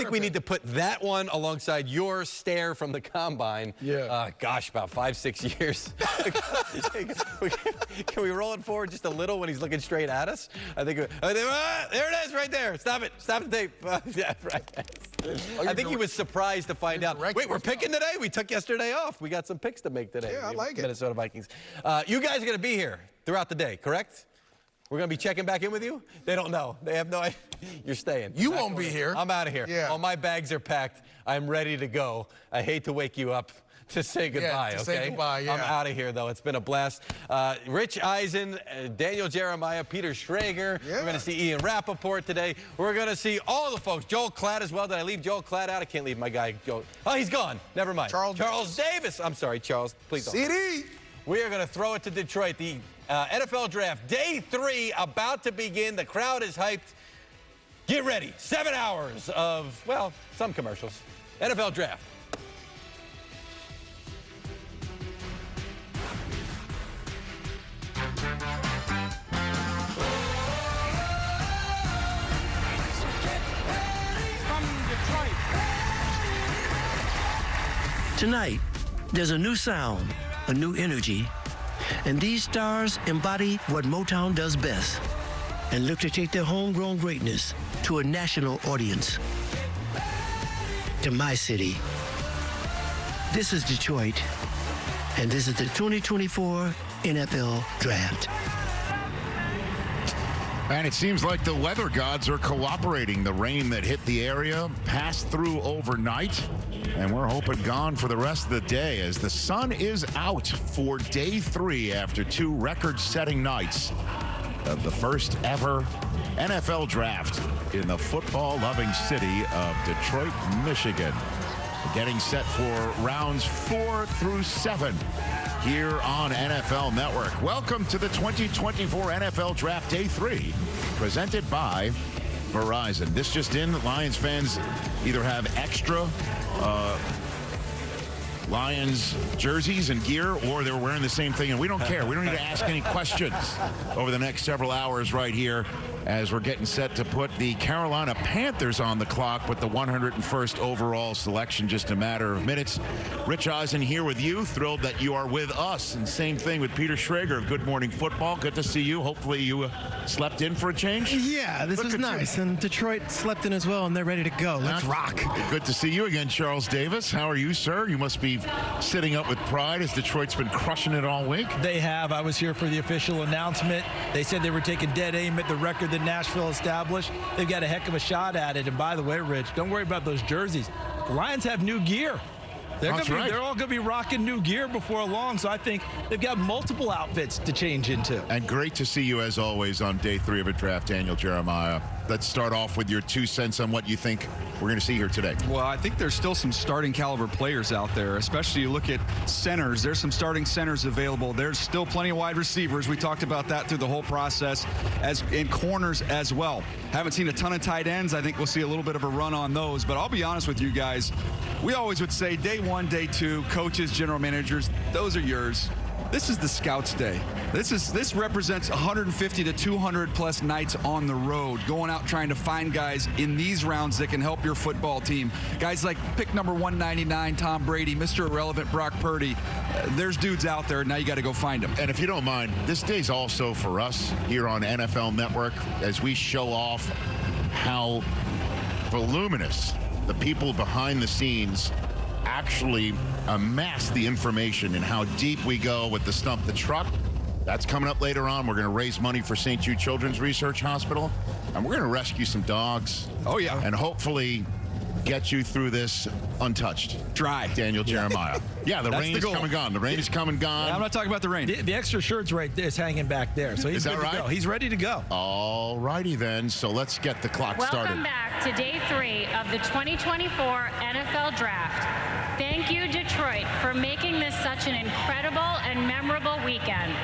think we need to put that one alongside your stare from the combine. Yeah. Gosh, about 5-6 years. Can we roll it forward just a little when he's looking straight at us? I think. There it is, right there. Stop it. Stop the tape. Yeah, right. I think he was surprised to find out. Wait, we're picking today? We took yesterday off. We got some picks to make today. Yeah, I like it. Minnesota Vikings. You guys are going to be here throughout the day, correct? We're going to be checking back in with you? They don't know. They have no idea. You're staying. You won't be here. I'm out of here. Yeah. All my bags are packed. I'm ready to go. I hate to wake you up to say goodbye, to okay? say goodbye, yeah. I'm out of here, though. It's been a blast. Rich Eisen, Daniel Jeremiah, Peter Schrager. Yeah. We're going to see Ian Rappaport today. We're going to see all the folks. Joel Klatt as well. Did I leave Joel Klatt out? I can't leave my guy, Joel. Oh, he's gone. Never mind. Charles Davis. I'm sorry, Charles. Please don't. CD. We are going to throw it to Detroit. The NFL Draft, Day 3, about to begin. The crowd is hyped. Get ready. 7 hours of, well, some commercials. NFL Draft. Tonight, there's a new sound, a new energy, and these stars embody what Motown does best and look to take their homegrown greatness to a national audience. To my city. This is Detroit, and this is the 2024 NFL Draft. And it seems like the weather gods are cooperating. The rain that hit the area passed through overnight, and we're hoping gone for the rest of the day as the sun is out for Day 3 after 2 record-setting nights of the first ever NFL Draft in the football-loving city of Detroit, Michigan. Getting set for rounds 4 through 7 here on NFL Network. Welcome to the 2024 NFL Draft Day 3, presented by Verizon. This just in, Lions fans either have extra Lions jerseys and gear, or they're wearing the same thing, and we don't care. We don't need to ask any questions over the next several hours right here as we're getting set to put the Carolina Panthers on the clock with the 101st overall selection, just a matter of minutes. Rich Eisen here with you. Thrilled that you are with us. And same thing with Peter Schrager of Good Morning Football. Good to see you. Hopefully you slept in for a change. Yeah, this was nice. And Detroit slept in as well, and they're ready to go. Let's rock. Good to see you again, Charles Davis. How are you, sir? You must be sitting up with pride as Detroit's been crushing it all week. They have. I was here for the official announcement. They said they were taking dead aim at the record that Nashville established. They've got a heck of a shot at it. And by the way, Rich, don't worry about those jerseys. The Lions have new gear. They're all going to be rocking new gear before long, so I think they've got multiple outfits to change into. And great to see you, as always, on Day 3 of a draft, Daniel Jeremiah. Let's start off with your 2 cents on what you think we're going to see here today. Well, I think there's still some starting caliber players out there, especially you look at centers. There's some starting centers available. There's still plenty of wide receivers. We talked about that through the whole process, as in corners as well. Haven't seen a ton of tight ends. I think we'll see a little bit of a run on those. But I'll be honest with you guys, we always would say Day 1, Day 2, coaches, general managers, those are yours. This is the scouts' day. This represents 150 to 200 plus nights on the road, going out trying to find guys in these rounds that can help your football team. Guys like pick number 199, Tom Brady, Mr. Irrelevant, Brock Purdy. There's dudes out there. Now you got to go find them. And if you don't mind, this day's also for us here on NFL Network as we show off how voluminous the people behind the scenes actually amass the information and how deep we go with the Stump the Truck. That's coming up later on. We're going to raise money for St. Jude Children's Research Hospital, and we're going to rescue some dogs. Oh, yeah. And hopefully get you through this untouched. Dry. Daniel Jeremiah. Yeah, the rain is come and gone. The rain is come and gone. Yeah, I'm not talking about the rain. The extra shirt's right there. It's hanging back there. So he's Is that ready to right? go. He's ready to go. All righty then. So let's get the clock started. Welcome back to Day 3 of the 2024 NFL Draft. Thank you, Detroit, for making this such an incredible and memorable weekend.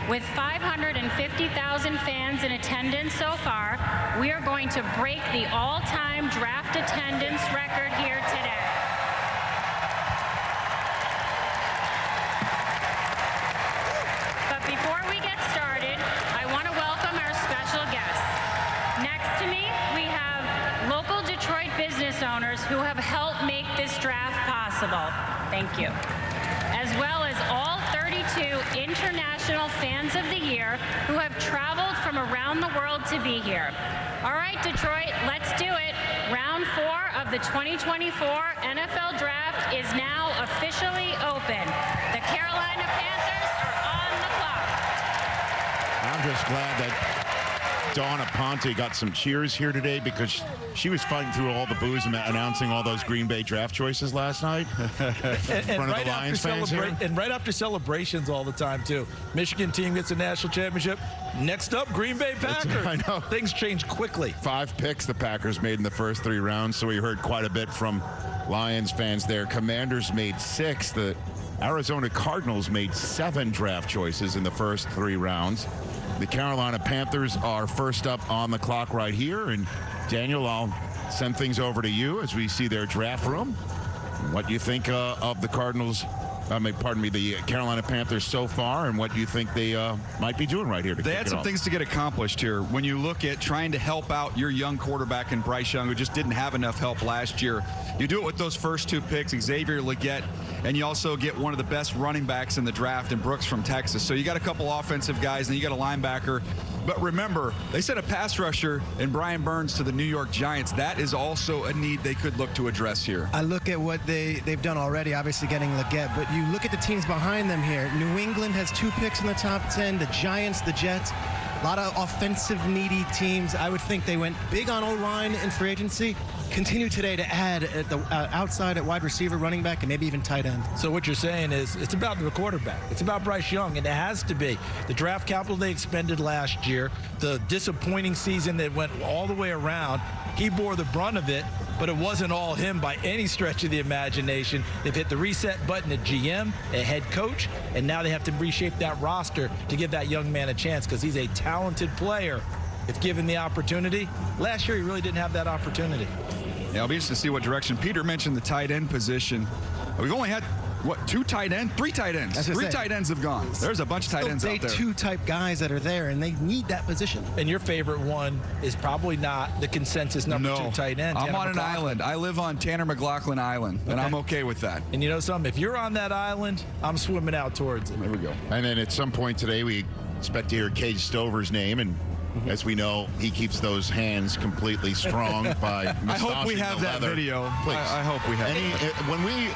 With 550,000 fans in attendance so far, we are going to break the all-time draft attendance record here today. But before we get started, I want to welcome our special guests. Next to me, we have local Detroit business owners stars who have helped make this draft possible. Thank you. As well as all 32 international fans of the year who have traveled from around the world to be here. All right, Detroit, let's do it. Round 4 of the 2024 NFL Draft is now officially open. The Carolina Panthers are on the clock. I'm just glad that Dawn Aponte got some cheers here today because she was fighting through all the booze and announcing all those Green Bay draft choices last night in front of the Lions fans here. And right after celebrations all the time, too. Michigan team gets a national championship. Next up, Green Bay Packers. I know. Things change quickly. 5 picks the Packers made in the first 3 rounds, so we heard quite a bit from Lions fans there. Commanders made 6. The Arizona Cardinals made 7 draft choices in the first 3 rounds. The Carolina Panthers are first up on the clock right here. And Daniel, I'll send things over to you as we see their draft room. What do you think of the Cardinals? The Carolina Panthers so far, and what do you think they might be doing right here to kick it off? They had some things to get accomplished here. When you look at trying to help out your young quarterback in Bryce Young, who just didn't have enough help last year, you do it with those first 2 picks, Xavier Legette, and you also get one of the best running backs in the draft in Brooks from Texas. So you got a couple offensive guys, and you got a linebacker. But remember, they sent a pass rusher in Brian Burns to the New York Giants. That is also a need they could look to address here. I look at what they've done already, obviously getting Legette, but you look at the teams behind them here. New England has 2 picks in the top 10, the Giants, the Jets. A lot of offensive needy teams. I would think they went big on O-line in free agency. Continue today to add at the outside at wide receiver, running back, and maybe even tight end. So what you're saying is it's about the quarterback. It's about Bryce Young, and it has to be. The draft capital they expended last year, the disappointing season that went all the way around, he bore the brunt of it, but it wasn't all him by any stretch of the imagination. They've hit the reset button at GM, a head coach, and now they have to reshape that roster to give that young man a chance because he's a talented player if given the opportunity. Last year, he really didn't have that opportunity. Yeah, I'll be interested to see what direction. Peter mentioned the tight end position. We've only had, what, 2 tight ends? 3 tight ends. 3 tight ends have gone. There's a bunch of tight ends out there. Day 2 type guys that are there, and they need that position. And your favorite one is probably not the consensus number 2 tight end. I'm on an island. I live on Tanner McLaughlin Island, and I'm okay with that. And you know something? If you're on that island, I'm swimming out towards it. There we go. And then at some point today, we expect to hear Cage Stover's name, and as we know, he keeps those hands completely strong by massaging I hope we have that leather. Video. Please. I hope we have it.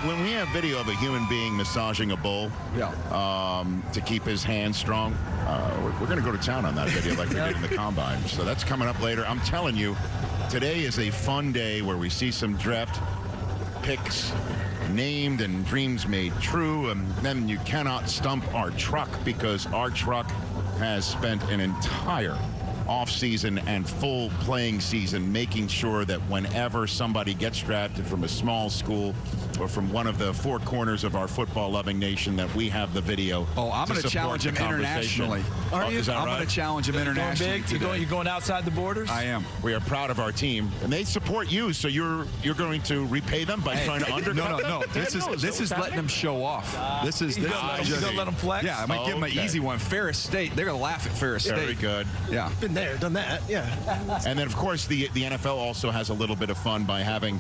When we have video of a human being massaging a bull to keep his hands strong, we're going to go to town on that video like we did in the Combine. So that's coming up later. I'm telling you, today is a fun day where we see some draft picks named and dreams made true, and then you cannot stump our truck because our truck has spent an entire off-season and full playing season making sure that whenever somebody gets drafted from a small school or from one of the 4 corners of our football-loving nation, that we have the video. Oh, I'm going to challenge him internationally. Are you? I'm going to challenge him internationally. You're going outside the borders? I am. We are proud of our team, and they support you. So you're going to repay them by trying to undercut them? No. This is letting them show off. This is you gonna let them flex? Yeah, I might give them an easy one. Ferris State. They're going to laugh at Ferris State. Very good. Yeah. Been there, done that. Yeah. And then, of course, the NFL also has a little bit of fun by having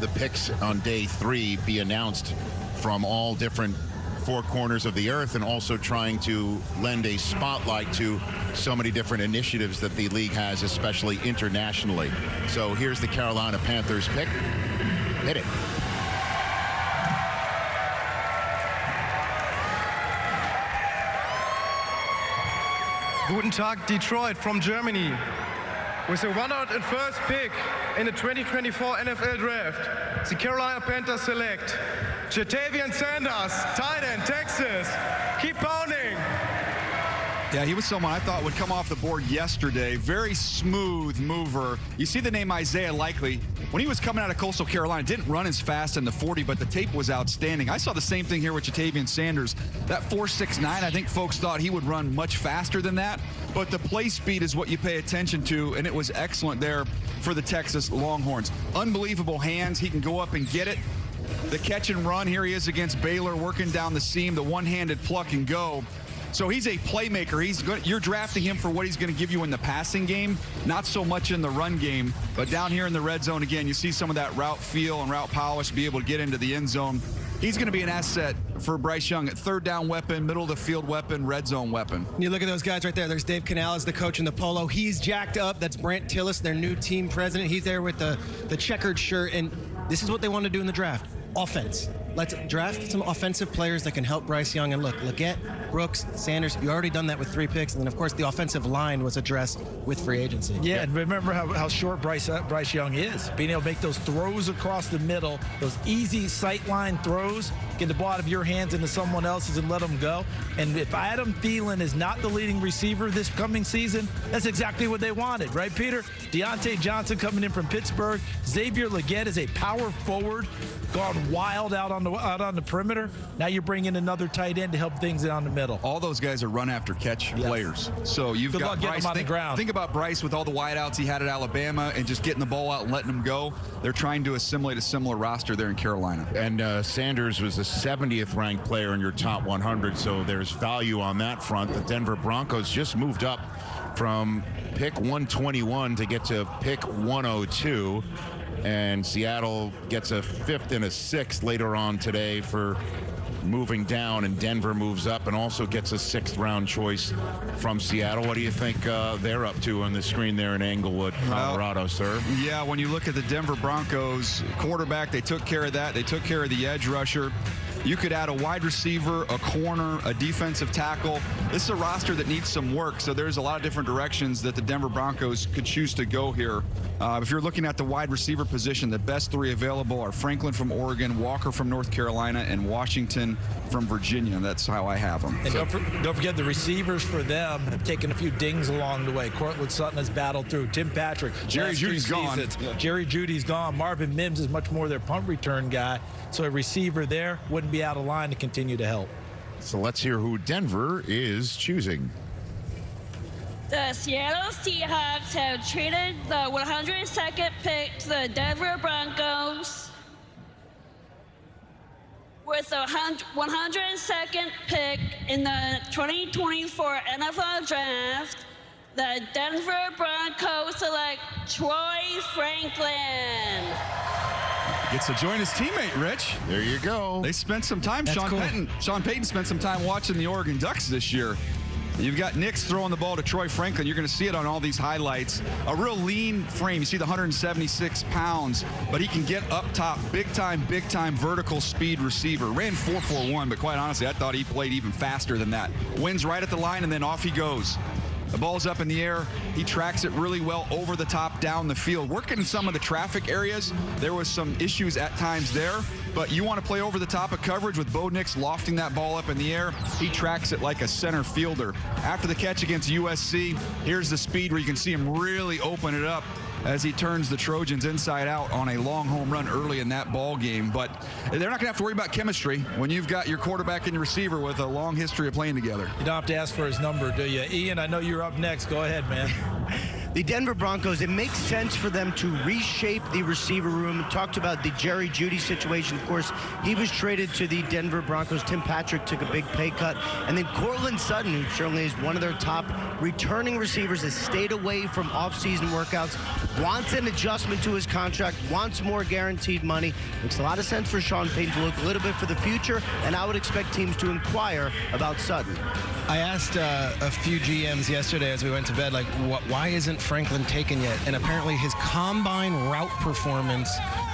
the picks on day 3 be announced from all different 4 corners of the earth, and also trying to lend a spotlight to so many different initiatives that the league has, especially internationally. So here's the Carolina Panthers pick. Hit it. Guten Tag, Detroit from Germany. With the 101st pick in the 2024 NFL Draft, the Carolina Panthers select Ja'Tavion Sanders, tight end, Texas. Keep pounding. Yeah, he was someone I thought would come off the board yesterday. Very smooth mover. You see the name Isaiah Likely. When he was coming out of Coastal Carolina, didn't run as fast in the 40, but the tape was outstanding. I saw the same thing here with Ja'Tavion Sanders. That 4.69, I think folks thought he would run much faster than that, but the play speed is what you pay attention to, and it was excellent there for the Texas Longhorns. Unbelievable hands. He can go up and get it. The catch and run, here he is against Baylor, working down the seam, the one-handed pluck and go. So he's a playmaker. You're drafting him for what he's going to give you in the passing game, not so much in the run game. But down here in the red zone, again, you see some of that route feel and route polish, be able to get into the end zone. He's going to be an asset for Bryce Young at third down weapon, middle of the field weapon, red zone weapon. You look at those guys right there. There's Dave Canales, the coach in the polo. He's jacked up. That's Brant Tillis, their new team president. He's there with the checkered shirt. And this is what they want to do in the draft. Offense. Let's draft some offensive players that can help Bryce Young. And look, Legette, Brooks, Sanders, you already done that with 3 picks. And then, of course, the offensive line was addressed with free agency. Yeah, and remember how short Bryce Young is. Being able to make those throws across the middle, those easy sightline throws, get the ball out of your hands into someone else's and let them go. And if Adam Thielen is not the leading receiver this coming season, that's exactly what they wanted, right, Peter? Deontay Johnson coming in from Pittsburgh. Xavier Legette is a power forward, gone wild out on the perimeter. Now you're bringing another tight end to help things down the middle. All those guys are run after catch players. So you've Good got luck getting Bryce them on the ground. Think about Bryce with all the wideouts he had at Alabama and just getting the ball out and letting them go. They're trying to assimilate a similar roster there in Carolina. And Sanders was the 70th ranked player in your top 100, so there's value on that front. The Denver Broncos just moved up from pick 121 to get to pick 102. And Seattle gets a 5th and a 6th later on today for moving down, and Denver moves up and also gets a 6th round choice from Seattle. What do you think they're up to on the screen there in Englewood, Colorado, sir? Yeah, when you look at the Denver Broncos quarterback, they took care of that. They took care of the edge rusher. You could add a wide receiver, a corner, a defensive tackle. This is a roster that needs some work, so there's a lot of different directions that the Denver Broncos could choose to go here. If you're looking at the wide receiver position, the best 3 available are Franklin from Oregon, Walker from North Carolina, and Washington from Virginia. That's how I have them. And don't forget the receivers for them have taken a few dings along the way. Cortland Sutton has battled through. Tim Patrick. Jerry Judy's gone. Jerry Judy's gone. Marvin Mims is much more their punt return guy. So a receiver there wouldn't be out of line to continue to help. So let's hear who Denver is choosing. The Seattle Seahawks have traded the 102nd pick to the Denver Broncos. With the 102nd pick in the 2024 NFL Draft, the Denver Broncos select Troy Franklin. Gets to join his teammate, Rich. There you go. They spent some time. Sean Payton spent some time watching the Oregon Ducks this year. You've got Nix throwing the ball to Troy Franklin. You're going to see it on all these highlights. A real lean frame. You see the 176 pounds, but he can get up top. Big time vertical speed receiver. Ran 4.41, but quite honestly, I thought he played even faster than that. Wins right at the line, and then off he goes. The ball's up in the air. He tracks it really well over the top, down the field. Working in some of the traffic areas, there was some issues at times there, but you want to play over the top of coverage with Bo Nix lofting that ball up in the air. He tracks it like a center fielder. After the catch against USC, here's the speed where you can see him really open it up as he turns the Trojans inside out on a long home run early in that ball game. But they're not going to have to worry about chemistry when you've got your quarterback and your receiver with a long history of playing together. You don't have to ask for his number, do you? Ian, I know you're up next. Go ahead, man. The Denver Broncos, it makes sense for them to reshape the receiver room. Talked about the Jerry Jeudy situation. Of course, he was traded to the Denver Broncos. Tim Patrick took a big pay cut. And then Cortland Sutton, who certainly is one of their top returning receivers, has stayed away from offseason workouts, wants an adjustment to his contract, wants more guaranteed money. Makes a lot of sense for Sean Payton to look a little bit for the future, and I would expect teams to inquire about Sutton. I asked a few GMs yesterday as we went to bed, like, why isn't Franklin taken yet? And apparently his combine route performance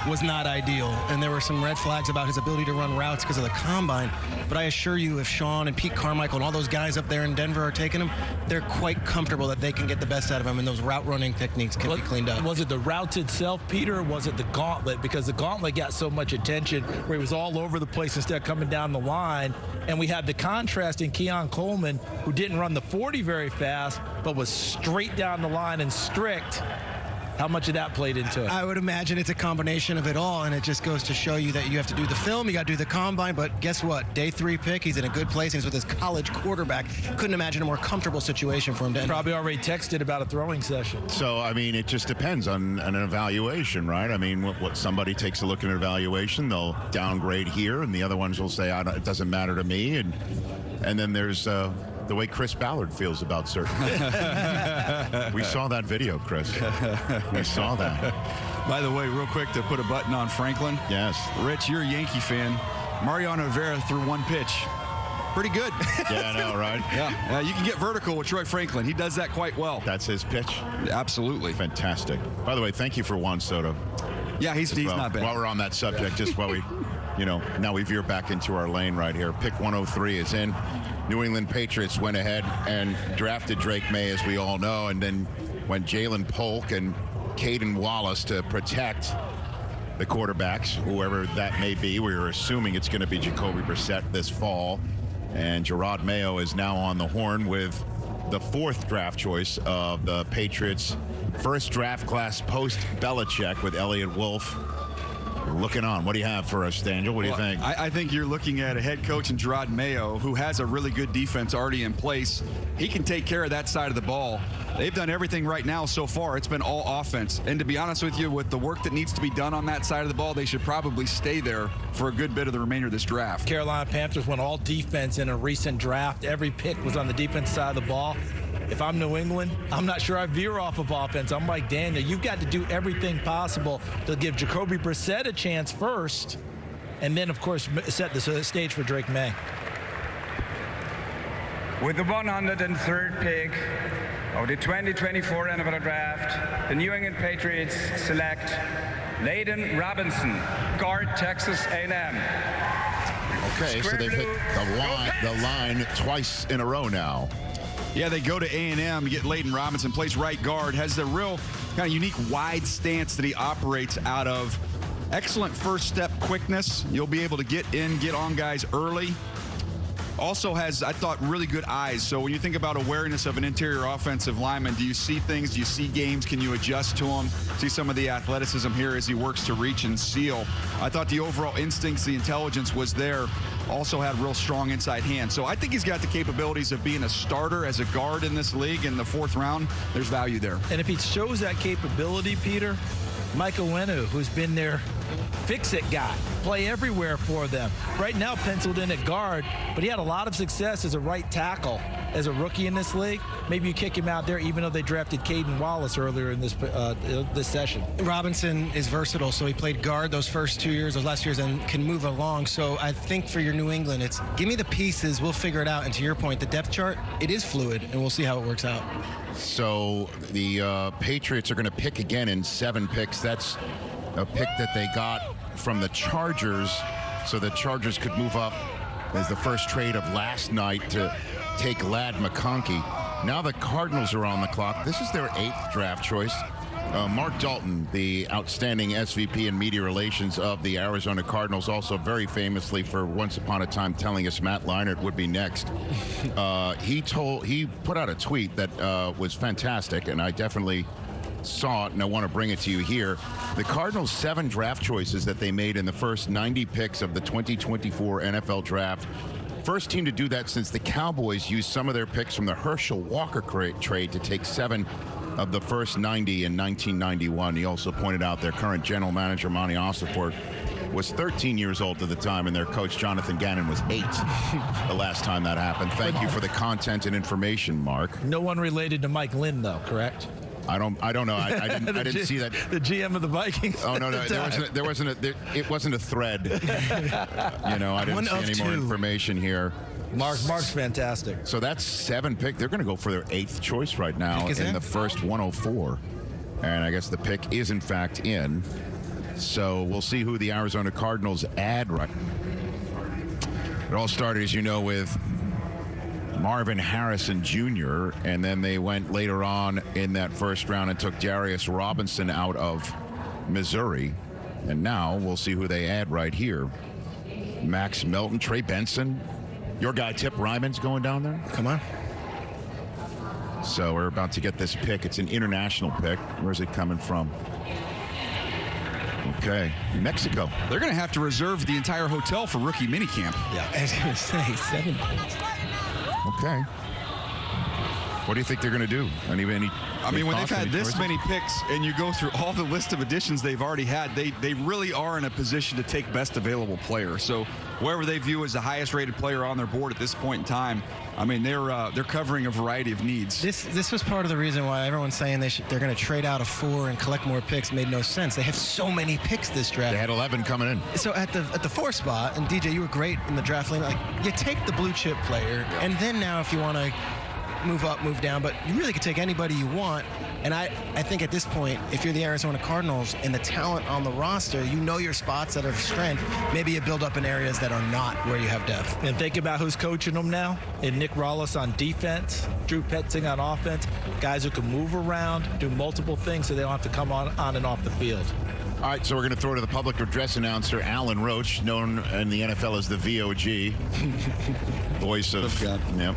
was not ideal. And there were some red flags about his ability to run routes because of the combine. But I assure you, if Sean and Pete Carmichael and all those guys up there in Denver are taking him, they're quite comfortable that they can get the best out of him, and those route running techniques can be cleaned up. Was it the routes itself, Peter, or was it the gauntlet? Because the gauntlet got so much attention where he was all over the place instead of coming down the line. And we had the contrast in Keon Coleman, who didn't run the 40 very fast, but was straight down the line and strict. How much of that played into it? I would imagine it's a combination of it all, and it just goes to show you that you have to do the film, you got to do the combine, but guess what? Day 3 pick, he's in a good place, and he's with his college quarterback. Couldn't imagine a more comfortable situation for him to end. Probably already texted about a throwing session. So, I mean, it just depends on an evaluation, right? I mean, what somebody takes a look at an evaluation, they'll downgrade here, and the other ones will say, it doesn't matter to me, and then there's the way Chris Ballard feels about certain things. We saw that video, Chris. We saw that. By the way, real quick to put a button on Franklin. Yes. Rich, you're a Yankee fan. Mariano Rivera threw one pitch. Pretty good. Yeah, I know, right? Yeah, you can get vertical with Troy Franklin. He does that quite well. That's his pitch? Absolutely. Fantastic. By the way, thank you for Juan Soto. Yeah, he's not bad. While we're on that subject, just while we, now we veer back into our lane right here. Pick 103 is in. New England Patriots went ahead and drafted Drake May, as we all know, and then went Jalen Polk and Caden Wallace to protect the quarterbacks, whoever that may be. We were assuming it's going to be Jacoby Brissett this fall. And Gerard Mayo is now on the horn with the 4th draft choice of the Patriots' first draft class post-Belichick with Elliott Wolf looking on. What do you have for us, Daniel? What do you think? I think you're looking at a head coach in Gerard Mayo who has a really good defense already in place. He can take care of that side of the ball. They've done everything right now so far. It's been all offense. And to be honest with you, with the work that needs to be done on that side of the ball, they should probably stay there for a good bit of the remainder of this draft. Carolina Panthers went all defense in a recent draft. Every pick was on the defense side of the ball. If I'm New England, I'm not sure I veer off of offense. I'm like Daniel. You've got to do everything possible to give Jacoby Brissett a chance first, and then, of course, set the stage for Drake May. With the 103rd pick of the 2024 NFL Draft, the New England Patriots select Layden Robinson, guard, Texas A&M. Okay, so they've hit the line twice in a row now. Yeah, they go to A&M, get Layden Robinson, plays right guard, has the real kind of unique wide stance that he operates out of. Excellent first step quickness. You'll be able to get on guys early. Also has, I thought, really good eyes. So when you think about awareness of an interior offensive lineman, do you see things? Do you see games? Can you adjust to them? See some of the athleticism here as he works to reach and seal. I thought the overall instincts, the intelligence was there. Also had real strong inside hand. So I think he's got the capabilities of being a starter as a guard in this league in the 4th round. There's value there. And if he shows that capability, Peter, Michael Wenu, who's been their fix-it guy, play everywhere for them. Right now penciled in at guard, but he had a lot of success as a right tackle as a rookie in this league. Maybe you kick him out there, even though they drafted Caden Wallace earlier in this session. Robinson is versatile, so he played guard those last years, and can move along. So I think for your New England, it's give me the pieces, we'll figure it out. And to your point, the depth chart, it is fluid, and we'll see how it works out. So the Patriots are going to pick again in 7 picks. That's a pick that they got from the Chargers, so the Chargers could move up as the first trade of last night to take Ladd McConkey. Now the Cardinals are on the clock. This is their 8th draft choice. Mark Dalton, the outstanding SVP in media relations of the Arizona Cardinals, also very famously for once upon a time telling us Matt Leinart would be next. He put out a tweet that was fantastic, and I definitely saw it, and I want to bring it to you here. The Cardinals' 7 draft choices that they made in the first 90 picks of the 2024 NFL Draft. First team to do that since the Cowboys used some of their picks from the Herschel Walker trade to take 7 of the first 90 in 1991. He also pointed out their current general manager, Monty Osiport, was 13 years old at the time, and their coach, Jonathan Gannon, was 8 the last time that happened. Thank you for the content and information, Mark. No one related to Mike Lynn, though, correct? I don't know. I didn't see that. The GM of the Vikings. Oh no, it wasn't a thread. I didn't see any more information here. Mark's fantastic. So that's 7 pick. They're going to go for their 8th choice right now in the first 104, and I guess the pick is in fact in. So we'll see who the Arizona Cardinals add. Right. It all started, as you know, with Marvin Harrison Jr., and then they went later on in that first round and took Darius Robinson out of Missouri. And now we'll see who they add right here. Max Melton, Trey Benson. Your guy, Tip Ryman's going down there. Come on. So we're about to get this pick. It's an international pick. Where's it coming from? Okay, Mexico. They're going to have to reserve the entire hotel for rookie minicamp. Yeah, I was going to say 7 picks. Okay. What do you think they're going to do? I mean, when they've had this many picks and you go through all the list of additions they've already had, they really are in a position to take best available player. So whoever they view as the highest rated player on their board at this point in time, I mean, they're covering a variety of needs. This was part of the reason why everyone's saying they're going to trade out of 4 and collect more picks. Made no sense. They have so many picks this draft. They had 11 coming in. So at the 4 spot, and DJ, you were great in the draft lane. Like, you take the blue chip player, and then now if you want to move up, move down, but you really could take anybody you want. And I think at this point, if you're the Arizona Cardinals and the talent on the roster, you know your spots that are of strength. Maybe you build up in areas that are not where you have depth. And think about who's coaching them now. And Nick Rollis on defense, Drew Petzing on offense, guys who can move around, do multiple things so they don't have to come on and off the field. All right, so we're going to throw to the public address announcer, Alan Roach, known in the NFL as the VOG. Voice of... Yep.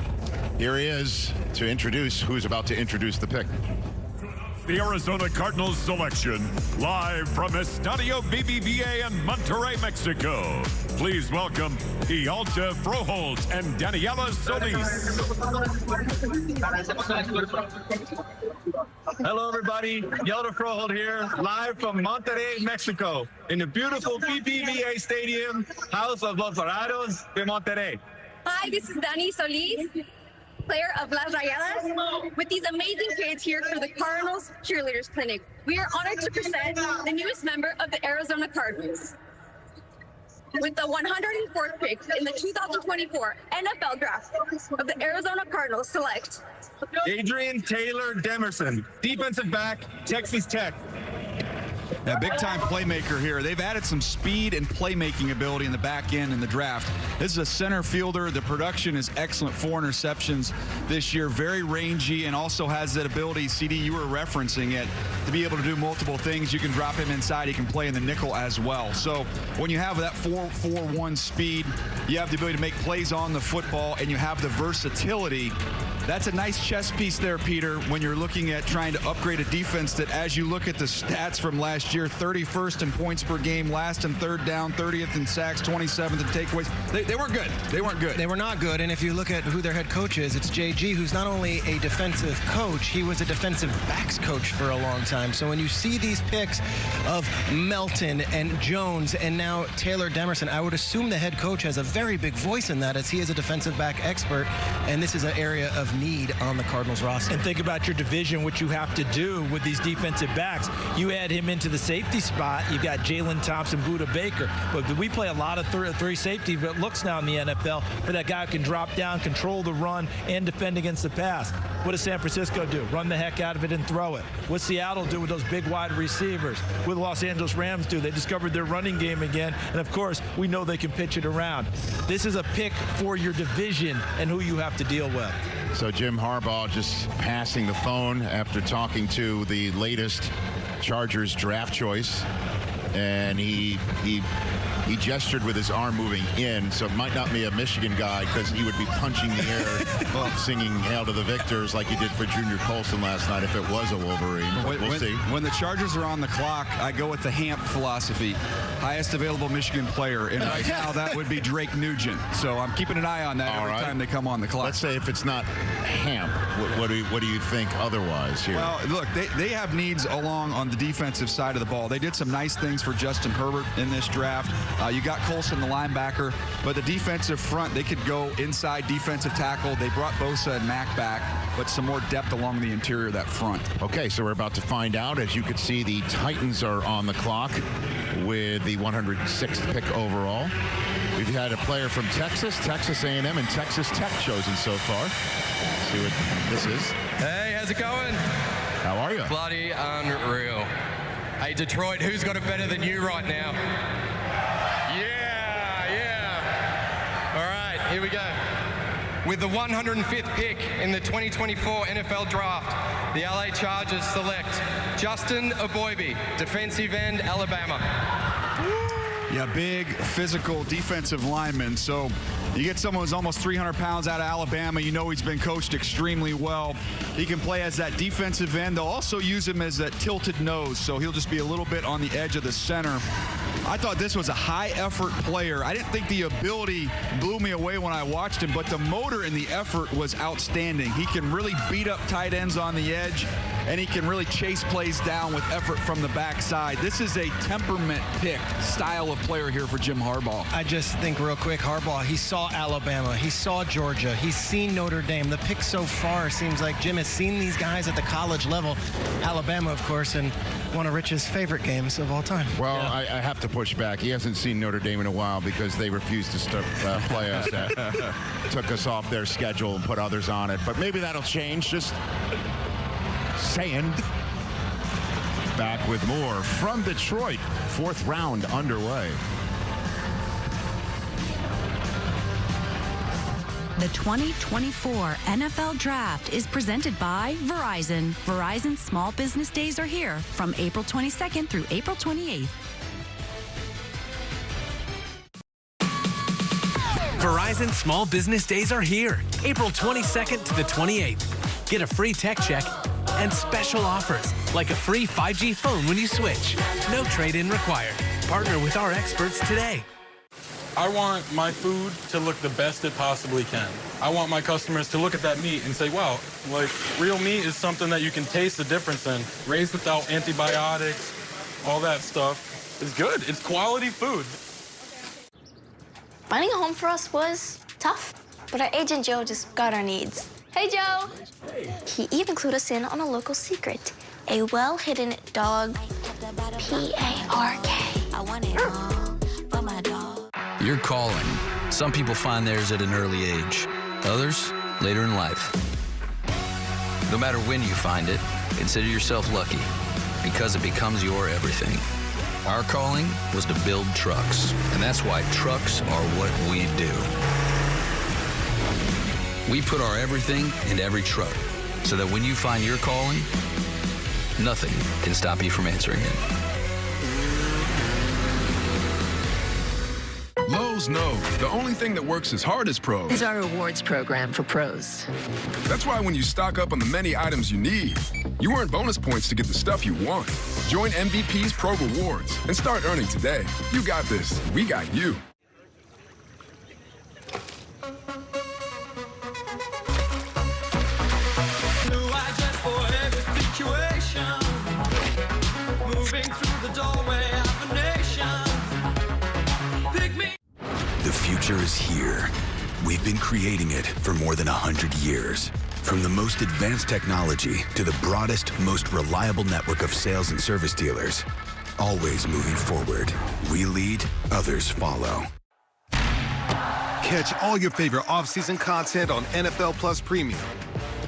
Here he is to introduce who's about to introduce the pick. The Arizona Cardinals selection, live from Estadio BBVA in Monterrey, Mexico. Please welcome Hjalte Froholt and Daniela Solis. Hello, everybody. Hjalte Froholt here, live from Monterrey, Mexico, in the beautiful BBVA Stadium, House of los Dorados de Monterrey. Hi, this is Dani Solis, player of Las Rayadas, with these amazing kids here for the Cardinals Cheerleaders Clinic. We are honored to present the newest member of the Arizona Cardinals. With the 104th pick in the 2024 NFL Draft of the Arizona Cardinals, select Adrian Taylor Demerson, defensive back, Texas Tech. A big-time playmaker here. They've added some speed and playmaking ability in the back end in the draft. This is a center fielder. The production is excellent. 4 interceptions this year. Very rangy and also has that ability, CD, you were referencing it, to be able to do multiple things. You can drop him inside. He can play in the nickel as well. So when you have that 4.41 speed, you have the ability to make plays on the football, and you have the versatility. That's a nice chess piece there, Peter, when you're looking at trying to upgrade a defense that, as you look at the stats from last year, 31st in points per game, last in third down, 30th in sacks, 27th in takeaways. They weren't good. They weren't good. They were not good. And if you look at who their head coach is, it's JG, who's not only a defensive coach, he was a defensive backs coach for a long time. So when you see these picks of Melton and Jones and now Taylor Demerson, I would assume the head coach has a very big voice in that, as he is a defensive back expert. And this is an area of need on the Cardinals roster. And think about your division, what you have to do with these defensive backs. You add him into the safety spot, you've got Jalen Thompson, Buda Baker. But we play a lot of three safety looks now in the NFL for that guy who can drop down, control the run, and defend against the pass. What does San Francisco do? Run the heck out of it and throw it. What Seattle do with those big wide receivers? What the Los Angeles Rams do? They discovered their running game again, and of course, we know they can pitch it around. This is a pick for your division and who you have to deal with. So Jim Harbaugh just passing the phone after talking to the latest Chargers draft choice, and he gestured with his arm moving in, so it might not be a Michigan guy, because he would be punching the air singing Hail to the Victors like he did for Junior Colson last night if it was a Wolverine. We'll see. When the Chargers are on the clock, I go with the Hamp philosophy. Highest available Michigan player, and right now that would be Drake Nugent. So I'm keeping an eye on that every time they come on the clock. Let's say if it's not Hamp, what do you think otherwise here? Well, look, they have needs along on the defensive side of the ball. They did some nice things for Justin Herbert in this draft. You got Colson, the linebacker, but the defensive front, they could go inside defensive tackle. They brought Bosa and Mack back, but some more depth along the interior of that front. Okay, so we're about to find out. As you can see, the Titans are on the clock with the 106th pick overall. We've had a player from Texas, Texas A&M, and Texas Tech chosen so far. Let's see what this is. Hey, how's it going? How are you? Bloody unreal. Hey, Detroit, who's got it better than you right now? All right, here we go. With the 105th pick in the 2024 NFL Draft, the LA Chargers select Justin Aboibe, defensive end, Alabama. Yeah, big, physical defensive lineman. So you get someone who's almost 300 pounds out of Alabama. You know he's been coached extremely well. He can play as that defensive end. They'll also use him as that tilted nose, so he'll just be a little bit on the edge of the center. I thought this was a high-effort player. I didn't think the ability blew me away when I watched him, but the motor and the effort was outstanding. He can really beat up tight ends on the edge, and he can really chase plays down with effort from the backside. This is a temperament-picked style of player here for Jim Harbaugh. I just think real quick, Harbaugh, he saw Alabama, he saw Georgia, he's seen Notre Dame. The pick so far seems like Jim has seen these guys at the college level. Alabama, of course, and one of Rich's favorite games of all time. Well, I have to push back. He hasn't seen Notre Dame in a while because they refused to play us. Took us off their schedule and put others on it. But maybe that'll change. Just saying. Back with more from Detroit. 4th round underway. The 2024 NFL Draft is presented by Verizon. Verizon Small Business Days are here from April 22nd through April 28th. Verizon Small Business Days are here, April 22nd to the 28th. Get a free tech check and special offers, like a free 5G phone when you switch. No trade-in required. Partner with our experts today. I want my food to look the best it possibly can. I want my customers to look at that meat and say, wow, like real meat is something that you can taste the difference in. Raised without antibiotics, all that stuff is good. It's quality food. Finding a home for us was tough, but our agent Joe just got our needs. Hey, Joe. Hey. He even clued us in on a local secret, a well-hidden dog P-A-R-K. I want it all for my dog. Your calling. Some people find theirs at an early age, others later in life. No matter when you find it, consider yourself lucky, because it becomes your everything. Our calling was to build trucks, and that's why trucks are what we do. We put our everything into every truck, so that when you find your calling, nothing can stop you from answering it. Lowe's know the only thing that works as hard as pros is our rewards program for pros. That's why when you stock up on the many items you need, you earn bonus points to get the stuff you want. Join MVP's Pro Rewards and start earning today. You got this. We got you. The future is here. We've been creating it for more than 100 years. From the most advanced technology to the broadest, most reliable network of sales and service dealers. Always moving forward. We lead, others follow. Catch all your favorite off-season content on NFL Plus Premium.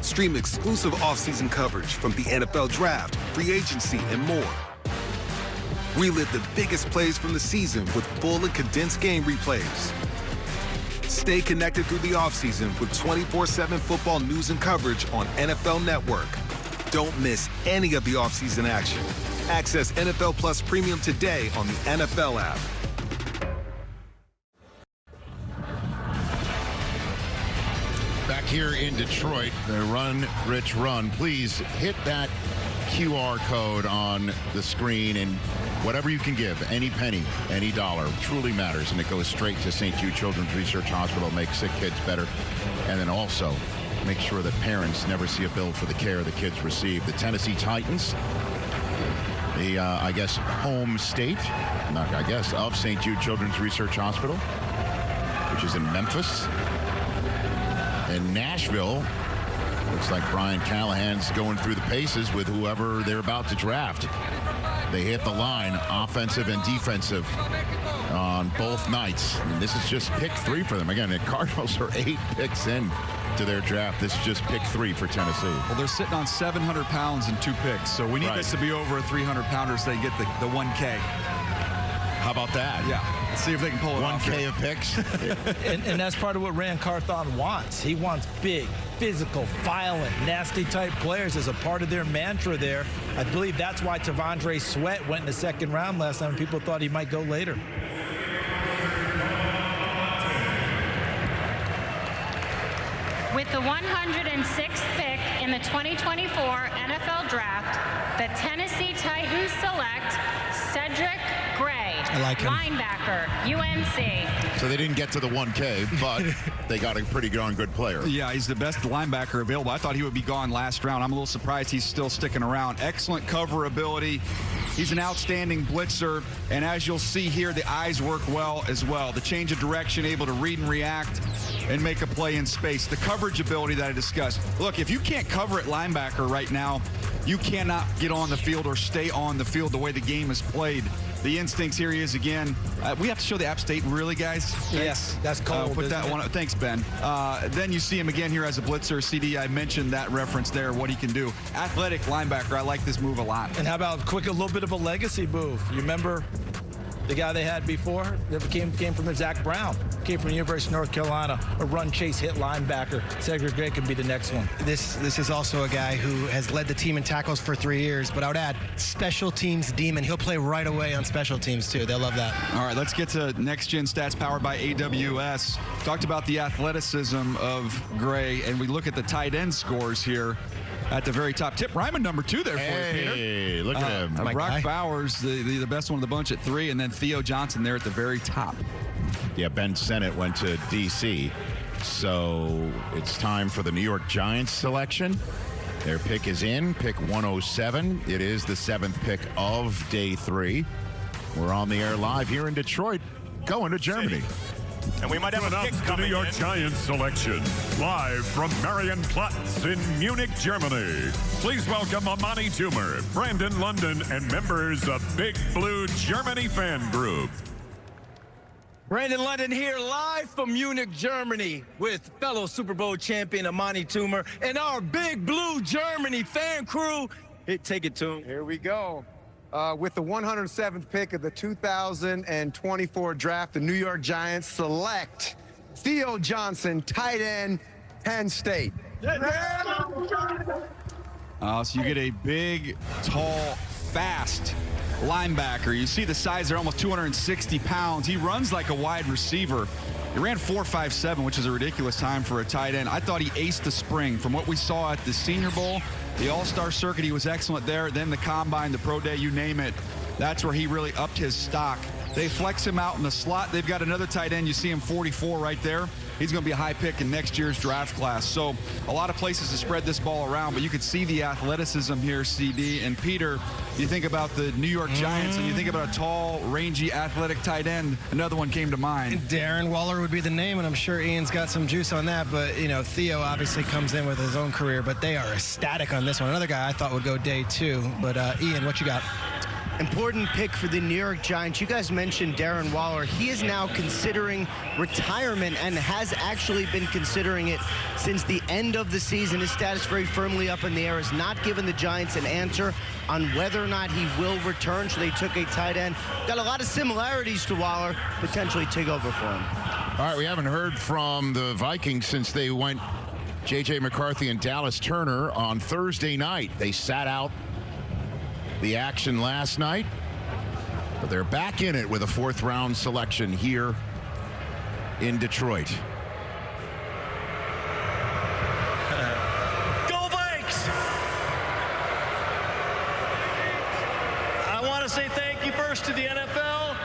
Stream exclusive off-season coverage from the NFL Draft, free agency, and more. Relive the biggest plays from the season with full and condensed game replays. Stay connected through the offseason with 24/7 football news and coverage on NFL Network. Don't miss any of the offseason action. Access NFL Plus Premium today on the NFL app. Back here in Detroit, the Run, Rich, Run. Please hit that QR code on the screen, and whatever you can give, any penny, any dollar, truly matters, and it goes straight to St. Jude Children's Research Hospital, make sick kids better, and then also make sure that parents never see a bill for the care the kids receive. The Tennessee Titans, the, I guess, home state, not I guess, of St. Jude Children's Research Hospital, which is in Memphis. In Nashville, looks like Brian Callahan's going through the paces with whoever they're about to draft. They hit the line, offensive and defensive, on both nights. And this is just pick 3 for them. Again, the Cardinals are 8 picks in to their draft. This is just pick 3 for Tennessee. Well, they're sitting on 700 pounds and 2 picks. So we need this to be over a 300-pounder so they get the 1K. How about that? Yeah. Let's see if they can pull it off. 1K of picks. and that's part of what Rand Carthon wants. He wants big, physical, violent, nasty type players as a part of their mantra there. I believe that's why Tavondre Sweat went in the 2nd round last time. People thought he might go later. With the 106th pick in the 2024 NFL Draft, the Tennessee Titans select Cedric Gray, I like him. linebacker, UNC. So they didn't get to the 1K, but they got a pretty darn good player. Yeah, he's the best linebacker available. I thought he would be gone last round. I'm a little surprised he's still sticking around. Excellent cover ability. He's an outstanding blitzer, and as you'll see here, the eyes work well as well. The change of direction, able to read and react and make a play in space. The coverage ability that I discussed. Look, if you can't cover at linebacker right now, you cannot get on the field or stay on the field the way the game is played. The instincts, here he is again. We have to show the App State, really, guys? Yes, that's cold. Put that one. Thanks, Ben. Then you see him again here as a blitzer. CD, I mentioned that reference there, what he can do. Athletic linebacker. I like this move a lot. And how about a little bit of a legacy move? You remember the guy they had before that came from the Zach Brown, came from the University of North Carolina, a run, chase, hit linebacker. Cedric Gray could be the next one. This is also a guy who has led the team in tackles for 3 years, but I would add special teams demon. He'll play right away on special teams too. They'll love that. All right, let's get to next gen stats powered by AWS. Talked about the athleticism of Gray, and we look at the tight end scores here. At the very top. Tip Ryman, number 2 there for you, Peter. Hey, look at him. Brock Bowers, the best one of the bunch at 3, and then Theo Johnson there at the very top. Yeah, Ben Sennett went to D.C., so it's time for the New York Giants selection. Their pick is in, pick 107. It is the 7th pick of day 3. We're on the air live here in Detroit, going to Germany. And we might have a pick coming. The New York Giants selection, live from Marienplatz in Munich, Germany. Please welcome Amani Toomer, Brandon London, and members of Big Blue Germany fan group. Brandon London here live from Munich, Germany with fellow Super Bowl champion Amani Toomer and our Big Blue Germany fan crew. Take it, Toom. Here we go. With the 107th pick of the 2024 draft, the New York Giants select Theo Johnson, tight end, Penn State. So you get a big, tall, fast linebacker. You see the size there, almost 260 pounds. He runs like a wide receiver. He ran 4.57, which is a ridiculous time for a tight end. I thought he aced the spring. From what we saw at the Senior Bowl, the All-Star circuit, he was excellent there. Then the Combine, the Pro Day, you name it. That's where he really upped his stock. They flex him out in the slot. They've got another tight end. You see him 44 right there. He's going to be a high pick in next year's draft class. So a lot of places to spread this ball around, but you could see the athleticism here, CD. And Peter, you think about the New York Giants and you think about a tall, rangy, athletic tight end, another one came to mind. Darren Waller would be the name, and I'm sure Ian's got some juice on that. But, you know, Theo obviously comes in with his own career, but they are ecstatic on this one. Another guy I thought would go day 2. But, Ian, what you got? Important pick for the New York Giants. You guys mentioned Darren Waller. He is now considering retirement and has actually been considering it since the end of the season. His status very firmly up in the air. Has not given the Giants an answer on whether or not he will return, so they took a tight end. Got a lot of similarities to Waller, potentially take over for him. All right, we haven't heard from the Vikings since they went J.J. McCarthy and Dallas Turner on Thursday night. They sat out the action last night, but they're back in it with a 4th round selection here in Detroit. Go Vikes! I want to say thank you first to the NFL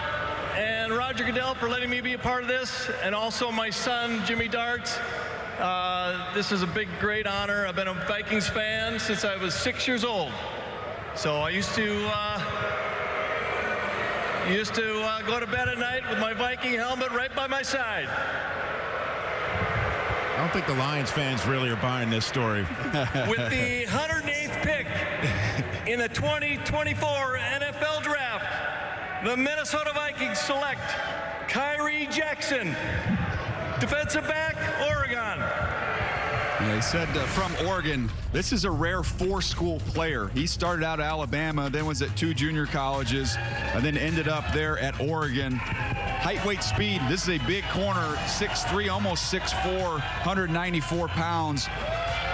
and Roger Goodell for letting me be a part of this, and also my son Jimmy Dart. This is a big, great honor. I've been a Vikings fan since I was 6 years old. So I used to go to bed at night with my Viking helmet right by my side. I don't think the Lions fans really are buying this story. With the 108th pick in the 2024 NFL Draft, the Minnesota Vikings select Kyrie Jackson, defensive back, Oregon. They said from Oregon, this is a rare 4-school player. He started out at Alabama, then was at 2 junior colleges, and then ended up there at Oregon. Height, weight, speed. This is a big corner, 6'3", almost 6'4", 194 pounds.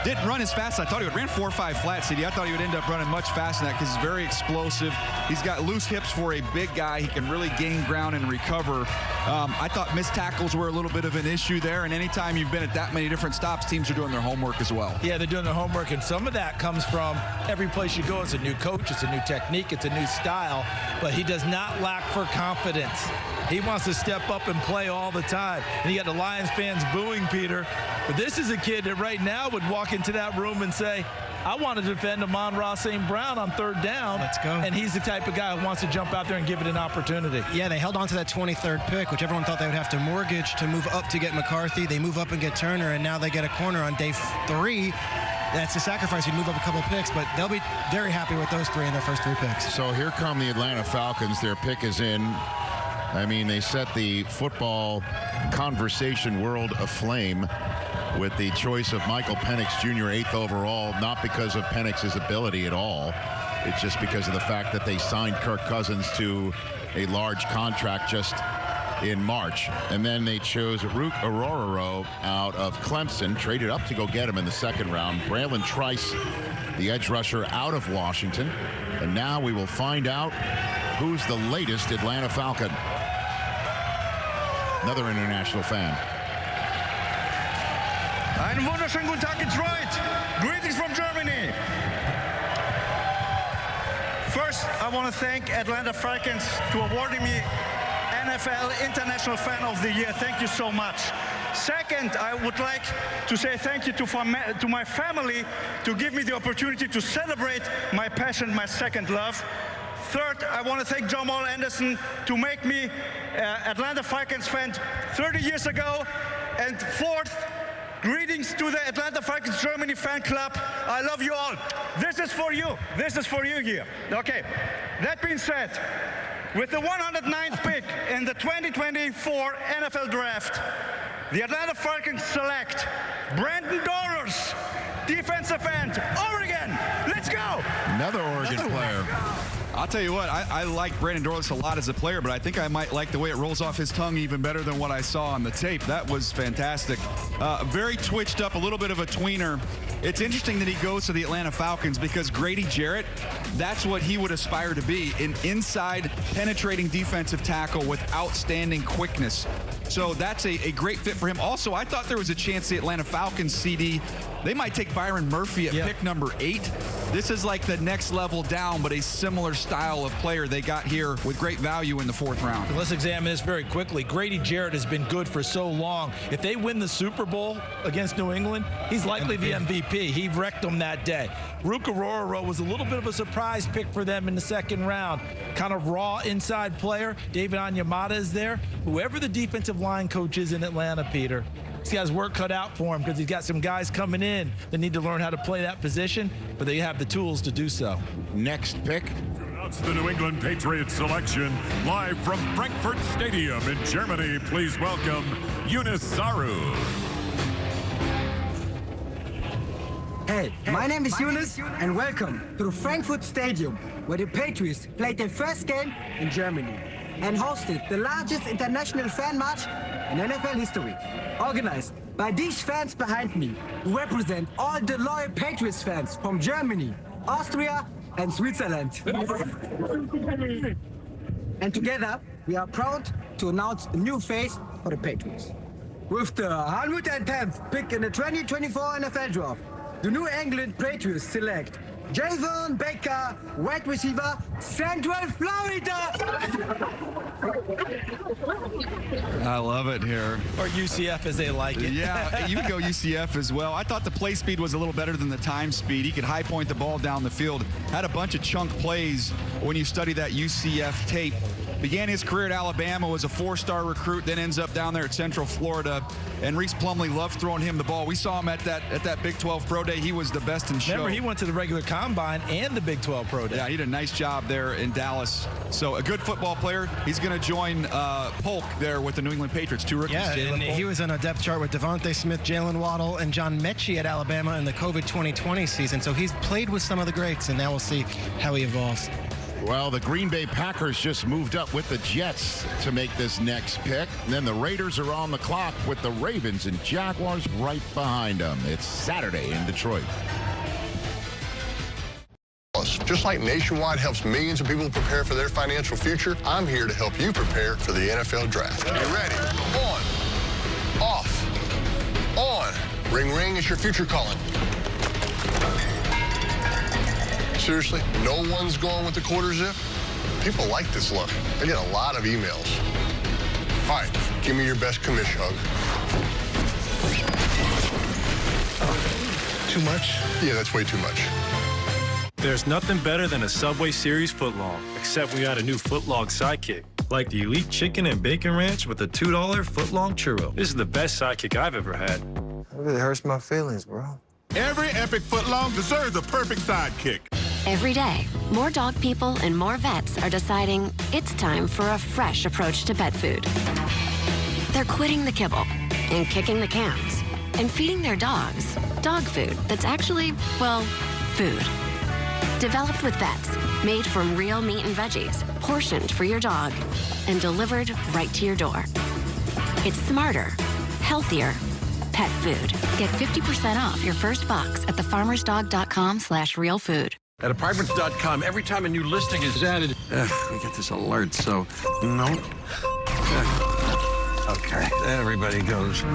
Didn't run as fast as I thought he would. Ran 4.5 flat, CD. I thought he would end up running much faster than that because he's very explosive. He's got loose hips for a big guy. He can really gain ground and recover. I thought missed tackles were a little bit of an issue there, and anytime you've been at that many different stops, teams are doing their homework as well. Yeah, they're doing their homework, and some of that comes from every place you go. It's a new coach, it's a new technique, it's a new style, but he does not lack for confidence. He wants to step up and play all the time. And you got the Lions fans booing Peter, but this is a kid that right now would walk into that room and say, I want to defend Amon-Ra St. Brown on 3rd down. Let's go. And he's the type of guy who wants to jump out there and give it an opportunity. Yeah, they held on to that 23rd pick, which everyone thought they would have to mortgage to move up to get McCarthy. They move up and get Turner, and now they get a corner on day 3. That's a sacrifice. You move up a couple picks, but they'll be very happy with those 3 in their first 3 picks. So here come the Atlanta Falcons. Their pick is in. I mean, they set the football conversation world aflame with the choice of Michael Penix Jr., 8th overall, not because of Penix's ability at all. It's just because of the fact that they signed Kirk Cousins to a large contract just in March. And then they chose Rook Orororo out of Clemson, traded up to go get him in the 2nd round. Braylon Trice, the edge rusher, out of Washington. And now we will find out who's the latest Atlanta Falcon. Another international fan. Einen wunderschönen guten Tag, Detroit. Greetings from Germany. First, I want to thank Atlanta Falcons to awarding me NFL International Fan of the Year. Thank you so much. Second, I would like to say thank you to my family to give me the opportunity to celebrate my passion, my second love. Third, I want to thank Jamal Anderson to make me Atlanta Falcons fan 30 years ago. And fourth, greetings to the Atlanta Falcons Germany fan club. I love you all. This is for you. This is for you here. Okay, that being said, with the 109th pick in the 2024 NFL Draft, the Atlanta Falcons select Brandon Dorers, defensive end, Oregon. Let's go. Another Oregon player. I'll tell you what, I like Brandon Dorless a lot as a player, but I think I might like the way it rolls off his tongue even better than what I saw on the tape. That was fantastic. Very twitched up, a little bit of a tweener. It's interesting that he goes to the Atlanta Falcons because Grady Jarrett, that's what he would aspire to be, an inside penetrating defensive tackle with outstanding quickness. So that's a great fit for him. Also, I thought there was a chance the Atlanta Falcons, CD, they might take Byron Murphy at pick number 8. This is like the next level down, but a similar style of player they got here with great value in the 4th round. Let's examine this very quickly. Grady Jarrett has been good for so long. If they win the Super Bowl against New England, he's likely the MVP. He wrecked them that day. Rook Orororo was a little bit of a surprise pick for them in the 2nd round. Kind of raw inside player. David Onyemata is there. Whoever the defensive line coach is in Atlanta, Peter, he's got his work cut out for him because he's got some guys coming in that need to learn how to play that position, but they have the tools to do so. Next pick. That's the New England Patriots selection. Live from Frankfurt Stadium in Germany, please welcome Yunus Saru. Hey, my name is Yunus, and welcome to the Frankfurt Stadium, where the Patriots played their first game in Germany and hosted the largest international fan march in NFL history, organized by these fans behind me, who represent all the loyal Patriots fans from Germany, Austria, and Switzerland. And together, we are proud to announce a new face for the Patriots. With the 110th pick in the 2024 NFL Draft, the New England Patriots select Javon Baker, wide receiver, Central Florida. I love it here. Or UCF as they like it. Yeah, you can go UCF as well. I thought the play speed was a little better than the time speed. He could high point the ball down the field. Had a bunch of chunk plays when you study that UCF tape. Began his career at Alabama, was a 4-star recruit, then ends up down there at Central Florida. And Reese Plumlee loved throwing him the ball. We saw him at that Big 12 Pro Day. He was the best in show. Remember, he went to the regular combine and the Big 12 Pro Day. Yeah, he did a nice job there in Dallas. So a good football player. He's going to join Polk there with the New England Patriots. 2 rookies. Yeah, and he was on a depth chart with Devontae Smith, Jalen Waddle, and John Mechie at Alabama in the COVID 2020 season. So he's played with some of the greats, and now we'll see how he evolves. Well, the Green Bay Packers just moved up with the Jets to make this next pick. And then the Raiders are on the clock with the Ravens and Jaguars right behind them. It's Saturday in Detroit. Just like Nationwide helps millions of people prepare for their financial future, I'm here to help you prepare for the NFL Draft. Are you ready? On. Off. On. Ring, ring, it's your future calling. Seriously, no one's going with the quarter zip? People like this look. They get a lot of emails. All right, give me your best commish hug. Too much? Yeah, that's way too much. There's nothing better than a Subway Series footlong, except we got a new footlong sidekick, like the Elite Chicken and Bacon Ranch with a $2 footlong churro. This is the best sidekick I've ever had. It really hurts my feelings, bro. Every epic footlong deserves a perfect sidekick. Every day, more dog people and more vets are deciding it's time for a fresh approach to pet food. They're quitting the kibble and kicking the cans and feeding their dogs dog food that's actually, well, food. Developed with vets, made from real meat and veggies, portioned for your dog, and delivered right to your door. It's smarter, healthier pet food. Get 50% off your first box at thefarmersdog.com/realfood. At Apartments.com, every time a new listing is added, we get this alert, so no. Okay, everybody goes. Ooh,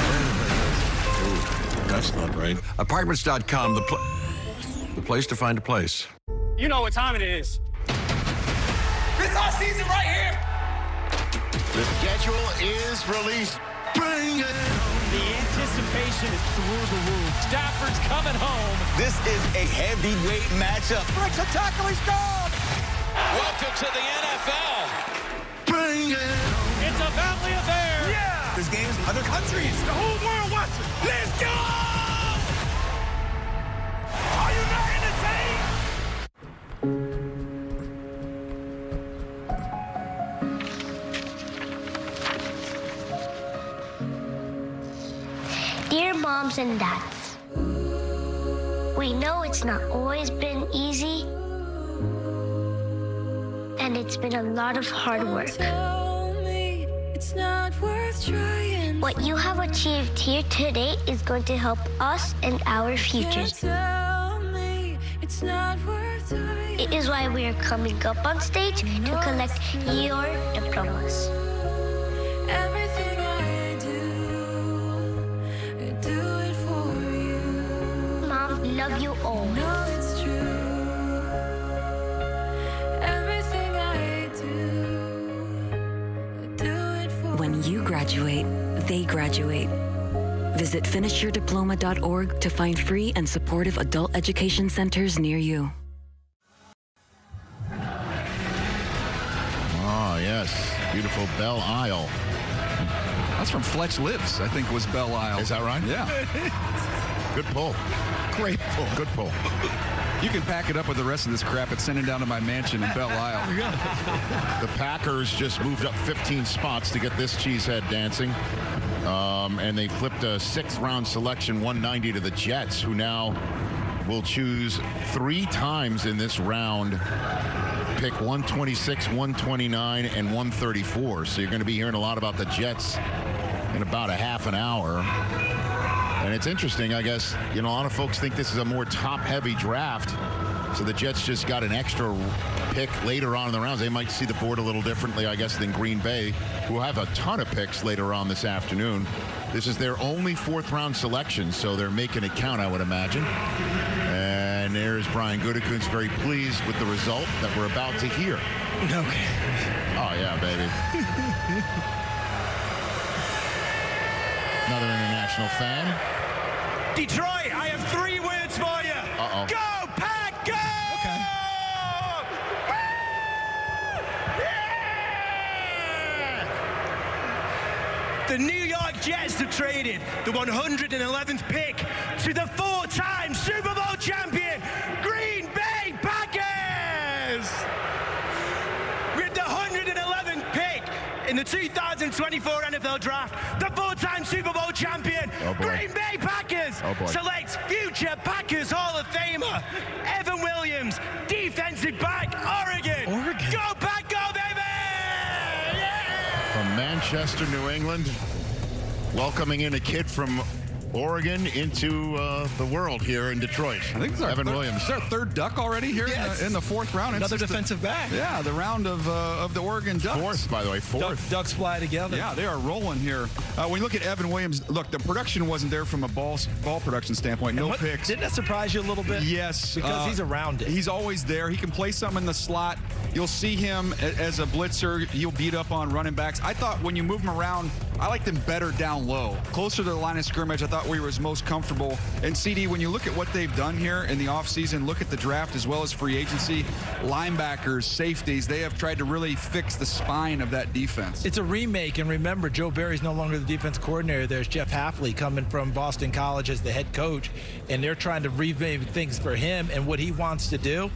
that's not right. Apartments.com, the place to find a place. You know what time it is. This our season right here. The schedule is released. Bring it. The anticipation is through the roof. Stafford's coming home. This is a heavyweight matchup. Breaks a tackle, he's gone. Welcome to the NFL. Bring it. It's a family affair. Yeah. There's games in other countries. The whole world watching. Let's go. Are you not entertained? Dear moms and dads, we know it's not always been easy, and it's been a lot of hard work. It's not worth trying. What you have achieved here today is going to help us and our futures. It is why we are coming up on stage to collect your diplomas. Everything I do it for you. Mom, love you all. No, it's true. Everything I do it for you. When you graduate, they graduate. Visit finishyourdiploma.org to find free and supportive adult education centers near you. Oh, yes. Beautiful Belle Isle. That's from Fletch Lips, I think, was Belle Isle. Is that right? Yeah. Good pull. Great pull. Good pull. You can pack it up with the rest of this crap and send it down to my mansion in Belle Isle. The Packers just moved up 15 spots to get this cheesehead dancing. And they flipped a 6th-round selection, 190, to the Jets, who now will choose 3 times in this round. Pick 126, 129, and 134. So you're going to be hearing a lot about the Jets in about a half an hour. And it's interesting, I guess, a lot of folks think this is a more top-heavy draft. So the Jets just got an extra pick later on in the rounds. They might see the board a little differently, I guess, than Green Bay, who have a ton of picks later on this afternoon. This is their only 4th-round selection, so they're making it count, I would imagine. And there's Brian Gutekunst, very pleased with the result that we're about to hear. Okay. Oh, yeah, baby. Another international fan. Detroit, I have 3 words for you. Uh-oh. Go, Pack, go! Okay. The New York Jets have traded the 111th pick to the 4-time Super Bowl champion Green Bay Packers. With the 111th pick in in the 2024 NFL Draft, the 4-time Super Bowl champion, Green Bay Packers, selects future Packers Hall of Famer, Evan Williams, defensive back, Oregon. Go Pack, go, baby! Yeah! From Manchester, New England, welcoming in a kid from Oregon into the world here in Detroit. I think it's Evan Williams. It's our third Duck already here in the fourth round. Another defensive back. Yeah, the round of the Oregon Ducks. Fourth, by the way, fourth. Ducks fly together. Yeah, they are rolling here. When you look at Evan Williams, look, the production wasn't there from a ball production standpoint. No picks. Didn't that surprise you a little bit? Yes. Because he's around it. He's always there. He can play something in the slot. You'll see him as a blitzer. He'll beat up on running backs. I thought when you move him around, I liked him better down low. Closer to the line of scrimmage, I thought we were his most comfortable. And CD, when you look at what they've done here in the offseason, look at the draft as well as free agency, linebackers, safeties, they have tried to really fix the spine of that defense. It's a remake, and remember, Joe Barry's no longer the defense coordinator. There's Jeff Hafley coming from Boston College as the head coach, and they're trying to remake things for him and what he wants to do.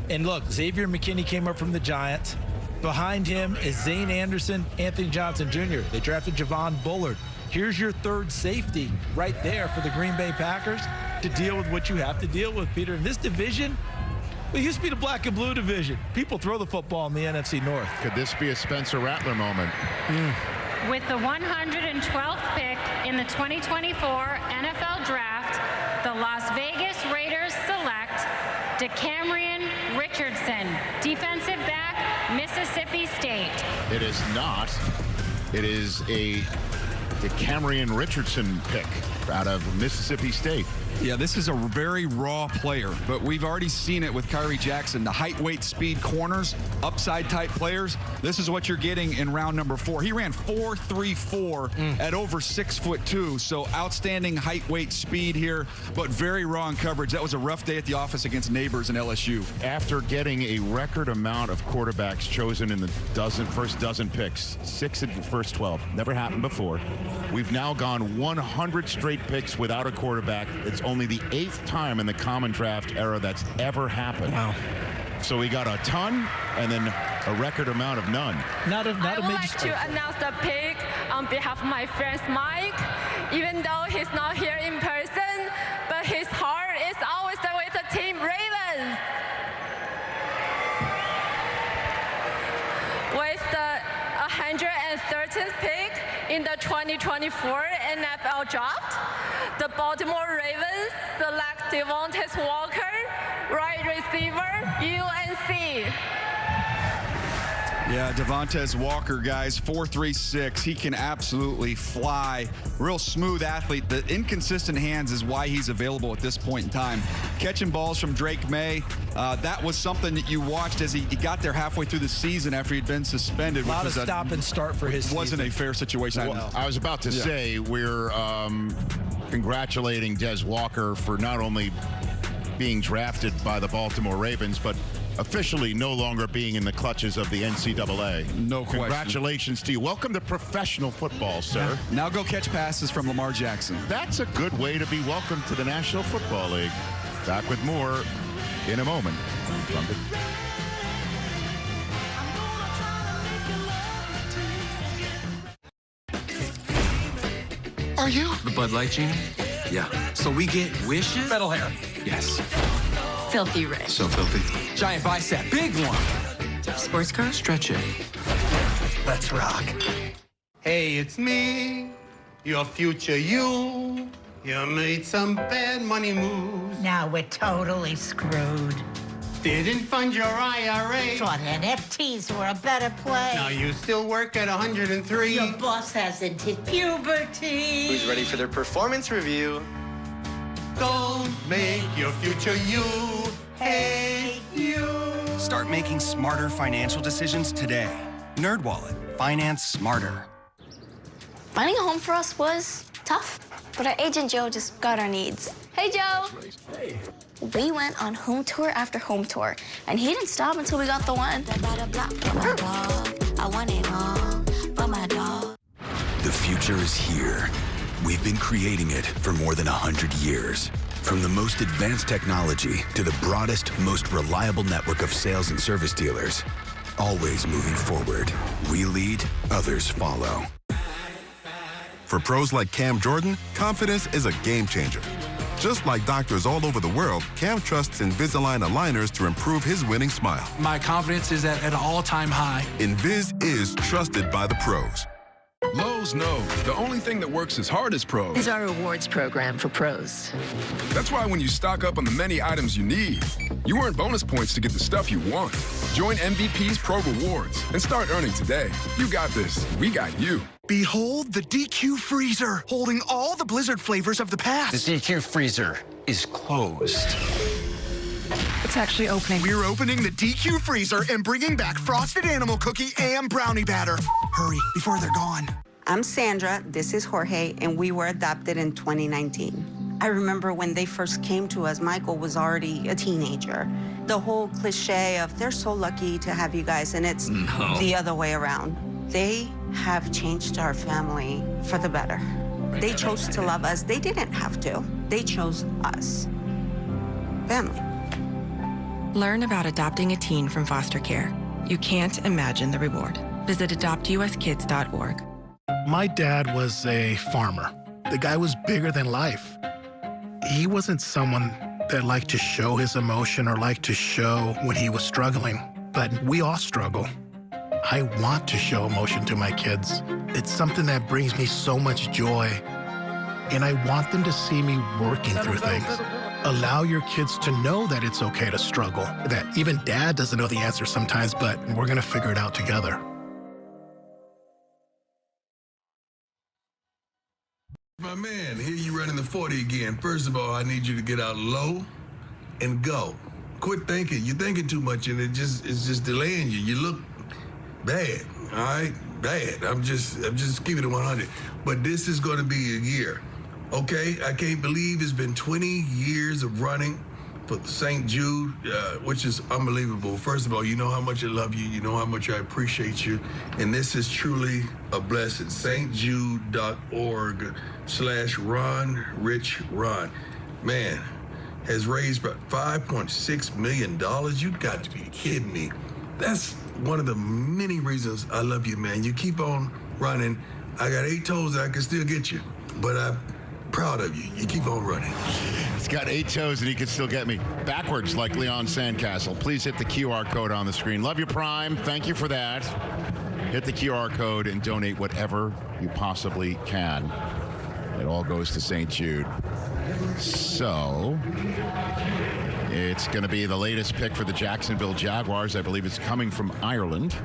And look, Xavier McKinney came up from the Giants. Behind him is Zane Anderson, Anthony Johnson Jr. They drafted Javon Bullard. Here's your third safety right there for the Green Bay Packers to deal with what you have to deal with, Peter. In this division, it used to be the black and blue division. People throw the football in the NFC North. Could this be a Spencer Rattler moment? With the 112th pick in the 2024 NFL Draft, the Las Vegas Raiders select DeCamerion Richardson, defensive back, Mississippi State. It is not. It is a DeCamerion Richardson pick out of Mississippi State. Yeah, this is a very raw player, but we've already seen it with Kyrie Jackson. The height, weight, speed corners, upside type players. This is what you're getting in round number 4. He ran 4.34 at over 6'2", so outstanding height, weight, speed here, but very raw in coverage. That was a rough day at the office against Neighbors and LSU. After getting a record amount of quarterbacks chosen in the first dozen picks, 6 in the first 12, never happened before. We've now gone 100 straight picks without a quarterback. It's only the 8th time in the common draft era that's ever happened. Wow. So we got a ton and then a record amount of none. I would like to announce the pick on behalf of my friend Mike, even though he's not here in person, but his heart is always with the team Ravens. With the 113th pick in the 2024 NFL Draft, the Baltimore Ravens select Devontae Walker, right receiver, UNC. Yeah, Devontae Walker, guys, 4.36. He can absolutely fly. Real smooth athlete. The inconsistent hands is why he's available at this point in time. Catching balls from Drake May, that was something that you watched as he got there halfway through the season after he'd been suspended. A lot of stop and start for his season. Wasn't a fair situation. Well, I was about to say, we're congratulating Des Walker for not only being drafted by the Baltimore Ravens, but officially no longer being in the clutches of the NCAA. No question. Congratulations to you. Welcome to professional football, sir. Now go catch passes from Lamar Jackson. That's a good way to be welcomed to the National Football League. Back with more in a moment. Are you the Bud Light Genie? Yeah. So we get wishes? Metal hair. Yes. Filthy rich. So filthy. Giant bicep. Big one. Sports car? Stretch it. Let's rock. Hey, it's me, your future you. You made some bad money moves. Now we're totally screwed. Didn't fund your IRA. Thought NFTs were a better play. Now you still work at 103. Your boss hasn't hit puberty. Who's ready for their performance review? Don't make your future you hate you. Start making smarter financial decisions today. NerdWallet. Finance smarter. Finding a home for us was tough, but our agent Joe just got our needs. Hey, Joe. Hey. We went on home tour after home tour, and he didn't stop until we got the one. I want it all for my dog. The future is here. We've been creating it for more than 100 years. From the most advanced technology to the broadest, most reliable network of sales and service dealers, always moving forward. We lead, others follow. For pros like Cam Jordan, confidence is a game changer. Just like doctors all over the world, Cam trusts Invisalign aligners to improve his winning smile. My confidence is at an all-time high. Invis is trusted by the pros. Lowe's knows the only thing that works as hard as pros is our rewards program for pros. That's why when you stock up on the many items you need, you earn bonus points to get the stuff you want. Join MVP's Pro Rewards and start earning today. You got this. We got you. Behold the DQ freezer, holding all the Blizzard flavors of the past. The DQ freezer is closed. It's actually opening. We're opening the DQ freezer and bringing back frosted animal cookie and brownie batter. Hurry, before they're gone. I'm Sandra, this is Jorge, and we were adopted in 2019. I remember when they first came to us, Michael was already a teenager. The whole cliche of, they're so lucky to have you guys, and it's the other way around. They have changed our family for the better. They chose to love us. They didn't have to. They chose us. Family. Learn about adopting a teen from foster care. You can't imagine the reward. Visit adoptuskids.org. My dad was a farmer. The guy was bigger than life. He wasn't someone that liked to show his emotion or liked to show when he was struggling, but we all struggle. I want to show emotion to my kids. It's something that brings me so much joy, and I want them to see me working through things. Allow your kids to know that it's okay to struggle, that even dad doesn't know the answer sometimes, but we're gonna figure it out together. My man, here you running the 40 again. First of all, I need you to get out low and go. Quit thinking. You're thinking too much and it's just delaying you. You look bad, all right? Bad. I'm just keeping it 100. But this is gonna be a year. Okay, I can't believe it's been 20 years of running for St. Jude, which is unbelievable. First of all, you know how much I love you. You know how much I appreciate you. And this is truly a blessing. stjude.org/runrichrun. Man, has raised about $5.6 million. You got to be kidding me. That's one of the many reasons I love you, man. You keep on running. I got 8 toes, I can still get you. But I'm proud of you. You keep on running. He's got 8 toes and he can still get me. Backwards like Leon Sandcastle. Please hit the QR code on the screen. Love you, Prime. Thank you for that. Hit the QR code and donate whatever you possibly can. It all goes to St. Jude. So it's going to be the latest pick for the Jacksonville Jaguars. I believe it's coming from Ireland.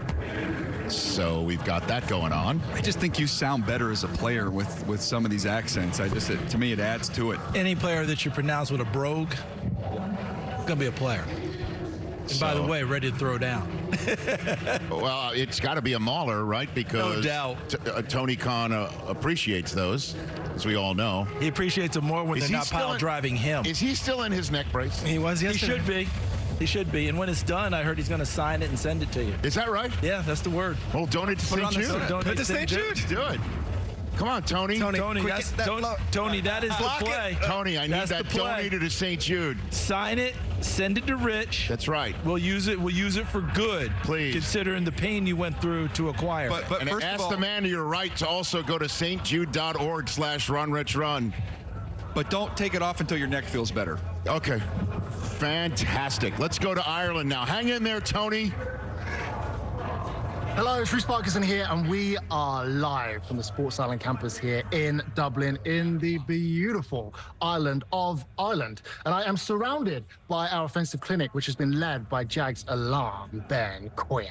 So we've got that going on. I just think you sound better as a player with some of these accents. To me, it adds to it. Any player that you pronounce with a brogue, gonna be a player. And by the way, ready to throw down. Well, it's got to be a mauler, right? Because no doubt. Tony Khan appreciates those, as we all know. He appreciates them more when they're not pile driving him. Is he still in his neck brace? He was yesterday. He should be. He should be. And when it's done, I heard he's going to sign it and send it to you. Is that right? Yeah, that's the word. Well, donate to St. Jude. Donate to St. Jude. Do it. Come on, Tony. Tony, that is the play. Tony, I need that donated to St. Jude. Sign it, send it to Rich. That's right. We'll use it for good. Please. Considering the pain you went through to acquire. But and first ask of all, the man to your right to also go to stjude.org/runrichrun. But don't take it off until your neck feels better. Okay. Fantastic. Let's go to Ireland now. Hang in there, Tony. Hello, it's Rhys Parkinson here, and we are live from the Sports Island campus here in Dublin, in the beautiful island of Ireland. And I am surrounded by our offensive clinic, which has been led by Jags alum Ben Koyak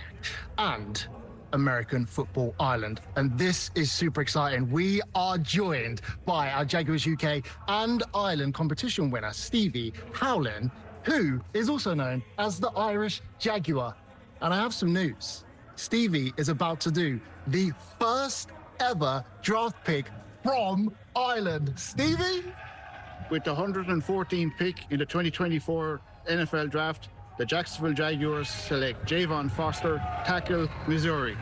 and American Football Ireland. And this is super exciting. We are joined by our Jaguars UK and Ireland competition winner, Stevie Howlin, who is also known as the Irish Jaguar. And I have some news. Stevie is about to do the first ever draft pick from Ireland. Stevie? With the 114th pick in the 2024 NFL Draft, the Jacksonville Jaguars select Javon Foster, tackle, Missouri.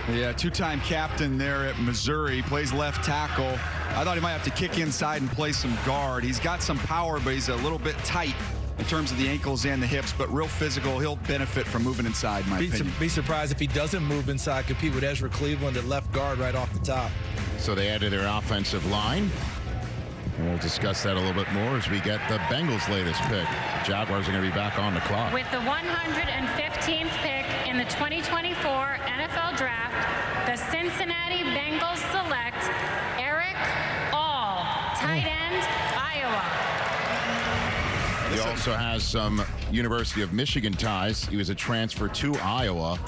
Yeah, two-time captain there at Missouri, plays left tackle. I thought he might have to kick inside and play some guard. He's got some power, but he's a little bit tight in terms of the ankles and the hips, but real physical. He'll benefit from moving inside, in my opinion. Be surprised if he doesn't move inside, compete with Ezra Cleveland at left guard right off the top. So they added their offensive line. And we'll discuss that a little bit more as we get the Bengals' latest pick. The Jaguars are going to be back on the clock. With the 115th pick in the 2024 NFL Draft, the Cincinnati Bengals select Eric All, tight end, Iowa. He also has some University of Michigan ties. He was a transfer to Iowa.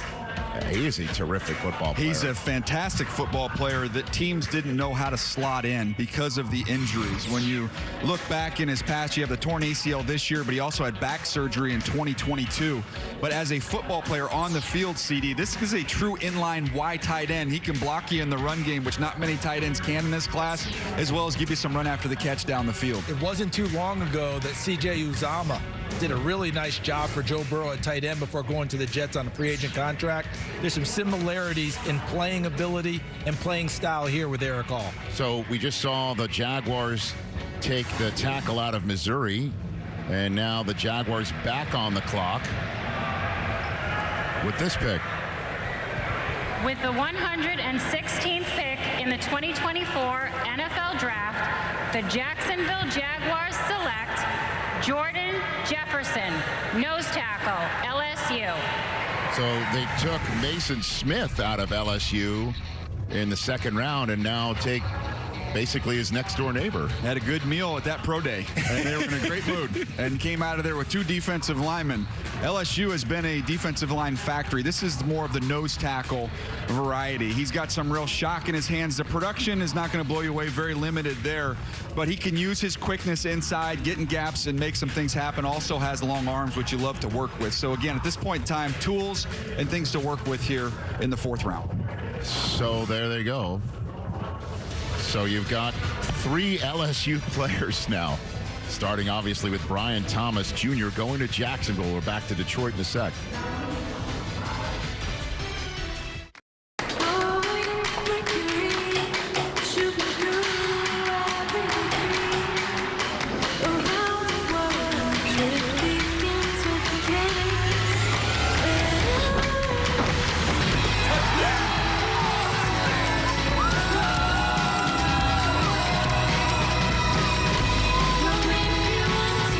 He is a terrific football player. He's a fantastic football player that teams didn't know how to slot in because of the injuries. When you look back in his past, you have the torn ACL this year, but he also had back surgery in 2022. But as a football player on the field, CD, this is a true inline wide tight end. He can block you in the run game, which not many tight ends can in this class, as well as give you some run after the catch down the field. It wasn't too long ago that C.J. Uzomah did a really nice job for Joe Burrow at tight end before going to the Jets on a free agent contract. There's some similarities in playing ability and playing style here with Eric All. So we just saw the Jaguars take the tackle out of Missouri, and now the Jaguars back on the clock with this pick. With the 116th pick in the 2024 NFL Draft, the Jacksonville Jaguars select Jordan Jefferson, nose tackle, LSU. So they took Mason Smith out of LSU in the second round and now take basically his next door neighbor. Had a good meal at that pro day, and they were in a great mood and came out of there with two defensive linemen. LSU has been a defensive line factory. This is more of the nose tackle variety. He's got some real shock in his hands. The production is not going to blow you away, very limited there, but he can use his quickness inside, get in gaps and make some things happen. Also has long arms, which you love to work with. So again, at this point in time, tools and things to work with here in the fourth round. So there they go. So you've got three LSU players now, starting obviously with Brian Thomas Jr. going to Jacksonville. We're back to Detroit in a sec.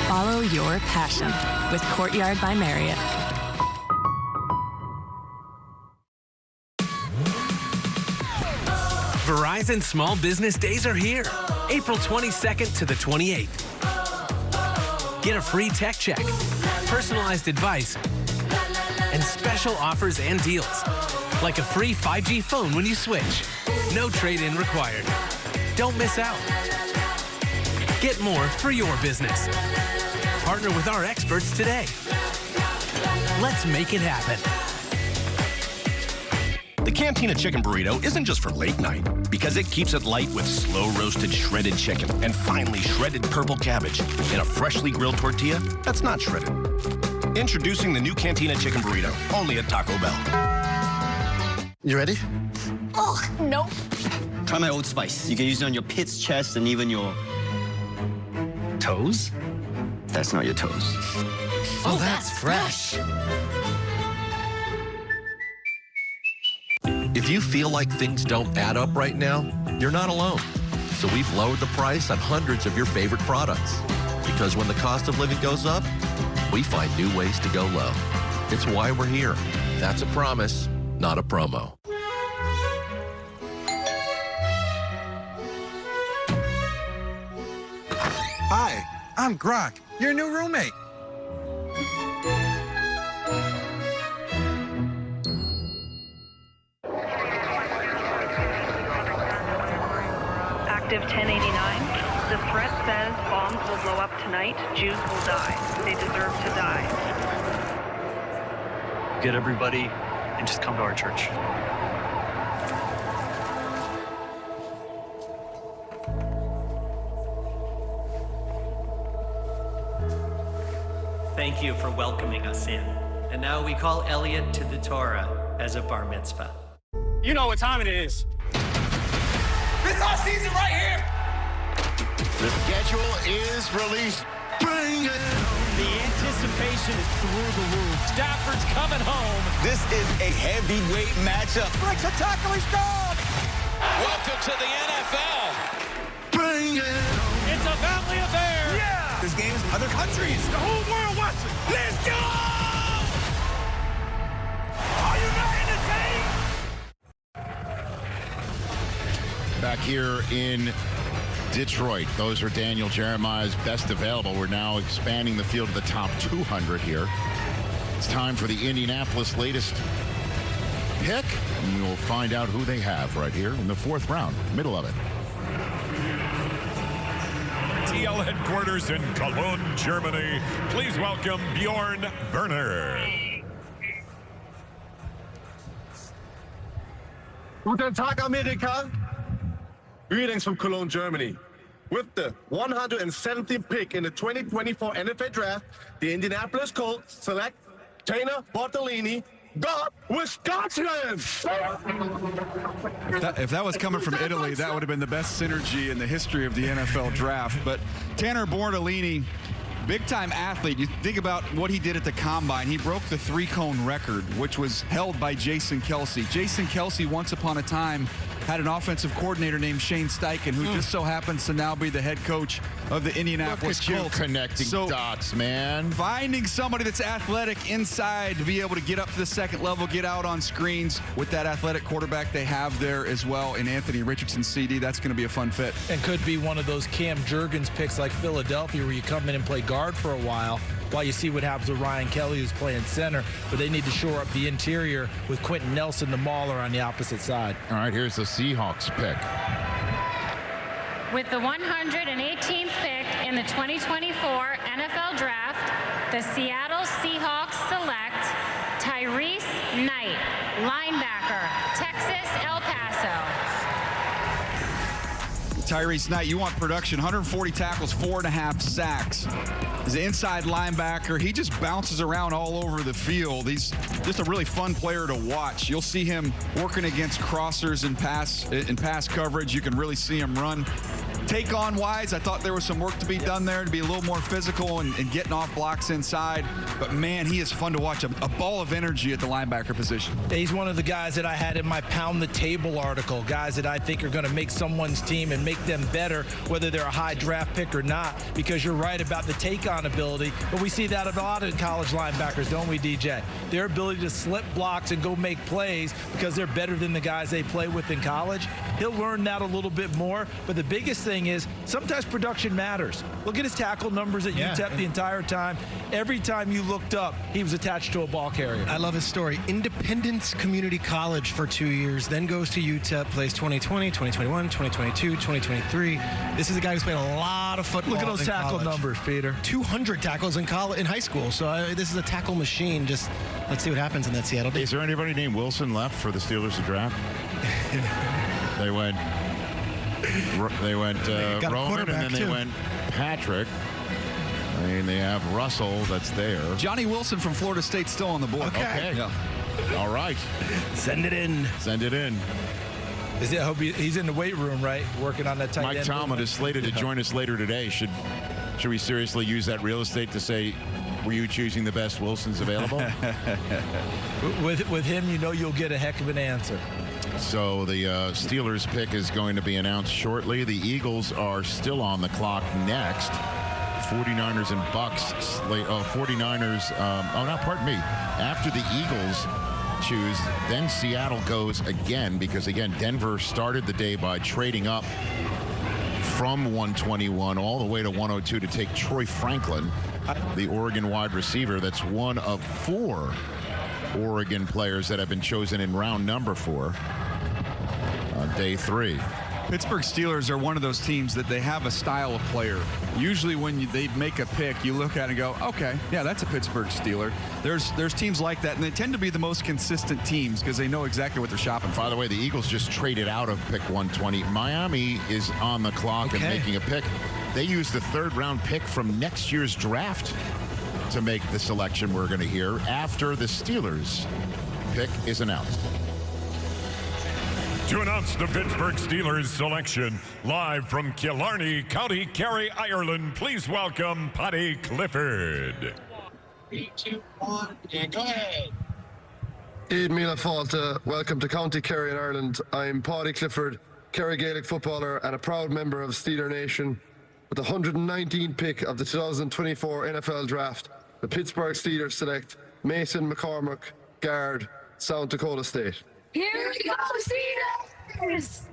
Follow your passion with Courtyard by Marriott. Verizon Small Business Days are here, April 22nd to the 28th. Get a free tech check, personalized advice, and special offers and deals, like a free 5G phone when you switch. No trade-in required. Don't miss out. Get more for your business. Partner with our experts today. Let's make it happen. The Cantina Chicken Burrito isn't just for late night, because it keeps it light with slow-roasted shredded chicken and finely shredded purple cabbage in a freshly grilled tortilla that's not shredded. Introducing the new Cantina Chicken Burrito, only at Taco Bell. You ready? Oh, nope. Try my Old Spice. You can use it on your pits, chest, and even your toes. That's not your toes. Oh, that's fresh. If you feel like things don't add up right now, you're not alone. So we've lowered the price on hundreds of your favorite products. Because when the cost of living goes up, we find new ways to go low. It's why we're here. That's a promise, not a promo. Hi, I'm Grok, your new roommate. Active 1089. The threat says bombs will blow up tonight. Jews will die. They deserve to die. Get everybody and just come to our church. Thank you for welcoming us in. And now we call Elliot to the Torah as a bar mitzvah. You know what time it is. This our season right here. The schedule is released. Bring it on. The anticipation is through the roof. Stafford's coming home. This is a heavyweight matchup. Breaks a tackle, he's gone. Welcome to the NFL. Bring it on. It's a family affair. Yeah. This game is other countries. The whole world watching. Let's go. Are you ready to take? Back here in Detroit, those are Daniel Jeremiah's best available. We're now expanding the field to the top 200 here. It's time for the Indianapolis latest pick, and we'll find out who they have right here in the 4th round, middle of it. TL headquarters in Cologne, Germany. Please welcome Bjorn Werner. Guten Tag, America. Greetings from Cologne, Germany. With the 170th pick in the 2024 NFL Draft, the Indianapolis Colts select Tanner Bartolini, God, Wisconsin! If that was coming from Italy, that would have been the best synergy in the history of the NFL Draft. But Tanner Bartolini, big-time athlete. You think about what he did at the Combine. He broke the 3-cone record, which was held by Jason Kelce. Jason Kelce, once upon a time, had an offensive coordinator named Shane Steichen, who just so happens to now be the head coach of the Indianapolis Colts. Connecting dots, man. Finding somebody that's athletic inside to be able to get up to the second level, get out on screens with that athletic quarterback they have there as well in Anthony Richardson, CD. That's going to be a fun fit. And could be one of those Cam Jurgens picks like Philadelphia where you come in and play guard for a while you see what happens with Ryan Kelly, who's playing center, but they need to shore up the interior with Quentin Nelson, the mauler, on the opposite side. All right, here's the Seahawks pick. With the 118th pick in the 2024 NFL Draft, the Seattle Seahawks select Tyrese Knight, linebacker, Texas, El Paso. Tyrese Knight, you want production, 140 tackles, 4.5 sacks. He's an inside linebacker. He just bounces around all over the field. He's just a really fun player to watch. You'll see him working against crossers and pass coverage. You can really see him run. Take-on wise, I thought there was some work to be done there to be a little more physical and getting off blocks inside. But, man, he is fun to watch. A ball of energy at the linebacker position. He's one of the guys that I had in my Pound the Table article, guys that I think are going to make someone's team and make them better, whether they're a high draft pick or not, because you're right about the take-on ability. But we see that a lot in college linebackers, don't we, DJ? Their ability to slip blocks and go make plays because they're better than the guys they play with in college. He'll learn that a little bit more. But the biggest thing is sometimes production matters. Look at his tackle numbers at UTEP the entire time. Every time you looked up, he was attached to a ball carrier. I love his story. Independence Community College for 2 years, then goes to UTEP, plays 2020, 2021, 2022, 2023. This is a guy who's played a lot of football. Look at those tackle numbers, Peter. 200 tackles in high school. So this is a tackle machine. Just let's see what happens in that Seattle team. Is there anybody named Wilson left for the Steelers to draft? They went Roman, and then they went Patrick. I mean, they have Russell that's there. Johnny Wilson from Florida State's still on the board. Okay. Yeah. All right. Send it in. Send it in. I hope he's in the weight room, right? Working on that tight end. Mike Tomlin is slated to join us later today. Should we seriously use that real estate to say, were you choosing the best Wilsons available? With him, you know you'll get a heck of an answer. So the Steelers pick is going to be announced shortly. The Eagles are still on the clock next. 49ers and Bucks. 49ers. Pardon me. After the Eagles choose, then Seattle goes again because, again, Denver started the day by trading up from 121 all the way to 102 to take Troy Franklin, the Oregon wide receiver. That's one of 4 Oregon players that have been chosen in round number 4 on day 3. Pittsburgh Steelers are one of those teams that they have a style of player. Usually when they make a pick, you look at it and go, okay, yeah, that's a Pittsburgh Steeler. There's teams like that, and they tend to be the most consistent teams because they know exactly what they're shopping for. By the way, the Eagles just traded out of pick 120. Miami is on the clock and making a pick. They used the 3rd round pick from next year's draft to make the selection we're going to hear after the Steelers pick is announced. To announce the Pittsburgh Steelers selection, live from Killarney, County Kerry, Ireland, please welcome Paddy Clifford. 3, 2, 1, and go ahead. Eid Mila Fáilte, welcome to County Kerry in Ireland. I'm Paddy Clifford, Kerry Gaelic footballer and a proud member of Steeler Nation. With the 119th pick of the 2024 NFL Draft, the Pittsburgh Steelers select Mason McCormick, guard, South Dakota State. Here we go, Steelers!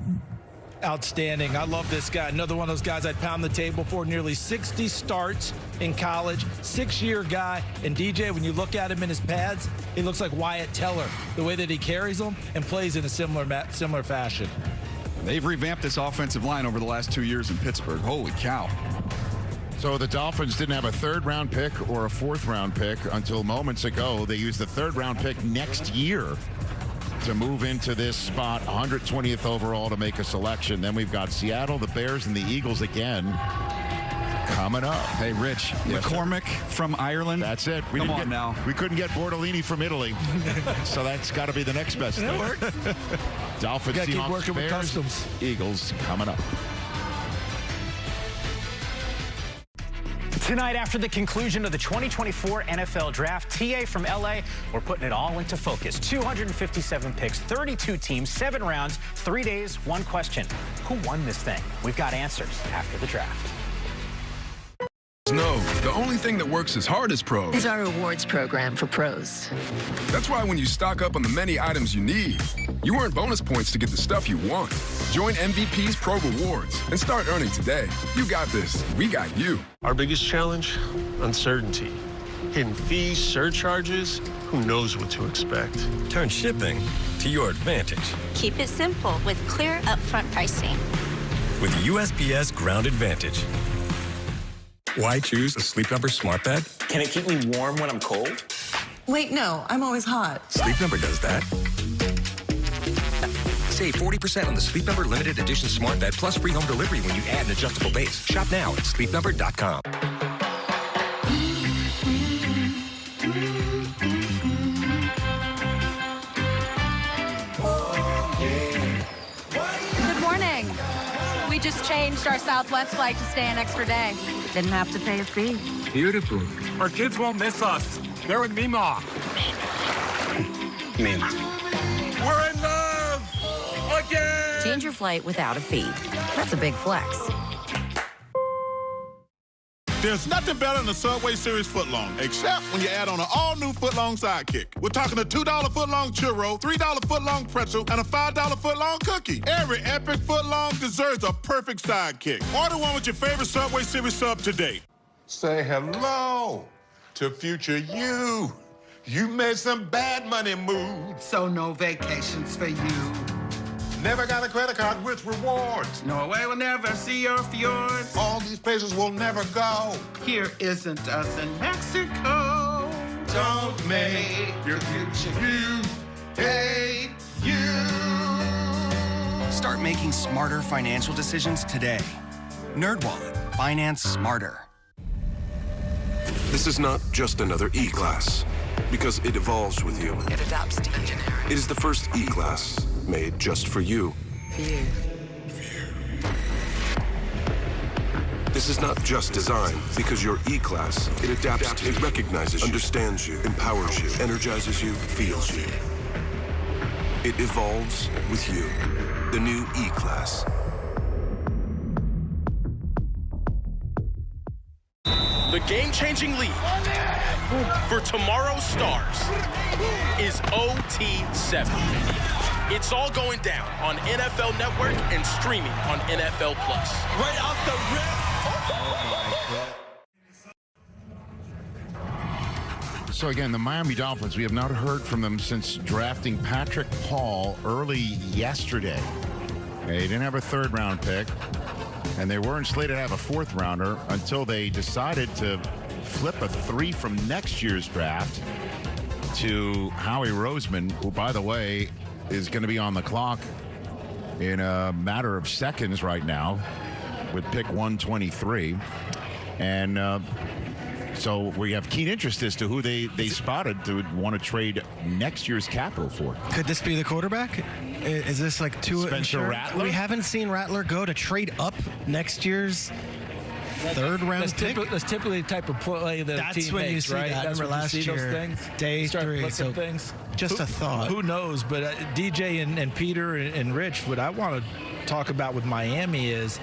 Outstanding. I love this guy. Another one of those guys I'd pound the table for. Nearly 60 starts in college, 6-year guy. And DJ, when you look at him in his pads, he looks like Wyatt Teller, the way that he carries them and plays in a similar fashion. They've revamped this offensive line over the last 2 years in Pittsburgh. Holy cow. So the Dolphins didn't have a third-round pick or a fourth-round pick until moments ago. They used the third-round pick next year to move into this spot, 120th overall, to make a selection. Then we've got Seattle, the Bears, and the Eagles again coming up. Hey, Rich, yes, McCormick from Ireland. That's it. Come on now. We couldn't get Bordolini from Italy, so that's got to be the next best thing. Dolphins, Seahawks, keep working Bears, with customs. Eagles coming up. Tonight, after the conclusion of the 2024 NFL Draft, TA from LA, we're putting it all into focus. 257 picks, 32 teams, 7 rounds, 3 days, 1 question. Who won this thing? We've got answers after the draft. No, the only thing that works as hard as pros Is our rewards program for pros. That's why when you stock up on the many items you need, you earn bonus points to get the stuff you want. Join MVP's Pro Rewards and start earning today. You got this. We got you. Our biggest challenge? Uncertainty. Hidden fees, surcharges, who knows what to expect. Turn shipping to your advantage. Keep it simple with clear upfront pricing. With USPS Ground Advantage. Why choose a Sleep Number smart bed? Can it keep me warm when I'm cold? Wait, no, I'm always hot. Sleep Number does that. Save 40% on the Sleep Number limited edition smart bed plus free home delivery when you add an adjustable base. Shop now at sleepnumber.com. Good morning. We just changed our Southwest flight to stay an extra day. Didn't have to pay a fee. Beautiful. Our kids won't miss us. They're with Mima. Mima. We're in love again. Change your flight without a fee. That's a big flex. There's nothing better than the Subway Series footlong, except when you add on an all-new footlong sidekick. We're talking a $2 footlong churro, $3 footlong pretzel, and a $5 footlong cookie. Every epic footlong deserves a perfect sidekick. Order one with your favorite Subway Series sub today. Say hello to future you. You made some bad money moves. So no vacations for you. Never got a credit card with rewards. Norway will never see your fjords. All these places will never go. Here isn't us in Mexico. Don't make your future you hate you. Start making smarter financial decisions today. NerdWallet. Finance smarter. This is not just another E-Class, because it evolves with you. It adapts to you. It is the first E-Class made just for you. This is not just design, because your E-Class, it adapts to you, it recognizes you, understands you, empowers you, energizes you, feels you. It evolves with you. The new E-Class. The game-changing lead for tomorrow's stars is OT7. It's all going down on NFL Network and streaming on NFL Plus. Right off the rip. So again, the Miami Dolphins, we have not heard from them since drafting Patrick Paul early yesterday. They didn't have a third-round pick, and they weren't slated to have a fourth-rounder until they decided to flip a 3 from next year's draft to Howie Roseman, who, by the way, is going to be on the clock in a matter of seconds right now with pick 123. And So we have keen interest as to who they spotted to want to trade next year's capital for. Could this be the quarterback? Is this like Spencer Rattler? We haven't seen Rattler go to trade up next year's third-round pick. That's typically the type of play that That's a team when makes, you see right? that. That's Remember when last you see year, those things. day Start 3. flipping So things. just a thought. Who knows? But DJ and Peter and Rich, what I want to talk about with Miami is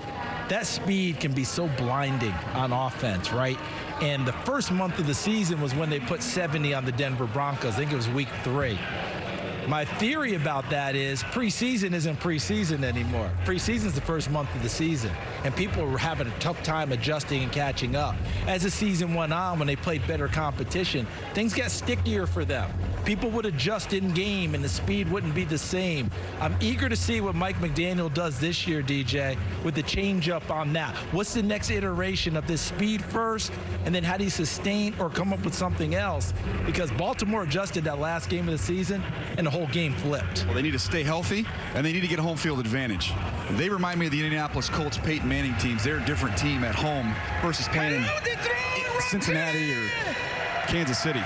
that speed can be so blinding on offense, right? And the first month of the season was when they put 70 on the Denver Broncos. I think it was week 3. My theory about that is preseason isn't preseason anymore. Preseason's the first month of the season, and people were having a tough time adjusting and catching up. As the season went on, when they played better competition, things got stickier for them. People would adjust in game, and the speed wouldn't be the same. I'm eager to see what Mike McDaniel does this year, DJ, with the change up on that. What's the next iteration of this speed first, and then how do you sustain or come up with something else? Because Baltimore adjusted that last game of the season, and the whole game flipped. Well, they need to stay healthy, and they need to get a home field advantage. They remind me of the Indianapolis Colts Peyton Manning teams. They're a different team at home versus playing in Cincinnati or Kansas City.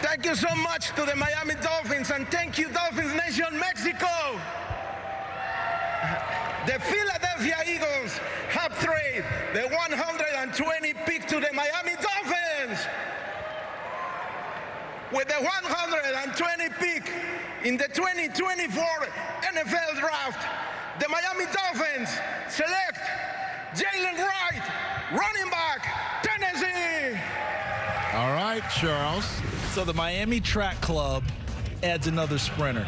Thank you so much to the Miami Dolphins, and thank you, Dolphins Nation Mexico. The Philadelphia Eagles have traded the 120 pick to the Miami Dolphins. With the 120 pick in the 2024 NFL Draft, the Miami Dolphins select Jalen Wright, running back, Tennessee. All right, Charles. So the Miami Track Club adds another sprinter.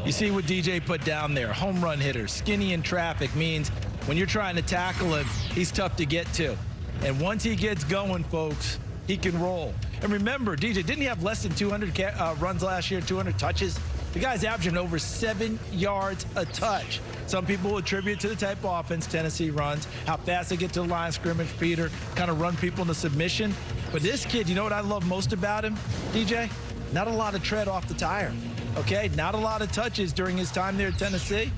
You see what DJ put down there. Home run hitter, skinny in traffic means when you're trying to tackle him, he's tough to get to. And once he gets going, folks, he can roll. And remember, DJ, didn't he have less than 200 runs last year, 200 touches? The guy's averaging over 7 yards a touch. Some people attribute to the type of offense Tennessee runs, how fast they get to the line of scrimmage, Peter, kind of run people into submission. But this kid, you know what I love most about him, DJ? Not a lot of tread off the tire, okay? Not a lot of touches during his time there at Tennessee.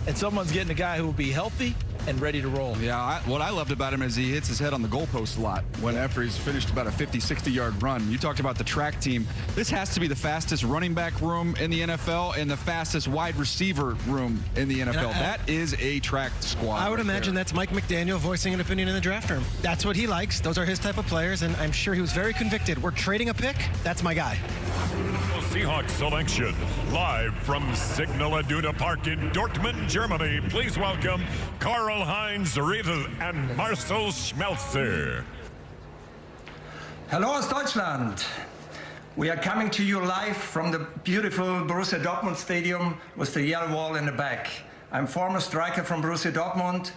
And someone's getting a guy who will be healthy and ready to roll. Yeah, what I loved about him is he hits his head on the goalpost a lot after he's finished about a 50, 60-yard run. You talked about the track team. This has to be the fastest running back room in the NFL and the fastest wide receiver room in the NFL. That is a track squad. I would imagine that's Mike McDaniel voicing an opinion in the draft room. That's what he likes. Those are his type of players, and I'm sure he was very convicted. We're trading a pick. That's my guy. Seahawks selection, live from Signal Iduna Park in Dortmund, Germany. Please welcome Karl-Heinz Riedel and Marcel Schmelzer. Hello, aus Deutschland. We are coming to you live from the beautiful Borussia Dortmund Stadium with the yellow wall in the back. I'm former striker from Borussia Dortmund,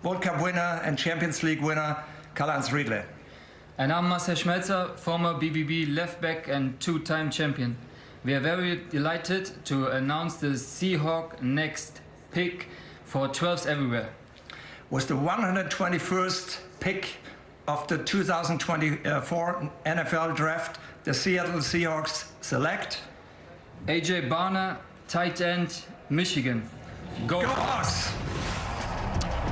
World Cup winner and Champions League winner, Karl-Heinz Riedel. And I'm Marcel Schmelzer, former BVB left back and two-time champion. We are very delighted to announce the Seahawks next pick for 12s everywhere. Was the 121st pick of the 2024 NFL Draft, the Seattle Seahawks select AJ Barner, tight end, Michigan. Go Hawks!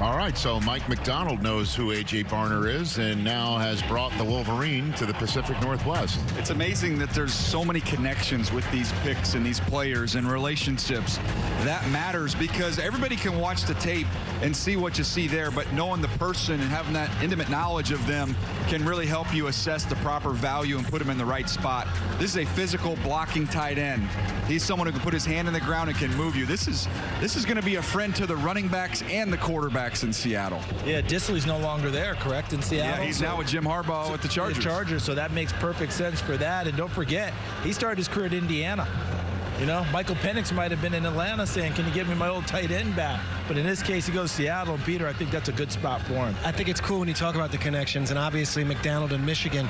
All right, so Mike McDonald knows who A.J. Barner is and now has brought the Wolverine to the Pacific Northwest. It's amazing that there's so many connections with these picks and these players and relationships. That matters because everybody can watch the tape and see what you see there, but knowing the person and having that intimate knowledge of them can really help you assess the proper value and put them in the right spot. This is a physical blocking tight end. He's someone who can put his hand in the ground and can move you. This is going to be a friend to the running backs and the quarterbacks in Seattle. Yeah, Disley's no longer there, correct, in Seattle? Yeah, he's now with Jim Harbaugh with the Chargers. So that makes perfect sense for that. And don't forget, he started his career at Indiana. You know, Michael Penix might have been in Atlanta saying, can you give me my old tight end back? But in this case, he goes to Seattle. And Peter, I think that's a good spot for him. I think it's cool when you talk about the connections. And obviously, McDonald in Michigan.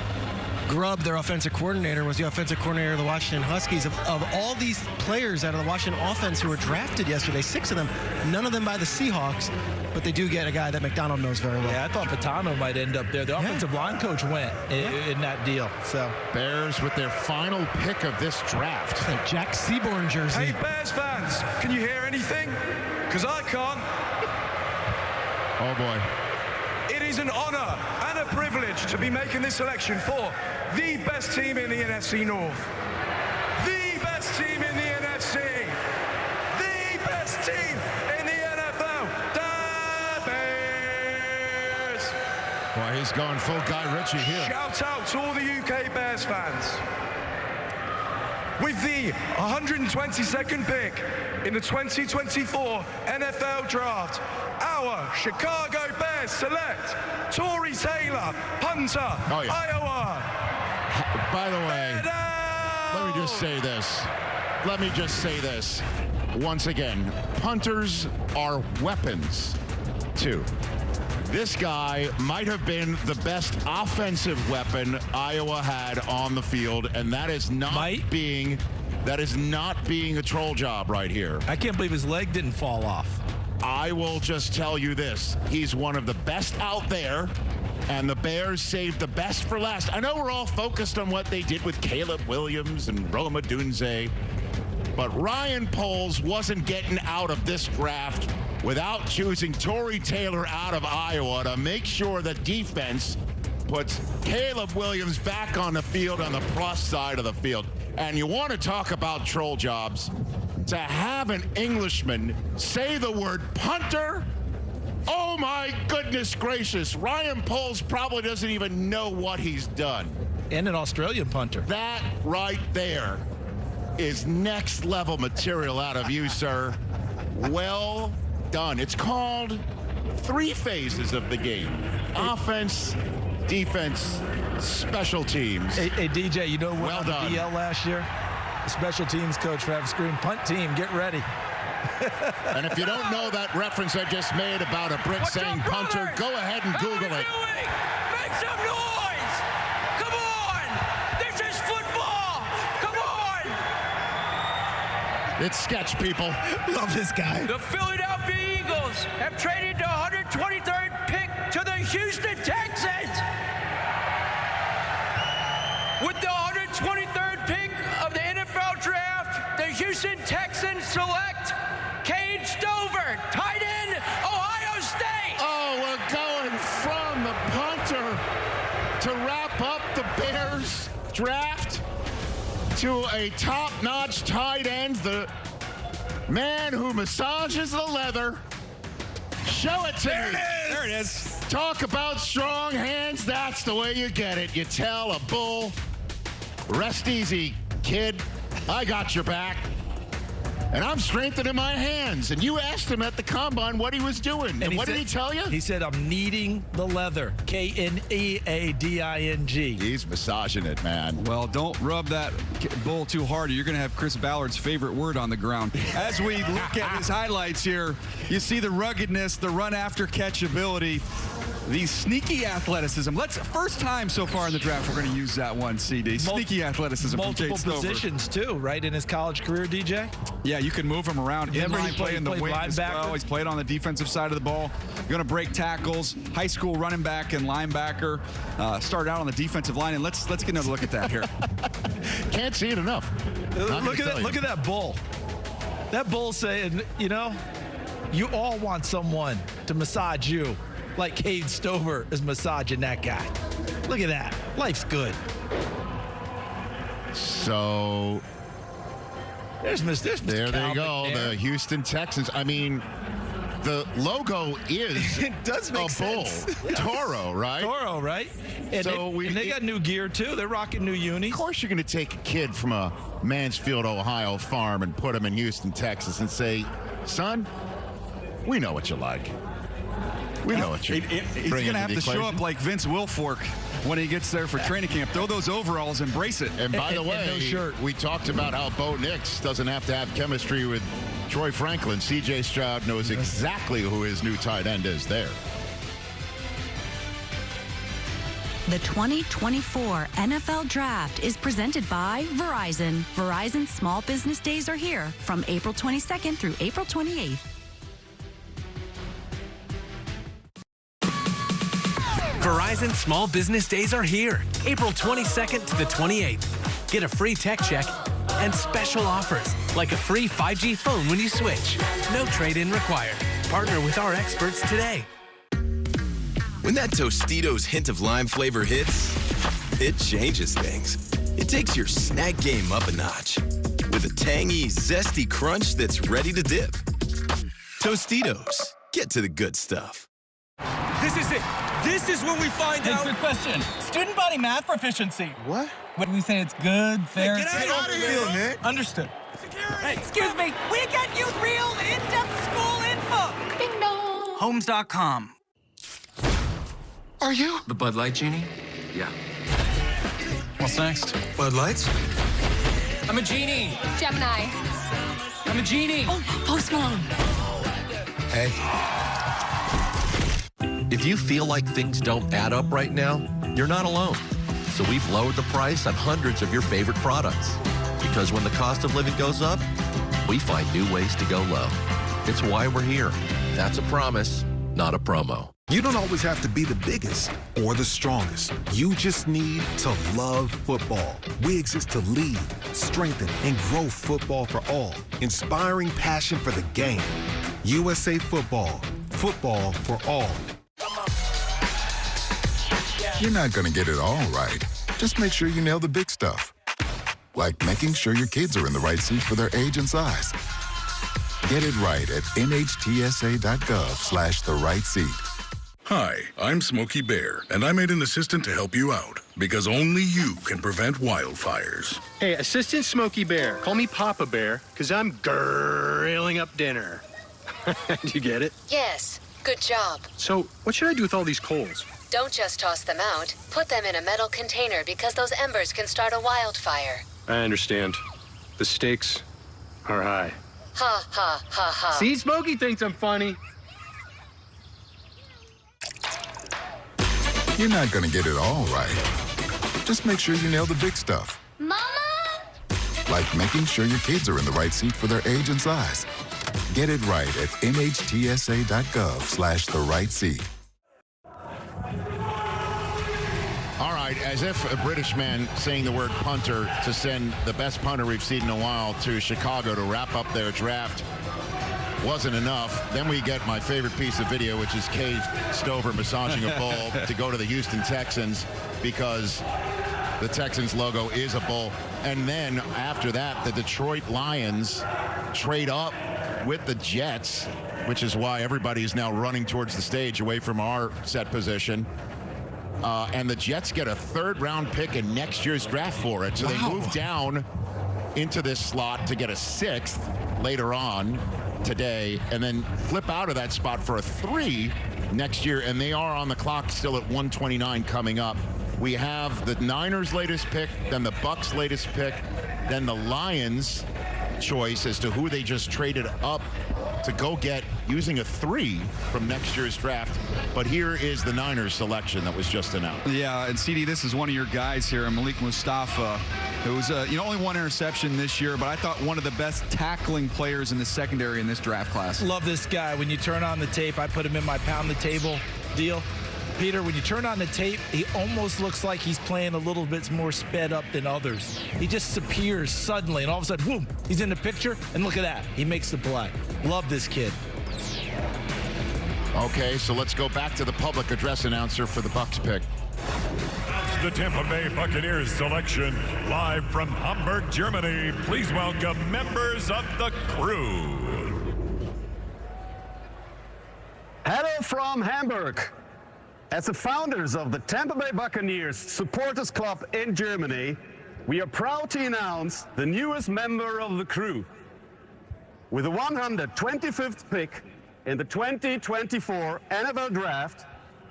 Grubb, their offensive coordinator, was the offensive coordinator of the Washington Huskies. Of all these players out of the Washington offense who were drafted yesterday, 6 of them, none of them by the Seahawks, but they do get a guy that McDonald knows very well. Yeah, I thought Patano might end up there. The offensive line coach went in that deal. So Bears with their final pick of this draft. It's like Jack Seaborn jersey. Hey, Bears fans, can you hear anything? Because I can't. Oh, boy. It is an honor and a privilege to be making this selection for the best team in the NFC North. The best team in the NFC. The best team in the NFL. The Bears. Boy, he's going full Guy Ritchie here. Shout out to all the UK Bears fans. With the 122nd pick in the 2024 NFL Draft, our Chicago Bears select Tory Taylor, punter, Iowa. By the way, let me just say this. Once again, punters are weapons, too. This guy might have been the best offensive weapon Iowa had on the field, and that is not being a troll job right here. I can't believe his leg didn't fall off. I will just tell you this. He's one of the best out there, and the Bears saved the best for last. I know we're all focused on what they did with Caleb Williams and Rome Odunze, but Ryan Poles wasn't getting out of this draft without choosing Tory Taylor out of Iowa to make sure the defense puts Caleb Williams back on the field on the plus side of the field. And you want to talk about troll jobs, to have an Englishman say the word punter? Oh my goodness gracious. Ryan Poles probably doesn't even know what he's done. And an Australian punter. That right there is next level material out of you, sir. Well done. It's called 3 phases of the game: offense, defense, special teams. Hey DJ, you know what? Well done. BL last year, the special teams coach for screamed, "Punt team, get ready." And if you don't know that reference I just made about a Brit saying punter, go ahead and Google it. Make some noise! Come on! This is football! Come on! It's sketch, people. Love this guy. The Philadelphia Eagles have traded the 123rd pick to the Houston Texans. With the 123rd pick of the NFL Draft, the Houston Texans select Cade Stover, tight end, Ohio State. Oh, we're going from the punter to wrap up the Bears draft to a top-notch tight end, the man who massages the leather. Show it to me. There it is. Talk about strong hands. That's the way you get it. You tell a bull, rest easy, kid. I got your back. And I'm strengthening my hands. And you asked him at the combine what he was doing. And what did he tell you? He said, I'm kneading the leather. K-N-E-A-D-I-N-G. He's massaging it, man. Well, don't rub that bull too hard, or you're going to have Chris Ballard's favorite word on the ground. As we look at his highlights here, you see the ruggedness, the run-after-catch ability, the sneaky athleticism. First time so far in the draft we're going to use that one, CD. Sneaky athleticism from Cade Stover. Multiple positions, too, right, in his college career, DJ? Yeah, you can move him around. Remember Inline play in the wing as well. He's played on the defensive side of the ball. Going to break tackles. High school running back and linebacker. Started out on the defensive line. And let's get another look at that here. Can't see it enough. Look at that bull. That bull saying, you know, you all want someone to massage you like Cade Stover is massaging that guy. Look at that. Life's good. So there's Mr. There they Calvin go. there. The Houston Texans. I mean, the logo is it does make a sense. bull. Toro, right? Toro, right? And, so they got new gear, too. They're rocking new unis. Of course you're going to take a kid from a Mansfield, Ohio farm and put him in Houston, Texas and say, son, we know what you like. We know what you're He's going to have to show up like Vince Wilfork when he gets there for training camp. Throw those overalls, embrace it. And by the way, no shirt. We talked about how Bo Nix doesn't have to have chemistry with Troy Franklin. C.J. Stroud knows exactly who his new tight end is there. The 2024 NFL Draft is presented by Verizon. Verizon Small Business Days are here from April 22nd through April 28th. Verizon Small Business Days are here, April 22nd to the 28th. Get a free tech check and special offers, like a free 5G phone when you switch. No trade-in required. Partner with our experts today. When that Tostitos hint of lime flavor hits, it changes things. It takes your snack game up a notch with a tangy, zesty crunch that's ready to dip. Tostitos, get to the good stuff. This is it. This is when we find out. Quick question. Student body math proficiency. What? When we say it's good, fair, Hey, get out of here, man. Understood. Security. Hey, excuse me. We get you real in-depth school info. Ding dong. Homes.com. Are you? The Bud Light Genie? Yeah. What's next? Bud Lights? I'm a genie. Gemini. I'm a genie. Oh, Post Malone. Hey. If you feel like things don't add up right now, you're not alone. So we've lowered the price on hundreds of your favorite products. Because when the cost of living goes up, we find new ways to go low. It's why we're here. That's a promise, not a promo. You don't always have to be the biggest or the strongest. You just need to love football. We exist to lead, strengthen, and grow football for all, inspiring passion for the game. USA Football. Football for all. You're not going to get it all right. Just make sure you nail the big stuff. Like making sure your kids are in the right seat for their age and size. Get it right at nhtsa.gov/the-right-seat. Hi, I'm Smokey Bear, and I made an assistant to help you out, because only you can prevent wildfires. Hey, Assistant Smokey Bear. Call me Papa Bear, because I'm grilling up dinner. Do you get it? Yes, good job. So, what should I do with all these coals? Don't just toss them out. Put them in a metal container because those embers can start a wildfire. I understand. The stakes are high. Ha, ha, ha, ha. See, Smokey thinks I'm funny. You're not going to get it all right. Just make sure you nail the big stuff. Mama! Like making sure your kids are in the right seat for their age and size. Get it right at nhtsa.gov/the-right-seat. All right, as if a British man saying the word punter to send the best punter we've seen in a while to Chicago to wrap up their draft wasn't enough. Then we get my favorite piece of video, which is Cade Stover massaging a bull to go to the Houston Texans because the Texans logo is a bull. And then after that, the Detroit Lions trade up with the Jets, which is why everybody is now running towards the stage away from our set position. And the Jets get a third-round pick in next year's draft for it. So they move down into this slot to get a sixth later on today and then flip out of that spot for a 3 next year. And they are on the clock still at 129 coming up. We have the Niners' latest pick, then the Bucs' latest pick, then the Lions' choice as to who they just traded up to go get using a 3 from next year's draft. But here is the Niners selection that was just announced. Yeah, and CD, this is one of your guys here, Malik Mustafa, who was only one interception this year, but I thought one of the best tackling players in the secondary in this draft class. Love this guy. When you turn on the tape, I put him in my pound the table deal. Peter, when you turn on the tape, he almost looks like he's playing a little bit more sped up than others. He just appears suddenly, and all of a sudden, boom, he's in the picture, and look at that. He makes the play. Love this kid. Okay, so let's go back to the public address announcer for the Bucs pick. That's the Tampa Bay Buccaneers selection, live from Hamburg, Germany. Please welcome members of the crew. Hello from Hamburg. As the founders of the Tampa Bay Buccaneers Supporters Club in Germany, we are proud to announce the newest member of the crew. With the 125th pick in the 2024 NFL Draft,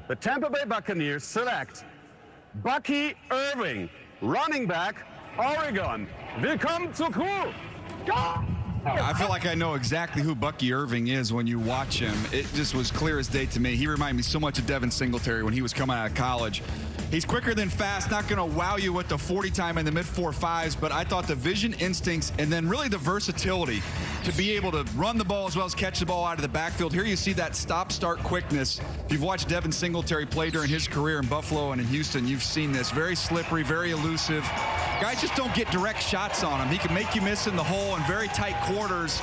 the Tampa Bay Buccaneers select Bucky Irving, running back, Oregon. Willkommen zur Crew! Go! I feel like I know exactly who Bucky Irving is when you watch him. It just was clear as day to me. He reminded me so much of Devin Singletary when he was coming out of college. He's quicker than fast, not going to wow you with the 40 time in the mid-4.5s, but I thought the vision, instincts, and then really the versatility to be able to run the ball as well as catch the ball out of the backfield. Here you see that stop-start quickness. If you've watched Devin Singletary play during his career in Buffalo and in Houston, you've seen this. Very slippery, very elusive. Guys just don't get direct shots on him. He can make you miss in the hole in very tight quarters.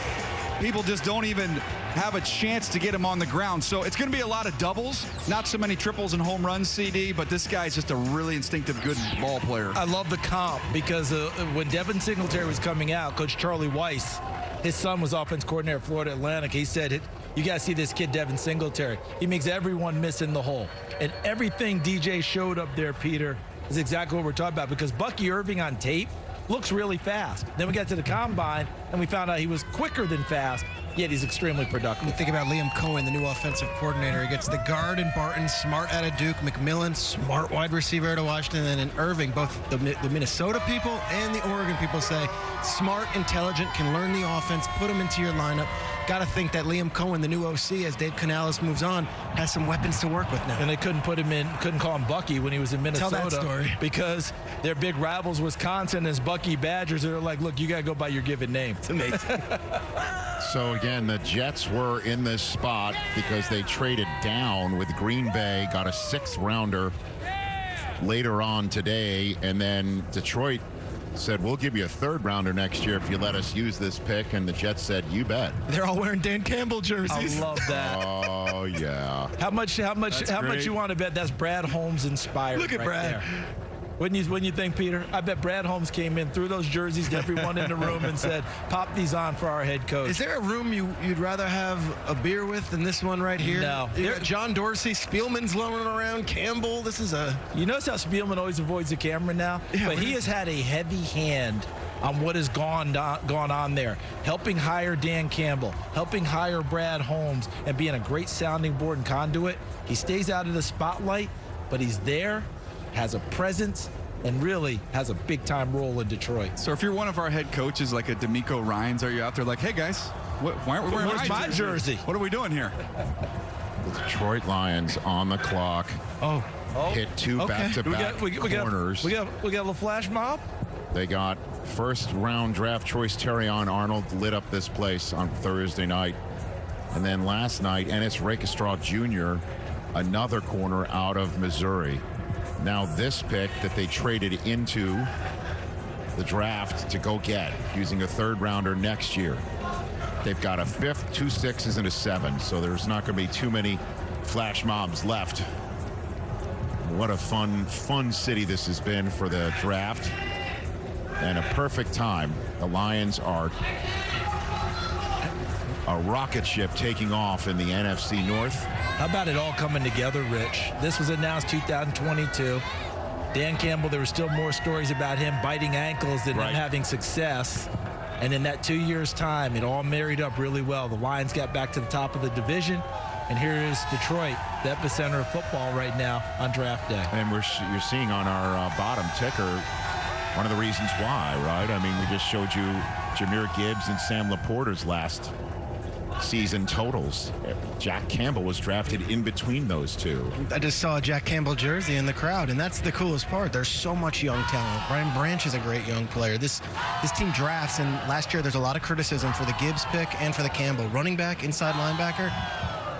people just don't even have a chance to get him on the ground. So it's going to be a lot of doubles, not so many triples and home runs, CD, but this guy's just a really instinctive, good ball player. I love the comp because when Devin Singletary was coming out, Coach Charlie Weiss, his son was offense coordinator at Florida Atlantic. He said, you got to see this kid, Devin Singletary. He makes everyone miss in the hole. And everything DJ showed up there, Peter, is exactly what we're talking about, because Bucky Irving on tape looks really fast. Then we got to the combine, and we found out he was quicker than fast, yet he's extremely productive. You think about Liam Cohen, the new offensive coordinator. He gets the guard in Barton, smart out of Duke, McMillan, smart wide receiver out of Washington, and in Irving, both the Minnesota people and the Oregon people say smart, intelligent, can learn the offense, put him into your lineup. Got to think that Liam Cohen, the new OC, as Dave Canales moves on, has some weapons to work with now. And they couldn't put him in, couldn't call him Bucky when he was in Minnesota. Tell that story. Because their big rivals, Wisconsin, is Bucky Badgers. They're like, look, you got to go by your given name. It's amazing. So again, the Jets were in this spot because they traded down with Green Bay, got a 6th rounder later on today, and then Detroit said, we'll give you a 3rd rounder next year if you let us use this pick, and the Jets said, you bet. They're all wearing Dan Campbell jerseys. I love that. Oh yeah. How much you want to bet that's Brad Holmes inspired? Look at right Brad. There. When you think, Peter, I bet Brad Holmes came in, threw those jerseys to everyone in the room and said, pop these on for our head coach. Is there a room you'd rather have a beer with than this one right here? No. You got John Dorsey, Spielman's loaning around, Campbell. This is a... You notice how Spielman always avoids the camera now? Yeah, but he has had a heavy hand on what has gone on there, helping hire Dan Campbell, helping hire Brad Holmes, and being a great sounding board and conduit. He stays out of the spotlight, but he's there, has a presence, and really has a big-time role in Detroit. So if you're one of our head coaches, like a D'Amico Ryans, are you out there like, hey, guys, why aren't we wearing my jersey? What are we doing here? The Detroit Lions on the clock. Hit 2 back-to-back corners. We got a little flash mob. They got 1st-round draft choice Terrion Arnold lit up this place on Thursday night. And then last night, Ennis Rakestraw Jr., another corner out of Missouri. Now this pick that they traded into the draft to go get, using a 3rd rounder next year. They've got a 5th, 2 6s, and a 7, so there's not going to be too many flash mobs left. What a fun city this has been for the draft, and a perfect time. The Lions are a rocket ship taking off in the NFC North. How about it all coming together, Rich? This was announced 2022. Dan Campbell, there were still more stories about him biting ankles than him having success. And in that 2 years' time, it all married up really well. The Lions got back to the top of the division. And here is Detroit, the epicenter of football right now on draft day. And you're seeing on our bottom ticker one of the reasons why, right? I mean, we just showed you Jahmyr Gibbs and Sam Laporta's last season totals. Jack Campbell was drafted in between those two. I just saw a Jack Campbell jersey in the crowd, and that's the coolest part. There's so much young talent. Brian Branch is a great young player. This team drafts, and last year there's a lot of criticism for the Gibbs pick and for the Campbell. Running back, inside linebacker.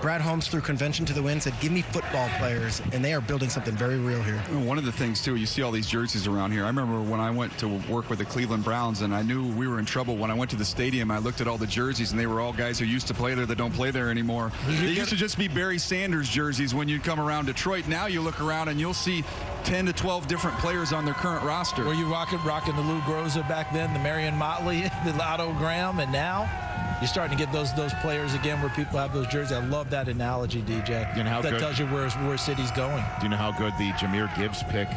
Brad Holmes, through convention to the wind, said, give me football players, and they are building something very real here. One of the things, too, you see all these jerseys around here. I remember when I went to work with the Cleveland Browns, and I knew we were in trouble. When I went to the stadium, I looked at all the jerseys, and they were all guys who used to play there that don't play there anymore. They used to just be Barry Sanders jerseys when you'd come around Detroit. Now you look around, and you'll see 10 to 12 different players on their current roster. Were you rocking the Lou Groza back then, the Marion Motley, the Otto Graham, and now you're starting to get those players again where people have those jerseys. I love that analogy, DJ. You know how that good, tells you where city's going. Do you know how good the Jahmyr Gibbs pick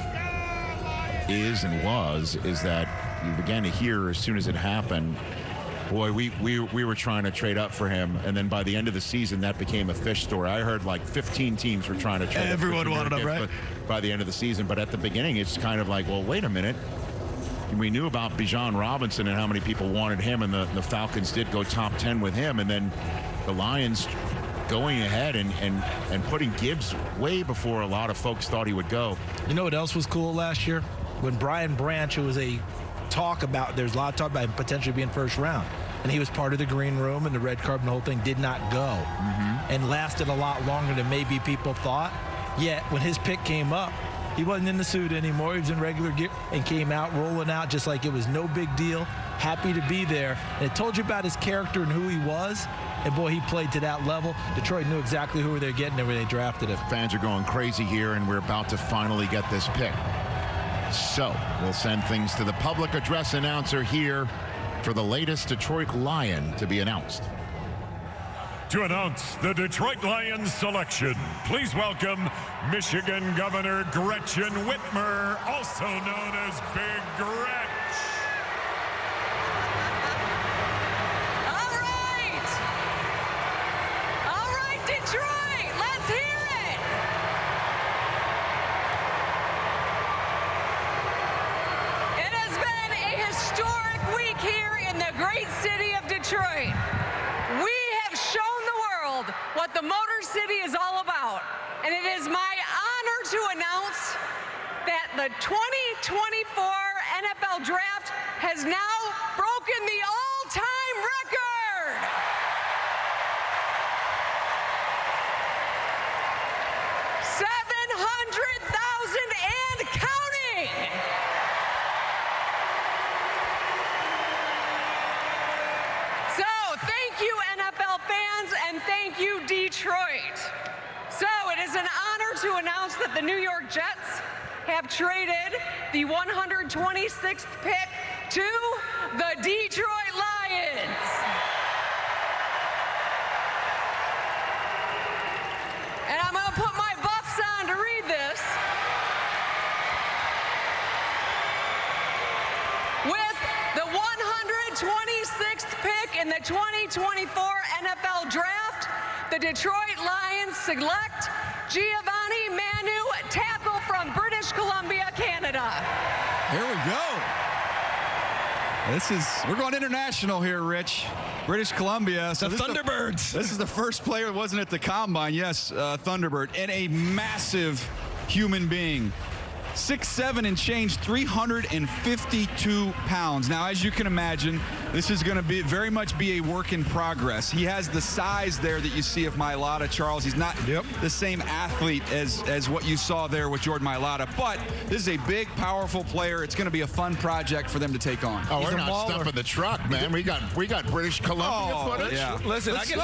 is and was? Is that you began to hear as soon as it happened, boy, we were trying to trade up for him, and then by the end of the season, that became a fish story. I heard like 15 teams were trying to trade. Everyone wanted him, right? By the end of the season, but at the beginning, it's kind of like, well, wait a minute. We knew about Bijan Robinson and how many people wanted him, and the Falcons did go top 10 with him, and then the Lions going ahead and putting Gibbs way before a lot of folks thought he would go. You know what else was cool last year? When Brian Branch, who was there's a lot of talk about him potentially being 1st round, and he was part of the green room and the red carpet and the whole thing, did not go, and lasted a lot longer than maybe people thought. Yet when his pick came up, he wasn't in the suit anymore. He was in regular gear and came out rolling out just like it was no big deal. happy to be there. And it told you about his character and who he was. And, boy, he played to that level. Detroit knew exactly who they're getting when they drafted him. Fans are going crazy here, and we're about to finally get this pick. So we'll send things to the public address announcer here for the latest Detroit Lion to be announced. To announce the Detroit Lions selection, please welcome Michigan Governor Gretchen Whitmer, also known as Big Gretch. All right, Detroit, let's hear it. It has been a historic week here in the great city of Detroit. We have shown the world what the Motor City is all about. And it is my honor to announce that the 2024 NFL Draft has now broken the all-time record. $700,000 and counting. So thank you, NFL fans, and thank you, Detroit. So it is an honor to announce that the New York Jets have traded the 126th pick to the Detroit Lions. And I'm going to put my buffs on to read this. With the 126th pick in the 2024 NFL Draft, the Detroit Lions select Giovanni Manu, tackle from British Columbia, Canada. Here we go. We're going international here, Rich. British Columbia. So the Thunderbirds. This is the first player that wasn't at the Combine. Yes, Thunderbird. And a massive human being. 6'7" and change, 352 pounds. Now, as you can imagine, this is going to be very much be a work in progress. He has the size there that you see of Mailata, Charles. He's not the same athlete as what you saw there with Jordan Mailata, but this is a big, powerful player. It's going to be a fun project for them to take on. Oh, we're not stuffing the truck, man. We got British Columbia footage. Yeah. Listen, Look at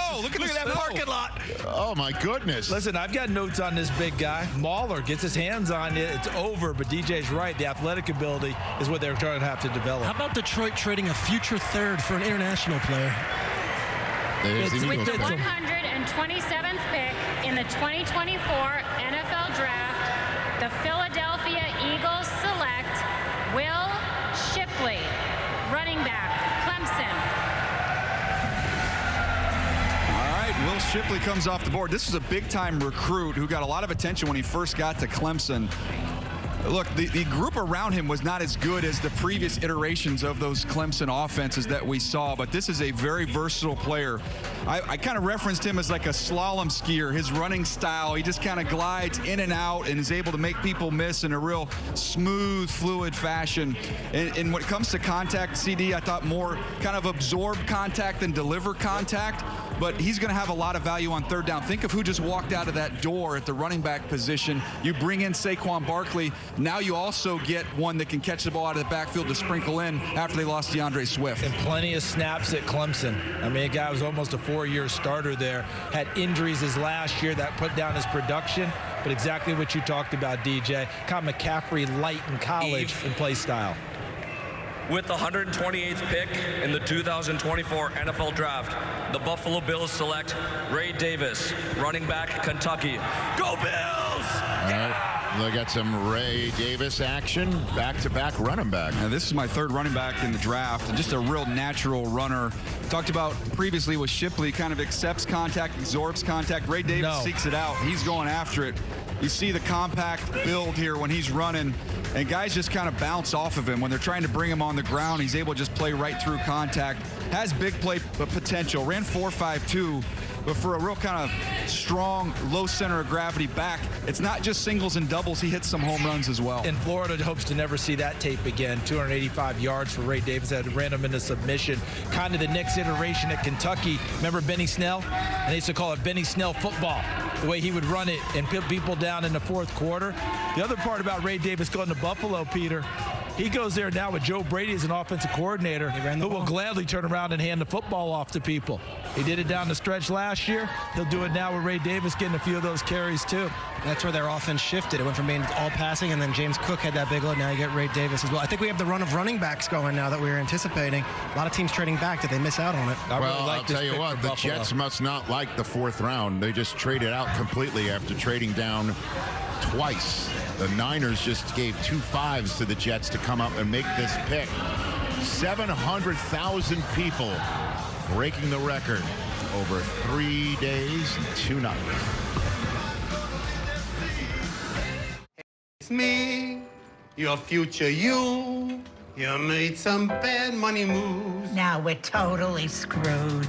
that parking lot. Oh, my goodness. Listen, I've got notes on this big guy. Mauler gets his hands on it. It's over, but DJ's right. The athletic ability is what they're trying to have to develop. How about Detroit trading a future third for an international player? With the 127th pick in the 2024 NFL Draft, the Philadelphia Eagles select Will Shipley, running back, Clemson. All right, Will Shipley comes off the board. This is a big-time recruit who got a lot of attention when he first got to Clemson. Look, the group around him was not as good as the previous iterations of those Clemson offenses that we saw, but this is a very versatile player. I kind of referenced him as like a slalom skier. His running style, he just kind of glides in and out and is able to make people miss in a real smooth, fluid fashion. And when it comes to contact, CD, I thought more kind of absorb contact than deliver contact, but he's going to have a lot of value on third down. Think of who just walked out of that door at the running back position. You bring in Saquon Barkley. Now you also get one that can catch the ball out of the backfield to sprinkle in after they lost DeAndre Swift. And plenty of snaps at Clemson. I mean, a guy was almost a 4-year starter there. Had injuries his last year that put down his production. But exactly what you talked about, DJ. Caught McCaffrey light in college in play style. With the 128th pick in the 2024 NFL Draft, the Buffalo Bills select Ray Davis, running back, Kentucky. Go Bills! All right. Look at some Ray Davis action, back-to-back running back. Now, this is my third running back in the draft, and just a real natural runner. Talked about previously with Shipley, kind of accepts contact, absorbs contact. Ray Davis seeks it out. He's going after it. You see the compact build here when he's running, and guys just kind of bounce off of him. When they're trying to bring him on the ground, he's able to just play right through contact. Has big play potential. Ran 4.52. But for a real kind of strong, low center of gravity back, it's not just singles and doubles. He hits some home runs as well. And Florida hopes to never see that tape again. 285 yards for Ray Davis. Had ran him into submission. Kind of the next iteration at Kentucky. Remember Benny Snell? And they used to call it Benny Snell football. The way he would run it and put people down in the fourth quarter. The other part about Ray Davis going to Buffalo, Peter, He goes there now with Joe Brady as an offensive coordinator who will gladly turn around and hand the football off to people. He did it down the stretch last year. He'll do it now with Ray Davis getting a few of those carries too. That's where their offense shifted. It went from being all passing, and then James Cook had that big load. Now you get Ray Davis as well. I think we have the run of running backs going now that we were anticipating. A lot of teams trading back. Did they miss out on it? Well, I'll tell you what, the Jets must not like the 4th round. They just traded out completely after trading down twice. The Niners just gave 2 5s to the Jets to come up and make this pick. 700,000 people breaking the record over 3 days and 2 nights. It's me, your future you. You made some bad money moves. Now we're totally screwed.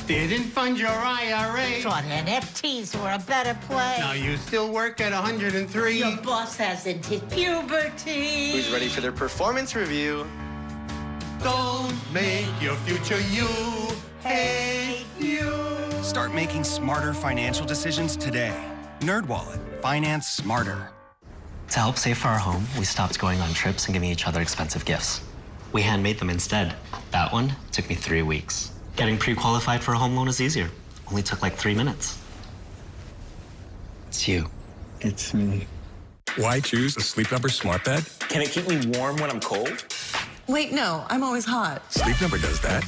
Didn't fund your IRA. Thought NFTs were a better play. Now you still work at 103. Your boss hasn't hit puberty. Who's ready for their performance review? Don't make your future you hate you. Start making smarter financial decisions today. NerdWallet. Finance smarter. To help save for our home, we stopped going on trips and giving each other expensive gifts. We handmade them instead. That one took me 3 weeks. Getting pre-qualified for a home loan is easier. Only took like 3 minutes. It's you. It's me. Why choose a Sleep Number smart bed? Can it keep me warm when I'm cold? Wait, no, I'm always hot. Sleep Number does that.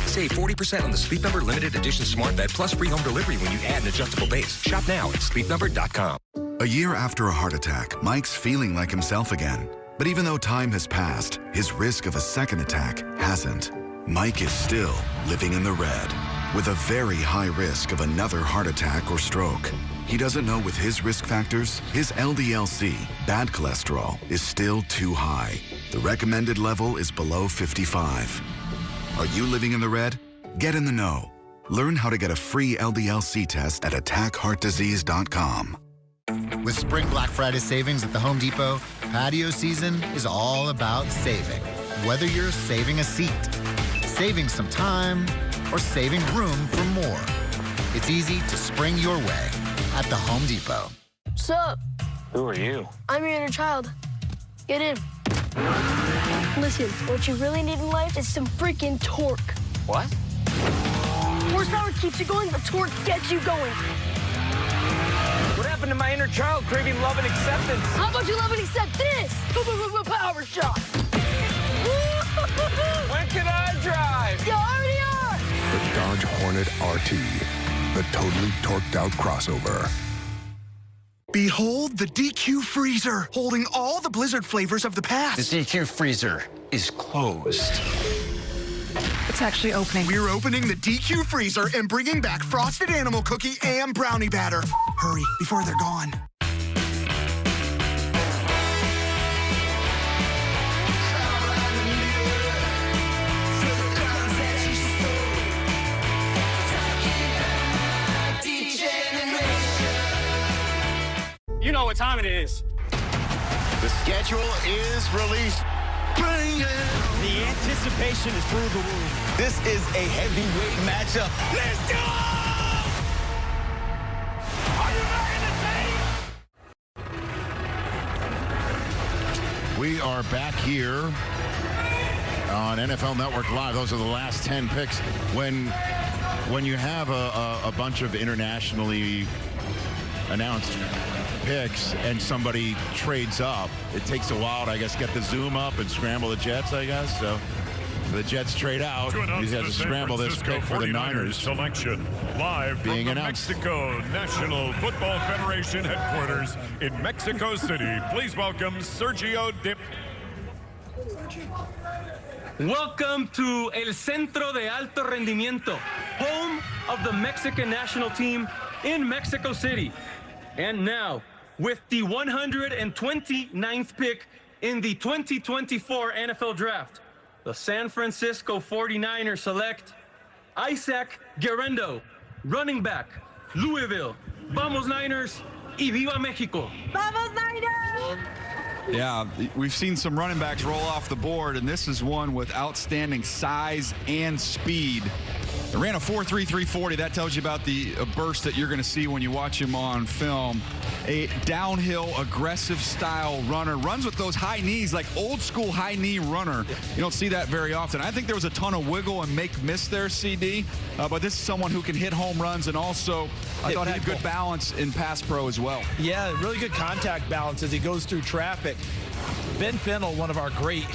Save 40% on the Sleep Number limited edition smart bed plus free home delivery when you add an adjustable base. Shop now at sleepnumber.com. A year after a heart attack, Mike's feeling like himself again. But even though time has passed, his risk of a second attack hasn't. Mike is still living in the red, with a very high risk of another heart attack or stroke. He doesn't know with his risk factors, his LDL-C, bad cholesterol, is still too high. The recommended level is below 55. Are you living in the red? Get in the know. Learn how to get a free LDL-C test at attackheartdisease.com. With Spring Black Friday savings at the Home Depot, patio season is all about saving. Whether you're saving a seat, saving some time, or saving room for more, it's easy to spring your way at the Home Depot. Sup? Who are you? I'm your inner child. Get in. Listen, what you really need in life is some freaking torque. What? Horsepower keeps you going, but torque gets you going. What happened to my inner child craving love and acceptance? How about you love and accept this? Power shot. When can I drive? You already are. The Dodge Hornet RT, the totally torqued out crossover. Behold the DQ freezer, holding all the Blizzard flavors of the past. The DQ freezer is closed. It's actually opening. We're opening the DQ freezer and bringing back frosted animal cookie and brownie batter. Hurry, before they're gone. You know what time it is. The schedule is released. Bring it. The anticipation is through the roof. This is a heavyweight matchup. Let's go! Are you ready to take? We are back here on NFL Network Live. Those are the last 10 picks. When you have a bunch of internationally announced picks and somebody trades up, it takes a while to, I guess, get the zoom up and scramble the Jets, I guess. So the Jets trade out. He has to scramble this pick for the Niners. Selection live being from the announced. Mexico National Football Federation headquarters in Mexico City. Please welcome Sergio Dip. Welcome to El Centro de Alto Rendimiento, home of the Mexican national team in Mexico City. And now, with the 129th pick in the 2024 NFL Draft, the San Francisco 49ers select Isaac Guerrero, running back, Louisville. Vamos Niners y viva Mexico. Vamos Niners! Yeah, we've seen some running backs roll off the board, and this is one with outstanding size and speed. Ran a 4.3340. That tells you about the burst that you're going to see when you watch him on film. A downhill, aggressive style runner. Runs with those high knees, like old school high knee runner. You don't see that very often. I think there was a ton of wiggle and make miss there, CD. But this is someone who can hit home runs, and also I thought he had good balance in pass pro as well. Yeah, really good contact balance as he goes through traffic. Ben Fennell, one of our great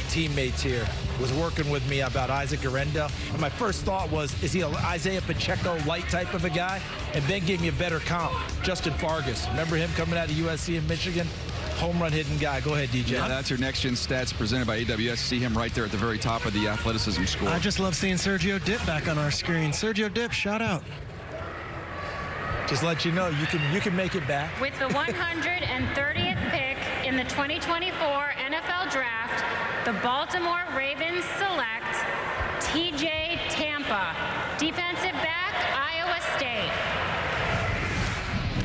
teammates here, was working with me about Isaac Arenda. And my first thought was, is he an Isaiah Pacheco light type of a guy? And Ben gave me a better comp, Justin Fargas. Remember him coming out of USC in Michigan? Home run hitting guy. Go ahead, DJ. Yeah, that's your Next Gen Stats presented by AWS. See him right there at the very top of the athleticism score. I just love seeing Sergio Dip back on our screen. Sergio Dip, shout out. Just let you know, you can make it back. With the 130th pick in the 2024 NFL Draft, the Baltimore Ravens select TJ Tampa, defensive back, Iowa State.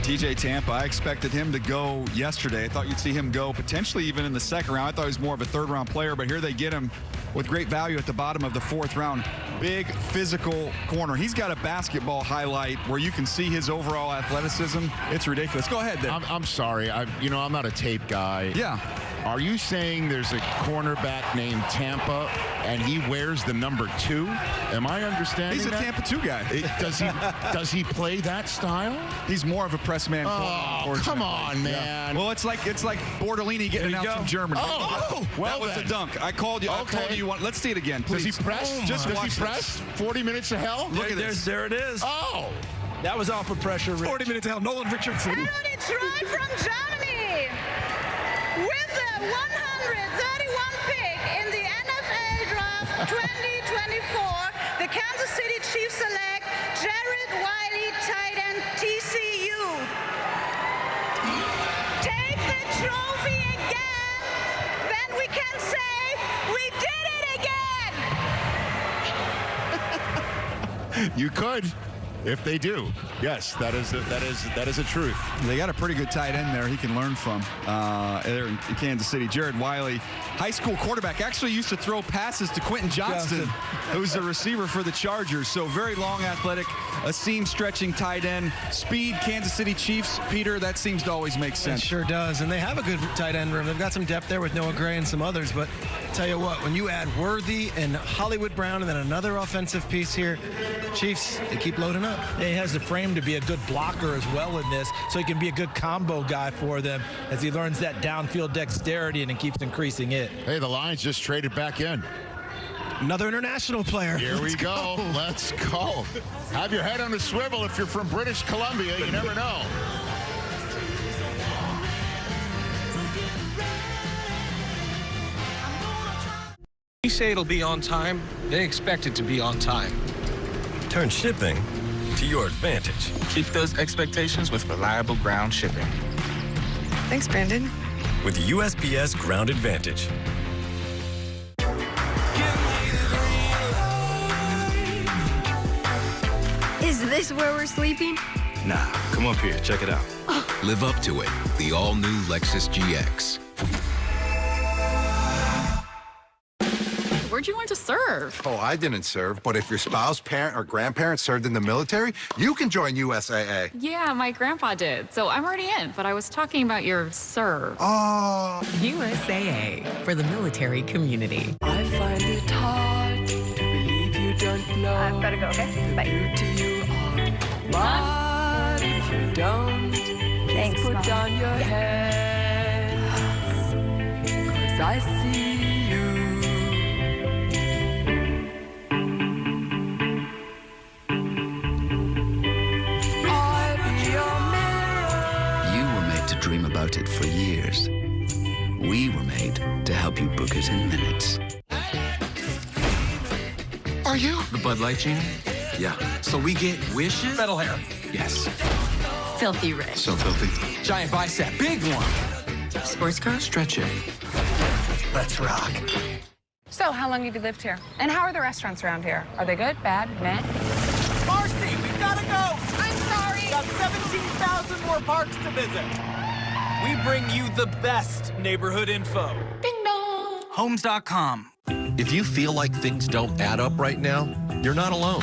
TJ Tampa, I expected him to go yesterday. I thought you'd see him go potentially even in the second round. I thought he was more of a third-round player, but here they get him with great value at the bottom of the 4th round. Big physical corner. He's got a basketball highlight where you can see his overall athleticism. It's ridiculous. Go ahead there. I'm sorry. I'm not a tape guy. Yeah. Are you saying there's a cornerback named Tampa and he wears the number 2? Am I understanding He's a that? Tampa 2 guy. Does he play that style? He's more of a press man. Oh, come on, man. Yeah. Well, it's like Bordolini getting out from Germany. Oh, well, that was a dunk. I called you. Okay. I told you let's see it again, please. Does he press? Does he press? 40 minutes of hell? Look at this. There it is. Oh. That was off of pressure, Rich. 40 minutes of hell. Nolan Richardson. And it's right from Germany. With the 131 pick in the NFL Draft 2024, the Kansas City Chiefs select Jared Wiley, tight end, TCU. Take the trophy again, then we can say we did it again. You could, if they do. Yes, that is a truth. They got a pretty good tight end there he can learn from there in Kansas City. Jared Wiley, high school quarterback, actually used to throw passes to Quentin Johnston, who's a receiver for the Chargers. So very long, athletic, a seam stretching tight end. Speed, Kansas City Chiefs. Peter, that seems to always make sense. It sure does. And they have a good tight end room. They've got some depth there with Noah Gray and some others. But tell you what, when you add Worthy and Hollywood Brown and then another offensive piece here, Chiefs, they keep loading up. Yeah, he has the frame to be a good blocker as well in this, so he can be a good combo guy for them as he learns that downfield dexterity and keeps increasing it. Hey, the Lions just traded back in. Another international player. Here we go. Let's go. Have your head on a swivel if you're from British Columbia. You never know. We say it'll be on time, they expect it to be on time. Turn shipping to your advantage. Keep those expectations with reliable ground shipping. Thanks, Brandon. With USPS Ground Advantage. Is this where we're sleeping? Nah, come up here, check it out. Live up to it. The all-new Lexus GX. Where'd you learn to serve? Oh, I didn't serve, but if your spouse, parent, or grandparent served in the military, you can join USAA. Yeah, my grandpa did, so I'm already in, but I was talking about your serve. Oh. USAA, for the military community. I find it hard to believe you don't know. I've got to go, okay? Bye. Beauty you are. But if you don't, Thanks, put Mom. down your hands. 'Cause I see you. Dream about it for years. We were made to help you book it in minutes. Are you? The Bud Light Genie? Yeah. So we get wishes? Metal hair. Yes. Filthy rich. So filthy. Giant bicep. Big one. Sports car? Stretch it. Let's rock. So, how long have you lived here? And how are the restaurants around here? Are they good, bad, meh? Marcy, we've got to go. I'm sorry. Got 17,000 more parks to visit. We bring you the best neighborhood info. Ding dong. Homes.com. If you feel like things don't add up right now, you're not alone.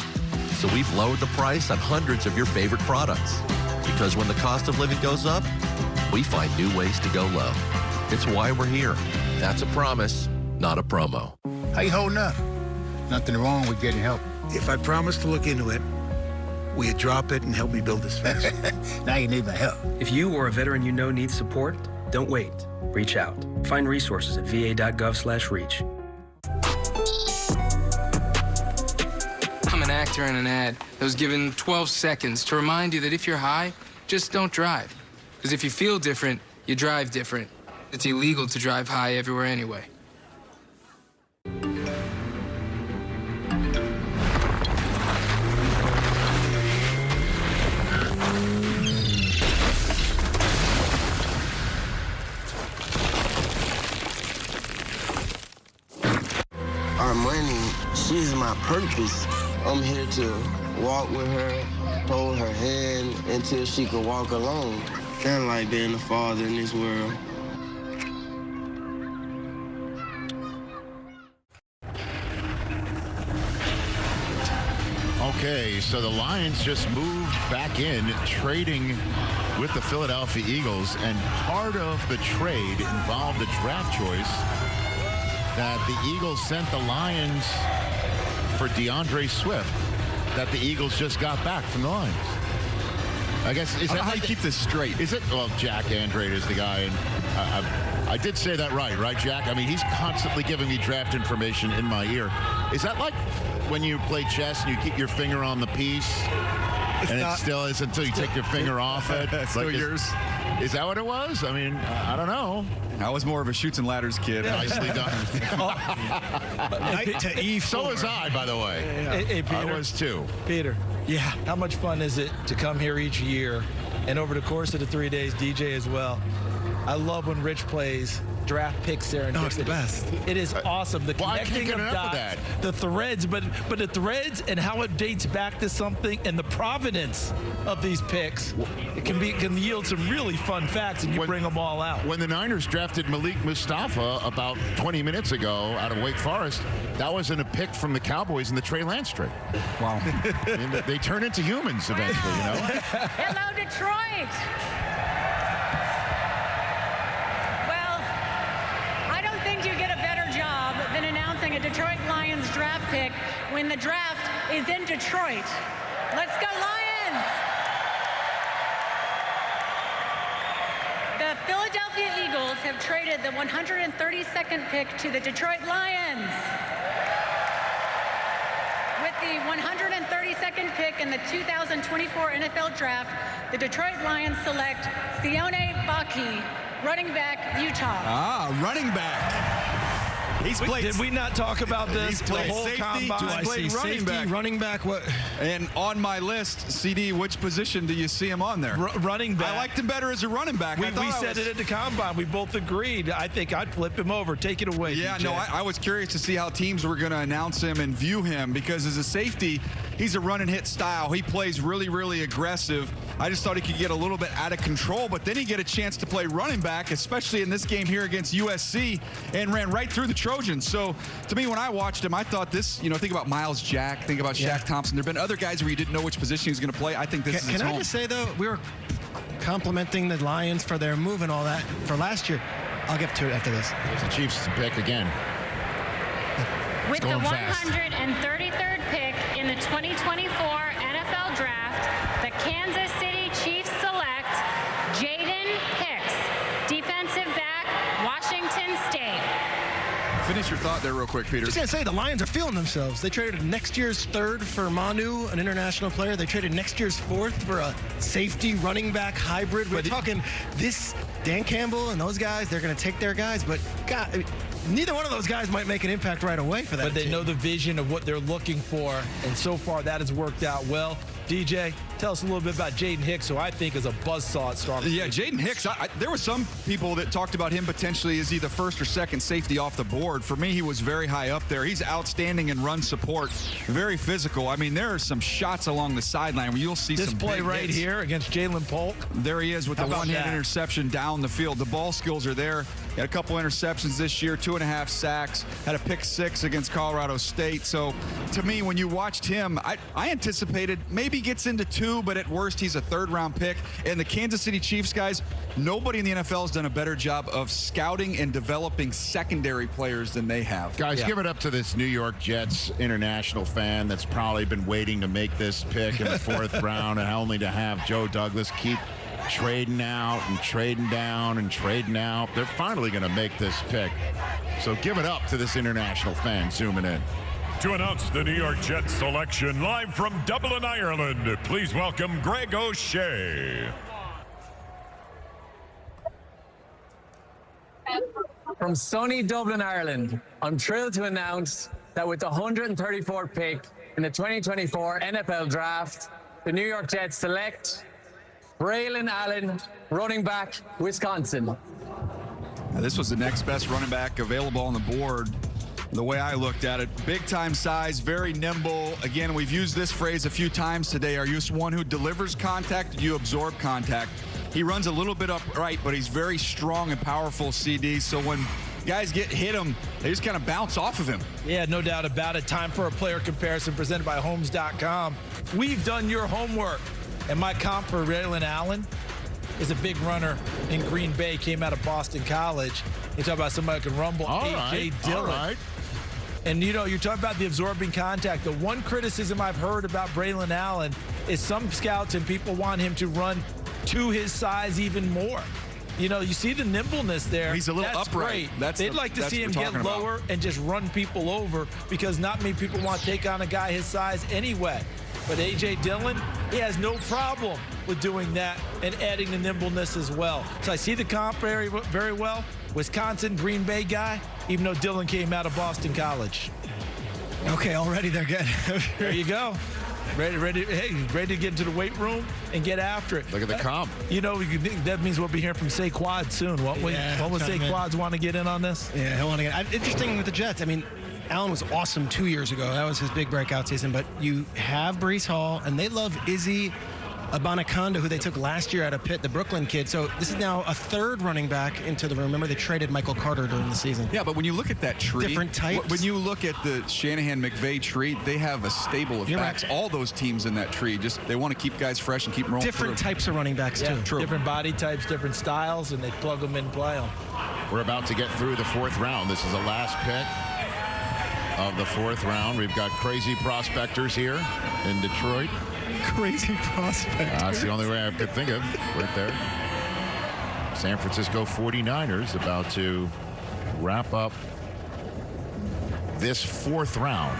So we've lowered the price on hundreds of your favorite products. Because when the cost of living goes up, we find new ways to go low. It's why we're here. That's a promise, not a promo. How you holding up? Nothing wrong with getting help. If I promise to look into it, will you drop it and help me build this fence? Now you need my help. If you or a veteran you know needs support, don't wait. Reach out. Find resources at va.gov/reach. I'm an actor in an ad that was given 12 seconds to remind you that if you're high, just don't drive. Because if you feel different, you drive different. It's illegal to drive high everywhere anyway. Our money, she's my purpose. I'm here to walk with her, hold her hand until she can walk alone. Kind of like being a father in this world. Okay, so the Lions just moved back in, trading with the Philadelphia Eagles, and part of the trade involved a draft choice that the Eagles sent the Lions for DeAndre Swift that the Eagles just got back from the Lions. I guess, is that how do you keep this straight? Is it? Well, Jack Andrade is the guy, and I did say that right, Jack? I mean, he's constantly giving me draft information in my ear. Is that like when you play chess and you keep your finger on the piece, and it still is until you take your finger off it? It's still yours. Is that what it was? I mean, I don't know. I was more of a shoots and ladders kid. Nicely done. Knight to E4. So was I, by the way. Hey, Peter. I was too. Peter. Yeah. How much fun is it to come here each year, and over the course of the 3 days, DJ as well? I love when Rich plays draft pick serendipity. Oh, it's the best. It is awesome. The connecting of dots, the threads, but the threads and how it dates back to something, and the provenance of these picks, it can yield some really fun facts, and you bring them all out. When the Niners drafted Malik Mustafa about 20 minutes ago out of Wake Forest, that wasn't a pick from the Cowboys in the Trey Lance trade. Wow. And they turn into humans eventually, you know? Hello, Detroit. You get a better job than announcing a Detroit Lions draft pick when the draft is in Detroit. Let's go Lions! The Philadelphia Eagles have traded the 132nd pick to the Detroit Lions. With the 132nd pick in the 2024 NFL Draft, the Detroit Lions select Sione Baki, running back, Utah. Running back. Did we not talk about this? He's played the whole safety. combine. He's played running back. Running back, what? And on my list, CD, which position do you see him on there? Running back. I liked him better as a running back. We said it at the combine. We both agreed. I think I'd flip him over. Take it away. Yeah, DJ. no, I was curious to see how teams were going to announce him and view him, because as a safety, he's a run and hit style. He plays really, really aggressive. I just thought he could get a little bit out of control, but then he get a chance to play running back, especially in this game here against USC, and ran right through the Trojans. So to me, when I watched him, I thought this, think about Miles Jack, think about Shaq Thompson. There have been other guys where you didn't know which position he was going to play. I think this is his home. Can I home. just say, though, we were complimenting the Lions for their move and all that for last year. I'll get to it after this. There's the Chiefs pick again. With the 133rd pick in the 2024 NFL Draft, the Kansas City Chiefs select Jaden Hicks, defensive back, Washington State. Finish your thought there real quick, Peter. Just going to say, the Lions are feeling themselves. They traded next year's 3rd for Manu, an international player. They traded next year's 4th for a safety running back hybrid. We're talking this, Dan Campbell and those guys, they're going to take their guys. But, God, neither one of those guys might make an impact right away for that But they team. know the vision of what they're looking for, and so far that has worked out well. DJ, tell us a little bit about Jaden Hicks, who I think is a buzzsaw at strong safety. Yeah, Jaden Hicks, there were some people that talked about him potentially as either first or second safety off the board. For me, he was very high up there. He's outstanding in run support, very physical. I mean, there are some shots along the sideline where you'll see this some play big right hits. here against Jalen Polk. There he is with the one-hand interception down the field. The ball skills are there. He had a couple interceptions this year, 2.5 sacks, had a pick 6 against Colorado State. So, to me, when you watched him, I anticipated maybe gets into 2, but at worst, he's a third-round pick. And the Kansas City Chiefs, guys, nobody in the NFL has done a better job of scouting and developing secondary players than they have. Guys, give it up to this New York Jets international fan that's probably been waiting to make this pick in the 4th round, and only to have Joe Douglas keep trading out and trading down and trading out. They're finally going to make this pick. So give it up to this international fan zooming in. To announce the New York Jets selection live from Dublin, Ireland, please welcome Greg O'Shea. From sunny Dublin, Ireland, I'm thrilled to announce that with the 134th pick in the 2024 NFL Draft, the New York Jets select Braylon Allen, running back, Wisconsin. Now, this was the next best running back available on the board. The way I looked at it, big time size, very nimble. Again, we've used this phrase a few times today. Are you one who delivers contact? Do you absorb contact? He runs a little bit upright, but he's very strong and powerful CD. So when guys hit him, they just kind of bounce off of him. Yeah, no doubt about it. Time for a player comparison presented by Homes.com. We've done your homework. And my comp for Braylon Allen is a big runner in Green Bay, came out of Boston College. You talk about somebody who can rumble. A.J. Dillon. All right. And, you know, you're talking about the absorbing contact. The one criticism I've heard about Braylon Allen is some scouts and people want him to run to his size even more. You know, you see the nimbleness there. He's a little upright. They'd like to see him get lower and just run people over, because not many people want to take on a guy his size anyway. But A.J. Dillon, he has no problem with doing that and adding the nimbleness as well. So I see the comp very, very well. Wisconsin, Green Bay guy, even though Dillon came out of Boston College. Okay, already they're good. There you go. Ready to get into the weight room and get after it. Look at the comp. You know, that means we'll be hearing from Saquad soon, won't we? Yeah, What will Saquad want to get in on this? Yeah, he'll want to get. Interesting with the Jets. I mean, Allen was awesome 2 years ago. That was his big breakout season. But you have Breece Hall, and they love Izzy Abanikanda, who they took last year out of Pitt, the Brooklyn kid. So this is now a third running back into the room. Remember, they traded Michael Carter during the season. Yeah, but when you look at that tree, different types. When you look at the Shanahan-McVay tree, they have a stable of backs. Right. All those teams in that tree, just they want to keep guys fresh and keep rolling. Different types of running backs, too. True. Different body types, different styles, and they plug them in and play them. We're about to get through the 4th round. This is the last pick of the 4th round. We've got crazy prospectors here in Detroit. Crazy prospectors. That's the only way I could think of right there. San Francisco 49ers about to wrap up this 4th round.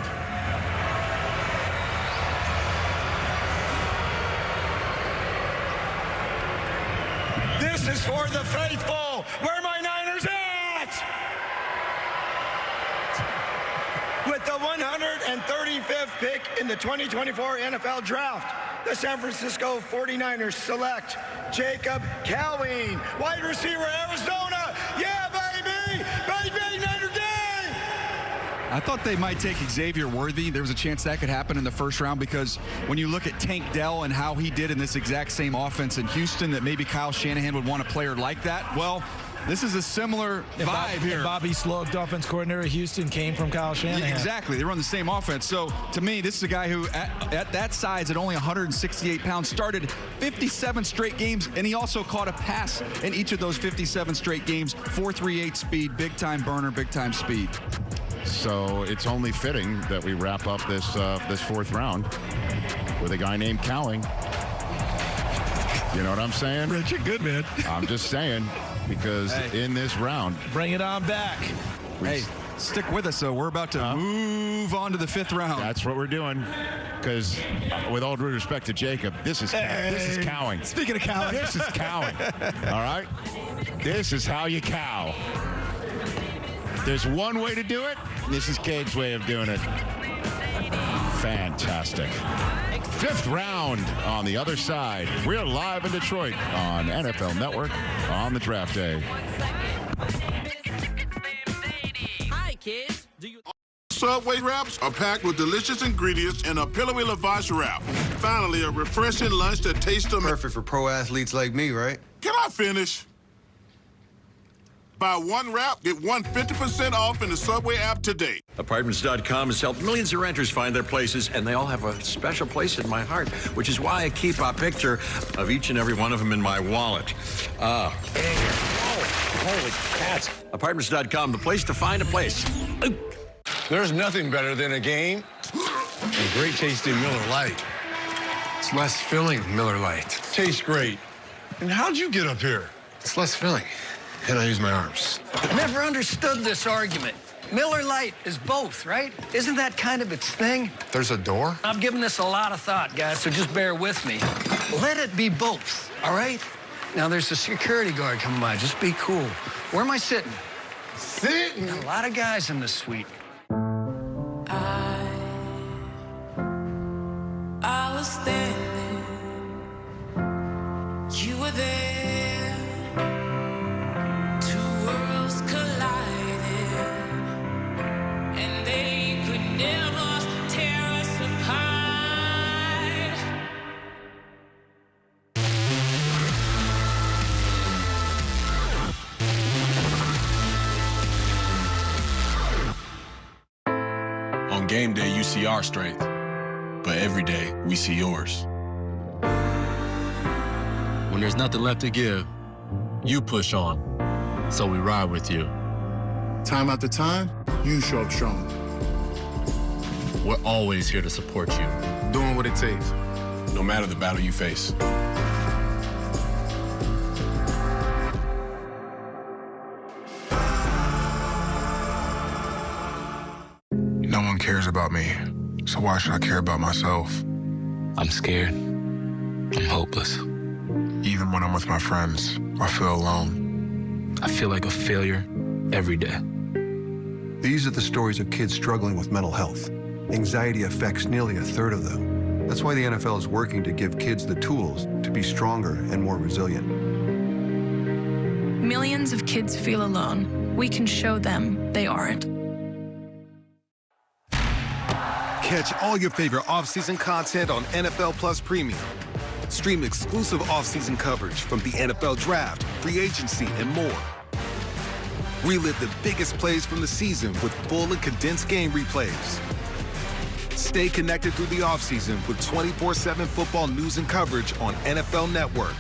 This is for the faithful. Where are my Niners at? With the 135th pick in the 2024 NFL Draft, the San Francisco 49ers select Jacob Cowing, wide receiver, Arizona. Yeah, baby! Baby, Niner Gang! I thought they might take Xavier Worthy. There was a chance that could happen in the 1st round, because when you look at Tank Dell and how he did in this exact same offense in Houston, that maybe Kyle Shanahan would want a player like that. Well, this is a similar vibe here. Bobby Sloak, offense coordinator of Houston, came from Kyle Shanahan. Yeah, exactly. They run the same offense. So, to me, this is a guy who, at that size, at only 168 pounds, started 57 straight games, and he also caught a pass in each of those 57 straight games. 4.38 speed, big-time burner, big-time speed. So it's only fitting that we wrap up this 4th round with a guy named Cowing. You know what I'm saying? Rich, you're good, man. I'm just saying, because in this round. Bring it on back. Hey, stick with us, though. We're about to move on to the 5th round. That's what we're doing. Because, with all due respect to Jacob, this is cowing. Speaking of cowing. This is cowing. All right? This is how you cow. There's one way to do it. This is Cade's way of doing it. Fantastic. Fifth round on the other side. We're live in Detroit on NFL Network on the draft day. Hi, kids. Subway wraps are packed with delicious ingredients in a pillowy Levice wrap. Finally, a refreshing lunch that tastes perfect for pro athletes like me, right? Can I finish? Buy one wrap, get 50% off in the Subway app today. Apartments.com has helped millions of renters find their places, and they all have a special place in my heart, which is why I keep a picture of each and every one of them in my wallet. Oh, holy cats. Apartments.com, the place to find a place. There's nothing better than a game and great tasting Miller Lite. It's less filling, Miller Lite. Tastes great. And how'd you get up here? It's less filling. Can I use my arms? Never understood this argument. Miller Lite is both, right? Isn't that kind of its thing? There's a door? I've given this a lot of thought, guys, so just bear with me. Let it be both, all right? Now, there's a security guard coming by. Just be cool. Where am I sitting? Sitting? A lot of guys in this suite. I was standing, you were there, two worlds collided, and they could never tear us apart. On game day, you see our strength. But every day, we see yours. When there's nothing left to give, you push on. So we ride with you. Time after time, you show up strong. We're always here to support you. Doing what it takes. No matter the battle you face. No one cares about me. So why should I care about myself? I'm scared. I'm hopeless. Even when I'm with my friends, I feel alone. I feel like a failure every day. These are the stories of kids struggling with mental health. Anxiety affects nearly a third of them. That's why the NFL is working to give kids the tools to be stronger and more resilient. Millions of kids feel alone. We can show them they aren't. Catch all your favorite off-season content on NFL Plus Premium. Stream exclusive off-season coverage from the NFL Draft, free agency, and more. Relive the biggest plays from the season with full and condensed game replays. Stay connected through the offseason with 24/7 football news and coverage on NFL Network.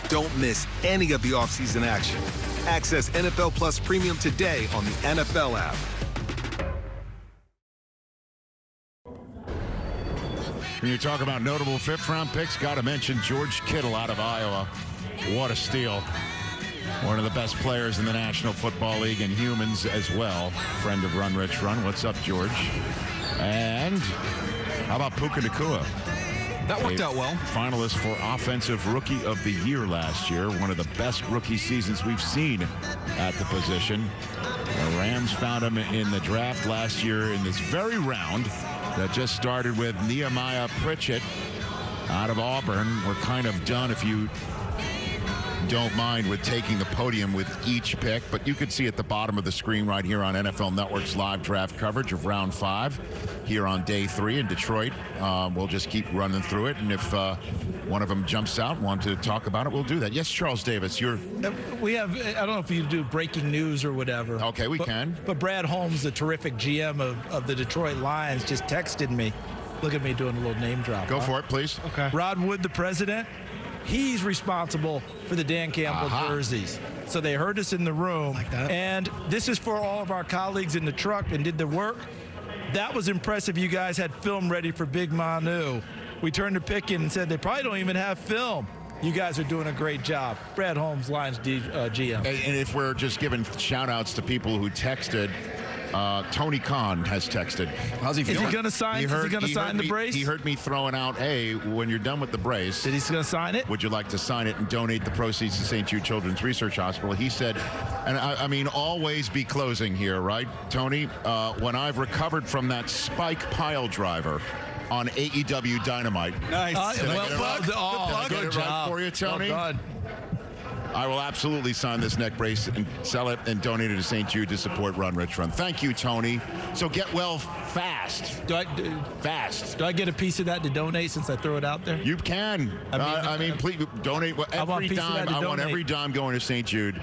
Don't miss any of the offseason action. Access NFL Plus Premium today on the NFL app. When you talk about notable fifth-round picks, got to mention George Kittle out of Iowa. What a steal. One of the best players in the National Football League and humans as well. Friend of Run Rich Run. What's up, George? And how about Puka Nacua? That worked out well. Finalist for Offensive Rookie of the Year last year. One of the best rookie seasons we've seen at the position. The Rams found him in the draft last year in this very round that just started with Nehemiah Pritchett out of Auburn. We're kind of done, if you don't mind, with taking the podium with each pick, but you could see at the bottom of the screen right here on NFL Network's live draft coverage of round 5 here on day 3 in Detroit. We'll just keep running through it, and if one of them jumps out and want to talk about it, we'll do that. Yes, Charles Davis, we have, I don't know if you do breaking news or whatever. Okay, we can. But Brad Holmes, the terrific GM of the Detroit Lions, just texted me. Look at me doing a little name drop. Go for it, please. Okay. Rod Wood, the president, he's responsible for the Dan Campbell jerseys. So they heard us in the room. Like that. And this is for all of our colleagues in the truck and did the work. That was impressive. You guys had film ready for Big Manu. We turned to pick in and said they probably don't even have film. You guys are doing a great job. Brad Holmes, Lions GM. And if we're just giving shout-outs to people who texted, Tony Khan has texted. How's he feeling? Is he going to sign? Is he going to sign the brace? He heard me throwing out, hey, when you're done with the brace, did he going to sign it? Would you like to sign it and donate the proceeds to St. Jude Children's Research Hospital? He said, and I mean, always be closing here, right, Tony? When I've recovered from that spike pile driver on AEW Dynamite. Nice. Did I get it right for you, Tony? Well done. I will absolutely sign this neck brace and sell it and donate it to St. Jude to support Run Rich Run. Thank you, Tony. So get well fast. Fast. Do I get a piece of that to donate since I throw it out there? You can. I mean, please donate every dime. I want every dime going to St. Jude.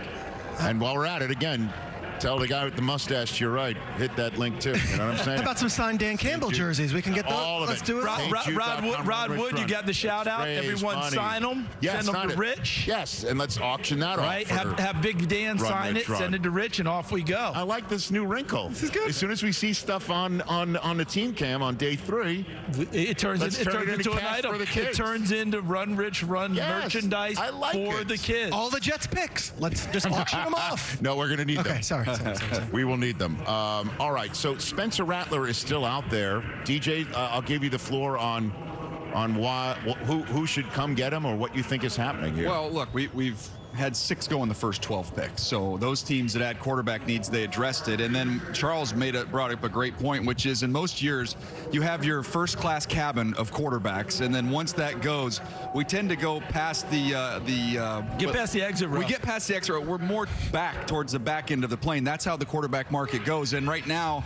And while we're at it, again, tell the guy with the mustache to your right, hit that link too. You know what I'm saying? How about some signed Dan Campbell jerseys? We can get those. All of Let's it. do it. Rod Wood, you got the shout out. Everyone sign them. Yes, send them to Rich. Yes, and let's auction that right? off. Have Big Dan sign Rich it, send it to Rich, and off we go. I like this new wrinkle. This is good. As soon as we see stuff on the team cam on day 3, it turns into an cash item. for the kids. It turns into Run Rich Run merchandise for the kids. All the Jets picks. Let's just auction them off. No, we're going to need them. Okay, sorry. We will need them. All right, so Spencer Rattler is still out there. DJ, I'll give you the floor on who should come get him or what you think is happening here. Well, look, we've had 6 go in the first 12 picks. So those teams that had quarterback needs, they addressed it. And then Charles brought up a great point, which is in most years, you have your first class cabin of quarterbacks. And then once that goes, we tend to go past get past the exit row. We get past the exit row. We're more back towards the back end of the plane. That's how the quarterback market goes. And right now,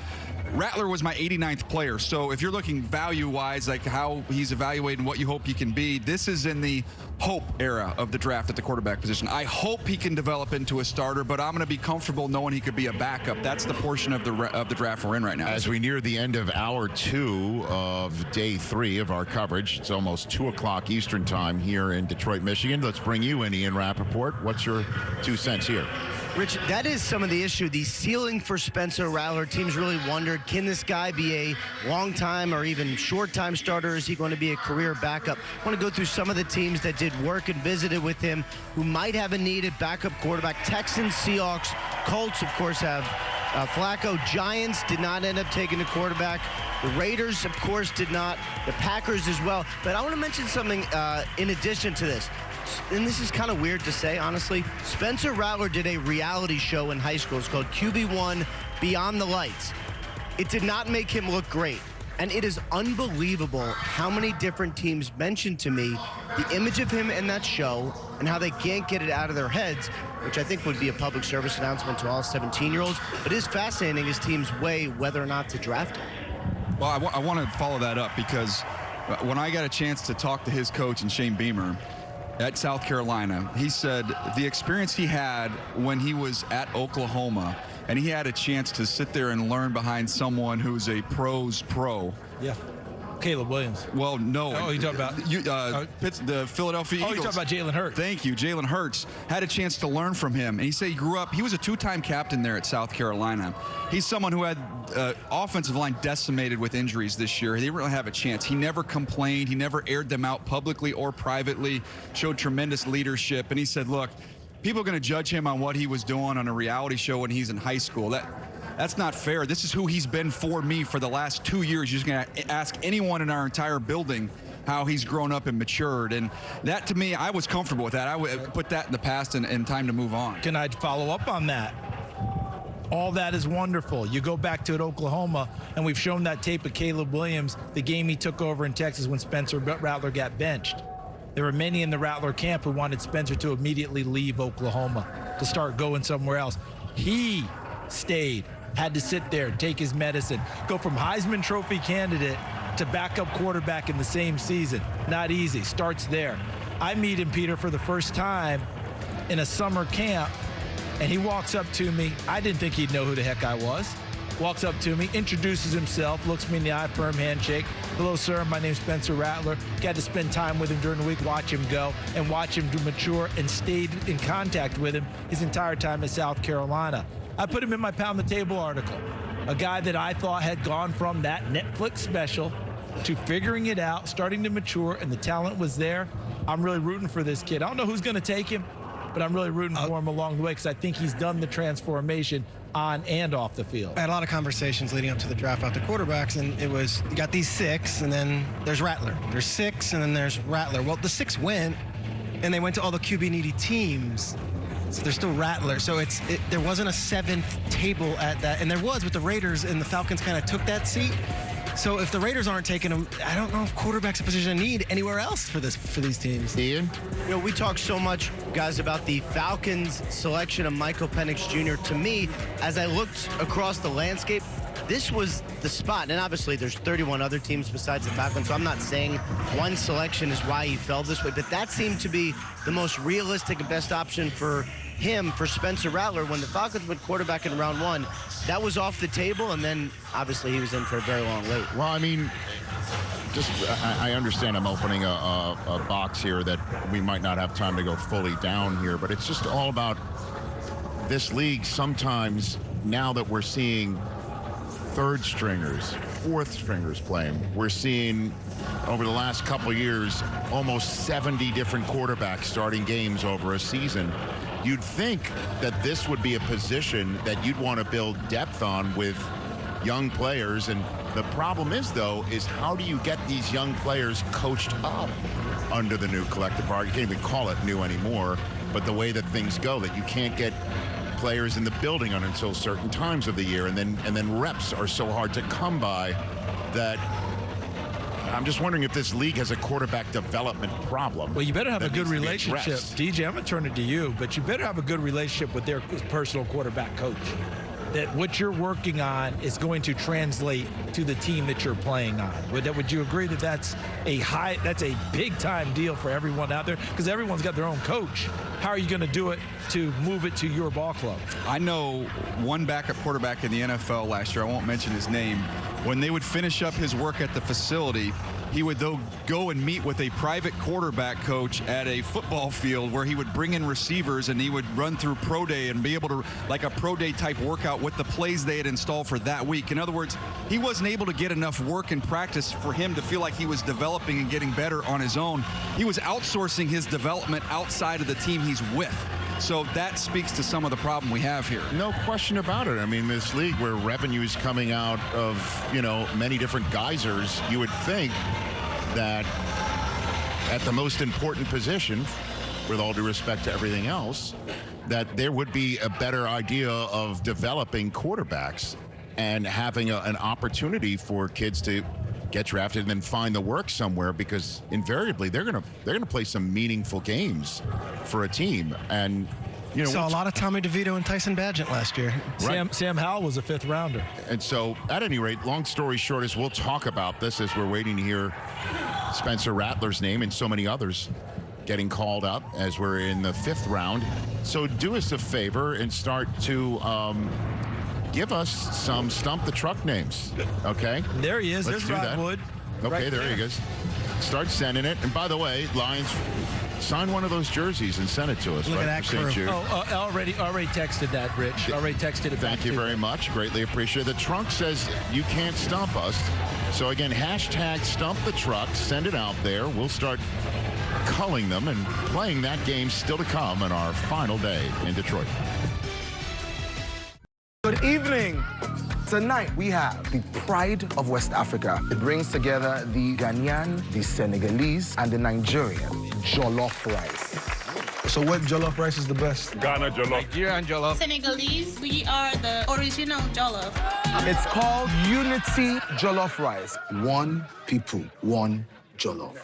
Rattler was my 89th player. So if you're looking value-wise, like how he's evaluated and what you hope he can be, this is in the hope era of the draft at the quarterback position. I hope he can develop into a starter, but I'm going to be comfortable knowing he could be a backup. That's the portion of the draft we're in right now. As we near the end of hour 2 of day 3 of our coverage, it's almost 2 o'clock Eastern time here in Detroit, Michigan. Let's bring you in, Ian Rappaport. What's your 2 cents here? Rich, that is some of the issue. The ceiling for Spencer Rattler, teams really wondered, can this guy be a long-time or even short-time starter? Is he going to be a career backup? I want to go through some of the teams that did work and visited with him who might have a needed backup quarterback. Texans, Seahawks, Colts, of course, have Flacco. Giants did not end up taking the quarterback. The Raiders, of course, did not. The Packers as well. But I want to mention something in addition to this. And this is kind of weird to say, honestly. Spencer Rattler did a reality show in high school. It's called QB1 Beyond the Lights. It did not make him look great. And it is unbelievable how many different teams mentioned to me the image of him in that show and how they can't get it out of their heads, which I think would be a public service announcement to all 17-year-olds. But it is fascinating as teams weigh whether or not to draft him. Well, I want to follow that up because when I got a chance to talk to his coach and Shane Beamer at South Carolina, he said the experience he had when he was at Oklahoma and he had a chance to sit there and learn behind someone who's a pro's pro. Yeah. Caleb Williams. Well, no. Oh, you talking about the Philadelphia Eagles. Oh, you talking about Jalen Hurts. Thank you. Jalen Hurts had a chance to learn from him. And he said he was a 2-time captain there at South Carolina. He's someone who had offensive line decimated with injuries this year. He didn't really have a chance. He never complained. He never aired them out publicly or privately, showed tremendous leadership. And he said, look, people are going to judge him on what he was doing on a reality show when he's in high school. That's not fair. This is who he's been for me for the last 2 years. You're just going to ask anyone in our entire building how he's grown up and matured. And that, to me, I was comfortable with that. I would put that in the past and time to move on. Can I follow up on that? All that is wonderful. You go back to Oklahoma, and we've shown that tape of Caleb Williams, the game he took over in Texas when Spencer Rattler got benched. There were many in the Rattler camp who wanted Spencer to immediately leave Oklahoma, to start going somewhere else. He stayed, had to sit there, take his medicine, go from Heisman Trophy candidate to backup quarterback in the same season. Not easy. Starts there. I meet him, Peter, for the first time in a summer camp, and he walks up to me. I didn't think he'd know who the heck I was. Walks up to me, introduces himself, looks me in the eye, firm handshake. Hello, sir. My name's Spencer Rattler. Got to spend time with him during the week, watch him go, and watch him mature, and stayed in contact with him his entire time in South Carolina. I put him in my Pound the Table article. A guy that I thought had gone from that Netflix special to figuring it out, starting to mature, and the talent was there. I'm really rooting for this kid. I don't know who's going to take him, but I'm really rooting for him along the way because I think he's done the transformation on and off the field. I had a lot of conversations leading up to the draft about the quarterbacks, and it was, you got these 6, and then there's Rattler. There's 6, and then there's Rattler. Well, the 6 went, and they went to all the QB-needy teams. So there's still Rattler. So there wasn't a 7th table at that, and there was with the Raiders, and the Falcons kind of took that seat. So if the Raiders aren't taking him, I don't know if quarterback's a position of need anywhere else for these teams. Ian? You know, we talk so much, guys, about the Falcons' selection of Michael Penix Jr. To me, as I looked across the landscape, this was the spot. And obviously, there's 31 other teams besides the Falcons, so I'm not saying one selection is why he fell this way, but that seemed to be the most realistic and best option for him, for Spencer Rattler. When the Falcons went quarterback in round 1, that was off the table, and then obviously he was in for a very long wait. Well, I mean, I understand I'm opening a box here that we might not have time to go fully down here, but it's just all about this league sometimes, now that we're seeing third stringers, fourth stringers playing. We're seeing over the last couple years almost 70 different quarterbacks starting games over a season. You'd think that this would be a position that you'd want to build depth on with young players. And the problem is, though, is how do you get these young players coached up under the new collective bargaining? You can't even call it new anymore, but the way that things go, that you can't get players in the building until certain times of the year, and then reps are so hard to come by that I'm just wondering if this league has a quarterback development problem. Well, you better have a good needs to be relationship. addressed. DJ, I'm going to turn it to you, but you better have a good relationship with their personal quarterback coach. That what you're working on is going to translate to the team that you're playing on. Would you agree that that's a big time deal for everyone out there? Because everyone's got their own coach. How are you going to do it to move it to your ball club? I know one backup quarterback in the NFL last year, I won't mention his name, when they would finish up his work at the facility, he would go and meet with a private quarterback coach at a football field where he would bring in receivers and he would run through pro day and be able to, like a pro day type workout with the plays they had installed for that week. In other words, he wasn't able to get enough work and practice for him to feel like he was developing and getting better on his own. He was outsourcing his development outside of the team he's with. So that speaks to some of the problem we have here. No question about it. I mean, this league where revenue is coming out of, many different geysers, you would think that at the most important position, with all due respect to everything else, that there would be a better idea of developing quarterbacks and having an opportunity for kids to get drafted and then find the work somewhere, because invariably they're gonna play some meaningful games for a team. And saw a lot of Tommy DeVito and Tyson Bagent last year. Right. Sam Howell was a 5th rounder. And so, at any rate, long story short is we'll talk about this as we're waiting to hear Spencer Rattler's name and so many others getting called up as we're in the 5th round. So do us a favor and start to give us some Stump the Truck names, okay? There he is. Let's There's do Rod that. Wood. Okay, Right there he goes. Start sending it. And by the way, Lions, sign one of those jerseys and send it to us. Look right? at that For St. crew. Jude. Already texted that, Rich. Already texted it. Thank you very much. Greatly appreciate it. The trunk says you can't stump us. So again, hashtag Stump the Truck. Send it out there. We'll start culling them and playing that game still to come on our final day in Detroit. Good evening. Tonight we have the pride of West Africa. It brings together the Ghanaian, the Senegalese, and the Nigerian jollof rice. So what jollof rice is the best? Ghana jollof. Nigerian jollof. Senegalese, we are the original jollof. It's called Unity Jollof Rice. One people, one jollof.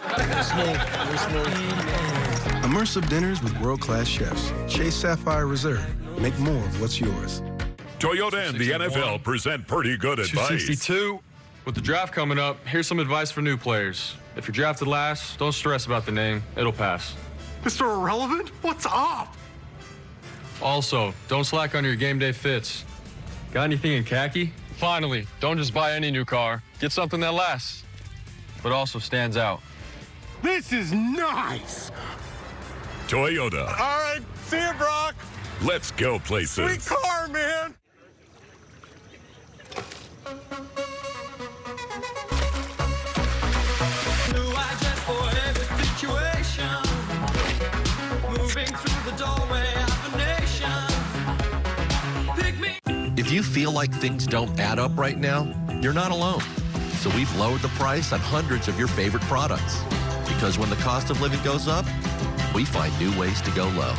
Immersive dinners with world-class chefs. Chase Sapphire Reserve. Make more of what's yours. Toyota and the NFL present pretty good advice. 262. With the draft coming up, here's some advice for new players. If you're drafted last, don't stress about the name. It'll pass. Mr. Irrelevant, what's up? Also, don't slack on your game day fits. Got anything in khaki? Finally, don't just buy any new car. Get something that lasts, but also stands out. This is nice. Toyota. All right, see you, Brock. Let's go places. Sweet car, man. If you feel like things don't add up right now, you're not alone. So we've lowered the price on hundreds of your favorite products. Because when the cost of living goes up, we find new ways to go low.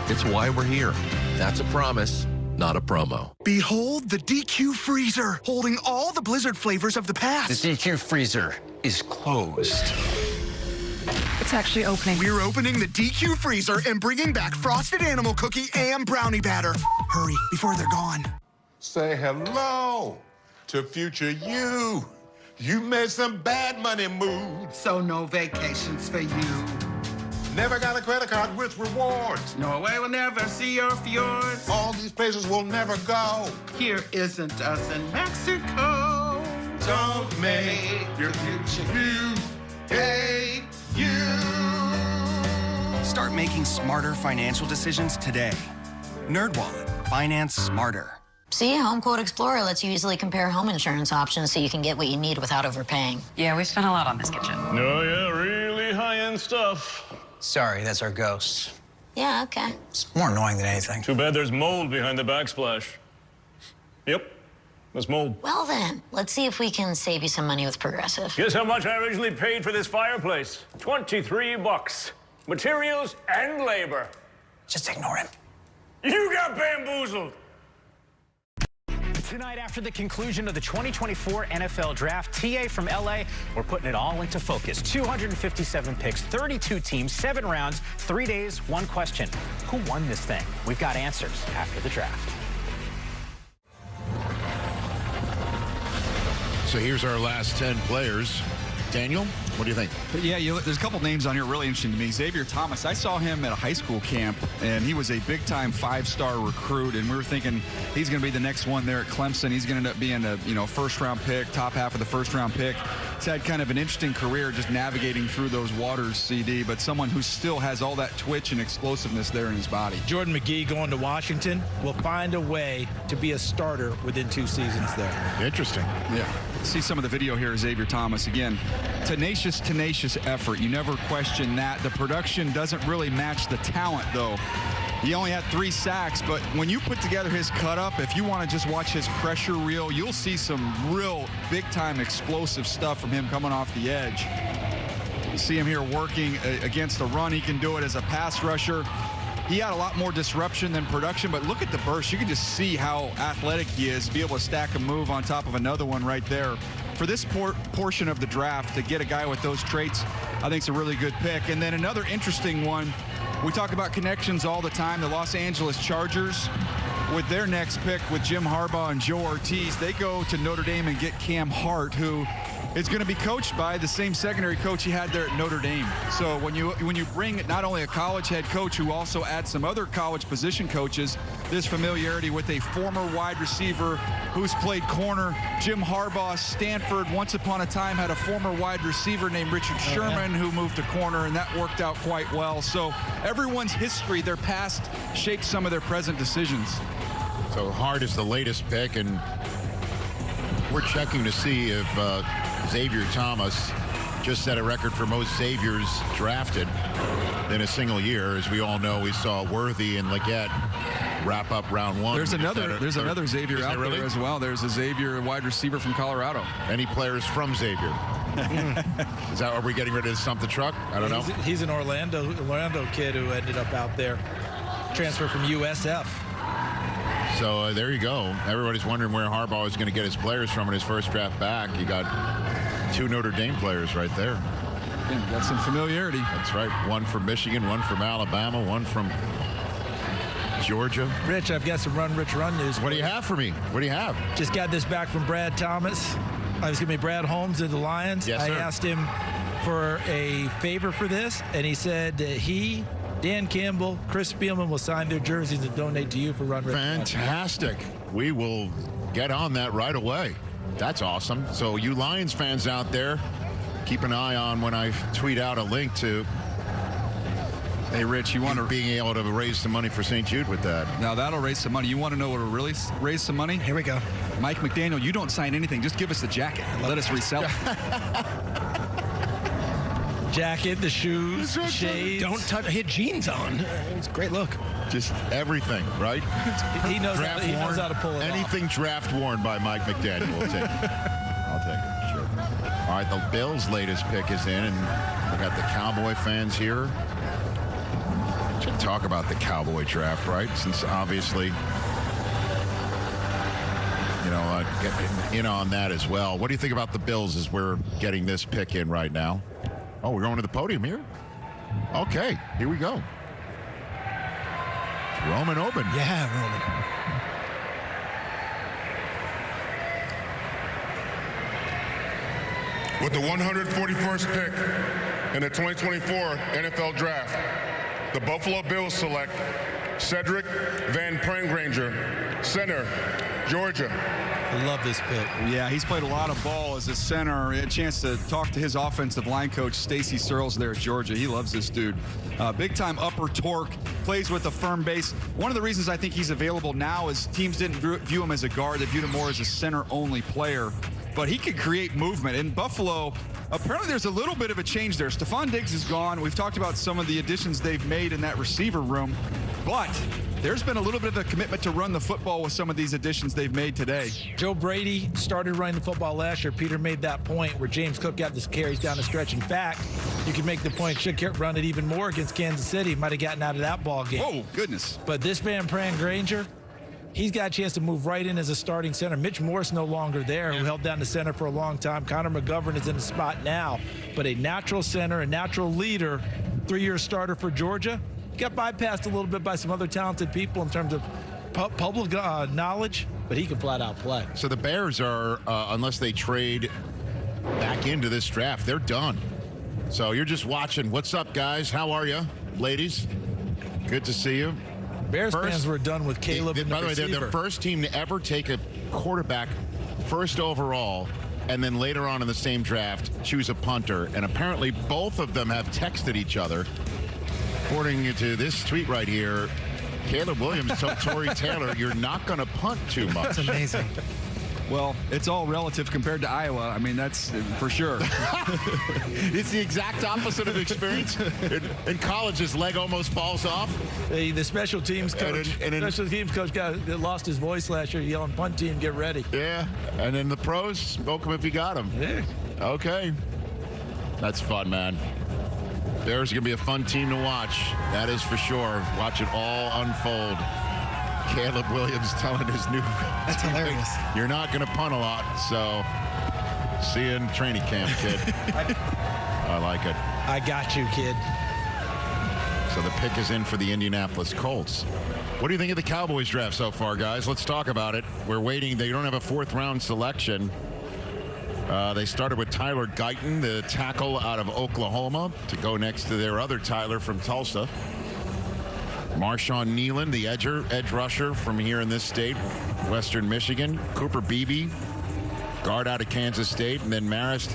It's why we're here. That's a promise, not a promo. Behold the DQ freezer, holding all the Blizzard flavors of the past. The DQ freezer is closed. It's actually opening. We're opening the DQ freezer and bringing back frosted animal cookie and brownie batter. Hurry, before they're gone. Say hello to future you. You made some bad money moves. So no vacations for you. Never got a credit card with rewards. Norway will never see your fjords. All these places will never go. Here isn't us in Mexico. Don't make your future you hate you. Start making smarter financial decisions today. NerdWallet. Finance smarter. See, Home Quote Explorer lets you easily compare home insurance options so you can get what you need without overpaying. Yeah, we spent a lot on this kitchen. Oh, yeah, really high-end stuff. Sorry, that's our ghost. Yeah, okay. It's more annoying than anything. Too bad there's mold behind the backsplash. Yep, there's mold. Well then, let's see if we can save you some money with Progressive. Guess how much I originally paid for this fireplace? $23. Materials and labor. Just ignore him. You got bamboozled. Tonight, after the conclusion of the 2024 NFL Draft, TA from LA, we're putting it all into focus. 257 picks, 32 teams, 7 rounds, 3 days, 1 question. Who won this thing? We've got answers after the draft. So here's our last 10 players. Daniel, what do you think? Yeah, there's a couple names on here really interesting to me. Xavier Thomas, I saw him at a high school camp, and he was a big-time 5-star recruit, and we were thinking he's going to be the next one there at Clemson. He's going to end up being a first-round pick, top half of the first-round pick. He's had kind of an interesting career just navigating through those waters, CD, but someone who still has all that twitch and explosiveness there in his body. Jordan McGee going to Washington will find a way to be a starter within 2 seasons there. Interesting. Yeah. See some of the video here, Xavier Thomas. Again, tenacious effort. You never question that. The production doesn't really match the talent, though. He only had 3 sacks, but when you put together his cut-up, if you want to just watch his pressure reel, you'll see some real big-time explosive stuff from him coming off the edge. You see him here working against the run. He can do it as a pass rusher. He had a lot more disruption than production, but look at the burst. You can just see how athletic he is, be able to stack a move on top of another one right there. For this portion of the draft, to get a guy with those traits, I think it's a really good pick. And then another interesting one, we talk about connections all the time. The Los Angeles Chargers, with their next pick with Jim Harbaugh and Joe Ortiz, they go to Notre Dame and get Cam Hart, who is going to be coached by the same secondary coach he had there at Notre Dame. So when you bring not only a college head coach who also adds some other college position coaches, this familiarity with a former wide receiver who's played corner. Jim Harbaugh, Stanford, once upon a time had a former wide receiver named Richard Sherman who moved to corner, and that worked out quite well. So everyone's history, their past, shapes some of their present decisions. So Hart is the latest pick, and we're checking to see if Xavier Thomas just set a record for most Xaviers drafted in a single year. As we all know, we saw Worthy and Leggett wrap up round 1. There's another Xavier out there as well. There's a Xavier wide receiver from Colorado. Any players from Xavier? Are we getting ready to stump the truck? I don't know. He's an Orlando kid who ended up out there, transfer from USF. So there you go. Everybody's wondering where Harbaugh is going to get his players from in his first draft back. You got 2 Notre Dame players right there. Yeah, got some familiarity. That's right. 1 from Michigan, 1 from Alabama, 1 from Georgia. Rich, I've got some Run Rich Run news. What do you have for me? What do you have? Just got this back from Brad Thomas. Brad Holmes of the Lions. Yes, sir. I asked him for a favor for this, and he said that he, Dan Campbell, Chris Spielman will sign their jerseys and donate to you for Run Rich. Fantastic. We will get on that right away. That's awesome. So you Lions fans out there, keep an eye on when I tweet out a link to Hey, Rich, you want to being able to raise some money for St. Jude with that. Now, that'll raise some money. You want to know what will really raise some money? Here we go. Mike McDaniel, you don't sign anything. Just give us the jacket. Let us resell it. Jacket, the shoes, shades. Don't touch. He had jeans on. It's a great look. Just everything, right? He knows how to pull it Anything off. draft worn by Mike McDaniel. We'll take it. I'll take it. Sure. All right, the Bills' latest pick is in, and we got the Cowboy fans here. Should talk about the Cowboy draft, right? Since obviously get in on that as well. What do you think about the Bills as we're getting this pick in right now? Oh, we're going to the podium here? Okay, here we go. Roman Oben. Yeah, Roman. With the 141st pick in the 2024 NFL Draft, the Buffalo Bills select Cedric Van Prengranger, center, Georgia. I love this pick. Yeah, he's played a lot of ball as a center. We had a chance to talk to his offensive line coach, Stacy Searles, there at Georgia. He loves this dude. Big-time upper torque, plays with a firm base. One of the reasons I think he's available now is teams didn't view him as a guard. They viewed him more as a center-only player. But he could create movement. In Buffalo, apparently there's a little bit of a change there. Stephon Diggs is gone. We've talked about some of the additions they've made in that receiver room. But there's been a little bit of a commitment to run the football with some of these additions they've made today. Joe Brady started running the football last year. Peter made that point where James Cook got the carries down the stretch. In fact, you could make the point should run it even more against Kansas City. Might have gotten out of that ball game. Oh, goodness. But this Van Prengranger, he's got a chance to move right in as a starting center. Mitch Morse no longer there, who held down the center for a long time. Connor McGovern is in the spot now. But a natural center, a natural leader, 3-year starter for Georgia. Got bypassed a little bit by some other talented people in terms of public knowledge, but he can flat out play. So the Bears are, unless they trade back into this draft, they're done. So you're just watching. What's up, guys? How are you, ladies? Good to see you. Bears fans were done with Caleb and the By the way, receiver. they're the first team to ever take a quarterback first overall and then later on in the same draft choose a punter. And apparently both of them have texted each other. According to this tweet right here, Caleb Williams told Torrey Taylor, you're not going to punt too much. That's amazing. Well, it's all relative compared to Iowa. I mean, that's for sure. It's the exact opposite of experience. In college, his leg almost falls off. The special teams coach, special teams coach lost his voice last year yelling, punt team, get ready. Yeah, and then the pros, smoke him if you got him. Yeah. Okay. That's fun, man. Bears are going to be a fun team to watch. That is for sure. Watch it all unfold. Caleb Williams telling his new That's hilarious. You're not going to punt a lot, so see you in training camp, kid. I like it. I got you, kid. So the pick is in for the Indianapolis Colts. What do you think of the Cowboys draft so far, guys? Let's talk about it. We're waiting. They don't have a 4th-round selection. They started with Tyler Guyton, the tackle out of Oklahoma, to go next to their other Tyler from Tulsa. Marshawn Nealon, the edge rusher from here in this state, Western Michigan. Cooper Beebe, guard out of Kansas State. And then Marist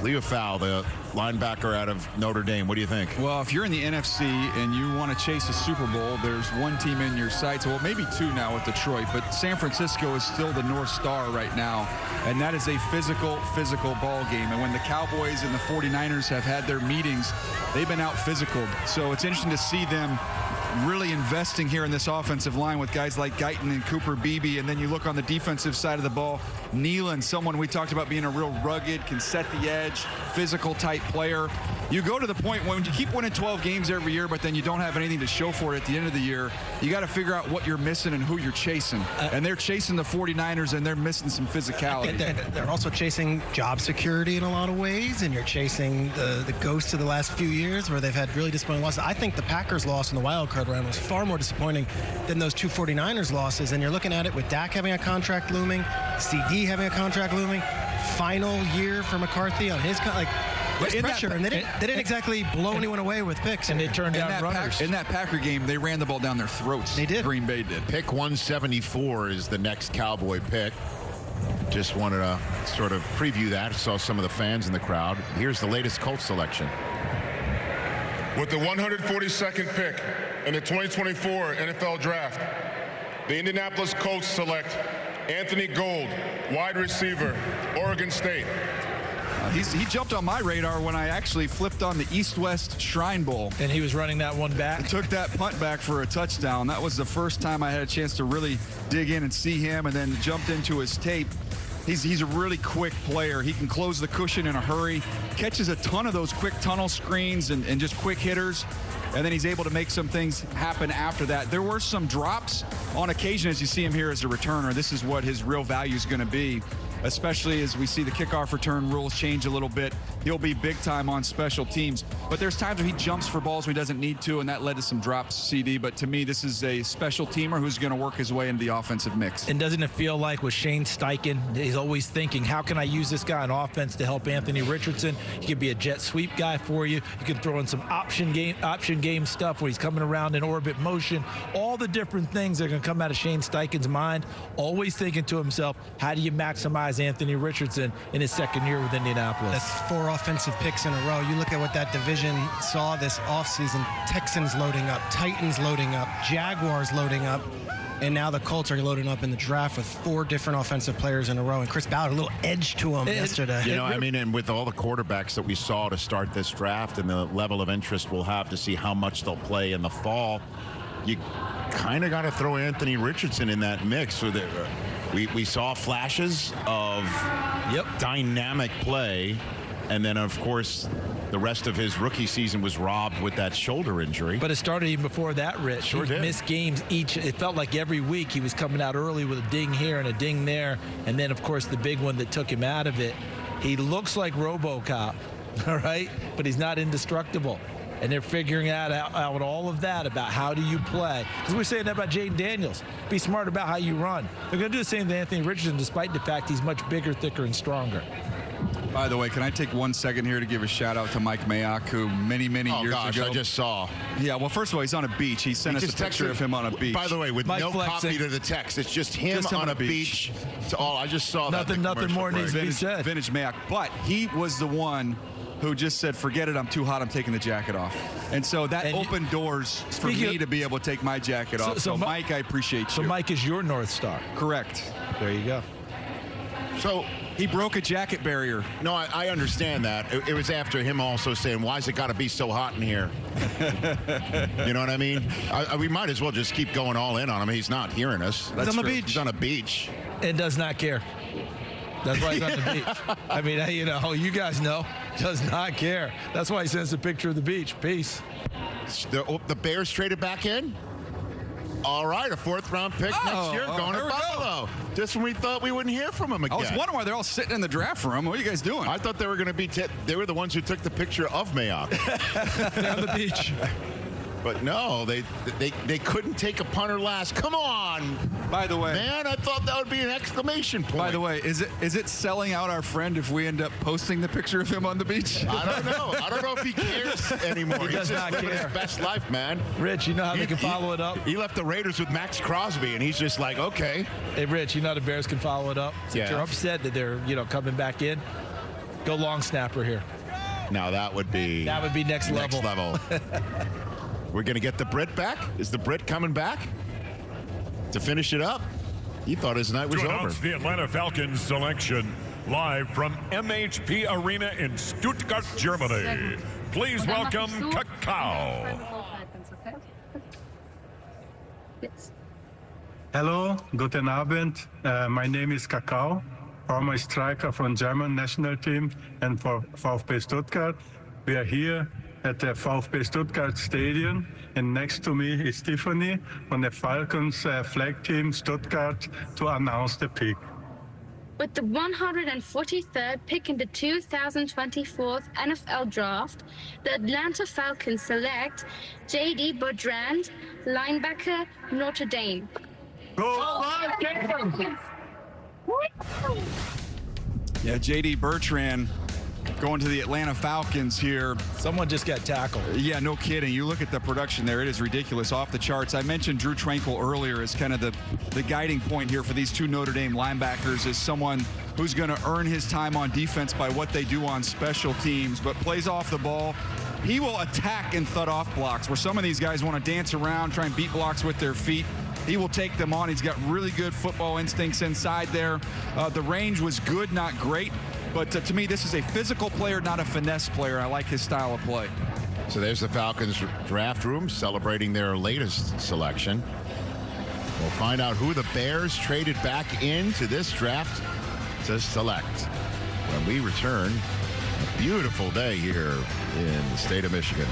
Leofau, the linebacker out of Notre Dame. What do you think? Well, if you're in the NFC and you want to chase a Super Bowl, there's one team in your sights. Well, maybe two now with Detroit, but San Francisco is still the North Star right now, and that is a physical ball game. And when the Cowboys and the 49ers have had their meetings, they've been out physical. So it's interesting to see them really investing here in this offensive line with guys like Guyton and Cooper Beebe. And then you look on the defensive side of the ball, Nealon, someone we talked about being a real rugged, can set the edge, physical type player. You go to the point when you keep winning 12 games every year, but then you don't have anything to show for it at the end of the year. You got to figure out what you're missing and who you're chasing. And they're chasing the 49ers, and they're missing some physicality. They're also chasing job security in a lot of ways, and you're chasing the ghosts of the last few years where they've had really disappointing losses. I think the Packers loss in the wild card round was far more disappointing than those two 49ers losses, and you're looking at it with Dak having a contract looming, CD having a contract looming, final year for McCarthy on his there's pressure, and they didn't exactly blow anyone away with picks. And they turned down runners. In that Packer game, they ran the ball down their throats. They did. Green Bay did. Pick 174 is the next Cowboy pick. Just wanted to sort of preview that. Saw some of the fans in the crowd. Here's the latest Colts selection. With the 142nd pick in the 2024 NFL Draft, the Indianapolis Colts select Anthony Gould, wide receiver, Oregon State. He jumped on my radar when I actually flipped on the East-West Shrine Bowl. And he was running that one back. Took that punt back for a touchdown. That was the first time I had a chance to really dig in and see him, and then jumped into his tape. He's a really quick player. He can close the cushion in a hurry, catches a ton of those quick tunnel screens and just quick hitters, and then he's able to make some things happen after that. There were some drops on occasion as you see him here as a returner. This is what his real value is going to be, especially as we see the kickoff return rules change a little bit. He'll be big time on special teams. But there's times where he jumps for balls when he doesn't need to, and that led to some drops, CD. But to me, this is a special teamer who's going to work his way into the offensive mix. And doesn't it feel like with Shane Steichen, he's always thinking, how can I use this guy on offense to help Anthony Richardson? He could be a jet sweep guy for you. You can throw in some option game stuff where he's coming around in orbit motion. All the different things that are going to come out of Shane Steichen's mind, always thinking to himself, how do you maximize Anthony Richardson in his second year with Indianapolis? That's 4 offensive picks in a row. You look at what that division saw this offseason. Texans loading up, Titans loading up, Jaguars loading up, and now the Colts are loading up in the draft with 4 different offensive players in a row. And Chris Ballard, a little edge to him yesterday. You know, I mean, and with all the quarterbacks that we saw to start this draft and the level of interest we'll have to see how much they'll play in the fall, you kind of got to throw Anthony Richardson in that mix. So that we saw flashes of dynamic play. And then, of course, the rest of his rookie season was robbed with that shoulder injury. But it started even before that, Rich. Sure he did. Missed games each. It felt like every week he was coming out early with a ding here and a ding there. And then, of course, the big one that took him out of it. He looks like RoboCop, all right? But he's not indestructible. And they're figuring out all of that about how do you play. Because we're saying that about Jaden Daniels. Be smart about how you run. They're going to do the same to Anthony Richardson, despite the fact he's much bigger, thicker, and stronger. By the way, can I take 1 second here to give a shout out to Mike Mayock, who many years ago. I just saw. Yeah, well, first of all, he's on a beach. He sent us a picture of him on a beach. By the way, with Mike no flexing. copy to the text, it's just him on a beach. It's all I just saw. Nothing more needs to be said. Vintage Mayock, but he was the one who just said, forget it, I'm too hot, I'm taking the jacket off. And so that opened doors for me to be able to take my jacket off. So Mike, I appreciate you. So Mike is your North Star. Correct. There you go. So he broke a jacket barrier. No, I understand that. It was after him also saying, why's it got to be so hot in here? You know what I mean? We might as well just keep going all in on him. He's not hearing us. He's on the beach. He's on a beach. And does not care. That's why he's on the beach. I mean, you know, you guys know, does not care. That's why he sends a picture of the beach. Peace. The Bears traded back in? All right, a 4th-round pick next year going to Buffalo. Just when we thought we wouldn't hear from him again. I was wondering why they're all sitting in the draft room. What are you guys doing? I thought they were going to be they were the ones who took the picture of Mayock. They're on the beach. But no, they couldn't take a punter last. Come on. By the way, man, I thought that would be an exclamation point. By the way, is it selling out our friend if we end up posting the picture of him on the beach? I don't know. I don't know if he cares anymore. He does He's not just living care. his best life, man. Rich, you know how they can follow it up? He left the Raiders with Max Crosby, and he's just like, okay. Hey, Rich, you know how the Bears can follow it up? Since you're upset that they're, coming back in, go long snapper here. Now that would be next level. We're going to get the Brit back? Is the Brit coming back to finish it up? He thought his night was to over. announce the Atlanta Falcons selection live from MHP Arena in Stuttgart, Germany. Please welcome Kakao. Hello, guten Abend. My name is Kakao, former striker from German national team and for VfB Stuttgart. We are here at the VfB Stuttgart Stadium, and next to me is Tiffany from the Falcons flag team Stuttgart to announce the pick. With the 143rd pick in the 2024 NFL Draft, the Atlanta Falcons select J.D. Bertrand, linebacker, Notre Dame. Yeah, J.D. Bertrand going to the Atlanta Falcons here. Someone just got tackled. Yeah, no kidding. You look at the production there, it is ridiculous, off the charts. I mentioned Drew Tranquill earlier as kind of the guiding point here for these two Notre Dame linebackers, is someone who's going to earn his time on defense by what they do on special teams, but plays off the ball. He will attack and thud off blocks, where some of these guys want to dance around, try and beat blocks with their feet. He will take them on. He's got really good football instincts inside there. The range was good, not great. But to me, this is a physical player, not a finesse player. I like his style of play. So there's the Falcons draft room celebrating their latest selection. We'll find out who the Bears traded back into this draft to select. When we return, a beautiful day here in the state of Michigan.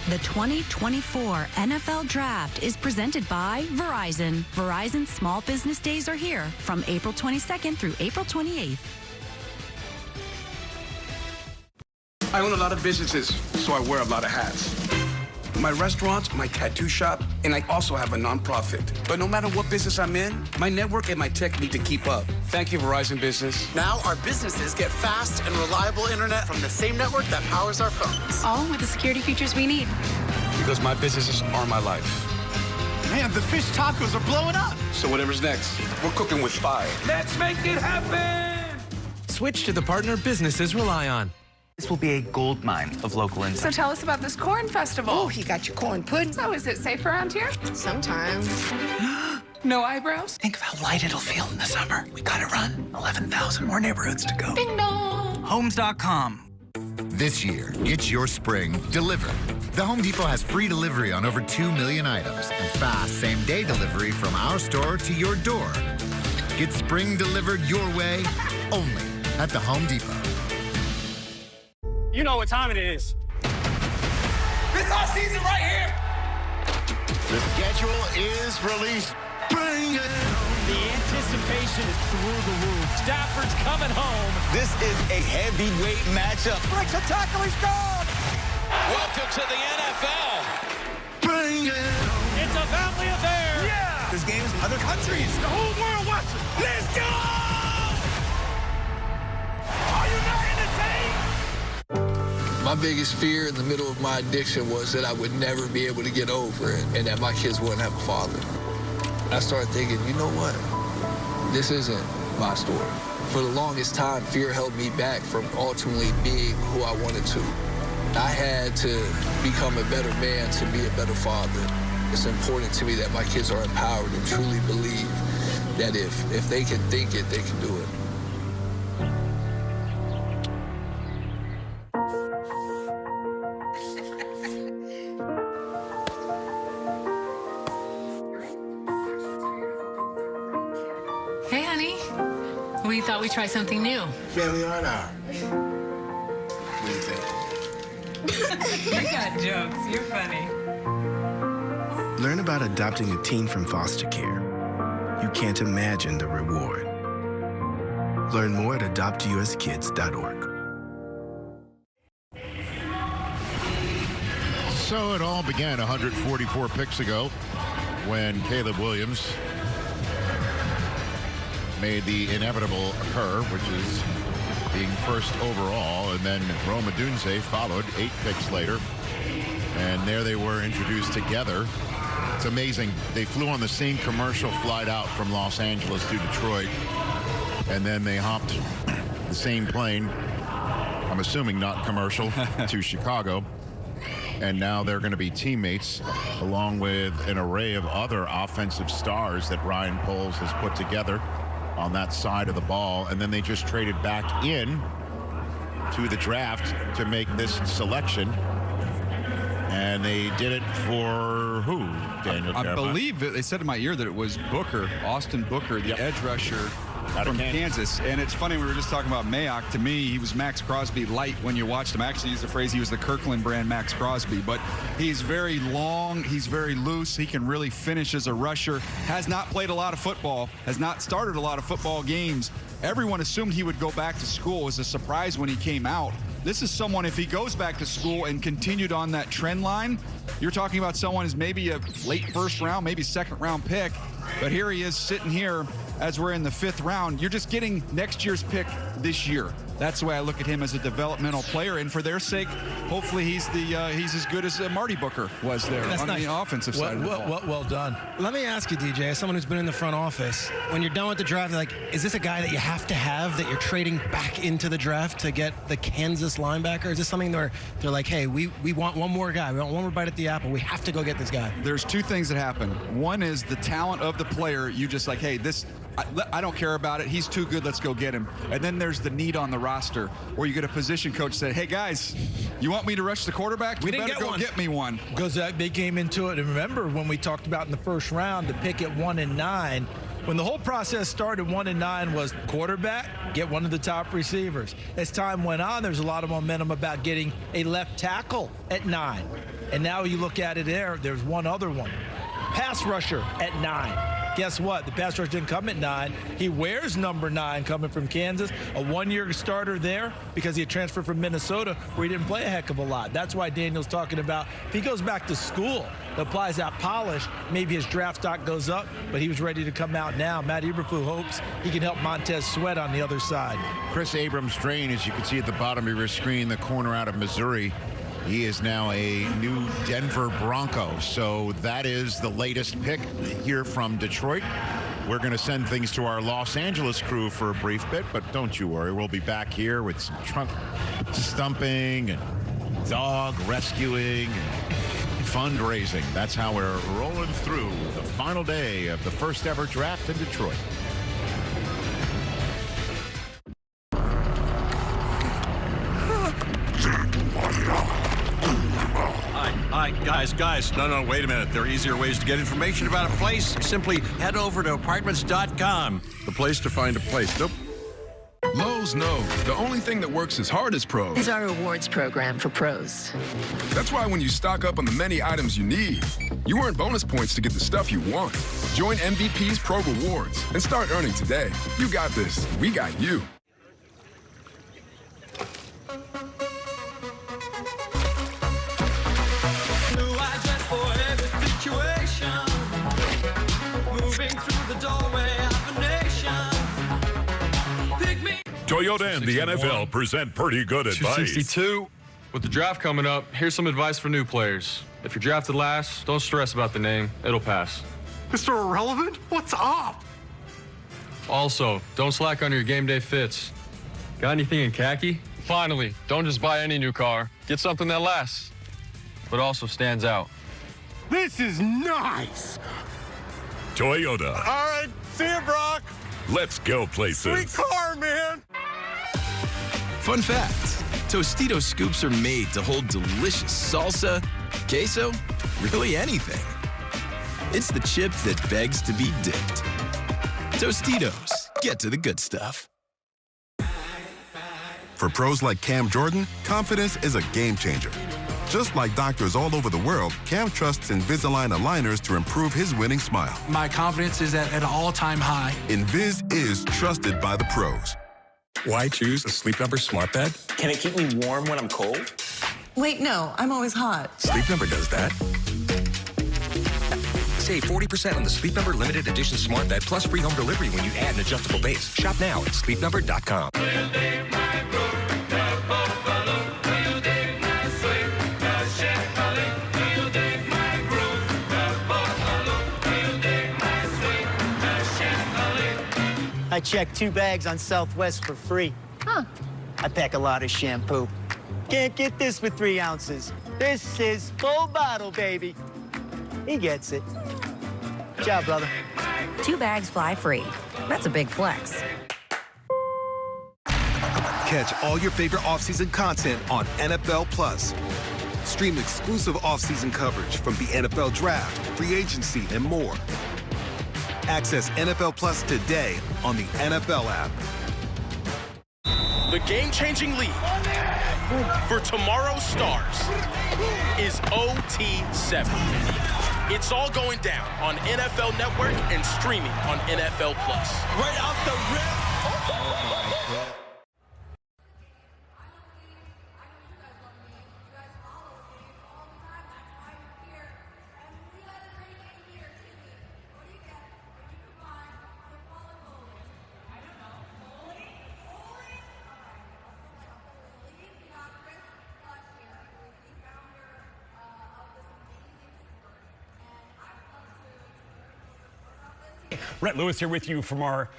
The 2024 NFL Draft is presented by Verizon. Verizon's Small Business Days are here from April 22nd through April 28th. I own a lot of businesses, so I wear a lot of hats. My restaurants, my tattoo shop, and I also have a nonprofit. But no matter what business I'm in, my network and my tech need to keep up. Thank you, Verizon Business. Now our businesses get fast and reliable internet from the same network that powers our phones. All with the security features we need. Because my businesses are my life. Man, the fish tacos are blowing up. So whatever's next, we're cooking with fire. Let's make it happen! Switch to the partner businesses rely on. This will be a gold mine of local So income. tell us about this corn festival. Oh, you got your corn pudding. So is it safe around here? Sometimes. No eyebrows? Think of how light it'll feel in the summer. We gotta run 11,000 more neighborhoods to go. Ding dong. Homes.com. This year, get your spring delivered. The Home Depot has free delivery on over 2 million items and fast same-day delivery from our store to your door. Get spring delivered your way only at the Home Depot. You know what time it is. This our season right here. The schedule is released. Bring it. The anticipation is through the roof. Stafford's coming home. This is a heavyweight matchup. Breaks a tackle, he's gone. Welcome to the NFL. Bring it. It's a family affair. Yeah. This game is in other countries. The whole world watching. Let's go! Are you not entertained? My biggest fear in the middle of my addiction was that I would never be able to get over it and that my kids wouldn't have a father. I started thinking, you know what? This isn't my story. For the longest time, fear held me back from ultimately being who I wanted to. I had to become a better man to be a better father. It's important to me that my kids are empowered and truly believe that if they can think it, they can do it. Hey, honey. We thought we'd try something new. Family art hour. What do you think? You got jokes. You're funny. Learn about adopting a teen from foster care. You can't imagine the reward. Learn more at adoptuskids.org. So it all began 144 picks ago when Caleb Williams made the inevitable occur, which is being first overall, and then Rome Odunze followed 8 picks later, and there they were introduced together. It's amazing. They flew on the same commercial flight out from Los Angeles to Detroit, and then they hopped the same plane, I'm assuming not commercial, to Chicago. And now they're going to be teammates along with an array of other offensive stars that Ryan Poles has put together on that side of the ball. And then they just traded back in to the draft to make this selection. And they did it for who, Daniel? I believe they said in my ear that it was Booker, Austin Booker, the edge rusher from Kansas. And it's funny, we were just talking about Mayock. To me, he was Max Crosby light when you watched him. I actually used the phrase he was the Kirkland brand Max Crosby. But he's very long, he's very loose, he can really finish as a rusher. Has not played a lot of football, has not started a lot of football games. Everyone assumed he would go back to school. It was a surprise when he came out. This is someone, if he goes back to school and continued on that trend line, you're talking about someone who's maybe a late first round, maybe second round pick. But here he is sitting here as we're in the 5th round. You're just getting next year's pick this year. That's the way I look at him, as a developmental player. And for their sake, hopefully he's as good as Marty Booker was there on the offensive side of the ball. Well done. Let me ask you, DJ, as someone who's been in the front office, when you're done with the draft, like, is this a guy that you have to have, that you're trading back into the draft to get the Kansas linebacker? Is this something where they're like, hey, we want one more guy, we want one more bite at the apple, we have to go get this guy? There's two things that happen. One is the talent of the player. You just like, hey, I don't care about it. He's too good. Let's go get him. And then there's the need on the roster, where you get a position coach say, hey, guys, you want me to rush the quarterback? We didn't go get me one. Because they came into it. And remember when we talked about in the first round, the pick at 1 and 9, When the whole process started, 1 and 9 was quarterback, get one of the top receivers. As time went on, there's a lot of momentum about getting a left tackle at 9. And now you look at it there's one other one. Pass rusher at 9. Guess what? The pass rusher didn't come at 9. He wears number 9 coming from Kansas. A one-year starter there because he had transferred from Minnesota where he didn't play a heck of a lot. That's why Daniel's talking about if he goes back to school, applies that polish, maybe his draft stock goes up, but he was ready to come out now. Matt Eberflus hopes he can help Montez Sweat on the other side. Chris Abrams-Drain, as you can see at the bottom of your screen, the corner out of Missouri. He is now a new Denver Bronco. So that is the stumping pick here from Detroit. We're going to send things to our Los Angeles crew for a brief bit, but don't you worry. We'll be back here with some trunk stumping and dog rescuing and fundraising. That's how we're rolling through the final day of the first ever draft in Detroit. Hi, guys. No, wait a minute. There are easier ways to get information about a place. Simply head over to apartments.com. The place to find a place. Nope. Lowe's knows the only thing that works as hard as pros is our rewards program for pros. That's why when you stock up on the many items you need, you earn bonus points to get the stuff you want. Join MVP's Pro Rewards and start earning today. You got this. We got you. Toyota and the NFL present pretty good advice. 262. With the draft coming up, here's some advice for new players. If you're drafted last, don't stress about the name. It'll pass. Mr. Irrelevant? What's up? Also, don't slack on your game day fits. Got anything in khaki? Finally, don't just buy any new car. Get something that lasts, but also stands out. This is nice. Toyota. All right, see you, Brock. Let's go places. Sweet car, man. Fun fact, Tostitos scoops are made to hold delicious salsa, queso, really anything. It's the chip that begs to be dipped. Tostitos, get to the good stuff. For pros like Cam Jordan, confidence is a game changer. Just like doctors all over the world, Cam trusts Invisalign aligners to improve his winning smile. My confidence is at an all-time high. Invis is trusted by the pros. Why choose a Sleep Number smart bed? Can it keep me warm when I'm cold? Wait, no, I'm always hot. Sleep Number does that. Save 40% on the Sleep Number limited edition smart bed plus free home delivery when you add an adjustable base. Shop now at sleepnumber.com. I checked 2 bags on Southwest for free. Huh. I pack a lot of shampoo. Can't get this for 3 ounces. This is full bottle, baby. He gets it. Ciao, brother. 2 bags fly free. That's a big flex. Catch all your favorite offseason content on NFL Plus. Stream exclusive offseason coverage from the NFL Draft, free agency, and more. Access NFL Plus today on the NFL app. The game-changing league for tomorrow's stars is OT7. It's all going down on NFL Network and streaming on NFL Plus. Right off the rip. Brett Lewis here with you from our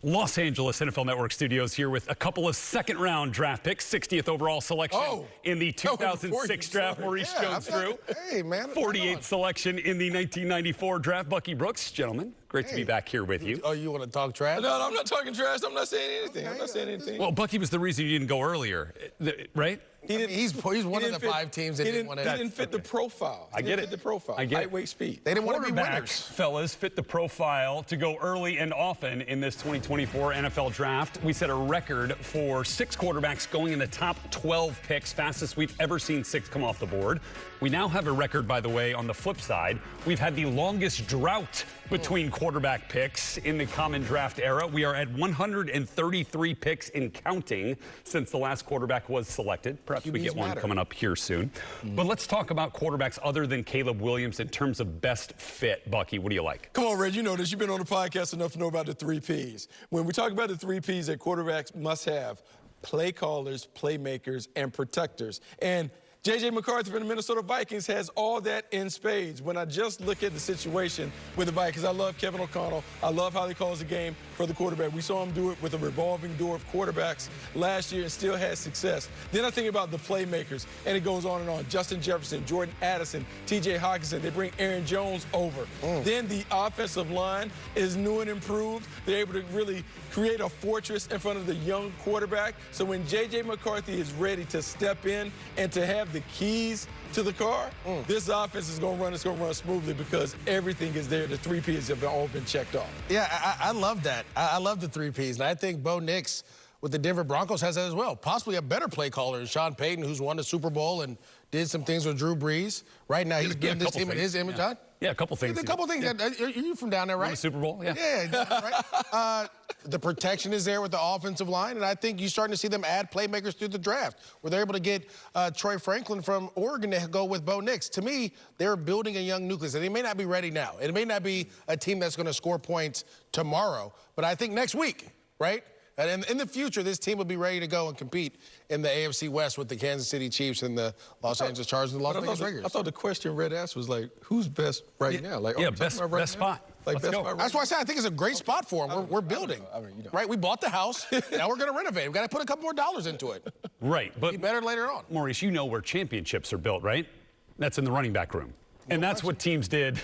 Los Angeles NFL Network studios here with a couple of second-round draft picks, 60th overall selection in the 2006 draft, Maurice Jones-Drew. Hey, man. 48th selection in the 1994 draft, Bucky Brooks. Gentlemen, Great to be back here with you. Oh, you want to talk trash? No, I'm not talking trash. I'm not saying anything. Okay, I'm not saying anything. Well, Bucky was the reason you didn't go earlier, right? He's one of the 5 teams that didn't want to. He didn't fit the profile. I get it. Fit the profile. I get it. Lightweight speed. They didn't want to be Quarterbacks, winners. fellas, fit the profile to go early and often in this 2024 NFL draft. We set a record for 6 quarterbacks going in the top 12 picks, fastest we've ever seen 6 come off the board. We now have a record, by the way, on the flip side. We've had the longest drought between quarterback picks in the common draft era. We are at 133 picks in counting since the last quarterback was selected. Perhaps we get one coming up here soon. But let's talk about quarterbacks other than Caleb Williams in terms of best fit. Bucky, what do you like? Come on, Red, you know this. You've been on the podcast enough to know about the 3 Ps. When we talk about the 3 Ps that quarterbacks must have, play callers, playmakers, and protectors. And J.J. McCarthy from the Minnesota Vikings has all that in spades. When I just look at the situation with the Vikings, I love Kevin O'Connell. I love how he calls the game for the quarterback. We saw him do it with a revolving door of quarterbacks last year and still had success. Then I think about the playmakers, and it goes on and on. Justin Jefferson, Jordan Addison, T.J. Hawkinson. They bring Aaron Jones over. Then the offensive line is new and improved. They're able to really create a fortress in front of the young quarterback. So when J.J. McCarthy is ready to step in and to have the keys to the car, this offense is going to run. It's going to run smoothly because everything is there. The 3 Ps have all been checked off. Yeah, I love that. I love the 3 Ps, and I think Bo Nix with the Denver Broncos has that as well. Possibly a better play caller than Sean Payton, who's won the Super Bowl and did some things with Drew Brees. Right now, he's building this team in his image. Yeah. Yeah, a couple things. A couple things. Yeah. You're from down there, right? Won the Super Bowl, yeah. Yeah, right. The protection is there with the offensive line, and I think you're starting to see them add playmakers through the draft, where they're able to get Troy Franklin from Oregon to go with Bo Nix. To me, they're building a young nucleus, and they may not be ready now. It may not be a team that's going to score points tomorrow, but I think next week, right? And in the future, this team will be ready to go and compete in the AFC West with the Kansas City Chiefs and the Los Angeles Chargers and the Las Vegas Raiders. I thought the question Red asked was like, who's best right now? Like, best spot. Like best spot right That's why I said I think it's a great spot for them. We're building. Right? We bought the house. Now we're going to renovate. We've got to put a couple more dollars into it. Right. But be better later on. Maurice, you know where championships are built, right? That's in the running back room. And that's what teams did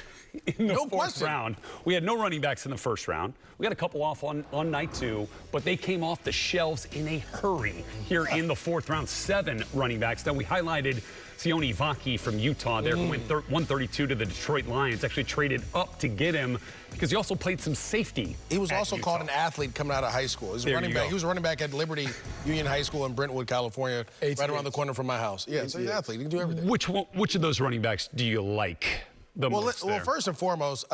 in the fourth round. We had no running backs in the first round. We got a couple off on night 2, but they came off the shelves in a hurry here in the 4th round. 7 running backs. Then we highlighted Sione Vaki from Utah there, who went 132 to the Detroit Lions. Actually traded up to get him because he also played some safety. He was also called an athlete coming out of high school. He was a running back. He was a running back at Liberty Union High School in Brentwood, California, right around the corner from my house. Yeah, so he's an athlete. He can do everything. Which of those running backs do you like the most? Well, first and foremost,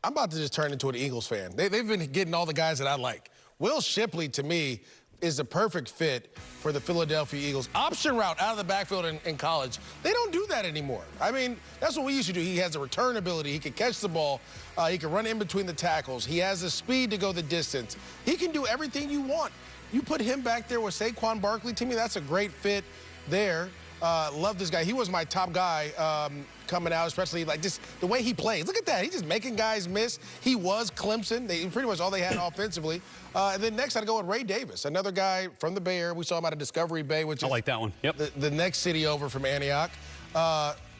I'm about to just turn into an Eagles fan. They've been getting all the guys that I like. Will Shipley, to me, is the perfect fit for the Philadelphia Eagles. Option route out of the backfield in college. They don't do that anymore. I mean, that's what we used to do. He has a return ability. He can catch the ball. He can run in between the tackles. He has the speed to go the distance. He can do everything you want. You put him back there with Saquon Barkley, to me, that's a great fit there. Love this guy. He was my top guy coming out, especially like just the way he plays. Look at that. He's just making guys miss. He was Clemson. Pretty much all they had offensively. And then next I'd go with Ray Davis, another guy from the Bay Area. We saw him out of Discovery Bay, which is like that one. Yep. The next city over from Antioch.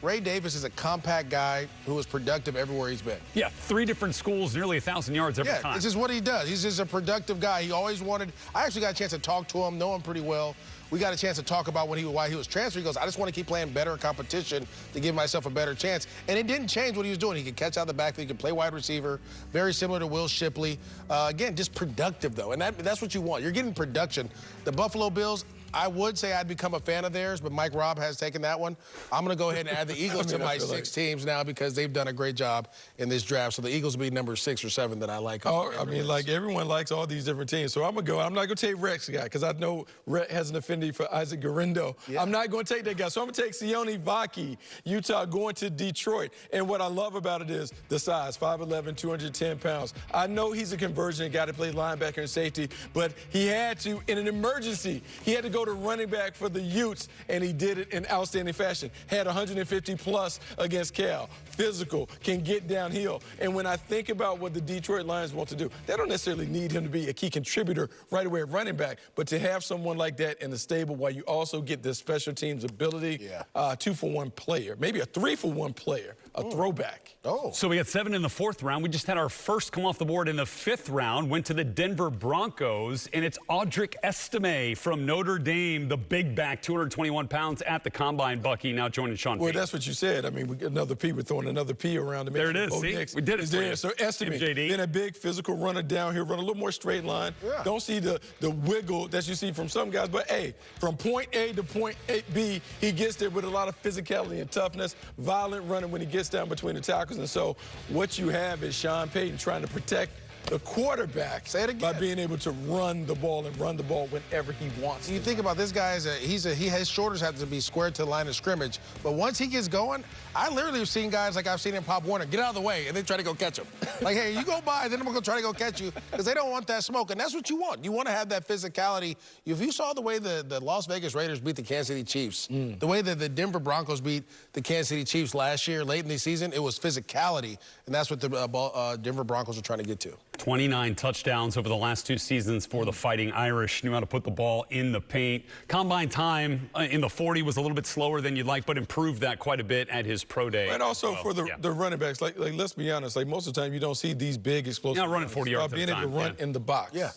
Ray Davis is a compact guy who is productive everywhere he's been. Yeah, 3 different schools, nearly 1,000 yards every time. This is what he does. He's just a productive guy. He always wanted. I actually got a chance to talk to him, know him pretty well. We got a chance to talk about why he was transferred. He goes, I just want to keep playing better competition to give myself a better chance. And it didn't change what he was doing. He could catch out the backfield. He could play wide receiver. Very similar to Will Shipley. Again, just productive, though. And that's what you want. You're getting production. The Buffalo Bills, I would say I'd become a fan of theirs, but Mike Robb has taken that one. I'm going to go ahead and add the Eagles to my 6 teams now because they've done a great job in this draft. So the Eagles will be number 6 or 7 that I like. Oh, I mean, like everyone likes all these different teams. So I'm going to go. I'm not going to take Rex guy because I know Rex has an affinity for Isaac Garindo. Yeah. I'm not going to take that guy. So I'm going to take Sione Vaki, Utah, going to Detroit. And what I love about it is the size, 5'11", 210 pounds. I know he's a conversion guy to play linebacker and safety, but he had to, in an emergency, he had to go go to running back for the Utes, and he did it in outstanding fashion. Had 150-plus against Cal. Physical, can get downhill. And when I think about what the Detroit Lions want to do, they don't necessarily need him to be a key contributor right away at running back, but to have someone like that in the stable while you also get this special teams ability, 2-for-1 player, maybe a 3-for-1 player, a throwback. So we got 7 in the 4th round. We just had our first come off the board in the 5th round, went to the Denver Broncos, and it's Audric Estime from Notre Dame, the big back, 221 pounds at the combine. Bucky now joining Sean Payton. Well, that's what you said. I mean, we got another P. We're throwing another P around. To make there it is. See? We did it. There. So Estime, then a big physical runner down here, run a little more straight line. Yeah. Don't see the wiggle that you see from some guys, but hey, from point A to point B, he gets there with a lot of physicality and toughness, violent running when he gets down between the tackles. And so what you have is Sean Payton trying to protect the quarterback by being able to run the ball whenever he wants. You think about this guy, his shoulders have to be squared to the line of scrimmage, but once he gets going, I literally have seen guys like I've seen in Pop Warner get out of the way and then try to go catch him. Like, hey, you go by, then I'm going to try to go catch you, because they don't want that smoke, and that's what you want. You want to have that physicality. If you saw the way the Las Vegas Raiders beat the Kansas City Chiefs, the way that the Denver Broncos beat the Kansas City Chiefs last year, late in the season, it was physicality, and that's what the Denver Broncos are trying to get to. 29 touchdowns over the last 2 seasons for the Fighting Irish. Knew how to put the ball in the paint. Combine time in the 40 was a little bit slower than you'd like, but improved that quite a bit at his pro day. And also for the running backs, like let's be honest, like most of the time you don't see these big explosive. You're not running 40 yards being able to run in the box. Yeah.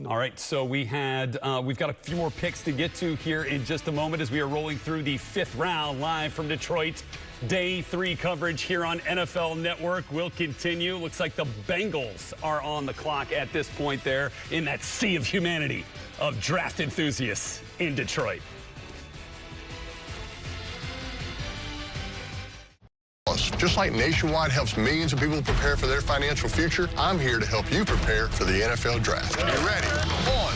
All right, so we've got a few more picks to get to here in just a moment as we are rolling through the 5th round live from Detroit. Day 3 coverage here on NFL Network will continue. Looks like the Bengals are on the clock at this point there in that sea of humanity of draft enthusiasts in Detroit. Just like Nationwide helps millions of people prepare for their financial future, I'm here to help you prepare for the NFL Draft. Are you ready? On.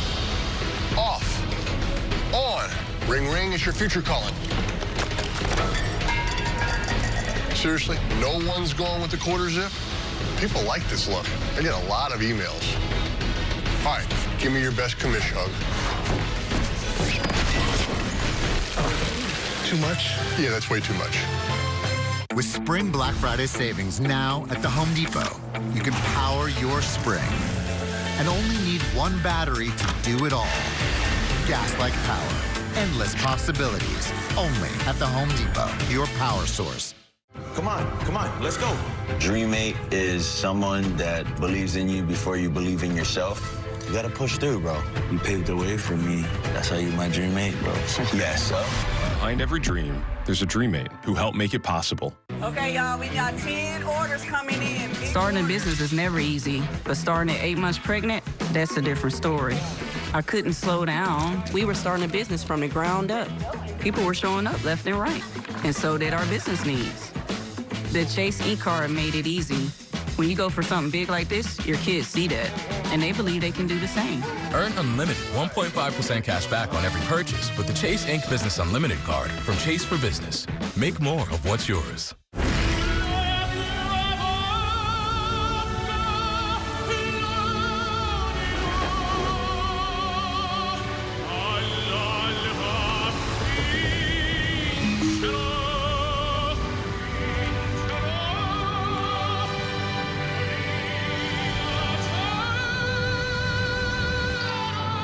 Off. On. Ring, ring, it's your future calling. Seriously, no one's going with the quarter zip? People like this look. I get a lot of emails. All right, give me your best commission hug. Too much? Yeah, that's way too much. With Spring Black Friday savings now at the Home Depot, you can power your spring and only need one battery to do it all. Gas-like power, endless possibilities, only at the Home Depot, your power source. Come on, let's go. Dreammate is someone that believes in you before you believe in yourself. You gotta push through, bro. You paved the way for me. That's how you my dreammate, bro. Yes, sir. Behind every dream, there's a dreammate who helped make it possible. Okay, y'all, we got 10 orders coming in. Starting a business is never easy, but starting at 8 months pregnant, that's a different story. I couldn't slow down. We were starting a business from the ground up. People were showing up left and right, and so did our business needs. The Chase e-card made it easy. When you go for something big like this, your kids see that, and they believe they can do the same. Earn unlimited 1.5% cash back on every purchase with the Chase Inc. Business Unlimited card from Chase for Business. Make more of what's yours.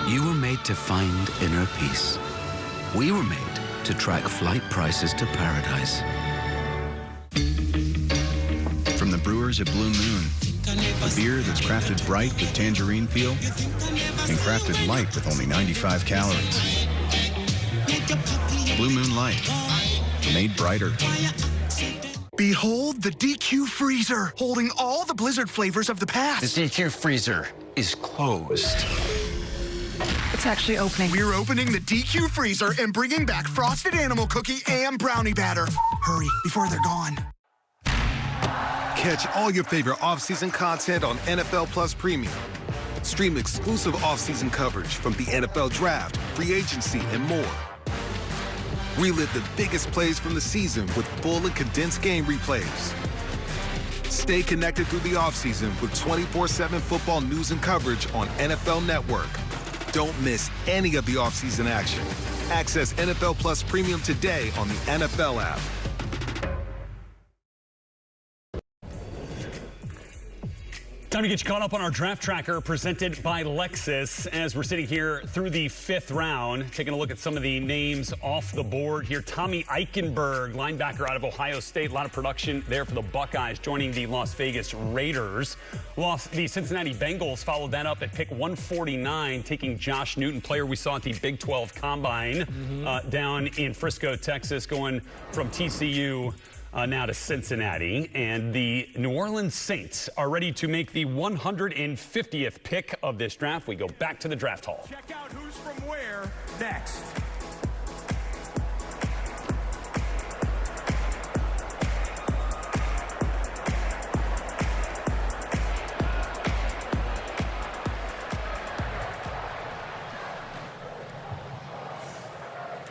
You were made to find inner peace. We were made to track flight prices to paradise. From the brewers at Blue Moon, a beer that's crafted bright with tangerine peel and crafted light with only 95 calories. Blue Moon Light, made brighter. Behold the DQ freezer, holding all the Blizzard flavors of the past. The DQ freezer is closed. It's actually opening. We're opening the DQ freezer and bringing back Frosted Animal Cookie and Brownie Batter. Hurry, before they're gone. Catch all your favorite off-season content on NFL Plus Premium. Stream exclusive off-season coverage from the NFL Draft, free agency, and more. Relive the biggest plays from the season with full and condensed game replays. Stay connected through the offseason with 24/7 football news and coverage on NFL Network. Don't miss any of the offseason action. Access NFL Plus Premium today on the NFL app. Time to get you caught up on our draft tracker presented by Lexus as we're sitting here through the 5th round, taking a look at some of the names off the board here. Tommy Eichenberg, linebacker out of Ohio State. A lot of production there for the Buckeyes, joining the Las Vegas Raiders. The Cincinnati Bengals followed that up at pick 149, taking Josh Newton, player we saw at the Big 12 Combine down in Frisco, Texas, going from TCU now to Cincinnati. And the New Orleans Saints are ready to make the 150th pick of this draft. We go back to the draft hall. Check out who's from where next.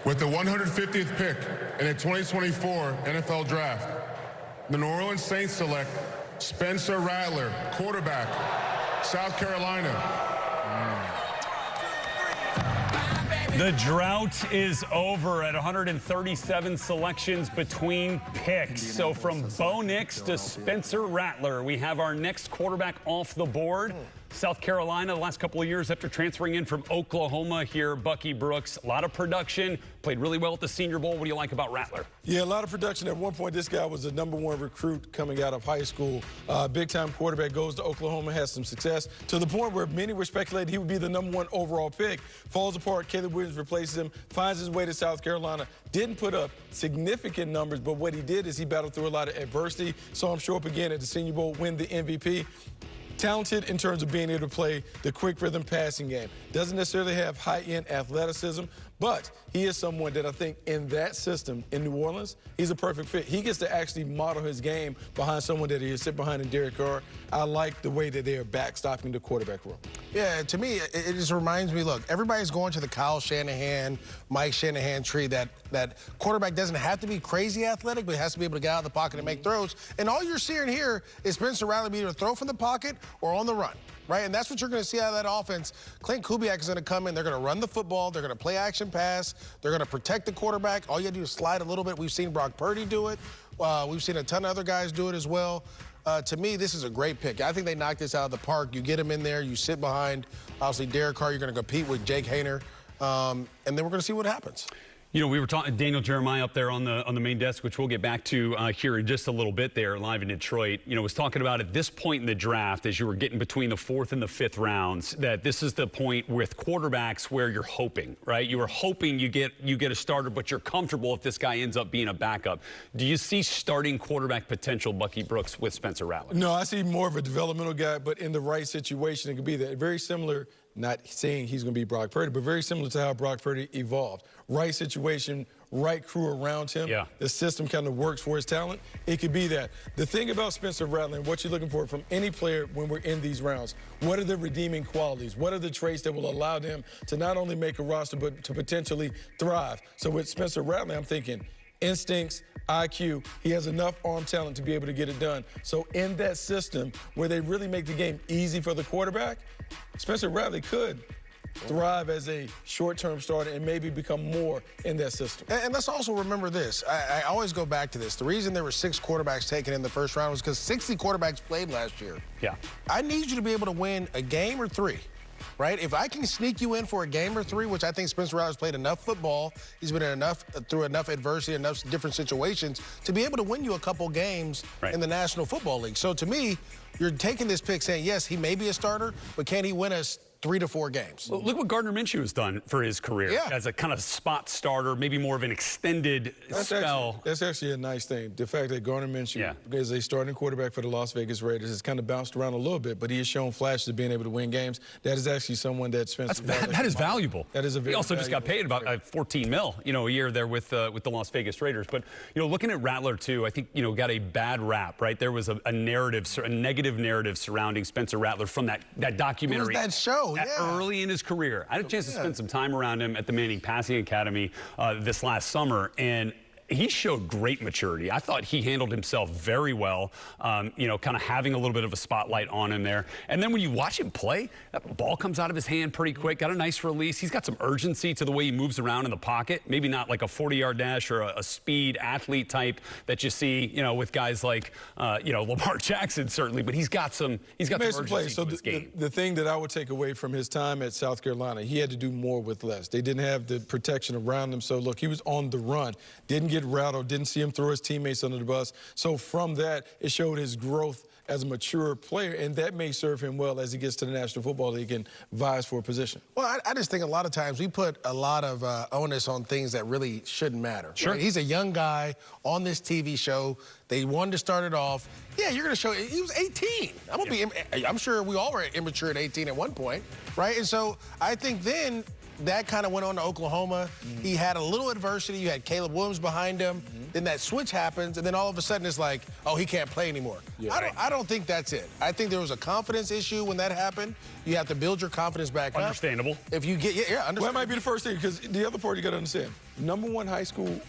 With the 150th pick in the 2024 NFL Draft, the New Orleans Saints select Spencer Rattler, quarterback, South Carolina. The drought is over at 137 selections between picks. So from Bo Nix to Spencer Rattler, we have our next quarterback off the board. South Carolina, the last couple of years after transferring in from Oklahoma here, Bucky Brooks. A lot of production, played really well at the Senior Bowl. What do you like about Rattler? Yeah, a lot of production. At one point, this guy was the #1 recruit coming out of high school. Big-time quarterback, goes to Oklahoma, has some success, to the point where many were speculating he would be the #1 overall pick. Falls apart, Caleb Williams replaces him, finds his way to South Carolina. Didn't put up significant numbers, but what he did is he battled through a lot of adversity. Saw him show up again at the Senior Bowl, win the MVP. Talented in terms of being able to play the quick rhythm passing game. Doesn't necessarily have high-end athleticism, but he is someone that I think in that system in New Orleans, he's a perfect fit. He gets to actually model his game behind someone that he sit behind in Derek Carr. I like the way that they are backstopping the quarterback room. Yeah, to me, it just reminds me, look, everybody's going to the Kyle Shanahan, Mike Shanahan tree, that quarterback doesn't have to be crazy athletic, but has to be able to get out of the pocket and make throws. And all you're seeing here is Spencer Rattler be able to throw from the pocket or on the run, right? And that's what you're going to see out of that offense. Clint Kubiak is going to come in. They're going to run the football. They're going to play action pass. They're going to protect the quarterback. All you have to do is slide a little bit. We've seen Brock Purdy do it. We've seen a ton of other guys do it as well. To me, this is a great pick. I think they knocked this out of the park. You get him in there. You sit behind, obviously, Derek Carr. You're going to compete with Jake Haener. And then we're going to see what happens. You know, we were talking Daniel Jeremiah up there on the main desk, which we'll get back to here in just a little bit there, live in Detroit. You know, was talking about at this point in the draft, as you were getting between the 4th and the 5th rounds, that this is the point with quarterbacks where you're hoping, right? You are hoping you get a starter, but you're comfortable if this guy ends up being a backup. Do you see starting quarterback potential, Bucky Brooks, with Spencer Rattler? No, I see more of a developmental guy, but in the right situation, it could be that. Very similar. Not saying he's going to be Brock Purdy, but very similar to how Brock Purdy evolved. Right situation, right crew around him. Yeah. The system kind of works for his talent. It could be that. The thing about Spencer Rattler and what you're looking for from any player when we're in these rounds, what are the redeeming qualities? What are the traits that will allow them to not only make a roster, but to potentially thrive? So with Spencer Rattler, I'm thinking instincts, IQ, he has enough arm talent to be able to get it done. So in that system where they really make the game easy for the quarterback, Spencer Rattler could thrive as a short-term starter and maybe become more in that system. And let's also remember this. I always go back to this. The reason there were 6 quarterbacks taken in the first round was because 60 quarterbacks played last year. Yeah. I need you to be able to win a game or 3. Right? If I can sneak you in for a game or 3, which I think Spencer Rattler's played enough football, he's been through enough adversity, enough different situations to be able to win you a couple games in the National Football League. So to me, you're taking this pick saying, yes, he may be a starter, but can he win us 3 to 4 games? Well, look what Gardner Minshew has done for his career as a kind of spot starter, maybe more of an extended spell. That's actually a nice thing. The fact that Gardner Minshew is a starting quarterback for the Las Vegas Raiders has kind of bounced around a little bit, but he has shown flashes of being able to win games. That is actually someone that Spencer that is valuable. That is a very He also just got paid about $14 million, a year there with the Las Vegas Raiders. But, looking at Rattler, too, I think, got a bad rap, right? There was a negative narrative surrounding Spencer Rattler from that documentary. What was that show? Early in his career. I had a chance to spend some time around him at the Manning Passing Academy this last summer, and he showed great maturity. I thought he handled himself very well, you know, kind of having a little bit of a spotlight on him there. And then when you watch him play, that ball comes out of his hand pretty quick, got a nice release. He's got some urgency to the way he moves around in the pocket. Maybe not like a 40-yard dash or a speed athlete type that you see, you know, with guys like, you know, Lamar Jackson certainly, but he's got some urgency so to his game. The thing that I would take away from his time at South Carolina, he had to do more with less. They didn't have the protection around him. So, look, he was on the run, didn't get rattled, didn't see him throw his teammates under the bus. So from that, it showed his growth as a mature player, and that may serve him well as he gets to the National Football League and vies for a position. Well, I just think a lot of times we put a lot of onus on things that really shouldn't matter. Sure. Right? He's a young guy on this TV show. They wanted to start it off. Yeah, you're going to show it. He was 18. I'm sure we all were immature at 18 at one point, right? And so I think then that kind of went on to Oklahoma. He had a little adversity. You had Caleb Williams behind him. Then that switch happens, and then all of a sudden it's like, oh, he can't play anymore. Yeah. I don't think that's it. I think there was a confidence issue when that happened. You have to build your confidence back up. Understandable. If you get, understandable. Well, that might be the first thing, because the other part you got to understand, #1 high school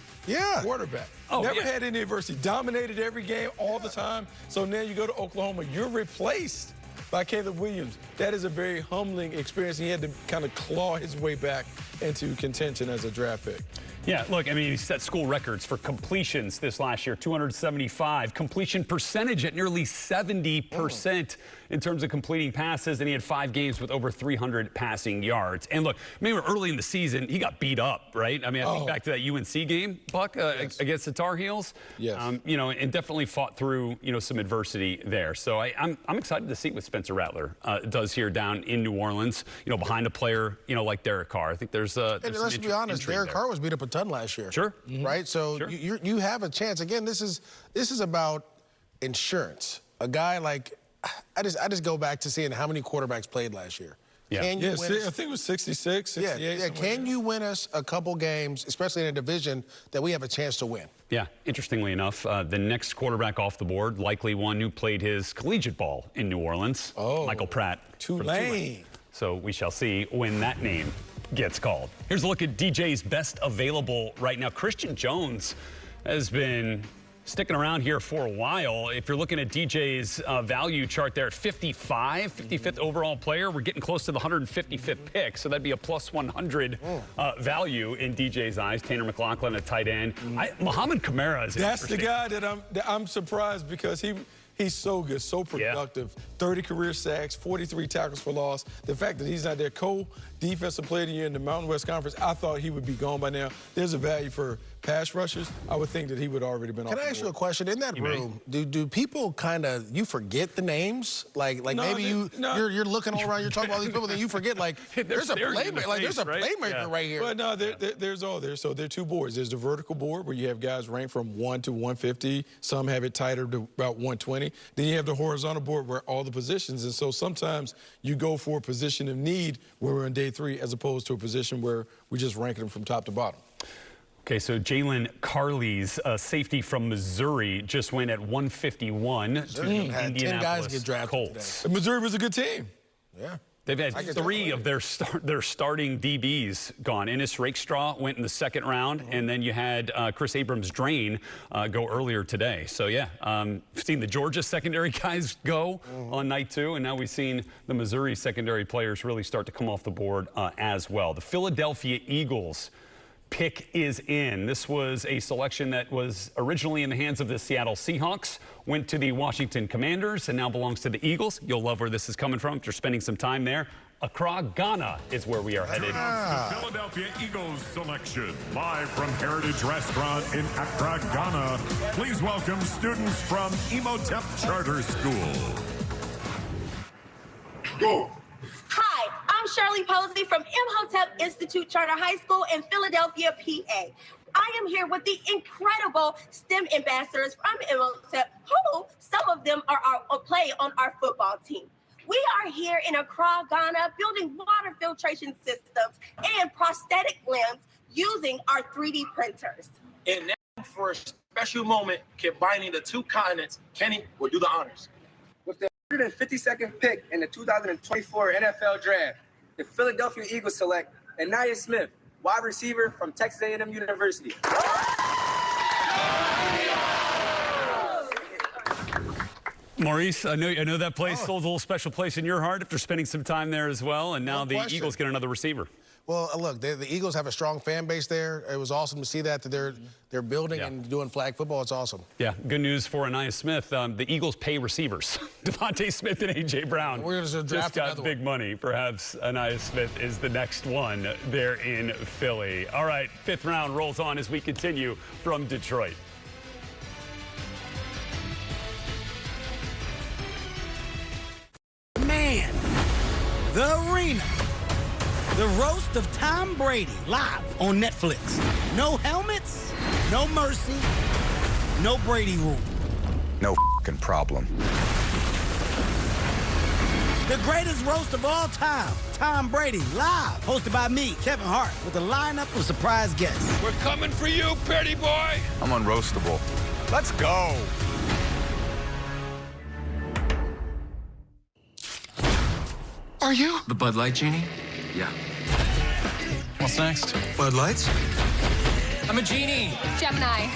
quarterback. Never had any adversity. Dominated every game all the time. So now you go to Oklahoma, you're replaced by Caleb Williams. That is a very humbling experience. He had to kind of claw his way back into contention as a draft pick. Yeah, look, I mean, he set school records for completions this last year, 275. Completion percentage at nearly 70% in terms of completing passes, and he had 5 games with over 300 passing yards. And look, maybe early in the season, he got beat up, right? I mean, I think back to that UNC game, Buck, against the Tar Heels. Yes. You know, and definitely fought through, you know, some adversity there. So I'm excited to see what Spencer Rattler does here down in New Orleans, you know, behind a player, you know, like Derek Carr. I think there's and let's be honest, Derek Carr was beat up a ton last year. Sure. Right? So you have a chance. Again, this is about insurance. A guy like, I just go back to seeing how many quarterbacks played last year. Yeah, I think it was 66, 68. Yeah. Can you win us a couple games, especially in a division that we have a chance to win? Yeah, interestingly enough, the next quarterback off the board, likely one who played his collegiate ball in New Orleans, Michael Pratt. Tulane. So we shall see when that name gets called. Here's a look at DJ's best available right now. Christian Jones has been sticking around here for a while. If you're looking at DJ's value chart there at 55, 55th overall player, we're getting close to the 155th pick, so that'd be a plus 100 value in DJ's eyes. Tanner McLaughlin, a tight end. Muhammad Kamara is That's the guy that I'm surprised, because he's so good, so productive. 30 career sacks, 43 tackles for loss. The fact that he's not their co-defensive player of the year in the Mountain West Conference, I thought he would be gone by now. There's a value for pass rushers. I would think that he would already been off. Can I ask you a question? In that room, do people kind of, you forget the names? Like No, maybe you're looking all around, you're talking about these people, then you forget, like, there's a playmaker, right here. Well, no, there's all there. So there are 2 boards. There's the vertical board, where you have guys ranked from 1 to 150. Some have it tighter to about 120. Then you have the horizontal board, where all the positions. And so sometimes you go for a position of need where we're in day 3, as opposed to a position where we just rank them from top to bottom. Okay, so Jalen Carley's safety from Missouri just went at 151 to the had 10 guys get drafted Colts. today. Missouri was a good team. Yeah. They've had 3 of their starting DBs gone. Ennis Rakestraw went in the 2nd round, and then you had Chris Abrams-Drain go earlier today. So, yeah, we've seen the Georgia secondary guys go on night 2, and now we've seen the Missouri secondary players really start to come off the board as well. The Philadelphia Eagles pick is in. This was a selection that was originally in the hands of the Seattle Seahawks, went to the Washington Commanders, and now belongs to the Eagles. You'll love where this is coming from if you're spending some time there. Accra, Ghana is where we are headed. The Philadelphia Eagles selection, live from Heritage Restaurant in Accra, Ghana. Please welcome students from Imhotep Charter School. Go. Hi, I'm Shirley Posey from Imhotep Institute Charter High School in Philadelphia, PA. I am here with the incredible STEM ambassadors from Imhotep, who some of them play on our football team. We are here in Accra, Ghana, building water filtration systems and prosthetic limbs using our 3D printers. And now for a special moment, combining the 2 continents, Kenny will do the honors. With the 152nd pick in the 2024 NFL Draft, the Philadelphia Eagles select Anaya Smith, wide receiver from Texas A&M University. Maurice, I know that place holds a little special place in your heart after spending some time there as well, and now the Eagles get another receiver. Well, look, the Eagles have a strong fan base there. It was awesome to see that they're building and doing flag football. It's awesome. Yeah, good news for Anais Smith. The Eagles pay receivers. Devontae Smith and A.J. Brown We're going to draft just got big money. Perhaps Anais Smith is the next one there in Philly. All right, 5th round rolls on as we continue from Detroit. Man, the arena. The roast of Tom Brady, live on Netflix. No helmets, no mercy, no Brady rule. No f***ing problem. The greatest roast of all time, Tom Brady, live. Hosted by me, Kevin Hart, with a lineup of surprise guests. We're coming for you, Petty Boy. I'm unroastable. Let's go. Are you? The Bud Light Genie? Yeah. What's next? Bud Lights? I'm a genie. Gemini.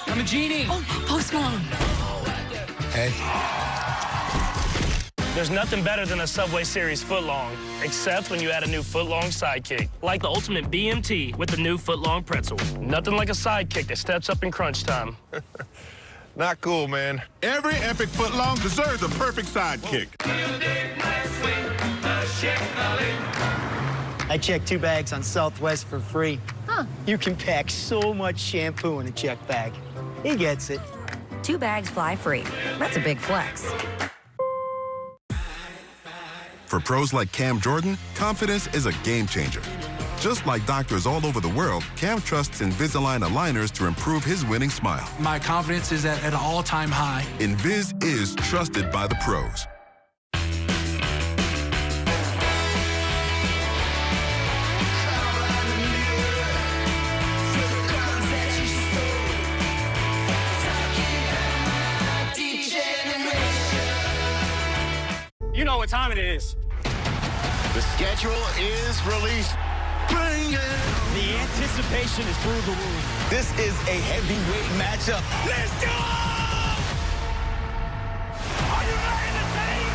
I'm a genie. Oh, Post Malone. Hey. There's nothing better than a Subway Series footlong, except when you add a new footlong sidekick, like the ultimate BMT with the new footlong pretzel. Nothing like a sidekick that steps up in crunch time. Not cool, man. Every epic footlong deserves a perfect sidekick. I checked 2 bags on Southwest for free. Huh. You can pack so much shampoo in a check bag. He gets it. 2 bags fly free. That's a big flex. For pros like Cam Jordan, confidence is a game changer. Just like doctors all over the world, Cam trusts Invisalign aligners to improve his winning smile. My confidence is at an all-time high. Invis is trusted by the pros. You know what time it is. The schedule is released. Bring it. The anticipation is through the roof. This is a heavyweight matchup. Let's go! Are you ready to take?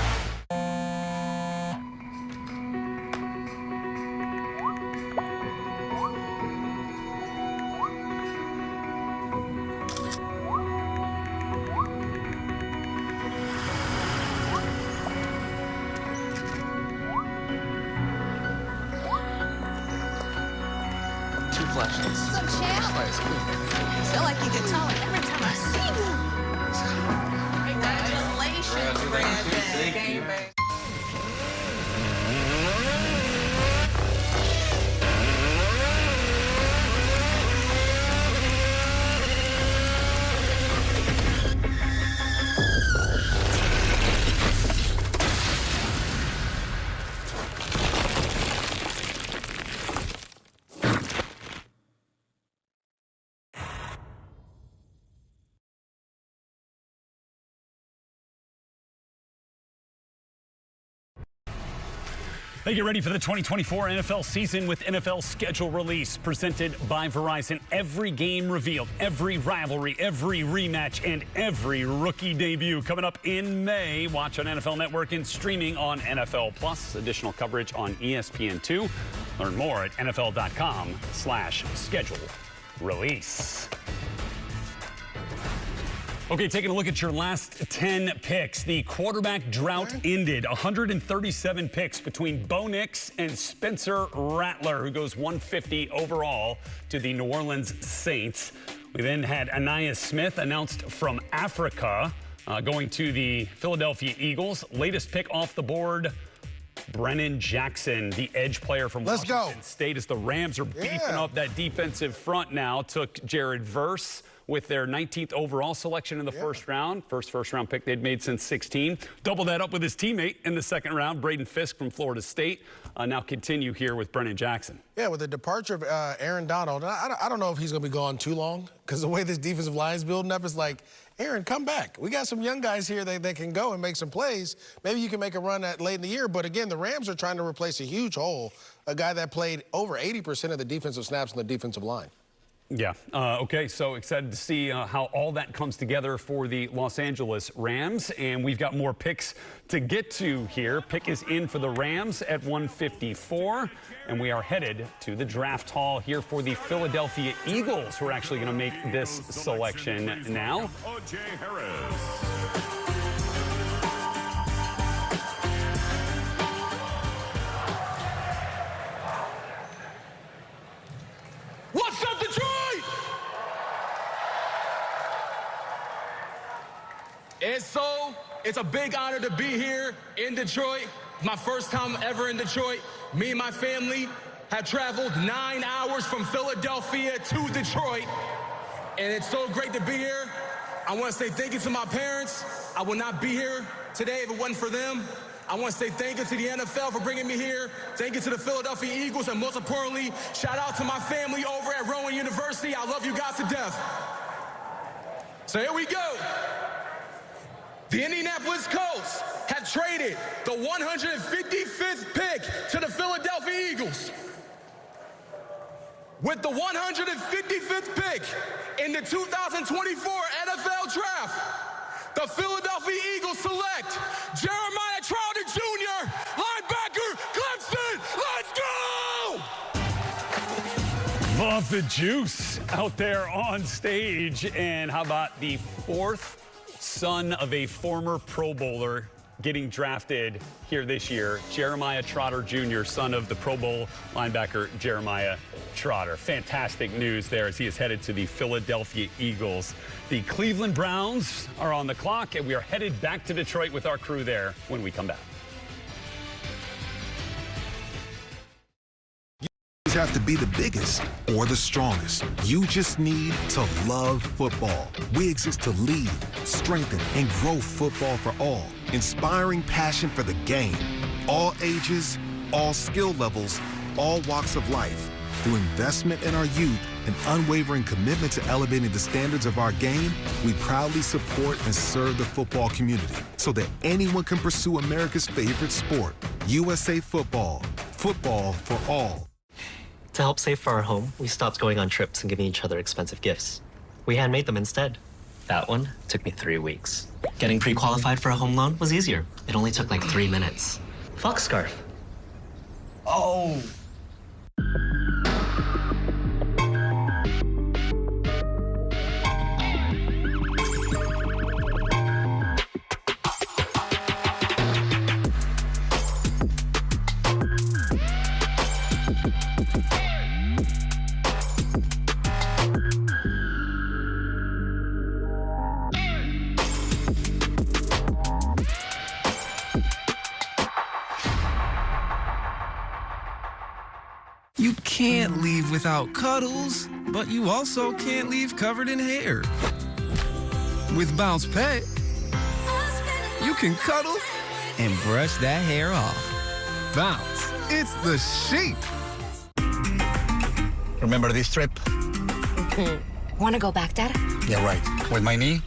So champ. Feel like you get taller every time I see you. Congratulations, Brandon. They get ready for the 2024 NFL season with NFL schedule release presented by Verizon. Every game revealed, every rivalry, every rematch, and every rookie debut coming up in May. Watch on NFL Network and streaming on NFL Plus. Additional coverage on ESPN2. Learn more at NFL.com/schedule release. Okay, taking a look at your last 10 picks. The quarterback drought ended. 137 picks between Bo Nix and Spencer Rattler, who goes 150 overall to the New Orleans Saints. We then had Anais Smith announced from Africa, going to the Philadelphia Eagles. Latest pick off the board, Brennan Jackson, the edge player from Washington State, as the Rams are beefing up that defensive front now. Took Jared Verse with their 19th overall selection in the first round. First round pick they'd made since 16. Double that up with his teammate in the second round, Braden Fisk from Florida State. Now continue here with Brennan Jackson. Yeah, with the departure of Aaron Donald, I don't know if he's going to be gone too long, because the way this defensive line is building up, is like, Aaron, come back. We got some young guys here that can go and make some plays. Maybe you can make a run at late in the year. But again, the Rams are trying to replace a huge hole, a guy that played over 80% of the defensive snaps in the defensive line. Yeah. Okay, so excited to see how all that comes together for the Los Angeles Rams. And we've got more picks to get to here. Pick is in for the Rams at 154. And we are headed to the draft hall here for the Philadelphia Eagles, who are actually going to make this selection now. What's up, Detroit? It's a big honor to be here in Detroit. My first time ever in Detroit. Me and my family have traveled 9 hours from Philadelphia to Detroit. And it's so great to be here. I want to say thank you to my parents. I would not be here today if it wasn't for them. I want to say thank you to the NFL for bringing me here. Thank you to the Philadelphia Eagles. And most importantly, shout out to my family over at Rowan University. I love you guys to death. So here we go. The Indianapolis Colts have traded the 155th pick to the Philadelphia Eagles. With the 155th pick in the 2024 NFL Draft, the Philadelphia Eagles select Jeremiah Trotter Jr., linebacker, Clemson. Let's go! Love the juice out there on stage. And how about the fourth son of a former Pro Bowler getting drafted here this year, Jeremiah Trotter Jr., son of the Pro Bowl linebacker Jeremiah Trotter. Fantastic news there as he is headed to the Philadelphia Eagles. The Cleveland Browns are on the clock, and we are headed back to Detroit with our crew there when we come back. Have to be the biggest or the strongest. You just need to love football. We exist to lead, strengthen, and grow football for all. Inspiring passion for the game. All ages, all skill levels, all walks of life. Through investment in our youth and unwavering commitment to elevating the standards of our game, we proudly support and serve the football community so that anyone can pursue America's favorite sport. USA Football. Football for all. To help save for our home, we stopped going on trips and giving each other expensive gifts. We handmade them instead. That one took me 3 weeks. Getting pre-qualified for a home loan was easier. It only took like 3 minutes. Fox scarf. Oh. You can't leave without cuddles, but you also can't leave covered in hair. With Bounce Pet, you can cuddle and brush that hair off. Bounce, it's the sheet. Remember this trip? Want to go back, Dad? Yeah, right. With my knee?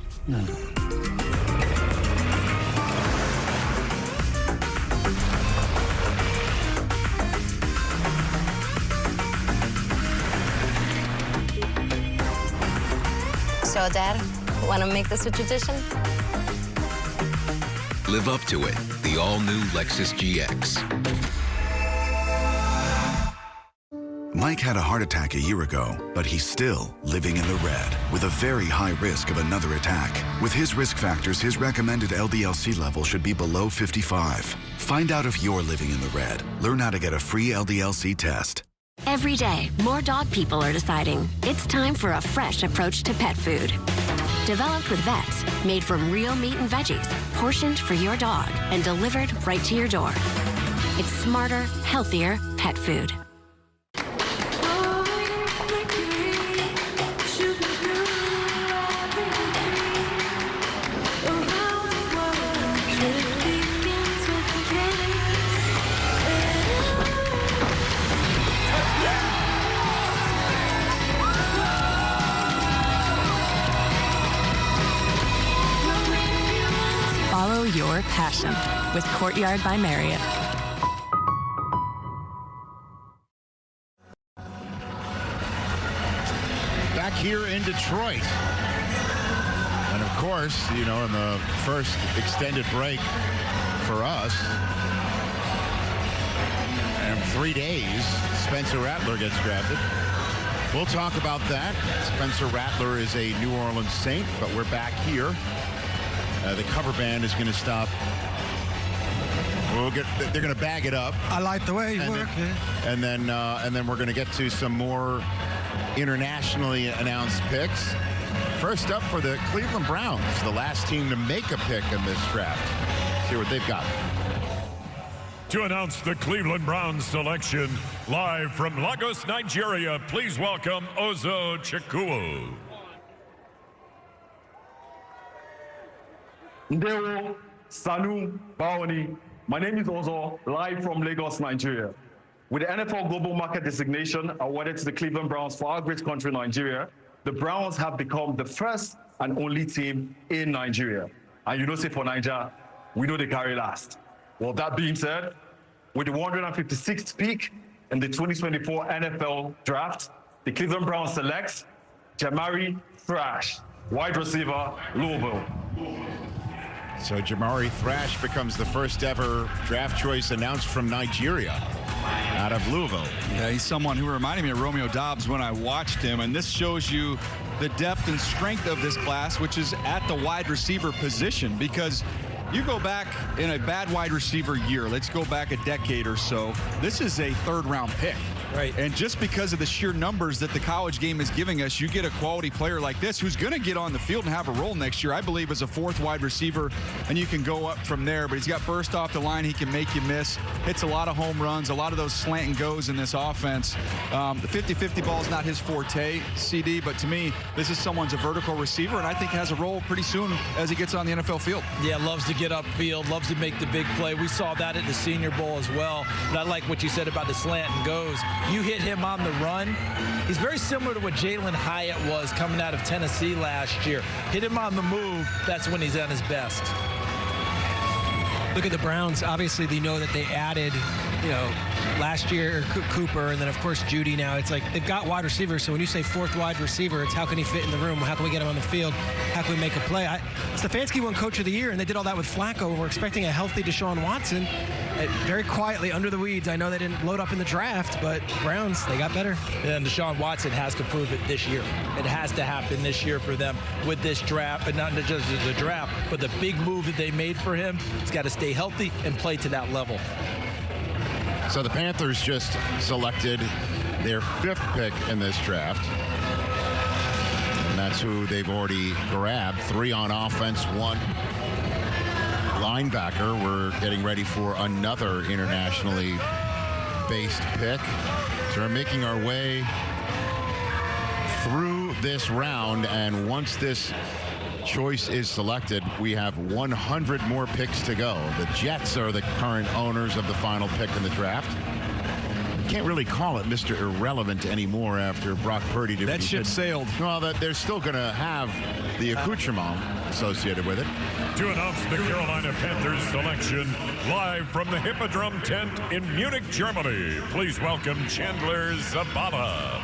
So, Dad, want to make this a tradition? Live up to it. The all-new Lexus GX. Mike had a heart attack a year ago, but he's still living in the red with a very high risk of another attack. With his risk factors, his recommended LDL-C level should be below 55. Find out if you're living in the red. Learn how to get a free LDL-C test. Every day, more dog people are deciding it's time for a fresh approach to pet food. Developed with vets, made from real meat and veggies, portioned for your dog, and delivered right to your door. It's smarter, healthier pet food. Follow your passion with Courtyard by Marriott. here in Detroit. And of course, you know, in the first extended break for us, in 3 days, Spencer Rattler gets drafted. We'll talk about that. Spencer Rattler is a New Orleans Saint, but we're back here. The cover band is going to stop. They're going to bag it up. I like the way you work it. And then we're going to get to some more internationally announced picks. First up for the Cleveland Browns, the last team to make a pick in this draft. See what they've got. To announce the Cleveland Browns selection, live from Lagos, Nigeria, please welcome Ozo Chukwu. Ndewo, Sanu, Bawani. My name is Ozo, live from Lagos, Nigeria. With the NFL Global Market designation awarded to the Cleveland Browns for our great country, Nigeria, the Browns have become the first and only team in Nigeria. And you know, say for Nigeria, we know they carry last. Well, that being said, with the 156th pick in the 2024 NFL Draft, the Cleveland Browns select Jamari Thrash, wide receiver, Louisville. So Jamari Thrash becomes the first ever draft choice announced from Nigeria out of Louisville. Yeah, he's someone who reminded me of Romeo Doubs when I watched him, and this shows you the depth and strength of this class, which is at the wide receiver position, because you go back in a bad wide receiver year, let's go back a decade or so, this is a third-round pick. Right. And just because of the sheer numbers that the college game is giving us, you get a quality player like this who's going to get on the field and have a role next year, I believe, as a fourth wide receiver, and you can go up from there. But he's got burst off the line. He can make you miss. Hits a lot of home runs, a lot of those slant and goes in this offense. The 50-50 ball is not his forte, CD, but to me, this is someone's a vertical receiver, and I think has a role pretty soon as he gets on the NFL field. Yeah, loves to get upfield, loves to make the big play. We saw that at the Senior Bowl as well. But I like what you said about the slant and goes. You hit him on the run. He's very similar to what Jalen Hyatt was coming out of Tennessee last year. Hit him on the move, that's when he's at his best. Look at the Browns. Obviously, they know that they added, last year Cooper, and then of course Judy. Now it's like they've got wide receivers. So when you say fourth wide receiver, it's how can he fit in the room? How can we get him on the field? How can we make a play? Stefanski won Coach of the Year, and they did all that with Flacco. And we're expecting a healthy Deshaun Watson. Very quietly under the weeds. I know they didn't load up in the draft, but Browns, they got better. And Deshaun Watson has to prove it this year. It has to happen this year for them with this draft, but not just the draft, but the big move that they made for him. He's got to stay healthy and play to that level. So the Panthers just selected their 5th pick in this draft. And that's who they've already grabbed. 3 on offense, 1 linebacker. We're getting ready for another internationally based pick. So we're making our way through this round, and once this choice is selected, we have 100 more picks to go. The Jets are the current owners of the final pick in the draft. Can't really call it Mr. Irrelevant anymore after Brock Purdy. That ship sailed. Well, they're still going to have the accoutrement associated with it. To announce the Carolina Panthers selection, live from the Hippodrome tent in Munich, Germany, please welcome Chandler Zavala.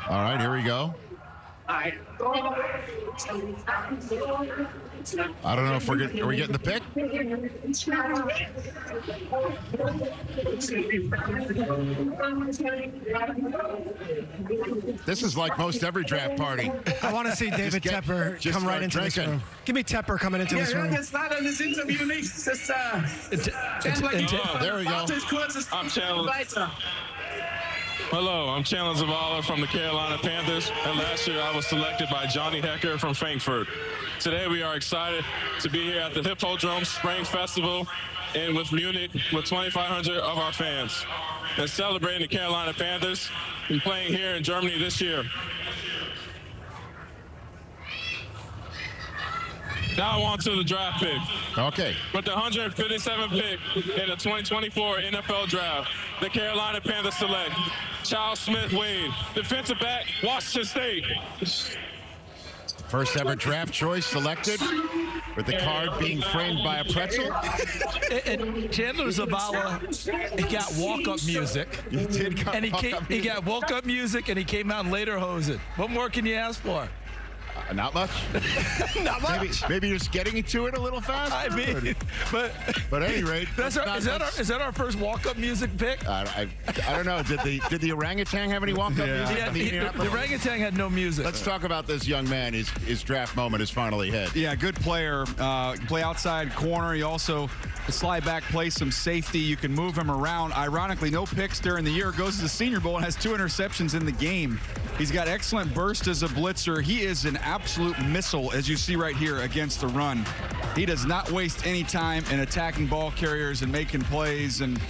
All right, here we go. I don't know if are we getting the pick? This is like most every draft party. I want to see David Tepper come right into this room. Give me Tepper coming into this room. There we go. I'm Chandler. Hello, I'm Chandler Zavala from the Carolina Panthers, and last year I was selected by Johnny Hecker from Frankfurt. Today we are excited to be here at the Hippodrome Spring Festival and with Munich with 2,500 of our fans and celebrating the Carolina Panthers and playing here in Germany this year. Now on to the draft pick. Okay. With the 157th pick in the 2024 NFL Draft, the Carolina Panthers select Charles Smith-Wade, defensive back, Washington State. First ever draft choice selected, with the card being framed by a pretzel. And Chandler Zavala, he got walk-up music. He did He got walk-up music, and he came out in later hosing. What more can you ask for? Not much. Not much. Maybe just getting to it a little fast. I mean, but at any rate, is that our first walk-up music pick? I don't know. Did the orangutan have any walk-up music? The orangutan had no music. Let's talk about this young man. His draft moment is finally hit. Yeah, good player. Play outside corner. He also slide back, play some safety. You can move him around. Ironically, no picks during the year. Goes to the Senior Bowl and has 2 interceptions in the game. He's got excellent burst as a blitzer. He is an absolute missile, as you see right here, against the run. He does not waste any time in attacking ball carriers and making plays, and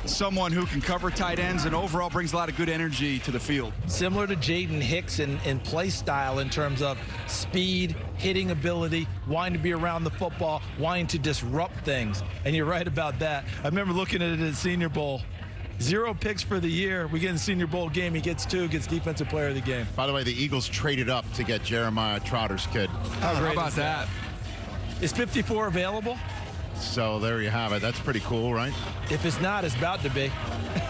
someone who can cover tight ends and overall brings a lot of good energy to the field. Similar to Jaden Hicks in play style in terms of speed, hitting ability, wanting to be around the football, wanting to disrupt things. And you're right about that. I remember looking at it at the Senior Bowl. 0 picks for the year. We get in the Senior Bowl game. He gets 2, gets Defensive Player of the Game. By the way, the Eagles traded up to get Jeremiah Trotter's kid. How about that? Is 54 available? So there you have it. That's pretty cool, right? If it's not, it's about to be.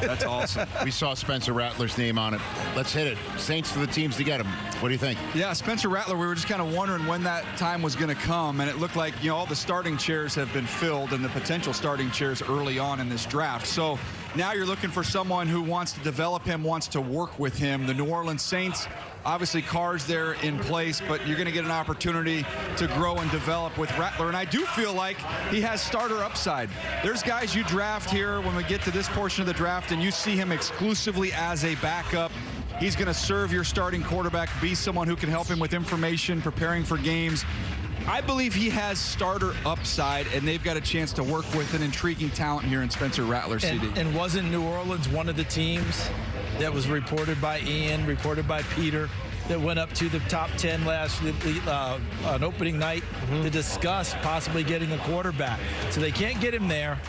That's awesome. We saw Spencer Rattler's name on it. Let's hit it. Saints for the teams to get him. What do you think? Yeah, Spencer Rattler, we were just kind of wondering when that time was going to come, and it looked like, all the starting chairs have been filled and the potential starting chairs early on in this draft. So now you're looking for someone who wants to develop him, wants to work with him. The New Orleans Saints, obviously cards there in place, but you're going to get an opportunity to grow and develop with Rattler. And I do feel like he has starter upside. There's guys you draft here when we get to this portion of the draft, and you see him exclusively as a backup. He's going to serve your starting quarterback, be someone who can help him with information, preparing for games. I believe he has starter upside, and they've got a chance to work with an intriguing talent here in Spencer Rattler, CD. And wasn't New Orleans one of the teams that was reported by Ian, reported by Peter, that went up to the top 10 on opening night to discuss possibly getting a quarterback? So they can't get him there.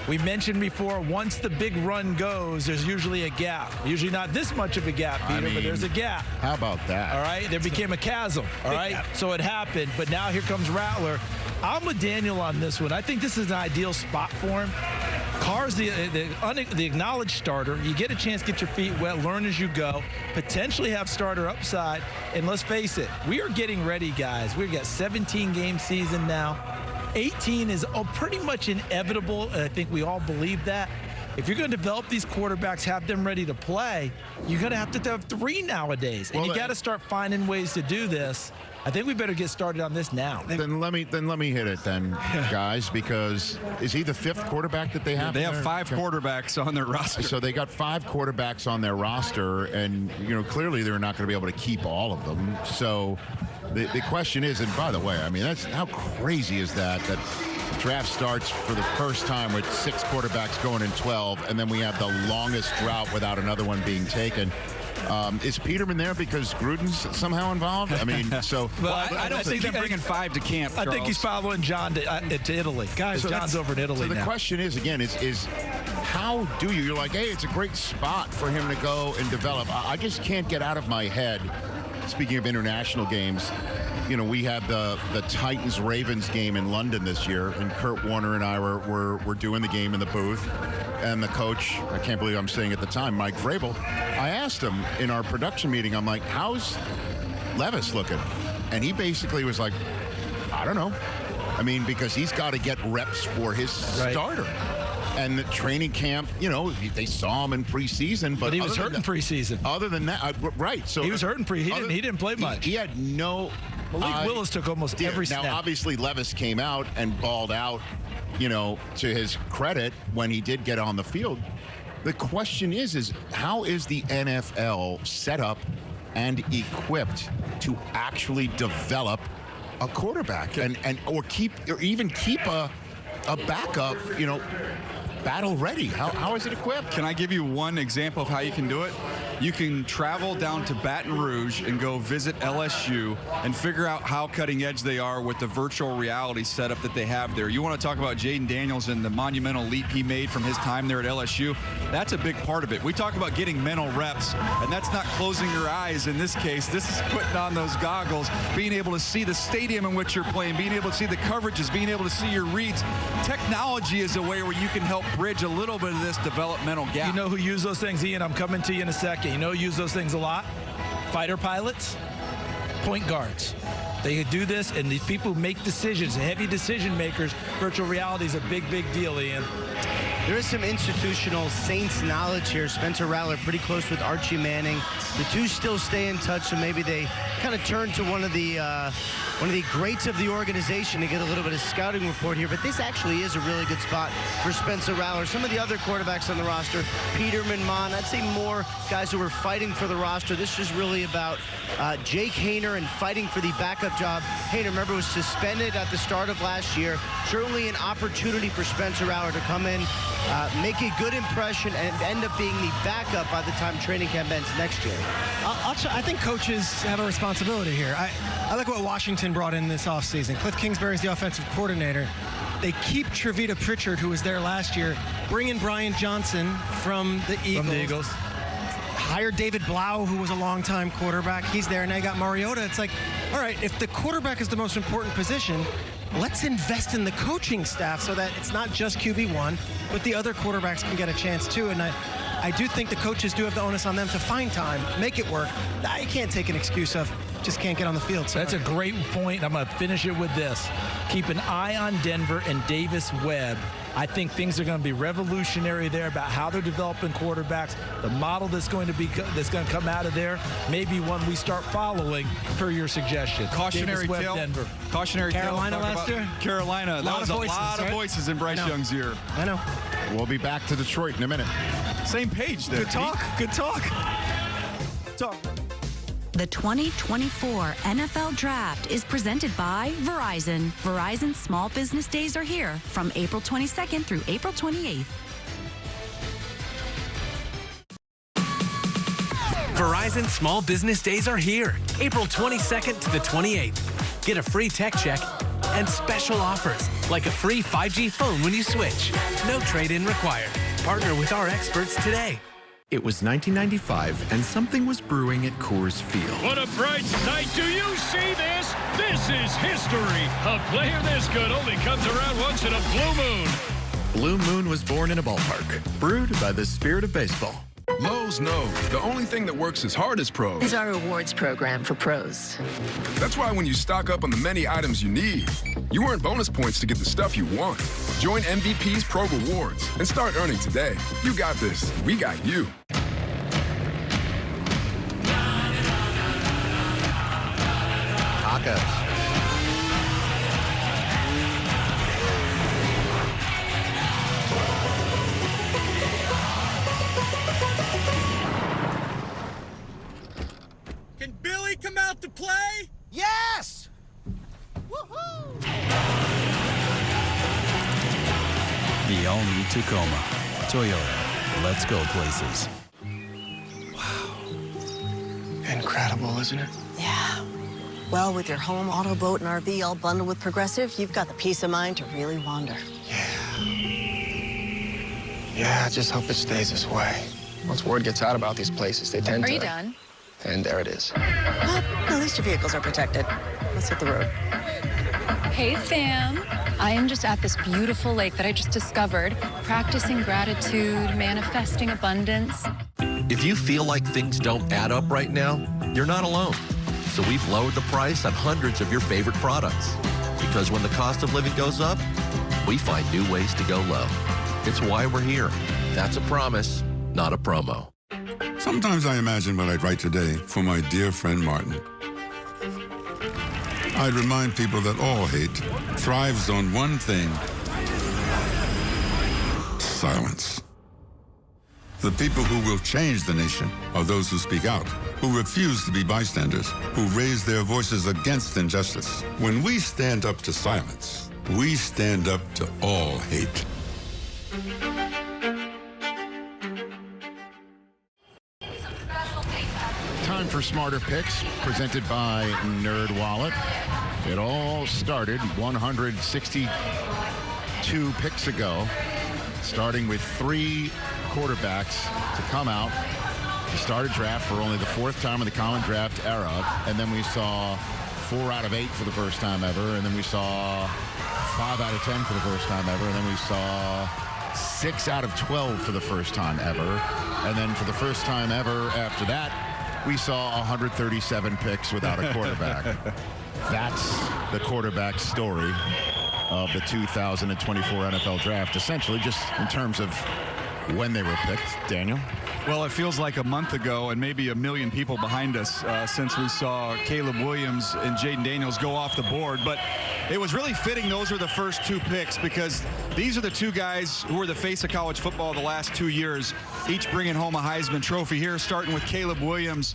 We mentioned before, once the big run goes, there's usually a gap. Usually not this much of a gap, Peter, but there's a gap. How about that? All right, there became a chasm, all right? So it happened, but now here comes Rattler. I'm with Daniel on this one. I think this is an ideal spot for him. Carr's the acknowledged starter. You get a chance to get your feet wet, learn as you go, potentially have starter upside. And let's face it, we are getting ready, guys. We've got 17-game season now. 18 is pretty much inevitable, and I think we all believe that. If you're going to develop these quarterbacks, have them ready to play, you're going to have 3 nowadays. And you got to start finding ways to do this. I think we better get started on this now. Then let me hit it then, guys, because is he the 5th quarterback that they have? They have 5 quarterbacks on their roster. So they got 5 quarterbacks on their roster, and clearly they're not going to be able to keep all of them. So the question is, and by the way, I mean, that's how crazy is that the draft starts for the first time with 6 quarterbacks going in 12, and then we have the longest drought without another one being taken. Is Peterman there because Gruden's somehow involved? I mean, so... Well, I don't think they're bringing 5 to camp, Charles. I think he's following John to Italy. Guys, so John's over in Italy now. So the now. question is, again, is how do you... You're like, hey, it's a great spot for him to go and develop. I just can't get out of my head, speaking of international games, we had the Titans-Ravens game in London this year, and Kurt Warner and I were doing the game in the booth. And the coach, I can't believe I'm saying at the time, Mike Vrabel, I asked him in our production meeting, I'm like, how's Levis looking? And he basically was like, I don't know. I mean, because he's got to get reps for his starter. And the training camp, they saw him in preseason, but he was hurt in preseason. Other than that, right? So he was hurt in preseason. He didn't play much. He had no. Malik Willis took almost every snap. Now, obviously, Levis came out and balled out. To his credit, when he did get on the field. The question is how is the NFL set up and equipped to actually develop a quarterback or even keep a backup, battle ready? How is it equipped? Can I give you one example of how you can do it? you can travel down to Baton Rouge and go visit LSU and figure out how cutting edge they are with the virtual reality setup that they have there. You want to talk about Jaden Daniels and the monumental leap he made from his time there at LSU? That's a big part of it. We talk about getting mental reps, and that's not closing your eyes in this case. This is putting on those goggles, being able to see the stadium in which you're playing, being able to see the coverages, being able to see your reads. Technology is a way where you can help bridge a little bit of this developmental gap. You know who use those things, Ian? I'm coming to you in a second. You know who use those things a lot? Fighter pilots, point guards. They do this, and these people who make decisions, heavy decision makers, virtual reality is a big, big deal, Ian. There is some institutional Saints knowledge here. Spencer Rattler pretty close with Archie Manning. The two still stay in touch, so maybe they kind of turn to one of the greats of the organization to get a little bit of scouting report here. But this actually is a really good spot for Spencer Rattler. Some of the other quarterbacks on the roster, Peterman, Mon, I'd say more guys who were fighting for the roster. This is really about Jake Haener and fighting for the backup job. Haener, remember, was suspended at the start of last year. Certainly an opportunity for Spencer Rattler to come in, make a good impression, and end up being the backup by the time training camp ends next year. I think coaches have a responsibility here. I like what Washington brought in this offseason. Cliff Kingsbury is the offensive coordinator. They keep Trevita Pritchard, who was there last year, bring in Brian Johnson from the Eagles. Hired David Blau, who was a longtime quarterback. He's there. Now you got Mariota. It's like, all right, if the quarterback is the most important position, let's invest in the coaching staff so that it's not just QB1, but the other quarterbacks can get a chance too. And I do think the coaches do have the onus on them to find time, make it work. I can't take an excuse of just can't get on the field. That's a great point. I'm going to finish it with this. Keep an eye on Denver and Davis Webb. I think things are going to be revolutionary there about how they're developing quarterbacks. The model that's going to come out of there may be one we start following per your suggestion. Cautionary Davis Webb, tale. Denver. Cautionary Carolina tale. last year? Carolina. That was a lot of voices in Bryce Young's ear. I know. We'll be back to Detroit in a minute. Same page there. Good talk. Good talk. The 2024 NFL Draft is presented by Verizon. Verizon Small Business Days are here from April 22nd through April 28th. Verizon Small Business Days are here, April 22nd to the 28th. Get a free tech check and special offers, like a free 5G phone when you switch. No trade-in required. Partner with our experts today. It was 1995, and something was brewing at Coors Field. What a bright sight. Do you see this? This is history. A player this good only comes around once in a blue moon. Blue Moon was born in a ballpark, brewed by the spirit of baseball. Lowe's knows the only thing that works as hard as pros is our rewards program for pros. That's why when you stock up on the many items you need, you earn bonus points to get the stuff you want. Join MVP's Pro Rewards and start earning today. You got this. We got you. Tacos. Can Billy come out to play? Yes! Woohoo! The all-new Tacoma. Toyota. Let's go places. Incredible, isn't it? Yeah. Well, with your home, auto, boat, and RV all bundled with Progressive, you've got the peace of mind to really wander. Yeah, I just hope it stays this way. Once word gets out about these places, they tend to... Are you done? And there it is. Well, at least your vehicles are protected. Let's hit the road. Hey, fam. I am just at this beautiful lake that I just discovered, practicing gratitude, manifesting abundance. If you feel like things don't add up right now, you're not alone. So we've lowered the price on hundreds of your favorite products. Because when the cost of living goes up, we find new ways to go low. It's why we're here. That's a promise, not a promo. Sometimes I imagine what I'd write today for my dear friend Martin. I'd remind people that all hate thrives on one thing: silence. The people who will change the nation are those who speak out, who refuse to be bystanders, who raise their voices against injustice. When we stand up to silence, we stand up to all hate. time for Smarter Picks, presented by NerdWallet. It all started 162 picks ago, starting with 3 quarterbacks to come out to start a draft for only the 4th time in the Common Draft era. And then we saw 4 out of 8 for the first time ever. And then we saw 5 out of 10 for the first time ever. And then we saw 6 out of 12 for the first time ever. And then for the first time ever after that, we saw 137 picks without a quarterback. That's the quarterback story of the 2024 NFL Draft, essentially, just in terms of when they were picked. Daniel? Well, it feels like a month ago and maybe a million people behind us since we saw Caleb Williams and Jaden Daniels go off the board. But it was really fitting those were the first 2 picks, because these are the 2 guys who were the face of college football the last 2 years, each bringing home a Heisman Trophy here, starting with Caleb Williams.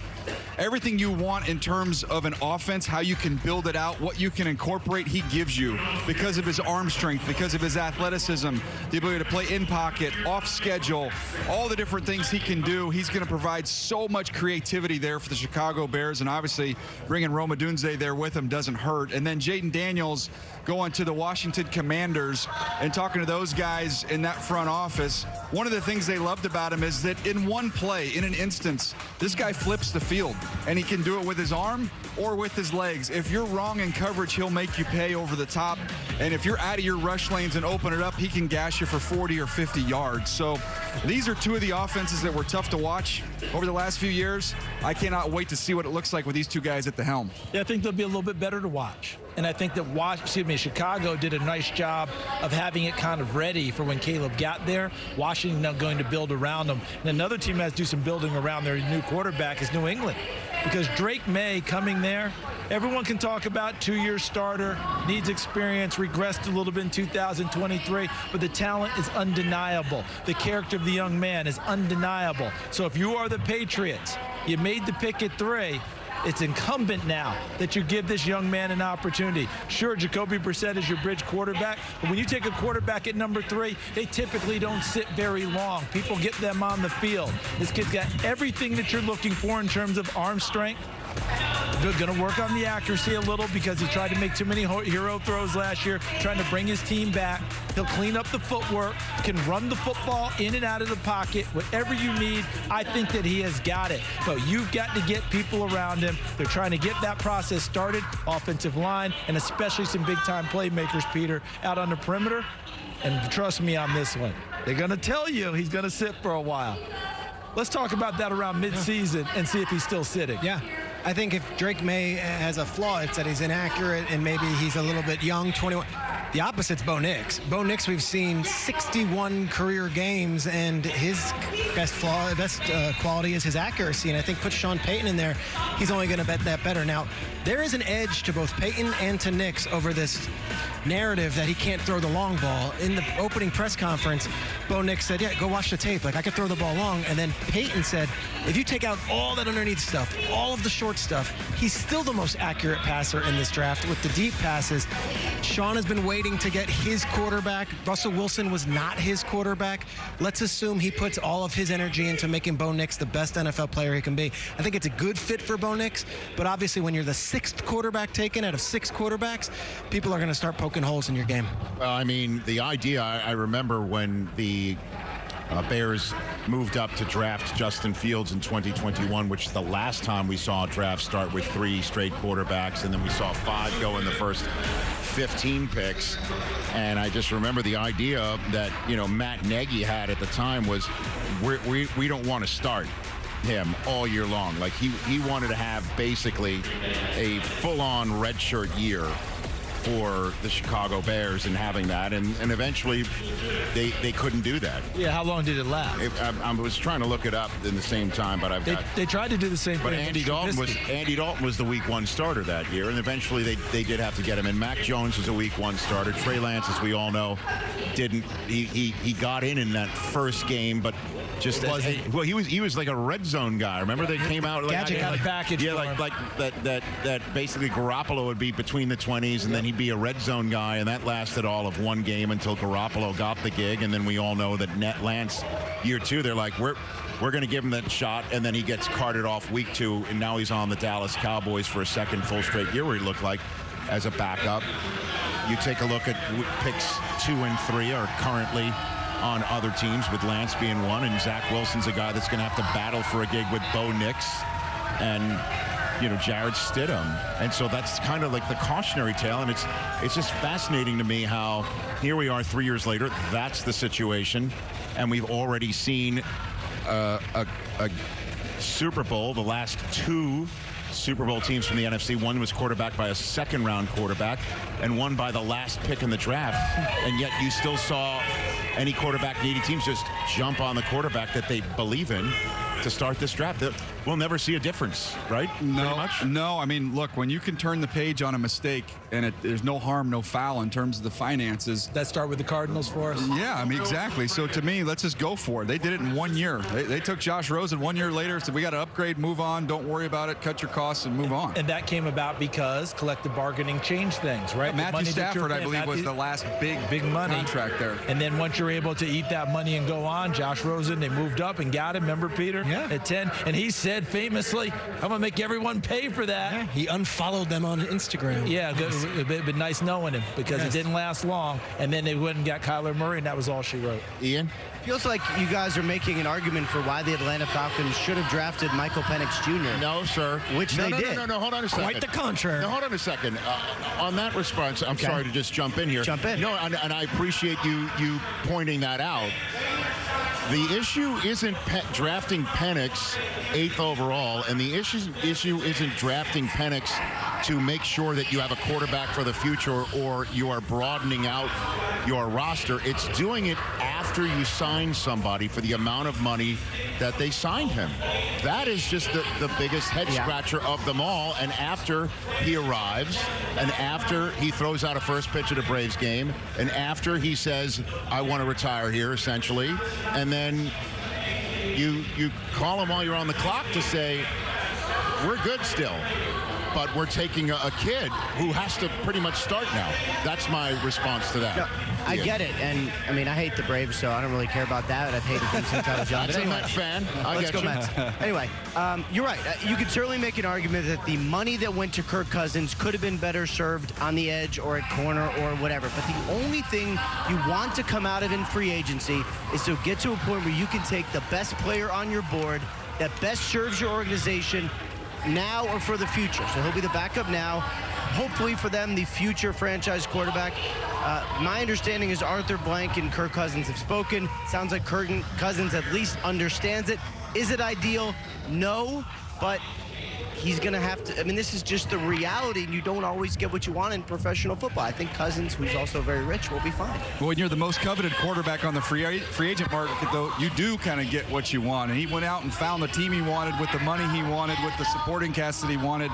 Everything you want in terms of an offense, how you can build it out, what you can incorporate, he gives you because of his arm strength, because of his athleticism, the ability to play in pocket, off schedule, all the different things he can do. He's going to provide so much creativity there for the Chicago Bears, and obviously bringing Rome Odunze there with him doesn't hurt. And then Jaden Daniels going to the Washington Commanders and talking to those guys in that front office. One of the things they loved about him is that in one play, in an instance, this guy flips the field, and he can do it with his arm or with his legs. If you're wrong in coverage, he'll make you pay over the top. And if you're out of your rush lanes and open it up, he can gash you for 40 or 50 yards. So these are 2 of the offenses that were tough to watch over the last few years. I cannot wait to see what it looks like with these 2 guys at the helm. Yeah, I think they'll be a little bit better to watch. And I think that Chicago did a nice job of having it kind of ready for when Caleb got there. Washington now going to build around him. And another team has to do some building around their new quarterback is New England. Because Drake May coming there, everyone can talk about 2-year starter, needs experience, regressed a little bit in 2023, but the talent is undeniable. The character of the young man is undeniable. So if you are the Patriots, you made the pick at 3, it's incumbent now that you give this young man an opportunity. Sure, Jacoby Brissett is your bridge quarterback, but when you take a quarterback at number 3, they typically don't sit very long. People get them on the field. This kid's got everything that you're looking for in terms of arm strength. They're going to work on the accuracy a little because he tried to make too many hero throws last year, trying to bring his team back. He'll clean up the footwork, can run the football in and out of the pocket, whatever you need. I think that he has got it. But you've got to get people around him. They're trying to get that process started, offensive line, and especially some big-time playmakers, Peter, out on the perimeter. And trust me on this one. They're going to tell you he's going to sit for a while. Let's talk about that around midseason and see if he's still sitting. Yeah. I think if Drake May has a flaw, it's that he's inaccurate and maybe he's a little bit young, 21. The opposite's Bo Nix. Bo Nix, we've seen 61 career games, and his best quality is his accuracy. And I think put Sean Payton in there, he's only going to bet that better. Now, there is an edge to both Payton and to Nix over this narrative that he can't throw the long ball. In the opening press conference, Bo Nix said, yeah, go watch the tape. Like, I could throw the ball long. And then Payton said, if you take out all that underneath stuff, all of the short stuff, he's still the most accurate passer in this draft with the deep passes. Sean has been waiting to get his quarterback. Russell Wilson was not his quarterback. Let's assume he puts all of his energy into making Bo Nix the best NFL player he can be. I think it's a good fit for Bo Nix, but obviously when you're the 6th quarterback taken out of 6 quarterbacks, people are going to start poking holes in your game. Well, I mean, the idea, I remember when the Bears moved up to draft Justin Fields in 2021, which is the last time we saw a draft start with 3 straight quarterbacks, and then we saw 5 go in the first 15 picks. And I just remember the idea that, Matt Nagy had at the time was we don't want to start him all year long. Like he wanted to have basically a full-on redshirt year for the Chicago Bears and having that, and eventually they couldn't do that. Yeah, how long did it last? I was trying to look it up in the same time, but they tried to do the same thing. But Andy Dalton was the week 1 starter that year, and eventually they did have to get him. And Mac Jones was a week 1 starter. Trey Lance, as we all know, didn't. He got in that first game, but just wasn't. Well, he was like a red zone guy. Remember they came out like Gadget got a package. Yeah, like that basically Garoppolo would be between the 20s, and then he'd be a red zone guy, and that lasted all of 1 game until Garoppolo got the gig. And then we all know that Lance year 2, they're like, we're we're going to give him that shot, and then he gets carted off week 2, and now he's on the Dallas Cowboys for a second full straight year where he looked like as a backup. You take a look at picks 2 and 3 are currently on other teams, with Lance being one, and Zach Wilson's a guy that's going to have to battle for a gig with Bo Nix and Jared Stidham. And so that's kind of like the cautionary tale, and it's just fascinating to me how here we are 3 years later, that's the situation, and we've already seen a Super Bowl, the last 2 Super Bowl teams from the NFC. One was quarterbacked by a second-round quarterback, and one by the last pick in the draft, and yet you still saw any quarterback-needy teams just jump on the quarterback that they believe in to start this draft. We'll never see a difference, right? No. I mean, look, when you can turn the page on a mistake and there's no harm, no foul in terms of the finances. That start with the Cardinals for us? Yeah, I mean, exactly. So to me, let's just go for it. They did it in 1 year. They took Josh Rosen 1 year later, said we got to upgrade, move on, don't worry about it, cut your costs and move on. And that came about because collective bargaining changed things, right? Matthew Stafford, I believe, was the last big money contract there. And then once you're able to eat that money and go on, Josh Rosen, they moved up and got him. Remember, Peter? Yeah. At 10. And he said famously, I'm going to make everyone pay for that. Yeah, he unfollowed them on Instagram. Yeah, it'd been nice knowing him because it didn't last long. And then they went and got Kyler Murray, and that was all she wrote. Ian? Feels like you guys are making an argument for why the Atlanta Falcons should have drafted Michael Penix Jr. No, sir. Which they did. No, hold on a second. Quite the contrary. No, hold on a second. On that response, I'm sorry to just jump in here. Jump in. No, and I appreciate you pointing that out. The issue isn't drafting Penix 8th overall, and the issue isn't drafting Penix to make sure that you have a quarterback for the future or you are broadening out your roster. It's doing it after you sign somebody for the amount of money that they signed him. That is just the biggest head scratcher of them all. And after he arrives, and after he throws out a first pitch at a Braves game, and after he says, I want to retire here, essentially, and then you call him while you're on the clock to say, we're good still, but we're taking a kid who has to pretty much start now. That's my response to that. No, I get it, and I mean, I hate the Braves, so I don't really care about that. I've hated them since I was young. That's a Mets fan. Let's go Mets. Anyway, you're right. You could certainly make an argument that the money that went to Kirk Cousins could have been better served on the edge or at corner or whatever. But the only thing you want to come out of in free agency is to get to a point where you can take the best player on your board that best serves your organization now or for the future. So he'll be the backup now. Hopefully for them, the future franchise quarterback. My understanding is Arthur Blank and Kirk Cousins have spoken. Sounds like Kirk Cousins at least understands it. Is it ideal? No, but he's going to have to. I mean, this is just the reality, and you don't always get what you want in professional football. I think Cousins, who's also very rich, will be fine. Well, when you're the most coveted quarterback on the free agent market, though, you do kind of get what you want. And he went out and found the team he wanted with the money he wanted, with the supporting cast that he wanted.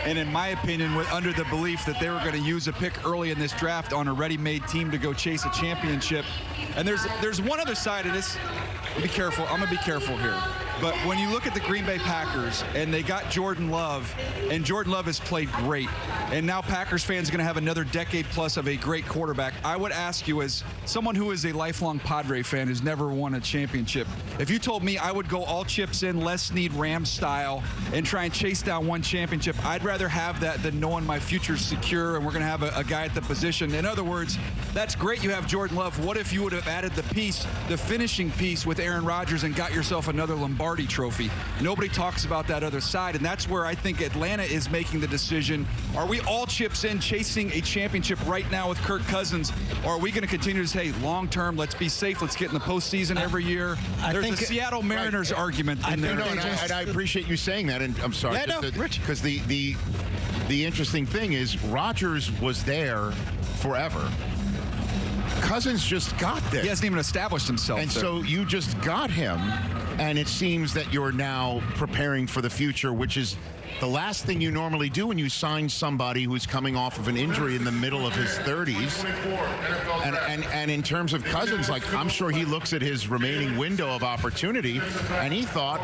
And in my opinion, under the belief that they were going to use a pick early in this draft on a ready-made team to go chase a championship. And there's one other side of this. Be careful. I'm going to be careful here. But when you look at the Green Bay Packers and they got Jordan Love, and Jordan Love has played great, and now Packers fans are going to have another decade plus of a great quarterback, I would ask you, as someone who is a lifelong Padre fan who's never won a championship, if you told me I would go all chips in, less need Rams style, and try and chase down one championship, I'd rather have that than knowing my future's secure and we're going to have a guy at the position. In other words, that's great you have Jordan Love. What if you would have added the finishing piece with Aaron Rodgers and got yourself another Lombardi trophy? Nobody talks about that other side, and that's where I think Atlanta is making the decision. Are we all chips in chasing a championship right now with Kirk Cousins, or are we going to continue to say long term, let's be safe, let's get in the postseason every year? There's a Seattle Mariners argument in there. And I appreciate you saying that, and I'm sorry, because the interesting thing is Rodgers was there forever. Cousins just got there. He hasn't even established himself. And so you just got him, and it seems that you're now preparing for the future, which is the last thing you normally do when you sign somebody who's coming off of an injury in the middle of his 30s. And in terms of Cousins, like, I'm sure he looks at his remaining window of opportunity, and he thought,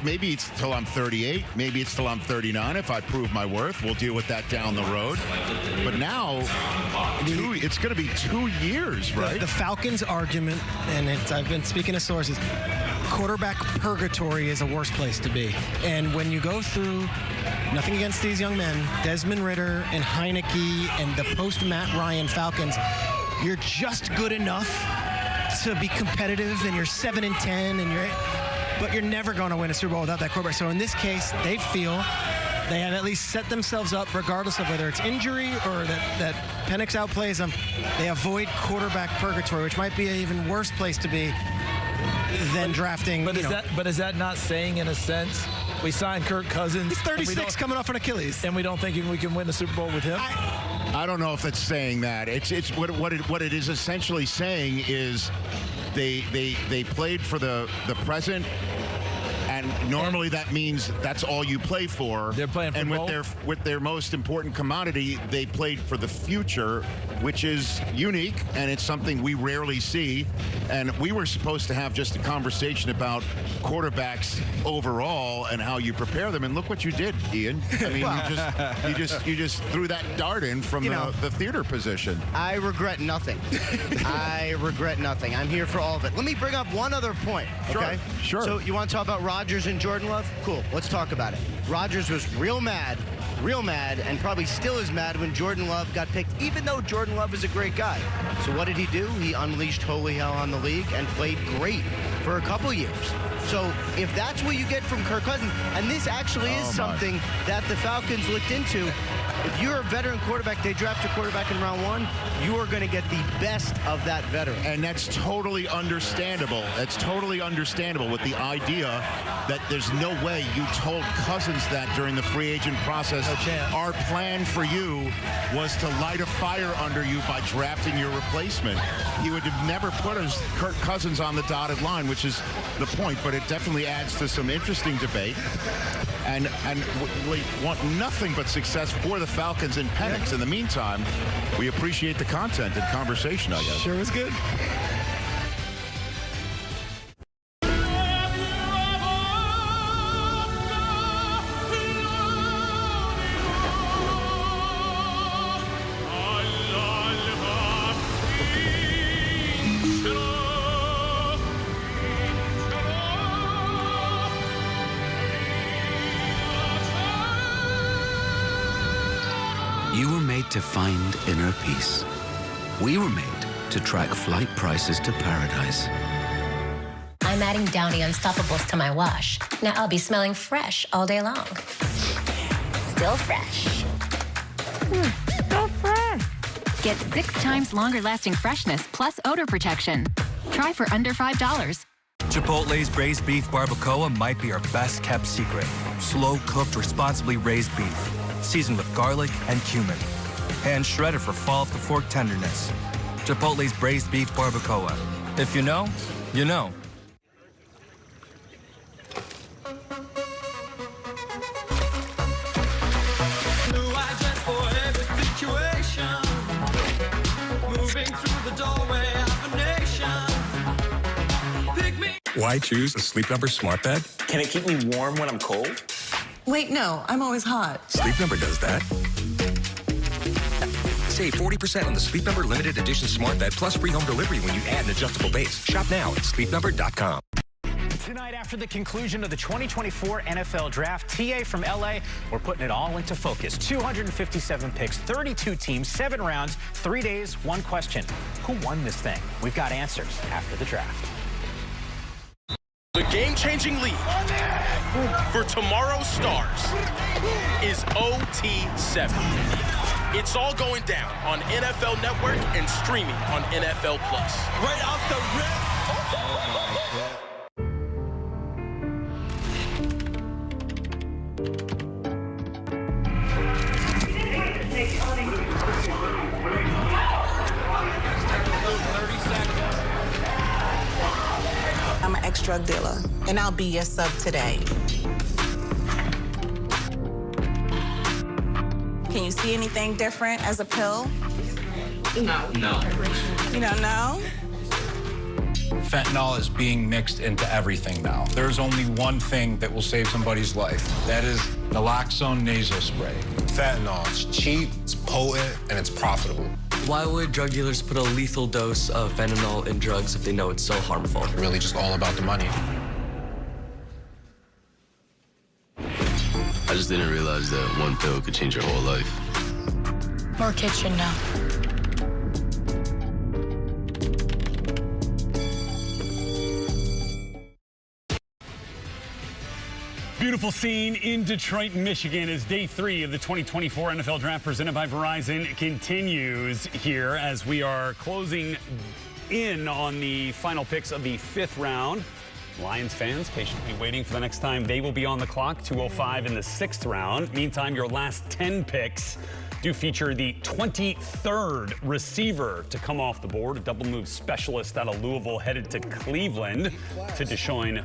maybe it's till I'm 38, maybe it's till I'm 39. If I prove my worth, we'll deal with that down the road. But now, it's going to be 2 years, right? The Falcons argument, and I've been speaking to sources, quarterback purgatory is a worse place to be. And when you go through, nothing against these young men, Desmond Ridder and Heineke and the post-Matt Ryan Falcons, you're just good enough to be competitive, and you're 7-10, but you're never going to win a Super Bowl without that quarterback. So in this case, they feel they have at least set themselves up, regardless of whether it's injury or that Penix outplays them. They avoid quarterback purgatory, which might be an even worse place to be than drafting. But is that not saying, in a sense, we signed Kirk Cousins? He's 36, coming off an Achilles, and we don't think we can win the Super Bowl with him. I don't know if that's saying that. It's what it is essentially saying is they played for the present. And normally that means that's all you play for. They're playing for both. With their most important commodity, they played for the future, which is unique, and it's something we rarely see. And we were supposed to have just a conversation about quarterbacks overall and how you prepare them. And look what you did, Ian. I mean, you just threw that dart in from the theater position. I regret nothing. I regret nothing. I'm here for all of it. Let me bring up one other point. Okay. Sure. So you want to talk about Rodgers and Jordan Love? Cool. Let's talk about it. Rodgers was real mad, and probably still is mad when Jordan Love got picked, even though Jordan Love is a great guy. So what did he do? He unleashed holy hell on the league and played great for a couple years. So if that's what you get from Kirk Cousins, and this actually is something that the Falcons looked into, if you're a veteran quarterback, they draft a quarterback in round 1, you are going to get the best of that veteran. And that's totally understandable. That's totally understandable with the idea that there's no way you told Cousins that during the free agent process. No chance. Our plan for you was to light a fire under you by drafting your replacement. He would have never put Kirk Cousins on the dotted line, which is the point, but it definitely adds to some interesting debate. And we want nothing but success for the Falcons and Penix. In the meantime, we appreciate the content and conversation, I guess. Sure was good. You were made to find inner peace. We were made to track flight prices to paradise. I'm adding Downy Unstoppables to my wash. Now I'll be smelling fresh all day long. Still fresh. So fresh. Get 6 times longer lasting freshness plus odor protection. Try for under $5. Chipotle's braised beef barbacoa might be our best kept secret. Slow cooked, responsibly raised beef, seasoned with garlic and cumin. Hand shredded for fall off the fork tenderness. Chipotle's braised beef barbacoa. If you know, you know. Why choose a Sleep Number smart bed? Can it keep me warm when I'm cold? Wait, no, I'm always hot. Sleep Number does that. Save 40% on the Sleep Number limited edition smart bed plus free home delivery when you add an adjustable base. Shop now at sleepnumber.com. Tonight, after the conclusion of the 2024 NFL Draft, TA from LA, we're putting it all into focus. 257 picks, 32 teams, 7 rounds, 3 days, 1 question. Who won this thing? We've got answers after the draft. The game-changing league for tomorrow's stars is OT7. It's all going down on NFL Network and streaming on NFL Plus. Right off the rip. I'm an ex-drug dealer, and I'll be your sub today. Can you see anything different as a pill? No. You don't know? Fentanyl is being mixed into everything now. There's only one thing that will save somebody's life. That is naloxone nasal spray. Fentanyl, it's cheap, it's potent, and it's profitable. Why would drug dealers put a lethal dose of fentanyl in drugs if they know it's so harmful? Really just all about the money. just didn't realize that one pill could change your whole life. More kids should know. Beautiful scene in Detroit, Michigan as day 3 of the 2024 NFL Draft presented by Verizon continues here as we are closing in on the final picks of the 5th round. Lions fans patiently waiting for the next time they will be on the clock, 2:05 in the 6th round. Meantime, your last 10 picks do feature the 23rd receiver to come off the board, a double move specialist out of Louisville headed to Cleveland to join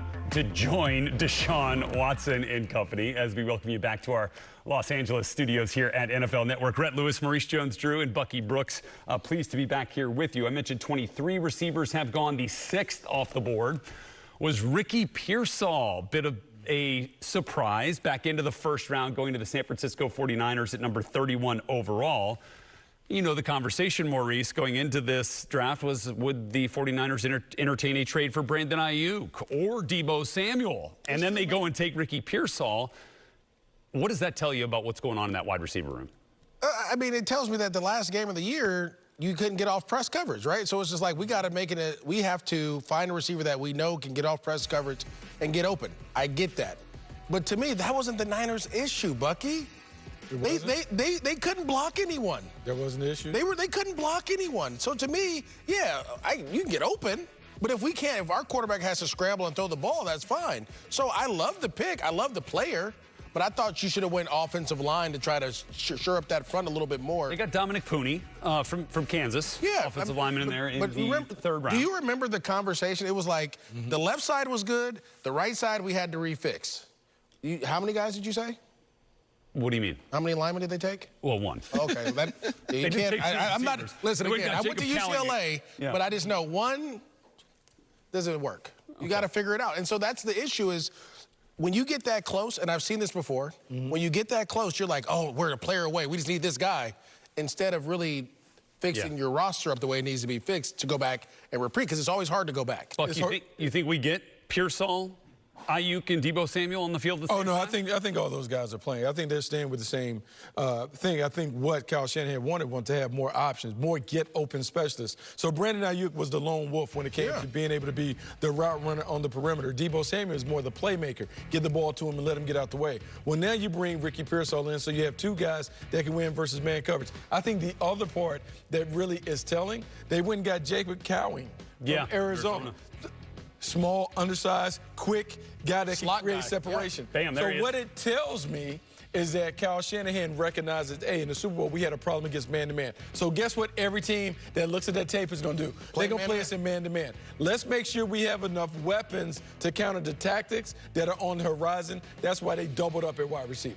Deshaun Watson and company as we welcome you back to our Los Angeles studios here at NFL Network. Rhett Lewis, Maurice Jones-Drew, and Bucky Brooks, pleased to be back here with you. I mentioned 23 receivers have gone. The 6th off the board was Ricky Pearsall. Bit of a surprise back into the 1st round, going to the San Francisco 49ers at number 31 overall. You know, the conversation, Maurice, going into this draft was, would the 49ers entertain a trade for Brandon Ayuk or Deebo Samuel? And then they go and take Ricky Pearsall. What does that tell you about what's going on in that wide receiver room? I mean, it tells me that the last game of the year, you couldn't get off press coverage, right? So it's just like, we have to find a receiver that we know can get off press coverage and get open. I get that. But to me, that wasn't the Niners' issue, Bucky. They couldn't block anyone. There wasn't an issue? They couldn't block anyone. So to me, yeah, you can get open. But if our quarterback has to scramble and throw the ball, that's fine. So I love the pick. I love the player. But I thought you should have went offensive line to try to shore up that front a little bit more. They got Dominic Pooney from Kansas. Yeah. Offensive lineman in there in the 3rd round. Do you remember the conversation? It was like the left side was good. The right side we had to refix. How many guys did you say? What do you mean? How many linemen did they take? Well, 1. Okay. You can't. I'm not. Listen again. I went to UCLA, but I just know 1 doesn't work. You got to figure it out. And so that's the issue is, when you get that close, and I've seen this before, when you get that close, you're like, oh, we're a player away. We just need this guy. Instead of really fixing your roster up the way it needs to be fixed to go back and repeat, because it's always hard to go back. Buck, you think we get Pearsall, Ayuk, and Deebo Samuel on the field at the same time? I think all those guys are playing. I think they're staying with the same thing. I think what Kyle Shanahan wanted to have more options, more get-open specialists. So Brandon Ayuk was the lone wolf when it came to being able to be the route runner on the perimeter. Deebo Samuel is more the playmaker. Get the ball to him and let him get out the way. Well, now you bring Ricky Pearsall in, so you have 2 guys that can win versus man coverage. I think the other part that really is telling, they went and got Jacob Cowing from Arizona. Small, undersized, quick guy that can create separation. Bam, there he is. What it tells me is that Kyle Shanahan recognizes, hey, in the Super Bowl, we had a problem against man-to-man. So guess what every team that looks at that tape is going to do? They're going to play us in man-to-man. Let's make sure we have enough weapons to counter the tactics that are on the horizon. That's why they doubled up at wide receiver.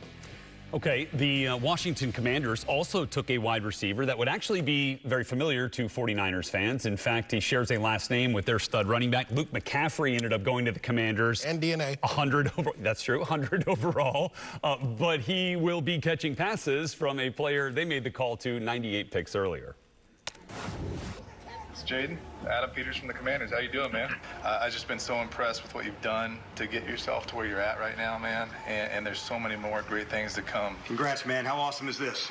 Okay, the Washington Commanders also took a wide receiver that would actually be very familiar to 49ers fans. In fact, he shares a last name with their stud running back. Luke McCaffrey ended up going to the Commanders. And DNA. 100 over, that's true, 100 overall. But he will be catching passes from a player they made the call to 98 picks earlier. It's Jaden, Adam Peters from the Commanders. How you doing, man? I've just been so impressed with what you've done to get yourself to where you're at right now, man. And there's so many more great things to come. Congrats, man. How awesome is this?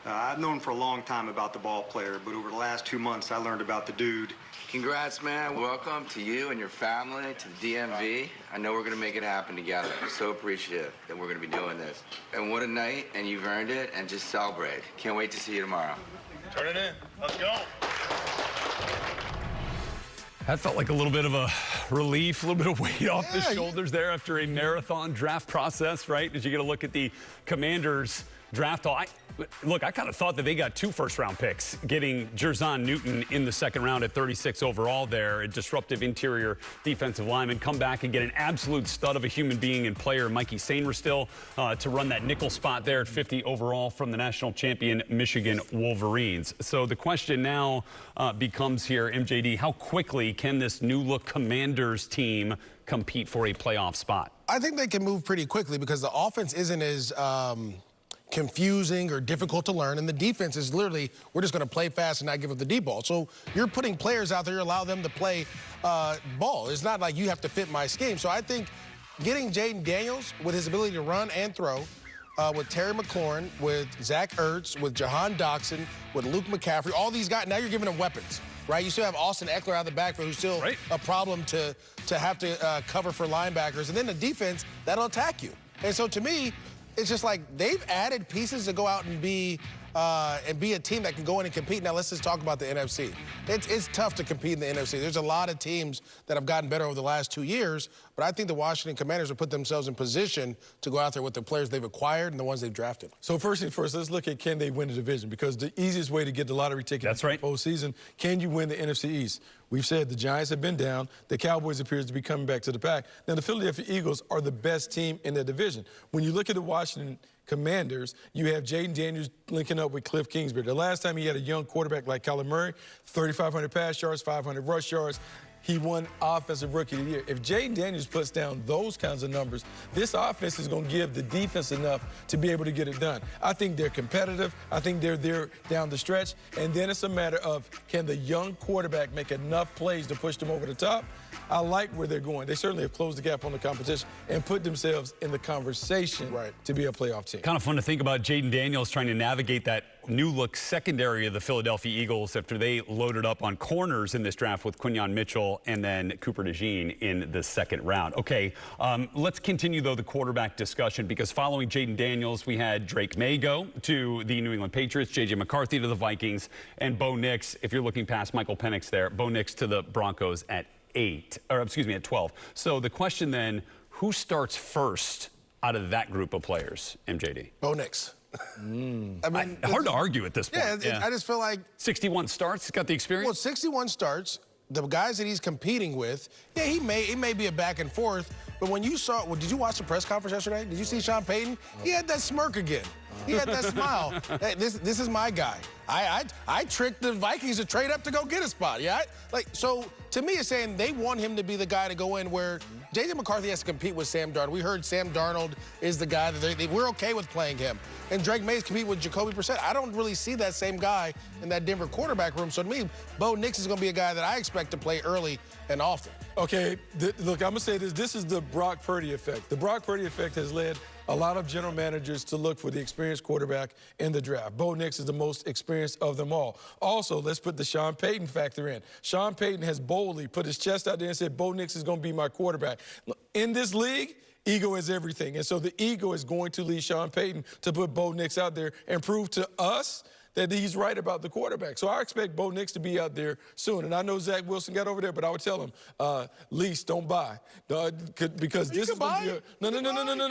I've known for a long time about the ball player, but over the last 2 months, I learned about the dude. Congrats, man. Welcome to you and your family, to the DMV. I know we're going to make it happen together. So appreciative that we're going to be doing this. And what a night, and you've earned it, and just celebrate. Can't wait to see you tomorrow. Turn it in. Let's go. That felt like a little bit of a relief, a little bit of weight off the shoulders there after a marathon draft process, right? As you get a look at the Commanders draft. Look, I kind of thought that they got 2 first-round picks, getting Jerzon Newton in the 2nd round at 36 overall there, a disruptive interior defensive lineman, come back and get an absolute stud of a human being and player, Mikey Sainristil, to run that nickel spot there at 50 overall from the national champion Michigan Wolverines. So the question now becomes here, MJD, how quickly can this new-look Commanders team compete for a playoff spot? I think they can move pretty quickly because the offense isn't as confusing or difficult to learn, and the defense is literally, we're just going to play fast and not give up the deep ball. So you're putting players out there, allow them to play ball. It's not like you have to fit my scheme. So I think getting Jaden Daniels with his ability to run and throw, with Terry McLaurin, with Zach Ertz, with Jahan Dotson, with Luke McCaffrey, all these guys. Now you're giving them weapons, right? You still have Austin Eckler out of the backfield, who's still a problem to have to cover for linebackers. And then the defense, that'll attack you. And so to me, it's just like they've added pieces to go out and be a team that can go in and compete. Now let's just talk about the NFC. It's tough to compete in the NFC. There's a lot of teams that have gotten better over the last 2 years, but I think the Washington Commanders have put themselves in position to go out there with the players they've acquired and the ones they've drafted. So first things first, let's look at can they win the division, because the easiest way to get the lottery ticket in the postseason, can you win the NFC East? We've said the Giants have been down. The Cowboys appears to be coming back to the pack. Now, the Philadelphia Eagles are the best team in the division. When you look at the Washington Commanders, you have Jaden Daniels linking up with Cliff Kingsbury. The last time he had a young quarterback like Kyler Murray, 3,500 pass yards, 500 rush yards, he won Offensive Rookie of the Year. If Jaden Daniels puts down those kinds of numbers, this offense is going to give the defense enough to be able to get it done. I think they're competitive. I think they're there down the stretch. And then it's a matter of, can the young quarterback make enough plays to push them over the top? I like where they're going. They certainly have closed the gap on the competition and put themselves in the conversation to be a playoff team. Kind of fun to think about Jaden Daniels trying to navigate that new-look secondary of the Philadelphia Eagles after they loaded up on corners in this draft with Quinyon Mitchell and then Cooper DeJean in the second round. Okay, let's continue, though, the quarterback discussion, because following Jaden Daniels, we had Drake May go to the New England Patriots, J.J. McCarthy to the Vikings, and Bo Nix, if you're looking past Michael Penix there, Bo Nix to the Broncos at 12. So the question then, who starts first out of that group of players, MJD? Bo Nix. I mean, hard to argue at this point. I just feel like 61 starts, got the experience. Well, 61 starts. The guys that he's competing with, it may be a back and forth. But when you saw, did you watch the press conference yesterday? Did you see Sean Payton? He had that smirk again. He had that smile. Hey, this is my guy. I tricked the Vikings to trade up to go get a spot. Yeah, so to me, it's saying they want him to be the guy to go in where J.J. McCarthy has to compete with Sam Darnold. We heard Sam Darnold is the guy that we're okay with playing him. And Drake Mays compete with Jacoby Brissett. I don't really see that same guy in that Denver quarterback room. So to me, Bo Nix is going to be a guy that I expect to play early and often. Okay, look, I'm going to say this. This is the Brock Purdy effect. The Brock Purdy effect has led a lot of general managers to look for the experienced quarterback in the draft. Bo Nix is the most experienced of them all. Also, let's put the Sean Payton factor in. Sean Payton has boldly put his chest out there and said, Bo Nix is going to be my quarterback. In this league, ego is everything. And so the ego is going to lead Sean Payton to put Bo Nix out there and prove to us that he's right about the quarterback. So I expect Bo Nix to be out there soon. And I know Zach Wilson got over there, but I would tell him, lease, don't buy. Because this is going to be a... No.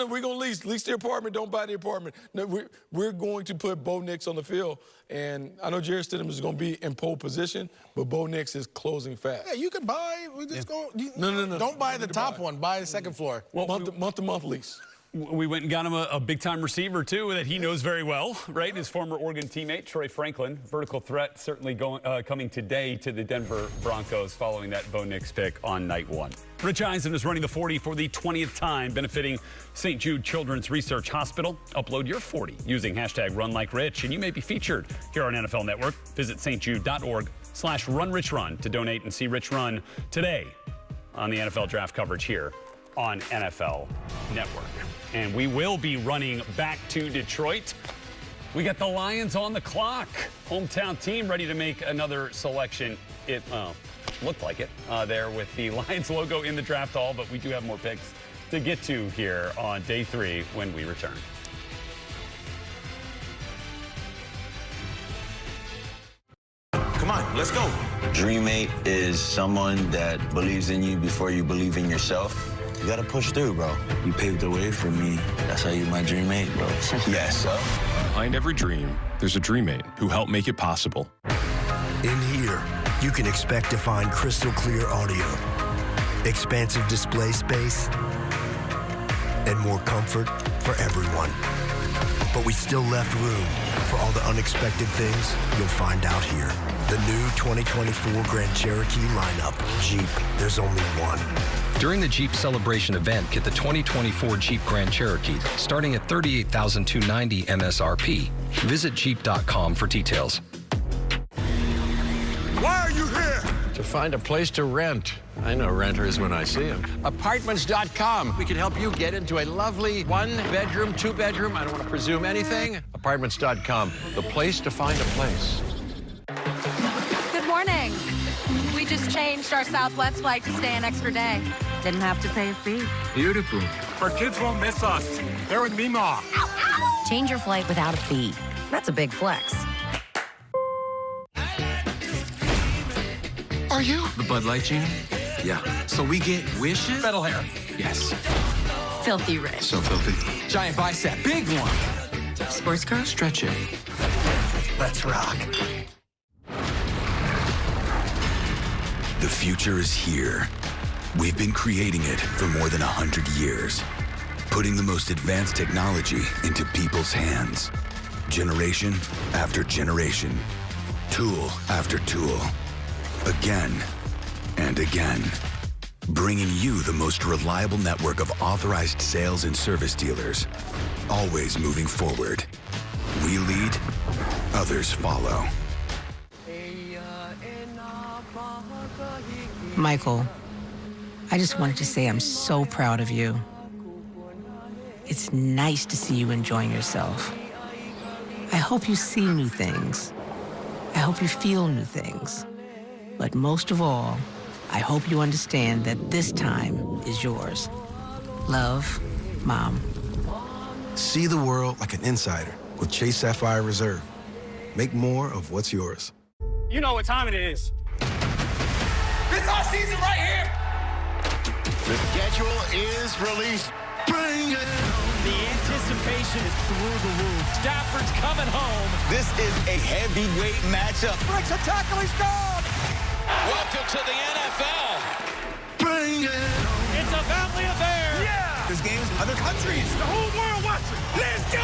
We're going to lease. Lease the apartment, don't buy the apartment. No, we're going to put Bo Nix on the field. And I know Jarrett Stidham is going to be in pole position, but Bo Nix is closing fast. Yeah, you can buy. We just go... No. Don't buy the top one. Buy the second floor. Well, month-to-month lease. We went and got him a big-time receiver, too, that he knows very well, right? His former Oregon teammate, Troy Franklin. Vertical threat certainly coming today to the Denver Broncos following that Bo Nix pick on night one. Rich Eisen is running the 40 for the 20th time, benefiting St. Jude Children's Research Hospital. Upload your 40 using hashtag #RunLikeRich, and you may be featured here on NFL Network. Visit stjude.org/RunRichRun to donate and see Rich run today on the NFL Draft coverage here on NFL Network. And we will be running back to Detroit. We got the Lions on the clock. Hometown team ready to make another selection. It looked like it there with the Lions logo in the draft hall, but we do have more picks to get to here on day 3 when we return. Come on, let's go. Dreammate is someone that believes in you before you believe in yourself. You gotta push through, bro. You paved the way for me. That's how you're my dreammate, bro. Yes, sir. Behind every dream, there's a dreammate who helped make it possible. In here, you can expect to find crystal clear audio, expansive display space, and more comfort for everyone. But we still left room for all the unexpected things you'll find out here. The new 2024 Grand Cherokee lineup. Jeep, there's only one. During the Jeep Celebration event, get the 2024 Jeep Grand Cherokee, starting at $38,290 MSRP. Visit Jeep.com for details. Why are you here? To find a place to rent. I know renters when I see them. Apartments.com. We can help you get into a lovely one-bedroom, two-bedroom, I don't want to presume anything. Apartments.com, the place to find a place. Good morning. We just changed our Southwest flight to stay an extra day. Didn't have to pay a fee. Beautiful. Our kids won't miss us. They're with me, Ma. Change your flight without a fee. That's a big flex. Are you the Bud Light Genie? Yeah. So we get wishes? Metal hair. Yes. Filthy rich. So filthy. Giant bicep. Big one. Sports car? Stretch it. Let's rock. The future is here. We've been creating it for more than 100 years, putting the most advanced technology into people's hands, generation after generation, tool after tool, again and again, bringing you the most reliable network of authorized sales and service dealers, always moving forward. We lead, others follow. Michael, I just wanted to say I'm so proud of you. It's nice to see you enjoying yourself. I hope you see new things. I hope you feel new things. But most of all, I hope you understand that this time is yours. Love, Mom. See the world like an insider with Chase Sapphire Reserve. Make more of what's yours. You know what time it is. This our season right here. The schedule is released. Bring it. The anticipation is through the roof. Stafford's coming home. This is a heavyweight matchup. Breaks a tackle, he's gone. Welcome to the NFL. Bring it. It's a family affair. Yeah. There's games in other countries. The whole world watching. Let's go.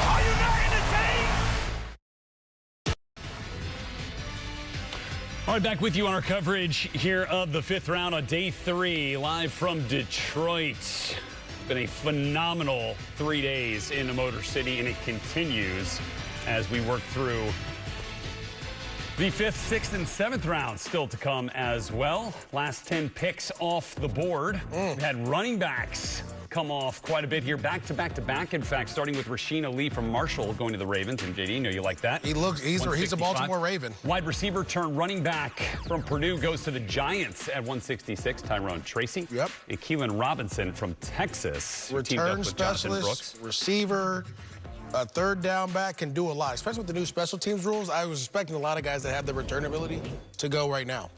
Are you not entertained? All right, back with you on our coverage here of the 5th round on day 3, live from Detroit. It's been a phenomenal 3 days in the Motor City, and it continues as we work through the 5th, 6th, and 7th rounds still to come as well. Last 10 picks off the board. We had running backs come off quite a bit here, back to back to back. In fact, starting with Rasheen Ali from Marshall going to the Ravens, and JD, know you like that. He's a Baltimore Raven. Wide receiver turned running back from Purdue goes to the Giants at 166. Tyrone Tracy. Yep. And Keelan Robinson from Texas. Return specialist, receiver, a third down back, can do a lot, especially with the new special teams rules. I was expecting a lot of guys that have the return ability to go right now.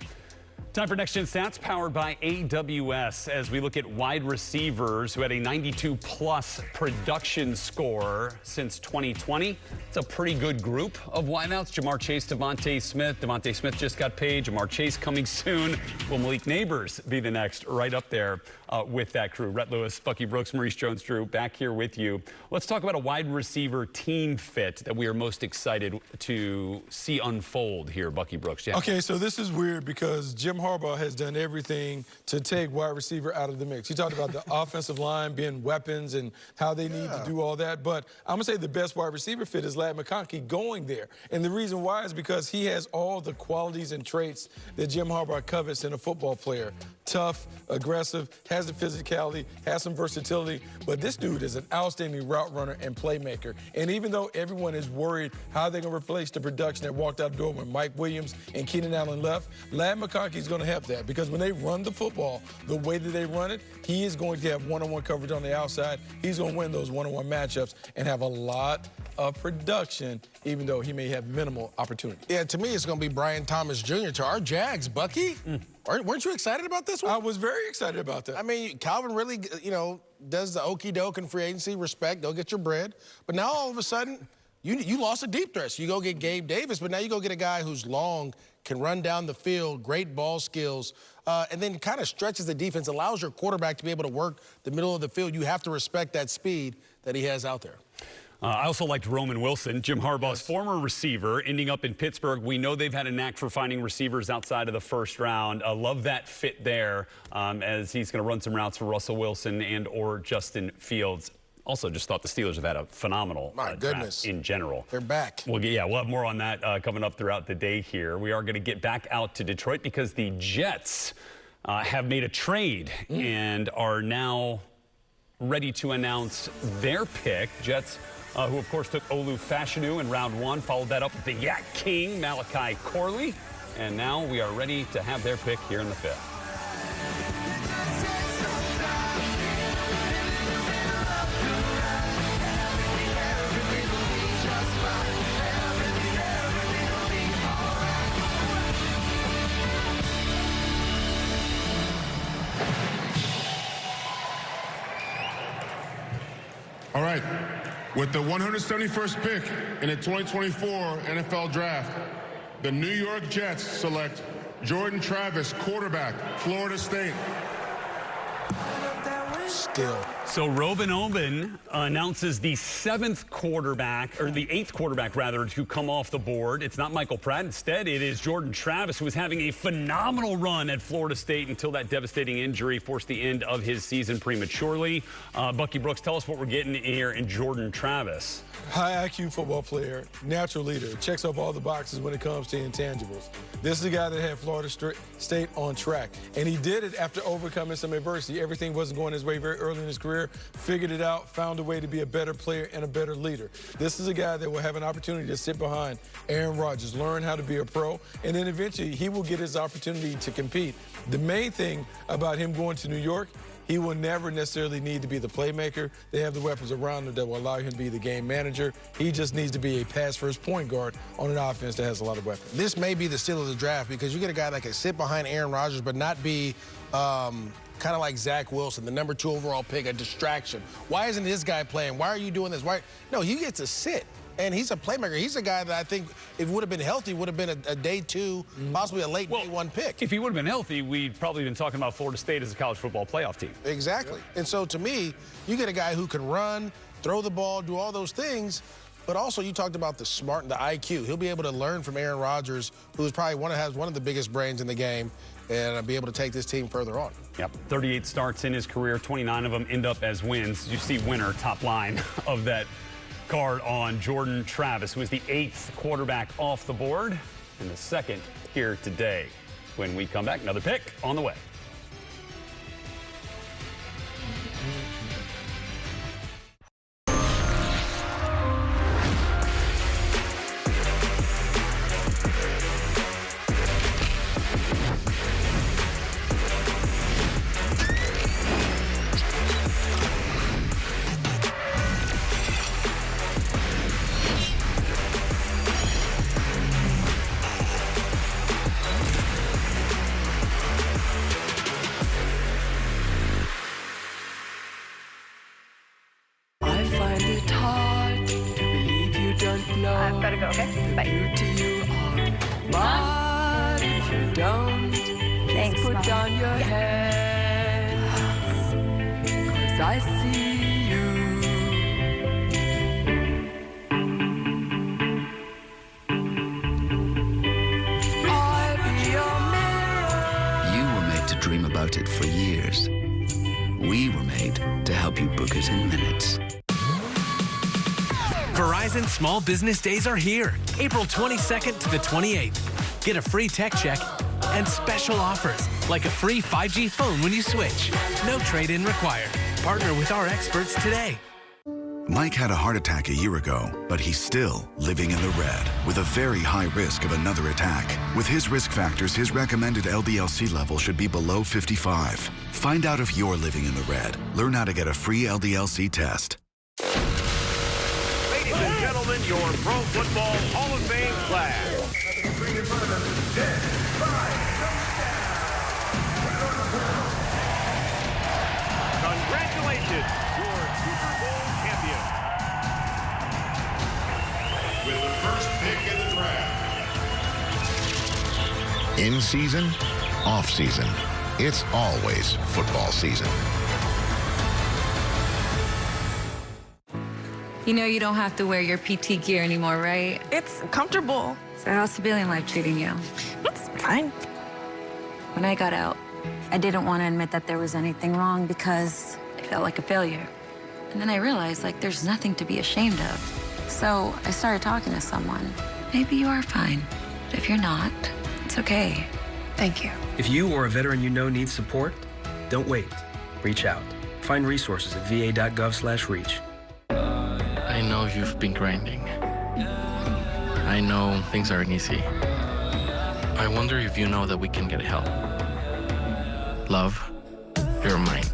Time for Next Gen Stats, powered by AWS, as we look at wide receivers who had a 92-plus production score since 2020. It's a pretty good group of wideouts. Jamar Chase, Devontae Smith. Devontae Smith just got paid. Jamar Chase coming soon. Will Malik Neighbors be the next right up there with that crew? Rhett Lewis, Bucky Brooks, Maurice Jones-Drew, back here with you. Let's talk about a wide receiver team fit that we are most excited to see unfold here, Bucky Brooks. Yeah. Okay, so this is weird because Jim Harbaugh has done everything to take wide receiver out of the mix. He talked about the offensive line being weapons and how they need to do all that. But I'm going to say the best wide receiver fit is Ladd McConkey going there. And the reason why is because he has all the qualities and traits that Jim Harbaugh covets in a football player. Tough, aggressive, has the physicality, has some versatility. But this dude is an outstanding route runner and playmaker. And even though everyone is worried how they're going to replace the production that walked out the door when Mike Williams and Keenan Allen left, Ladd McConkey is going to help that, because when they run the football the way that they run it, he is going to have one-on-one coverage on the outside. He's going to win those one-on-one matchups and have a lot of production, even though he may have minimal opportunity. Yeah, to me, it's going to be Brian Thomas Jr. to our Jags. Bucky, weren't you excited about this one? I was very excited about that. I mean, Calvin really, does the okie doke in free agency, respect, go get your bread. But now all of a sudden, you lost a deep threat. So you go get Gabe Davis, but now you go get a guy who's long, can run down the field, great ball skills, and then kind of stretches the defense, allows your quarterback to be able to work the middle of the field. You have to respect that speed that he has out there. I also liked Roman Wilson, Jim Harbaugh's former receiver, ending up in Pittsburgh. We know they've had a knack for finding receivers outside of the first round. Love that fit there as he's going to run some routes for Russell Wilson and or Justin Fields. Also, just thought the Steelers have had a phenomenal draft in general. They're back. Well, yeah, we'll have more on that coming up throughout the day here. We are going to get back out to Detroit because the Jets have made a trade and are now ready to announce their pick. Jets, who, of course, took Olu Fashanu in round 1, followed that up with the Yak King, Malachi Corley. And now we are ready to have their pick here in the 5th. All right, with the 171st pick in the 2024 NFL Draft, the New York Jets select Jordan Travis, quarterback, Florida State. Still. So Robin Oben announces the 7th quarterback, or the 8th quarterback, rather, to come off the board. It's not Michael Pratt. Instead, it is Jordan Travis, who was having a phenomenal run at Florida State until that devastating injury forced the end of his season prematurely. Bucky Brooks, tell us what we're getting here in Jordan Travis. High IQ football player, natural leader, checks off all the boxes when it comes to intangibles. This is a guy that had Florida State on track, and he did it after overcoming some adversity. Everything wasn't going his way very early in his career, figured it out, found a way to be a better player and a better leader. This is a guy that will have an opportunity to sit behind Aaron Rodgers, learn how to be a pro, and then eventually he will get his opportunity to compete. The main thing about him going to New York, he will never necessarily need to be the playmaker. They have the weapons around him that will allow him to be the game manager. He just needs to be a pass-first point guard on an offense that has a lot of weapons. This may be the steal of the draft because you get a guy that can sit behind Aaron Rodgers but not be kind of like Zach Wilson, the number 2 overall pick, a distraction. Why isn't this guy playing? Why are you doing this? Why? No, he gets to sit. And he's a playmaker. He's a guy that I think, if he would have been healthy, would have been a day 2, possibly a late day 1 pick. If he would have been healthy, we'd probably been talking about Florida State as a college football playoff team. Exactly. Yep. And so, to me, you get a guy who can run, throw the ball, do all those things, but also you talked about the smart and the IQ. He'll be able to learn from Aaron Rodgers, who's probably has one of the biggest brains in the game, and be able to take this team further on. Yep, 38 starts in his career, 29 of them end up as wins. You see winner, top line of that card on Jordan Travis, who is the 8th quarterback off the board and the 2nd here today. When we come back, another pick on the way. I've got to go, okay? Bye. But if you don't, thanks, put down your hands, 'cause I see you. I'll be your mirror. You were made to dream about it for years. We were made to help you book it in minutes. Verizon Small Business Days are here, April 22nd to the 28th. Get a free tech check and special offers, like a free 5G phone when you switch. No trade-in required. Partner with our experts today. Mike had a heart attack a year ago, but he's still living in the red with a very high risk of another attack. With his risk factors, his recommended LDL-C level should be below 55. Find out if you're living in the red. Learn how to get a free LDL-C test. Ladies and gentlemen, your Pro Football Hall of Fame class. Congratulations, your Super Bowl champion. With the first pick in the draft. In season, off season. It's always football season. You know you don't have to wear your PT gear anymore, right? It's comfortable. So how's civilian life treating you? It's fine. When I got out, I didn't want to admit that there was anything wrong because I felt like a failure. And then I realized, like, there's nothing to be ashamed of. So I started talking to someone. Maybe you are fine. But if you're not, it's okay. Thank you. If you or a veteran you know needs support, don't wait. Reach out. Find resources at va.gov/reach. I know you've been grinding. I know things aren't easy. I wonder if you know that we can get help. Love, your mind.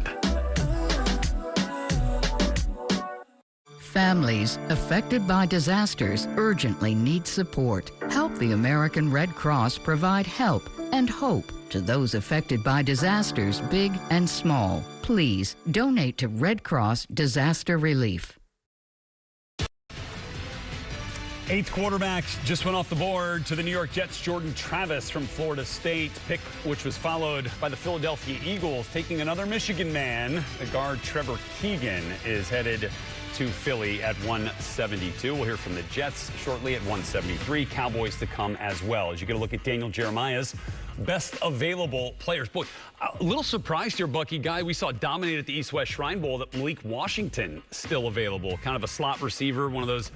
Families affected by disasters urgently need support. Help the American Red Cross provide help and hope to those affected by disasters, big and small. Please donate to Red Cross Disaster Relief. 8th quarterback just went off the board to the New York Jets. Jordan Travis from Florida State, pick which was followed by the Philadelphia Eagles taking another Michigan man. The guard Trevor Keegan is headed to Philly at 172. We'll hear from the Jets shortly at 173. Cowboys to come as well. As you get a look at Daniel Jeremiah's best available players. Boy, a little surprised here, Bucky. Guy we saw dominate at the East-West Shrine Bowl, that Malik Washington still available. Kind of a slot receiver, one of those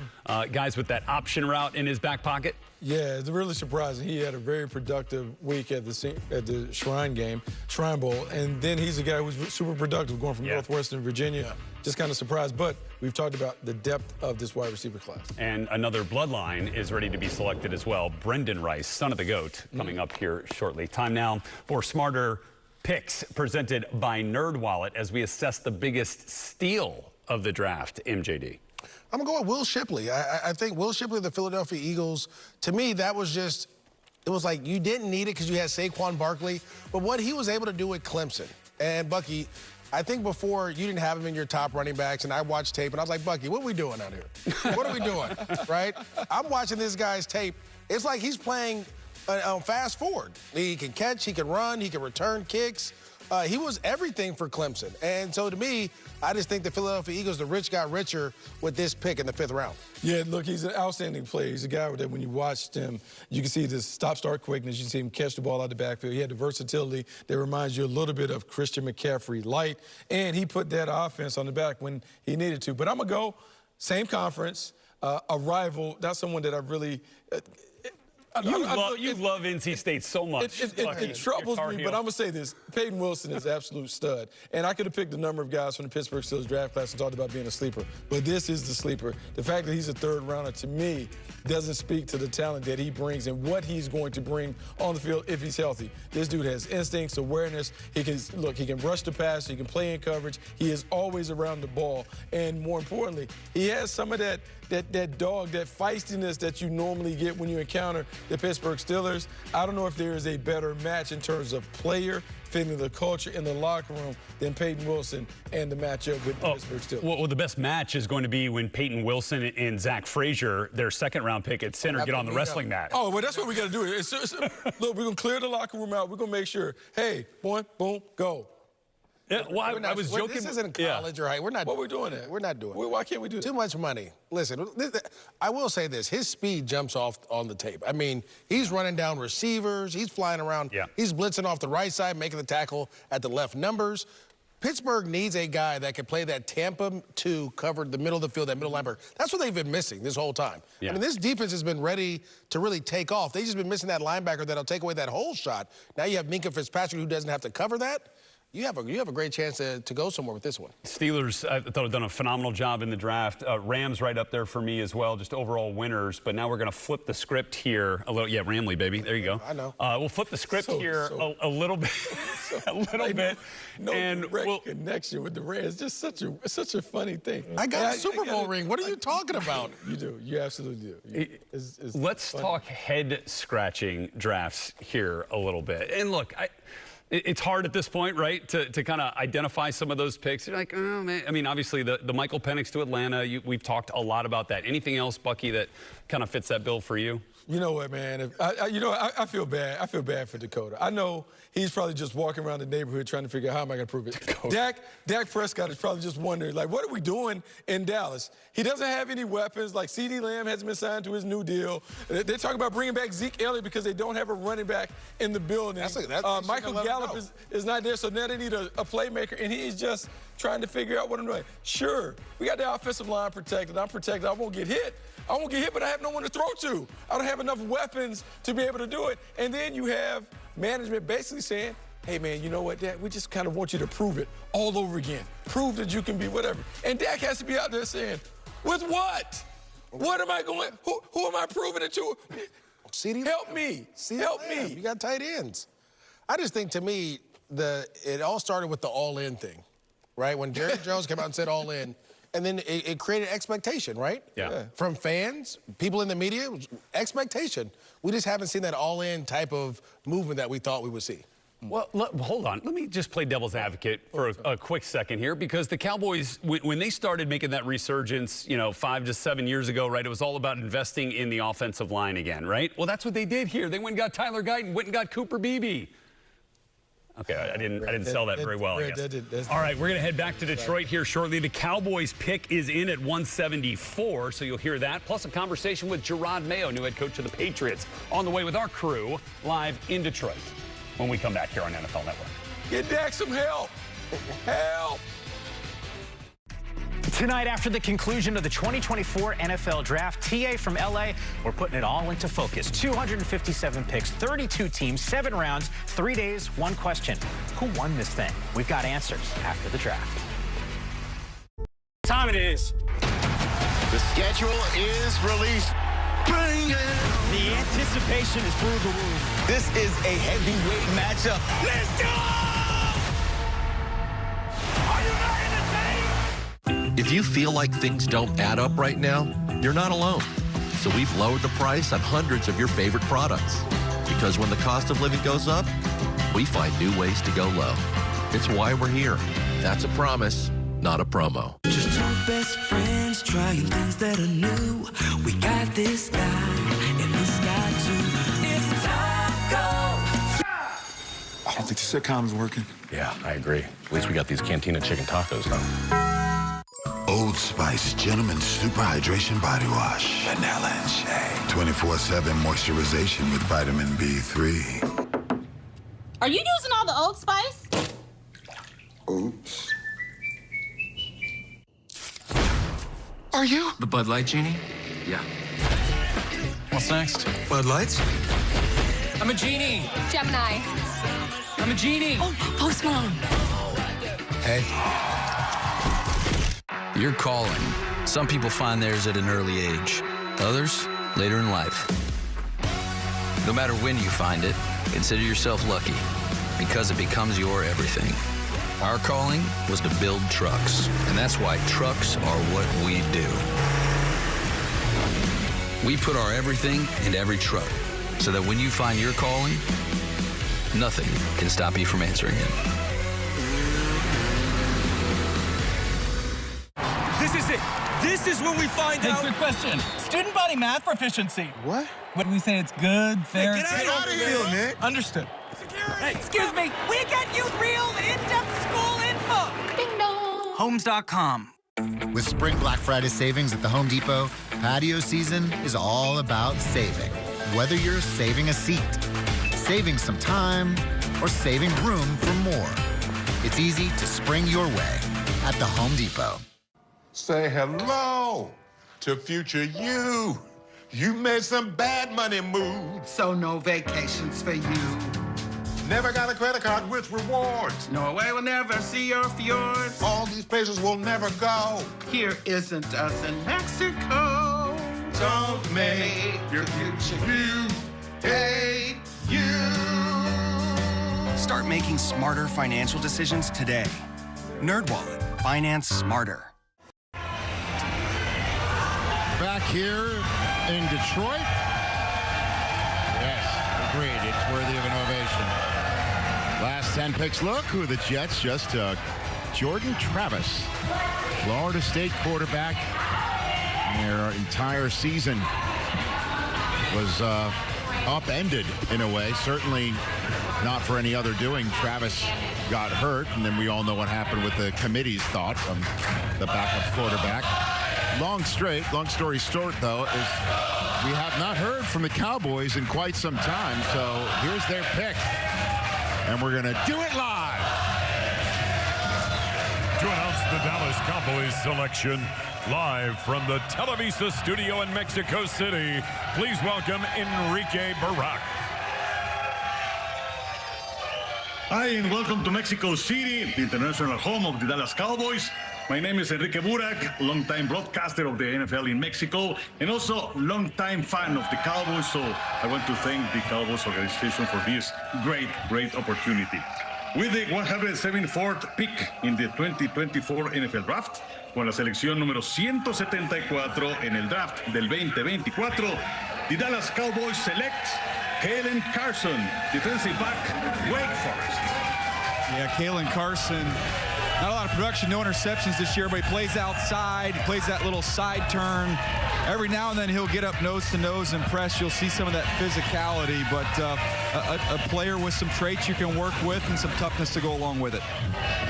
guys with that option route in his back pocket. Yeah, it's really surprising. He had a very productive week at the Shrine Bowl, and then he's a guy who's super productive going from Northwestern Virginia. Yeah. Just kind of surprised, but we've talked about the depth of this wide receiver class. And another bloodline is ready to be selected as well. Brendan Rice, son of the GOAT, coming up here shortly. Time now for Smarter Picks, presented by NerdWallet, as we assess the biggest steal of the draft. MJD. I'm going to go with Will Shipley. I think Will Shipley of the Philadelphia Eagles, to me, that was just, it was like you didn't need it because you had Saquon Barkley, but what he was able to do with Clemson. And Bucky, I think before you didn't have him in your top running backs, and I watched tape, and I was like, Bucky, what are we doing out here? What are we doing, right? I'm watching this guy's tape. It's like he's playing fast forward. He can catch, he can run, he can return kicks. He was everything for Clemson. And so to me, I just think the Philadelphia Eagles, the rich got richer with this pick in the 5th round. Yeah, look, he's an outstanding player. He's a guy that when you watched him, you can see this stop-start quickness. You see him catch the ball out of the backfield. He had the versatility that reminds you a little bit of Christian McCaffrey light. And he put that offense on the back when he needed to. But I'm going to go same conference, a rival. That's someone that I really... You love NC State so much. It troubles me, but I'm going to say this. Peyton Wilson is an absolute stud. And I could have picked a number of guys from the Pittsburgh Steelers draft class and talked about being a sleeper. But this is the sleeper. The fact that he's a 3rd rounder, to me, doesn't speak to the talent that he brings and what he's going to bring on the field if he's healthy. This dude has instincts, awareness. He can rush the pass. He can play in coverage. He is always around the ball. And more importantly, he has some of that dog, that feistiness that you normally get when you encounter the Pittsburgh Steelers. I don't know if there is a better match in terms of player fitting the culture in the locker room than Peyton Wilson and the matchup with the Pittsburgh Steelers. Well, the best match is going to be when Peyton Wilson and Zach Frazier, their 2nd-round pick at center, get on the wrestling mat. Oh, well, that's what we got to do. Look, we're going to clear the locker room out. We're going to make sure, hey, boom, boom, go. Yeah, well, I was joking. This isn't college, right? We're not. What are we doing there? We're not doing it. Why can't we do that? Too much money. Listen, I will say this. His speed jumps off on the tape. I mean, he's running down receivers. He's flying around. Yeah. He's blitzing off the right side, making the tackle at the left numbers. Pittsburgh needs a guy that can play that Tampa 2, cover the middle of the field, that middle linebacker. That's what they've been missing this whole time. Yeah. I mean, this defense has been ready to really take off. They've just been missing that linebacker that'll take away that whole shot. Now you have Minkah Fitzpatrick, who doesn't have to cover that. You have a great chance to go somewhere with this one. Steelers, I thought, have done a phenomenal job in the draft. Rams right up there for me as well, just overall winners. But now we're going to flip the script here a little. Yeah, Ramley, baby. There you go. I know. We'll flip the script here a little bit. A little bit. No direct connection with the Rams. Just such a funny thing. I got a Super Bowl ring. What are you talking about? You do. You absolutely do. Let's talk head-scratching drafts here a little bit. And look, it's hard at this point, right, to kind of identify some of those picks. You're like, oh, man. I mean, obviously, the Michael Penix to Atlanta, we've talked a lot about that. Anything else, Bucky, that kind of fits that bill for you? You know what, man? I feel bad. I feel bad for Dakota. I know he's probably just walking around the neighborhood trying to figure out how am I going to prove it. Dak Prescott is probably just wondering, like, what are we doing in Dallas? He doesn't have any weapons. Like, CeeDee Lamb hasn't been signed to his new deal. They're talking about bringing back Zeke Elliott because they don't have a running back in the building. Michael Gallup is not there, so now they need a playmaker, and he's just trying to figure out what I'm doing. Sure, we got the offensive line protected. I'm protected. I won't get hit. But I have no one to throw to. I don't have enough weapons to be able to do it. And then you have management basically saying, hey, man, you know what, Dak? We just kind of want you to prove it all over again. Prove that you can be whatever. And Dak has to be out there saying, with what? What am I going? Who am I proving it to? Help me. Help me. You got tight ends. I just think, to me, it all started with the all-in thing, right? When Jerry Jones came out and said all-in, and then it created expectation, right? Yeah. From fans, people in the media, expectation. We just haven't seen that all-in type of movement that we thought we would see. Well, hold on. Let me just play devil's advocate for a quick second here, because the Cowboys, when they started making that resurgence, 5 to 7 years ago, right, it was all about investing in the offensive line again, right? Well, that's what they did here. They went and got Tyler Guyton, went and got Cooper Beebe. Okay, I didn't sell that very well, I guess. All right, we're going to head back to Detroit here shortly. The Cowboys pick is in at 174, so you'll hear that, plus a conversation with Gerard Mayo, new head coach of the Patriots, on the way with our crew live in Detroit when we come back here on NFL Network. Get Dak some help. Help. Tonight, after the conclusion of the 2024 NFL Draft, TA from LA, we're putting it all into focus. 257 picks, 32 teams, 7 rounds, 3 days, 1 question. Who won this thing? We've got answers after the draft. Time it is. The schedule is released. Bring it. The anticipation is through the roof. This is a heavyweight matchup. Let's go! If you feel like things don't add up right now, you're not alone. So we've lowered the price on hundreds of your favorite products. Because when the cost of living goes up, we find new ways to go low. It's why we're here. That's a promise, not a promo. Just two best friends trying things that are new. We got this guy and this guy too. It's taco. I don't think the sitcom's working. Yeah, I agree. At least we got these Cantina chicken tacos, though. Old Spice Gentleman Super Hydration Body Wash. Vanilla and shea. 24/7 moisturization with vitamin B3. Are you using all the Old Spice? Oops. Are you? The Bud Light Genie? Yeah. What's next? Bud Lights? I'm a genie. Gemini. I'm a genie. Oh, Post Malone. Hey. Your calling. Some people find theirs at an early age. Others, later in life. No matter when you find it, consider yourself lucky, because it becomes your everything. Our calling was to build trucks, and that's why trucks are what we do. We put our everything into every truck, so that when you find your calling, nothing can stop you from answering it. This is it. This is when we find out. Quick question. Student body math proficiency. What? What do we say? It's good, fair. Hey, get out of here, man. Understood. Security. Hey, excuse me. We get you real in-depth school info. Ding dong. Homes.com. With Spring Black Friday savings at the Home Depot, patio season is all about saving. Whether you're saving a seat, saving some time, or saving room for more, it's easy to spring your way at the Home Depot. Say hello to future you. You made some bad money moves. So no vacations for you. Never got a credit card with rewards. Norway will never see your fjords. All these places will never go. Here isn't us in Mexico. Don't make your future you hate you. Start making smarter financial decisions today. NerdWallet. Finance smarter. Back here in Detroit. Yes, agreed. It's worthy of an ovation. Last 10 picks. Look who the Jets just took. Jordan Travis, Florida State quarterback, their entire season. was upended in a way. Certainly not for any other doing. Travis got hurt, and then we all know what happened with the committee's thought from the backup quarterback. Long story short, though, is we have not heard from the Cowboys in quite some time. So here's their pick, and we're going to do it live. To announce the Dallas Cowboys selection live from the Televisa studio in Mexico City, please welcome Enrique Barak. Hi, and welcome to Mexico City, the international home of the Dallas Cowboys. My name is Enrique Burak, longtime broadcaster of the NFL in Mexico, and also longtime fan of the Cowboys. So I want to thank the Cowboys organization for this great opportunity. With the 174th pick in the 2024 NFL Draft, con la selección número 174 en el draft del 2024, the Dallas Cowboys select Kalen Carson, defensive back, Wake Forest. Yeah, Kalen Carson, not a lot of production, no interceptions this year, but he plays outside, he plays that little side turn. Every now and then he'll get up nose to nose and press. You'll see some of that physicality, but a player with some traits you can work with and some toughness to go along with it.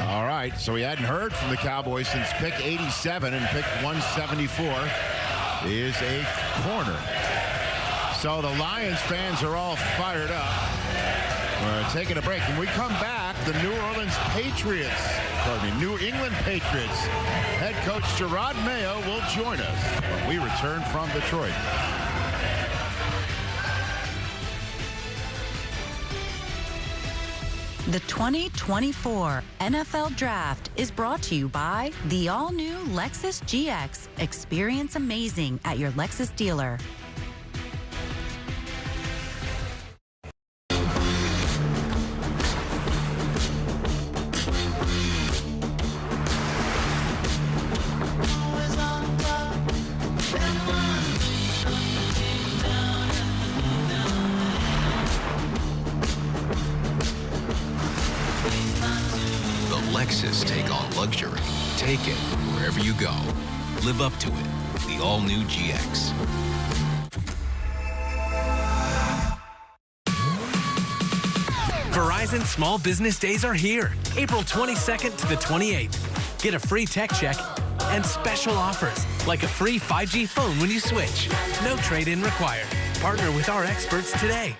All right, so we hadn't heard from the Cowboys since pick 87, and pick 174 is a corner. So the Lions fans are all fired up. We're taking a break. When we come back, the New England Patriots head coach Gerard Mayo will join us when we return from Detroit. The 2024 NFL Draft is brought to you by the all-new Lexus GX. Experience amazing at your Lexus dealer. Take on luxury. Take it wherever you go. Live up to it. The all-new GX. Verizon Small Business Days are here, April 22nd to the 28th. Get a free tech check and special offers, like a free 5G phone when you switch. No trade-in required. Partner with our experts today.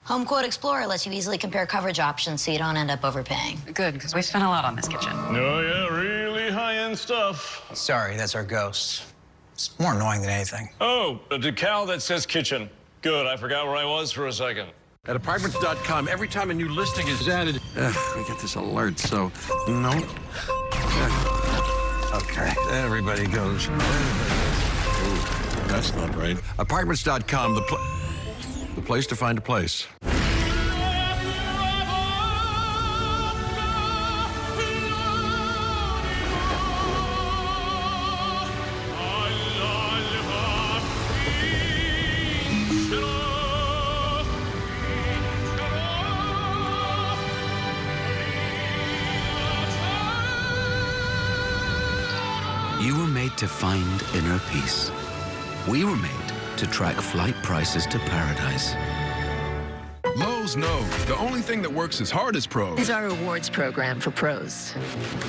Home Quote Explorer lets you easily compare coverage options so you don't end up overpaying. Good, because we spent a lot on this kitchen. Oh, yeah, really high-end stuff. Sorry, that's our ghost. It's more annoying than anything. Oh, a decal that says kitchen. Good, I forgot where I was for a second. At Apartments.com, every time a new listing is added, we get this alert, so no. Okay, everybody goes. Ooh, that's not right. Apartments.com, the place to find a place. You were made to find inner peace. We were made to track flight prices to paradise. Lowe's knows the only thing that works as hard as pros is our rewards program for pros.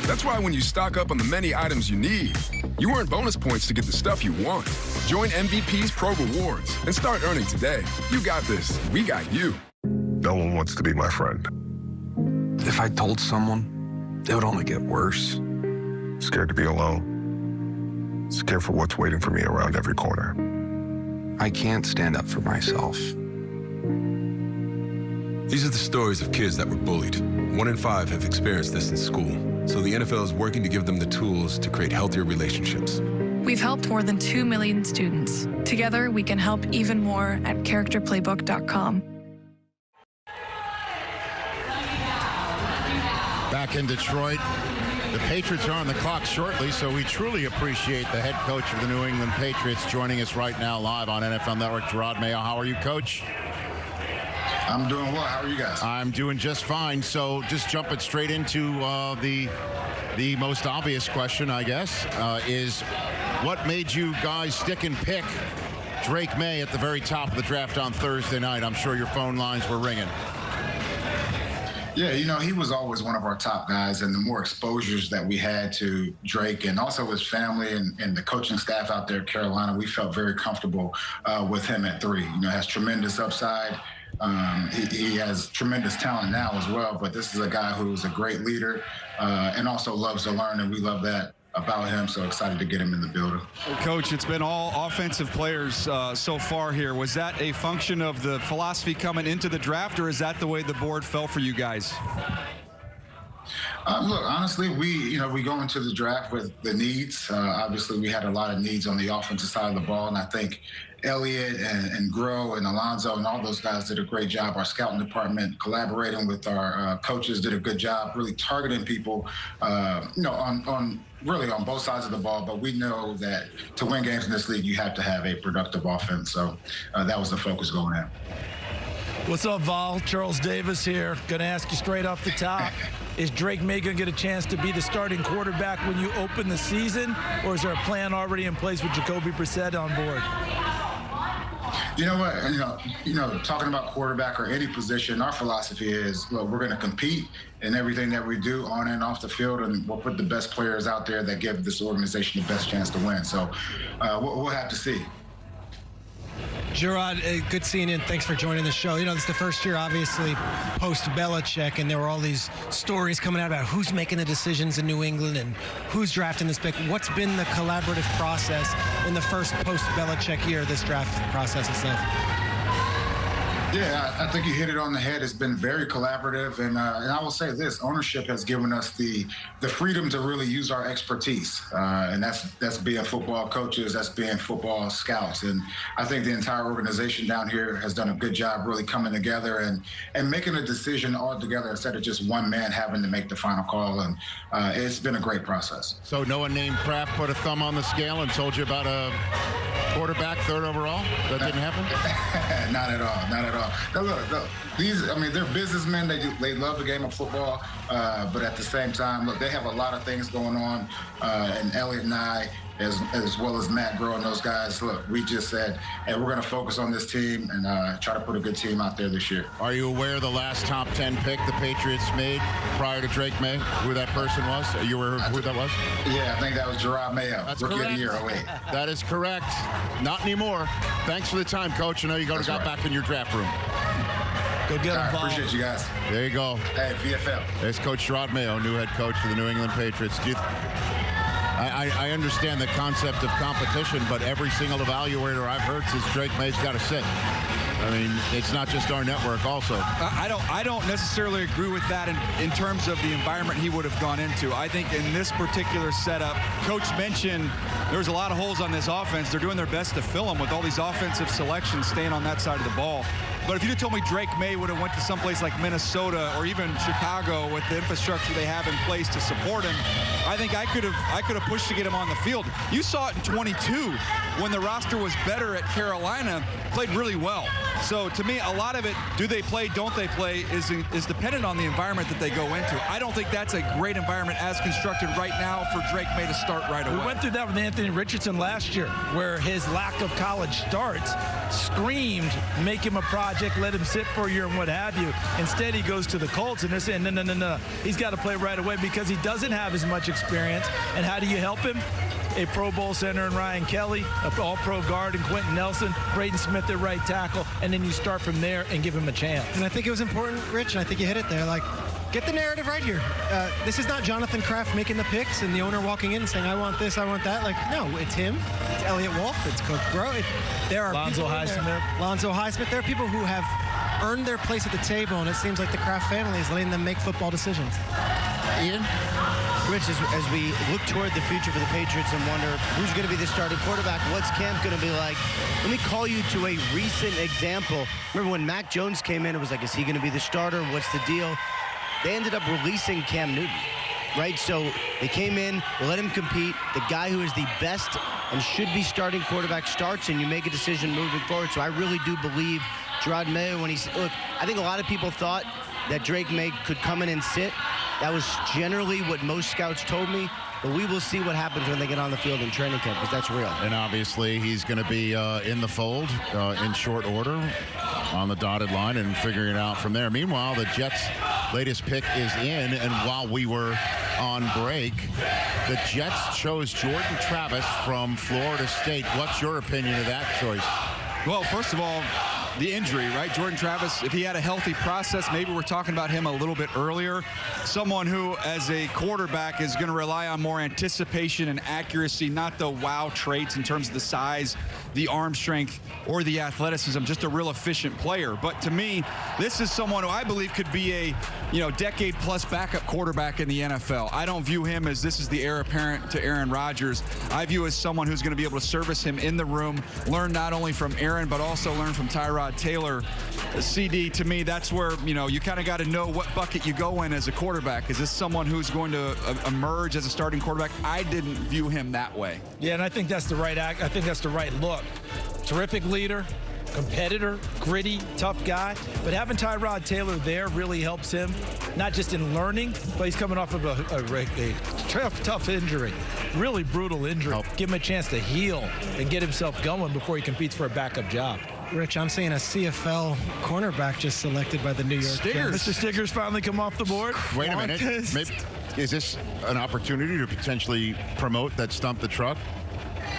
That's why when you stock up on the many items you need, you earn bonus points to get the stuff you want. Join MVP's Pro Rewards and start earning today. You got this. We got you. No one wants to be my friend. If I told someone, it would only get worse. Scared to be alone. Scared for what's waiting for me around every corner. I can't stand up for myself. These are the stories of kids that were bullied. 1 in 5 have experienced this in school. So the NFL is working to give them the tools to create healthier relationships. We've helped more than 2 million students. Together, we can help even more at characterplaybook.com. Back in Detroit, the Patriots are on the clock shortly, so we truly appreciate the head coach of the New England Patriots joining us right now live on NFL Network, Gerard Mayo. How are you, Coach? I'm doing well. How are you guys? I'm doing just fine. So just jumping straight into the most obvious question, I guess, is what made you guys stick and pick Drake May at the very top of the draft on Thursday night. I'm sure your phone lines were ringing. Yeah, he was always one of our top guys, and the more exposures that we had to Drake and also his family and the coaching staff out there at Carolina, we felt very comfortable with him at 3. Has tremendous upside. He has tremendous talent now as well, but this is a guy who's a great leader and also loves to learn, and we love that about him. So excited to get him in the building. Coach, it's been all offensive players so far here. Was that a function of the philosophy coming into the draft, or is that the way the board fell for you guys? Look, honestly, we go into the draft with the needs. Obviously, we had a lot of needs on the offensive side of the ball, and I think Elliott and Groh and Alonzo and all those guys did a great job. Our scouting department, collaborating with our coaches, did a good job really targeting people, on both sides of the ball. But we know that to win games in this league, you have to have a productive offense. So that was the focus going in. What's up, Vol? Charles Davis here. Going to ask you straight off the top. Is Drake May going to get a chance to be the starting quarterback when you open the season, or is there a plan already in place with Jacoby Brissett on board? You know what? Talking about quarterback or any position, our philosophy is, look, we're going to compete in everything that we do on and off the field, and we'll put the best players out there that give this organization the best chance to win. So we'll have to see. Gerard, good seeing you, and thanks for joining the show. This is the first year, obviously, post-Belichick, and there were all these stories coming out about who's making the decisions in New England and who's drafting this pick. What's been the collaborative process in the first post-Belichick year, this draft process itself? Yeah, I think you hit it on the head. It's been very collaborative, and I will say this: ownership has given us the freedom to really use our expertise, and that's being football coaches, that's being football scouts, and I think the entire organization down here has done a good job really coming together and making a decision all together instead of just one man having to make the final call, and it's been a great process. So no one named Kraft put a thumb on the scale and told you about a quarterback 3rd overall? That didn't happen? Not at all. Not at all. Now look, they're businessmen. They love the game of football, but at the same time, look, they have a lot of things going on, and Elliott and I, as well as Matt Groh and those guys, look, we just said, hey, we're going to focus on this team and try to put a good team out there this year. Are you aware of the last top 10 pick the Patriots made prior to Drake May? Who that person was? You were who that was? Yeah, I think that was Gerard Mayo. That's Rookie correct. of the year, 08. That is correct. Not anymore. Thanks for the time, Coach. I know you got back in your draft room. Go get I involved. appreciate you guys. There you go. Hey, VFL. There's Coach Gerard Mayo, new head coach for the New England Patriots. I understand the concept of competition, but every single evaluator I've heard says Drake May's got to sit. I mean, it's not just our network also. I don't necessarily agree with that in terms of the environment he would have gone into. I think in this particular setup, Coach mentioned there's a lot of holes on this offense. They're doing their best to fill them with all these offensive selections staying on that side of the ball. But if you told me Drake May would have went to someplace like Minnesota or even Chicago with the infrastructure they have in place to support him, I think I could have pushed to get him on the field. You saw it in 22 when the roster was better at Carolina, played really well. So to me, a lot of it, do they play, don't they play, is dependent on the environment that they go into. I don't think that's a great environment as constructed right now for Drake May to start right away. We went through that with Anthony Richardson last year, where his lack of college starts screamed, make him a project, let him sit for a year and what have you. Instead, he goes to the Colts, and they're saying, no. He's got to play right away because he doesn't have as much experience. And how do you help him? A Pro Bowl center in Ryan Kelly, an all-pro guard in Quentin Nelson, Braden Smith at right tackle, and then you start from there and give him a chance. And I think it was important, Rich, and I think you hit it there. Like, get the narrative right here. This is not Jonathan Kraft making the picks and the owner walking in and saying, I want this, I want that. Like, no, it's him. It's Elliott Wolf. It's Coach Groh. There are Lonzo Highsmith. There are people who have earned their place at the table, and it seems like the Kraft family is letting them make football decisions. Ian? Rich, as we look toward the future for the Patriots and wonder who's going to be the starting quarterback, what's camp going to be like, let me call you to a recent example. Remember when Mac Jones came in, it was like, is he going to be the starter? What's the deal? They ended up releasing Cam Newton, right? So they came in, let him compete. The guy who is the best and should be starting quarterback starts, and you make a decision moving forward. So I really do believe Gerard Mayo, when he's, look, I think a lot of people thought that Drake May could come in and sit. That was generally what most scouts told me. But we will see what happens when they get on the field in training camp, because that's real. And obviously, he's going to be in the fold in short order on the dotted line and figuring it out from there. Meanwhile, the Jets' latest pick is in, and while we were on break, the Jets chose Jordan Travis from Florida State. What's your opinion of that choice? Well, first of all, the injury, right? Jordan Travis, if he had a healthy process, maybe we're talking about him a little bit earlier. Someone who, as a quarterback, is going to rely on more anticipation and accuracy, not the wow traits in terms of the size, the arm strength, or the athleticism, just a real efficient player. But to me, this is someone who I believe could be a, decade-plus backup quarterback in the NFL. I don't view him as this is the heir apparent to Aaron Rodgers. I view as someone who's going to be able to service him in the room, learn not only from Aaron, but also learn from Tyrod Taylor. CD, to me, that's where, you kind of got to know what bucket you go in as a quarterback. Is this someone who's going to emerge as a starting quarterback? I didn't view him that way. Yeah, and I think that's the right act. I think that's the right look. Terrific leader, competitor, gritty, tough guy. But having Tyrod Taylor there really helps him, not just in learning, but he's coming off of a tough injury, really brutal injury. Give him a chance to heal and get himself going before he competes for a backup job. Rich, I'm seeing a CFL cornerback just selected by the New York Jets. Mr. Stigger's finally come off the board. Wait a minute. Maybe, is this an opportunity to potentially promote that Stump the Truck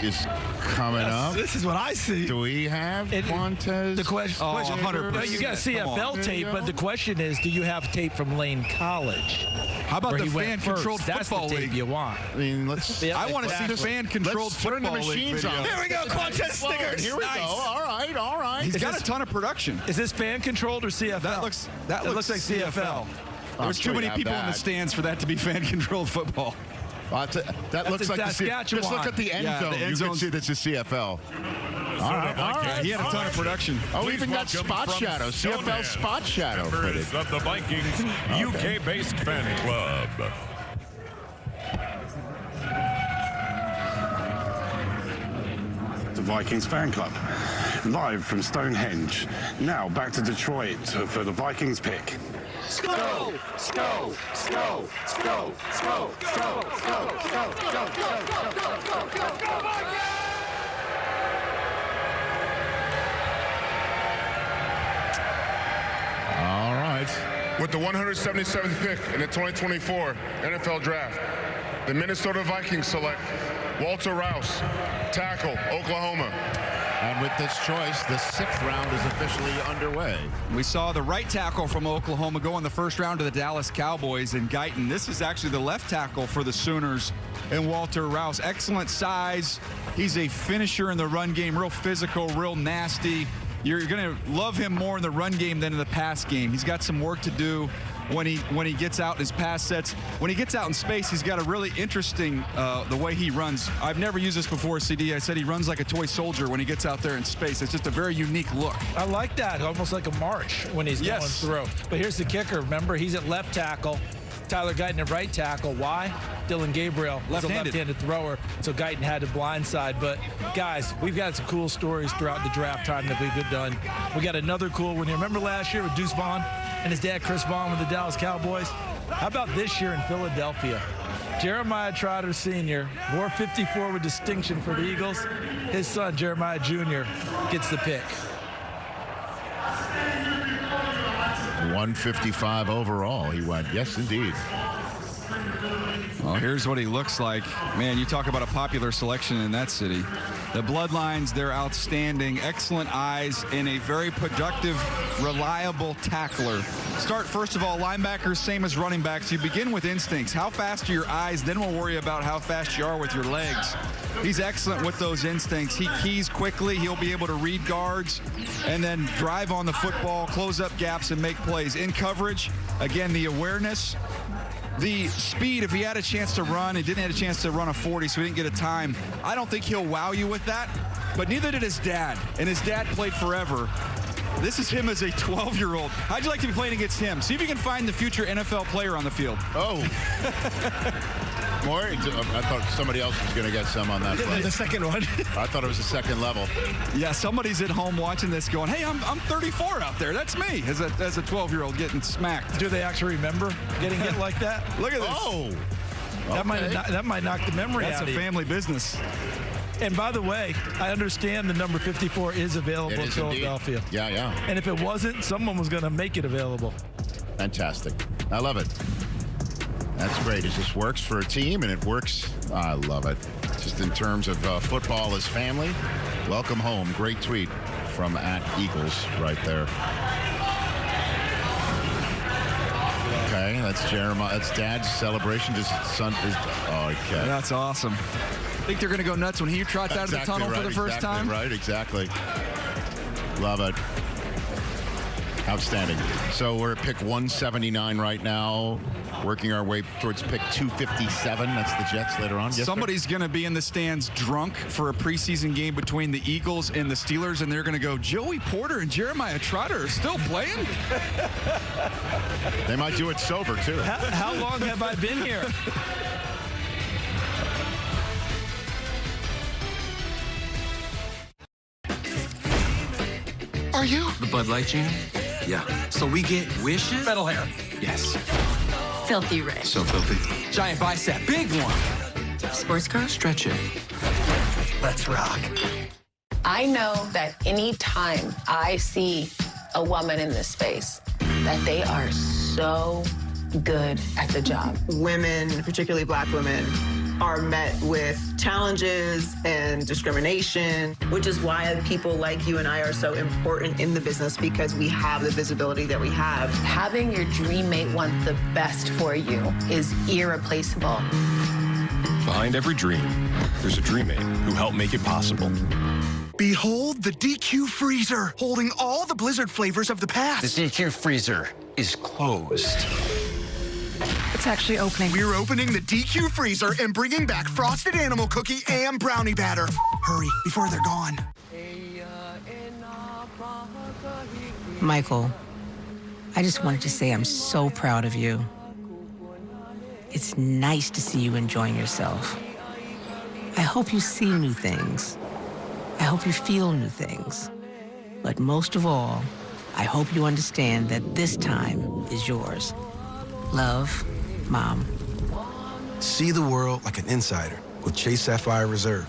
is coming up? This is what I see. Do we have Montez? The question, 100%. you got CFL tape, but the question is, do you have tape from Lane College? How about the fan-controlled football That's the tape league? you want. I mean, let's. I want to see the fan-controlled football league video. There we go, Quantes Stiggers. Here we go. All right. He's got a ton of production. Is this fan-controlled or CFL? That looks like CFL. There's too many people in the stands for that to be fan-controlled football. That looks like the just look at the end zone. You can see this is CFL. All right. He had a ton of production. We even got Spot Shadow, CFL Spot Shadow. Members of the Vikings UK-based fan club. The Vikings fan club, live from Stonehenge. Now back to Detroit for the Vikings pick. Go! All right. With the 177th pick in the 2024 NFL Draft, the Minnesota Vikings select Walter Rouse, tackle, Oklahoma. And with this choice, the 6th round is officially underway. We saw the right tackle from Oklahoma go in the first round to the Dallas Cowboys in Guyton. This is actually the left tackle for the Sooners and Walter Rouse. Excellent size. He's a finisher in the run game, real physical, real nasty. You're going to love him more in the run game than in the pass game. He's got some work to do when he gets out in his pass sets. When he gets out in space, he's got a really interesting the way he runs. I've never used this before, CD. I said he runs like a toy soldier when he gets out there in space. It's just a very unique look. I like that, almost like a march when he's going through. But here's the kicker. Remember, he's at left tackle. Tyler Guyton at right tackle. Why? Dylan Gabriel was a left-handed thrower, so Guyton had to blindside. But, guys, we've got some cool stories throughout the draft time that we've done. We got another cool one. You remember last year with Deuce Vaughn and his dad, Chris Vaughn, with the Dallas Cowboys? How about this year in Philadelphia? Jeremiah Trotter Sr., wore 54 with distinction for the Eagles. His son, Jeremiah Jr., gets the pick. 155 overall he went. Yes, indeed. Well, here's what he looks like. Man, you talk about a popular selection in that city. The bloodlines, they're outstanding. Excellent eyes and a very productive, reliable tackler. Start, first of all, linebackers, same as running backs. You begin with instincts. How fast are your eyes? Then we'll worry about how fast you are with your legs. He's excellent with those instincts. He keys quickly. He'll be able to read guards and then drive on the football, close up gaps, and make plays. In coverage, again, the awareness. The speed, if he had a chance to run, he didn't have a chance to run a 40, so he didn't get a time. I don't think he'll wow you with that, but neither did his dad. And his dad played forever This is him as a 12-year-old. How'd you like to be playing against him? See if you can find the future NFL player on the field. Oh. More? I thought somebody else was going to get some on that play. The second one. I thought it was the second level. Yeah, somebody's at home watching this going, hey, I'm 34 out there. That's me as a 12-year-old getting smacked. Do they actually remember getting hit like that? Look at this. Oh. That might knock the memory out of you. That's a family business. And by the way, I understand the number 54 is available in Philadelphia. Indeed. Yeah. And if it wasn't, someone was going to make it available. Fantastic. I love it. That's great. It just works for a team, and it works. I love it. Just in terms of football as family, welcome home. Great tweet from @Eagles right there. Okay, that's Jeremiah. That's Dad's celebration. His son is. Oh, okay. That's awesome. I think they're going to go nuts when he trots out of the tunnel for the first time. Right, exactly. Love it. Outstanding. So we're at pick 179 right now, working our way towards pick 257. That's the Jets later on. Yes, somebody's going to be in the stands drunk for a preseason game between the Eagles and the Steelers, and they're going to go, Joey Porter and Jeremiah Trotter are still playing? They might do it sober, too. How long have I been here? Are you? The Bud Light Junior? Yeah. So we get wishes? Metal hair. Yes. Filthy rich. So filthy. Giant bicep. Big one. Sports car? Stretch it. Let's rock. I know that any time I see a woman in this space, that they are so good at the job. Women, particularly Black women, are met with challenges and discrimination, which is why people like you and I are so important in the business, because we have the visibility that we have. Having your dream mate want the best for you is irreplaceable. Behind every dream, there's a dreammate who helped make it possible. Behold the DQ freezer, holding all the Blizzard flavors of the past. The DQ freezer is closed. It's actually opening. We're opening the DQ freezer and bringing back frosted animal cookie and brownie batter. Hurry, before they're gone. Michael, I just wanted to say I'm so proud of you. It's nice to see you enjoying yourself. I hope you see new things. I hope you feel new things. But most of all, I hope you understand that this time is yours. Love, Mom. See the world like an insider with Chase Sapphire Reserve.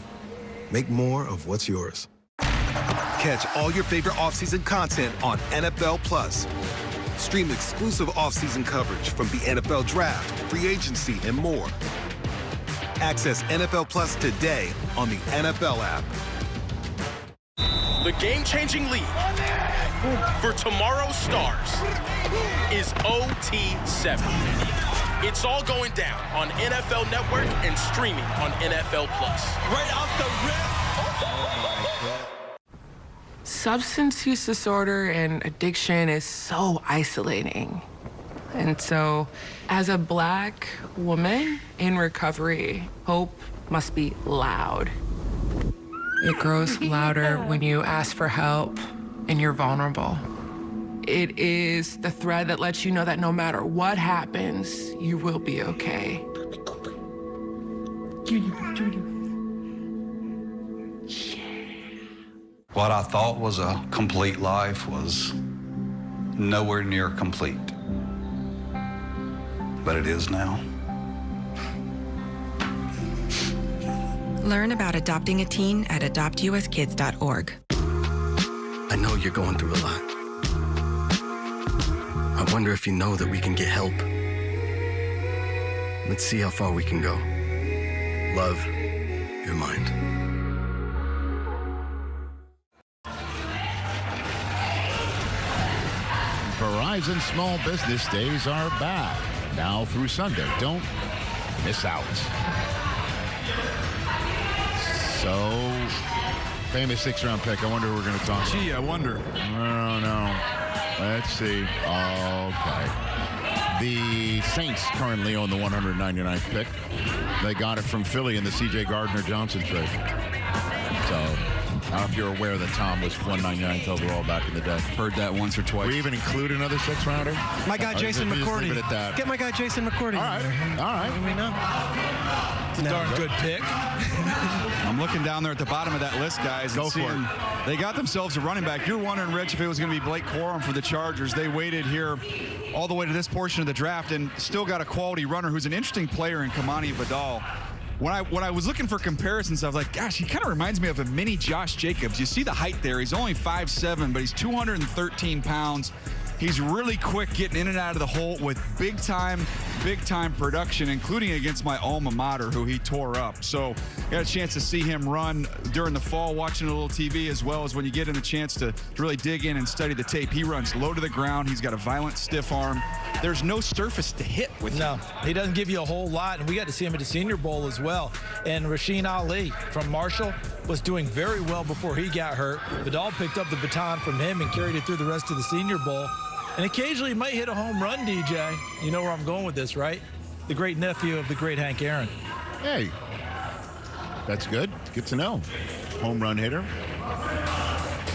Make more of what's yours. Catch all your favorite offseason content on NFL Plus. Stream exclusive offseason coverage from the NFL Draft, free agency, and more. Access NFL Plus today on the NFL app. The game-changing league for tomorrow's stars is OT7. It's all going down on NFL Network and streaming on NFL Plus. Right off the rip. Substance use disorder and addiction is so isolating. And so, as a Black woman in recovery, hope must be loud. It grows louder when you ask for help and you're vulnerable. It is the thread that lets you know that no matter what happens, you will be okay. What I thought was a complete life was nowhere near complete. But it is now. Learn about adopting a teen at adoptuskids.org. I know you're going through a lot. I wonder if you know that we can get help. Let's see how far we can go. Love, your mind. Verizon Small Business Days are back now through Sunday. Don't miss out. So, famous 6th-round pick. I wonder who we're going to talk about. Gee, I wonder. I don't know. Let's see. Okay. The Saints currently own the 199th pick. They got it from Philly in the C.J. Gardner-Johnson trade. So, I don't know if you're aware that Tom was 199th overall back in the day. Heard that once or twice. We even include another 6th-rounder? My guy Jason McCourty. Leave it at that. Get my guy Jason McCourty. All right. We know. It's a darn good pick. I'm looking down there at the bottom of that list, guys. Go for it. They got themselves a running back. You're wondering, Rich, if it was going to be Blake Corum for the Chargers. They waited here all the way to this portion of the draft and still got a quality runner who's an interesting player in Kamani Vidal. When I was looking for comparisons, I was like, gosh, he kind of reminds me of a mini Josh Jacobs. You see the height there. He's only 5'7", but he's 213 pounds. He's really quick getting in and out of the hole with big time production, including against my alma mater, who he tore up. So got a chance to see him run during the fall, watching a little TV, as well as when you get in the chance to really dig in and study the tape. He runs low to the ground. He's got a violent stiff arm. There's no surface to hit with him. No, he doesn't give you a whole lot, and we got to see him at the Senior Bowl as well. And Rasheen Ali from Marshall was doing very well before he got hurt. Vidal picked up the baton from him and carried it through the rest of the Senior Bowl. And occasionally he might hit a home run, DJ. You know where I'm going with this, right? The great nephew of the great Hank Aaron. Hey, that's good. Good to know. Home run hitter.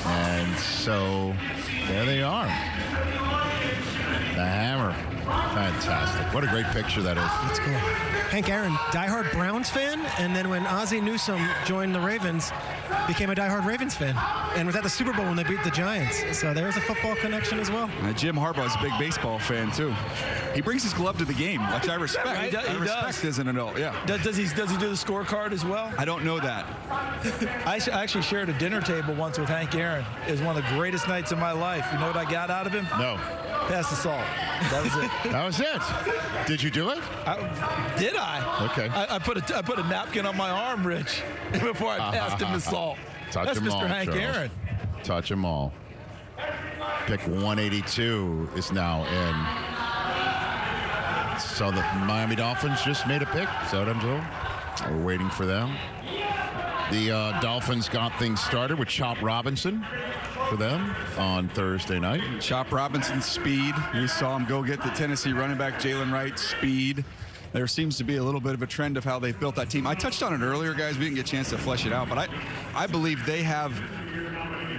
And so there they are. The hammer. Fantastic. What a great picture that is. That's cool. Hank Aaron, diehard Browns fan, and then when Ozzie Newsome joined the Ravens, became a diehard Ravens fan, and was at the Super Bowl when they beat the Giants. So there's a football connection as well. Jim Harbaugh's a big baseball fan too. He brings his glove to the game, which I respect. Right? I respect as an adult. Yeah. Does he do the scorecard as well? I don't know that. I actually shared a dinner table once with Hank Aaron. It was one of the greatest nights of my life. You know what I got out of him? No. Pass the salt. That was it. That was it. Did you do it? Did I? Okay. I put a napkin on my arm, Rich, before I passed him the salt. Touch That's them Mr. all, Hank Charles. Aaron. Touch them all. Pick 182 is now in. So the Miami Dolphins just made a pick. So we're waiting for them. The Dolphins got things started with Chop Robinson for them on Thursday night. Chop Robinson's speed. We saw him go get the Tennessee running back Jalen Wright's speed. There seems to be a little bit of a trend of how they've built that team. I touched on it earlier, guys. We didn't get a chance to flesh it out, but I believe they have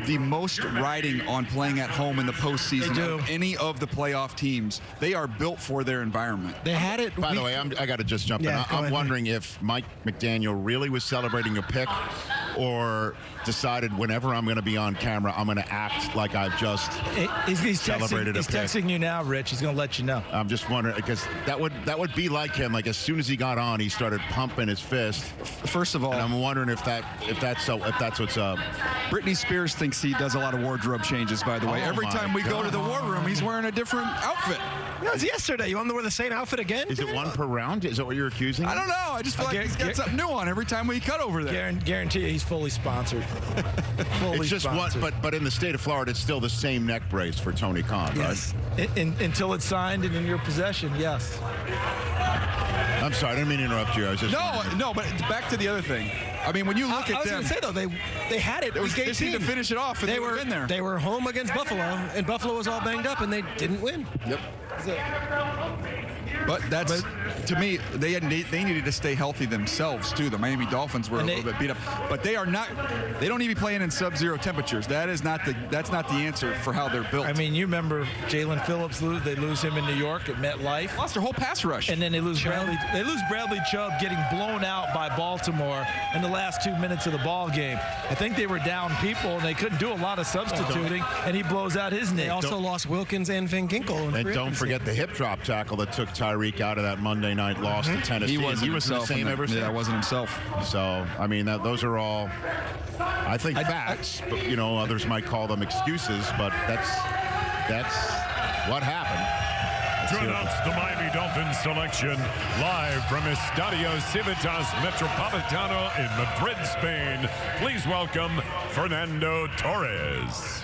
the most riding on playing at home in the postseason of any of the playoff teams. They are built for their environment. They had it. By the way, I got to just jump in. I'm wondering if Mike McDaniel really was celebrating a pick or decided whenever I'm going to be on camera, I'm going to act like I've just celebrated a pick. He's texting you now, Rich. He's going to let you know. I'm just wondering, because that would be like him. Like as soon as he got on, he started pumping his fist. First of all, and I'm wondering if that's what's up. Britney Spears thinks he does a lot of wardrobe changes, by the way. Every time we go to the war room, he's wearing a different outfit. That was yesterday. You want to wear the same outfit again? Is it one per round? Is that what you're accusing? I don't know. I just feel like he's got something new on every time we cut over there. Guarantee you he's fully sponsored. It's just sponsored. but in the state of Florida, it's still the same neck brace for Tony Khan, yes. right? Until it's signed and in your possession, yes. I'm sorry, I didn't mean to interrupt you. I was just no, but back to the other thing. I mean, when you look at them, I was going to say though, they had it. They just need to finish it off, and they were in there. They were home against Buffalo, and Buffalo was all banged up, and they didn't win. Yep. But to me, they needed to stay healthy themselves too. The Miami Dolphins were a little bit beat up, but they are not. They don't need to be playing in sub-zero temperatures. That's not the answer for how they're built. I mean, you remember Jalen Phillips? They lose him in New York at MetLife. Lost their whole pass rush, and then they lose Bradley. They lose Bradley Chubb getting blown out by Baltimore in the last 2 minutes of the ball game. I think they were down people, and they couldn't do a lot of substituting, and he blows out his knee. They also lost Wilkins and Van Ginkel. And don't forget the hip drop tackle that took Tyreek out of that Monday night loss to Tennessee. He wasn't the same ever since. Yeah, wasn't himself. So, I mean, those are all, I think, facts. But, others might call them excuses, but that's what happened. To announce the Miami Dolphins selection, live from Estadio Civitas Metropolitano in Madrid, Spain, please welcome Fernando Torres.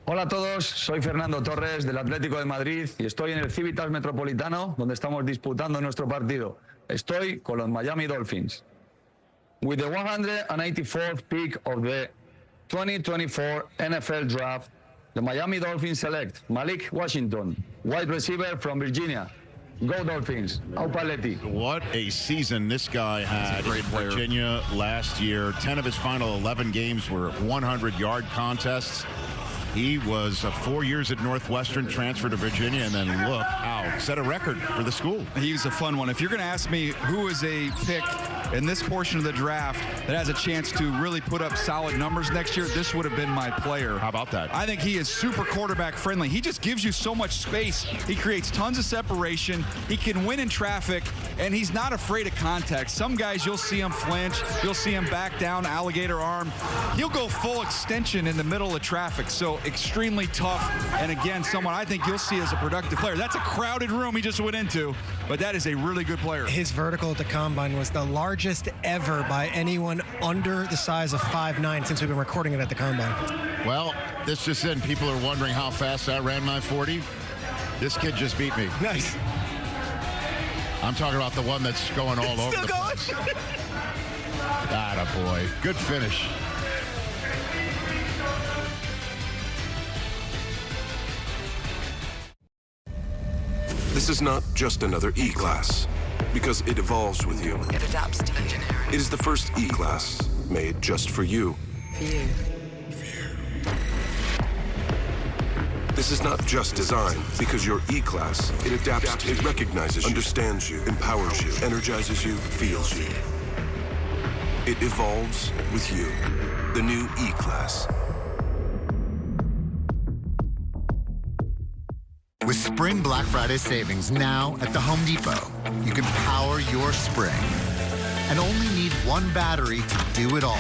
Hola a todos, soy Fernando Torres del Atlético de Madrid y estoy en el Civitas Metropolitano donde estamos disputando nuestro partido. Estoy con los Miami Dolphins. With the 184th pick of the 2024 NFL Draft, the Miami Dolphins select Malik Washington, wide receiver from Virginia. Go Dolphins. Au Paletti. What a season this guy had in Virginia last year. 10 of his final 11 games were 100-yard contests. He was 4 years at Northwestern, transferred to Virginia, and then look how set a record for the school. He was a fun one. If you're going to ask me who is a pick in this portion of the draft that has a chance to really put up solid numbers next year, this would have been my player. How about that? I think he is super quarterback friendly. He just gives you so much space. He creates tons of separation. He can win in traffic, and he's not afraid of contact. Some guys, you'll see him flinch. You'll see him back down, alligator arm. He'll go full extension in the middle of traffic. So extremely tough, and again, someone I think you'll see as a productive player. That's a crowded room he just went into, but that is a really good player. His vertical at the combine was the largest ever by anyone under the size of 5'9" since we've been recording it at the combine. Well, this just in. People are wondering how fast I ran my 40. This kid just beat me. Nice. I'm talking about the one that's going all over the place. Atta boy. Good finish. This is not just another E-Class, because it evolves with you. It adapts to engineering. It is the first E-Class made just for you. For you. This is not just design, because your E-Class, it adapts, it recognizes you, understands you, empowers you, energizes you, feels you. It evolves with you. The new E-Class. With Spring Black Friday savings now at the Home Depot, you can power your spring and only need one battery to do it all.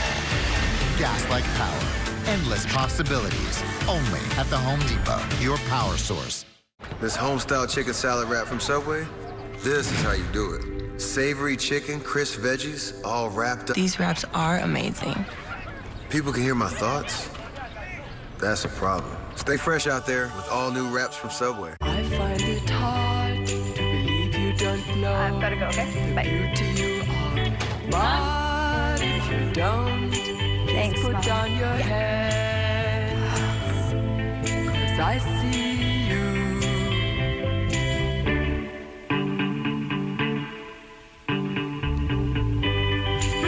Gas-like power, endless possibilities, only at the Home Depot, your power source. This home-style chicken salad wrap from Subway, this is how you do it. Savory chicken, crisp veggies, all wrapped up. These wraps are amazing. People can hear my thoughts. That's a problem. Stay fresh out there with all new wraps from Subway. I find it hard to believe you don't know. I've got to go, okay? Bye. Beauty you are. But if you don't, just put down your hands. 'Cause I see you.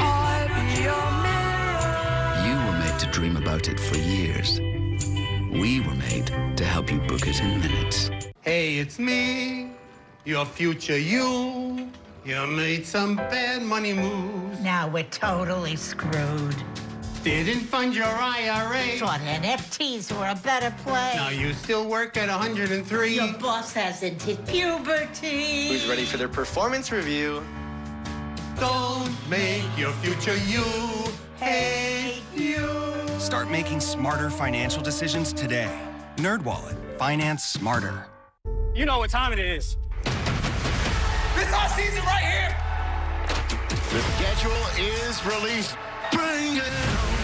I'll be your mirror. You were made to dream about it for years. We were made to help you book it in minutes. Hey, it's me, your future you. You made some bad money moves. Now we're totally screwed. Didn't fund your IRA. Thought NFTs were a better play. Now you still work at 103. Your boss hasn't hit puberty. Who's ready for their performance review? Don't make your future you hate you. Start making smarter financial decisions today. NerdWallet. Finance smarter. You know what time it is. This our season right here. The schedule is released. Bring it.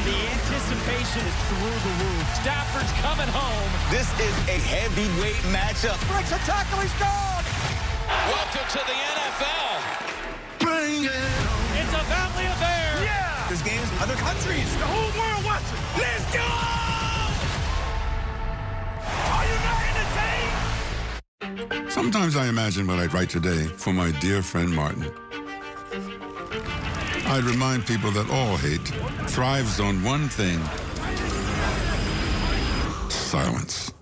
The anticipation is through the roof. Stafford's coming home. This is a heavyweight matchup. Breaks a tackle, he's gone. Welcome to the NFL. Bring it. It's a family affair. Yeah. There's games in other countries. The whole world watching. Let's go! Are you not entertained? Sometimes I imagine what I'd write today for my dear friend Martin. I'd remind people that all hate thrives on one thing: silence.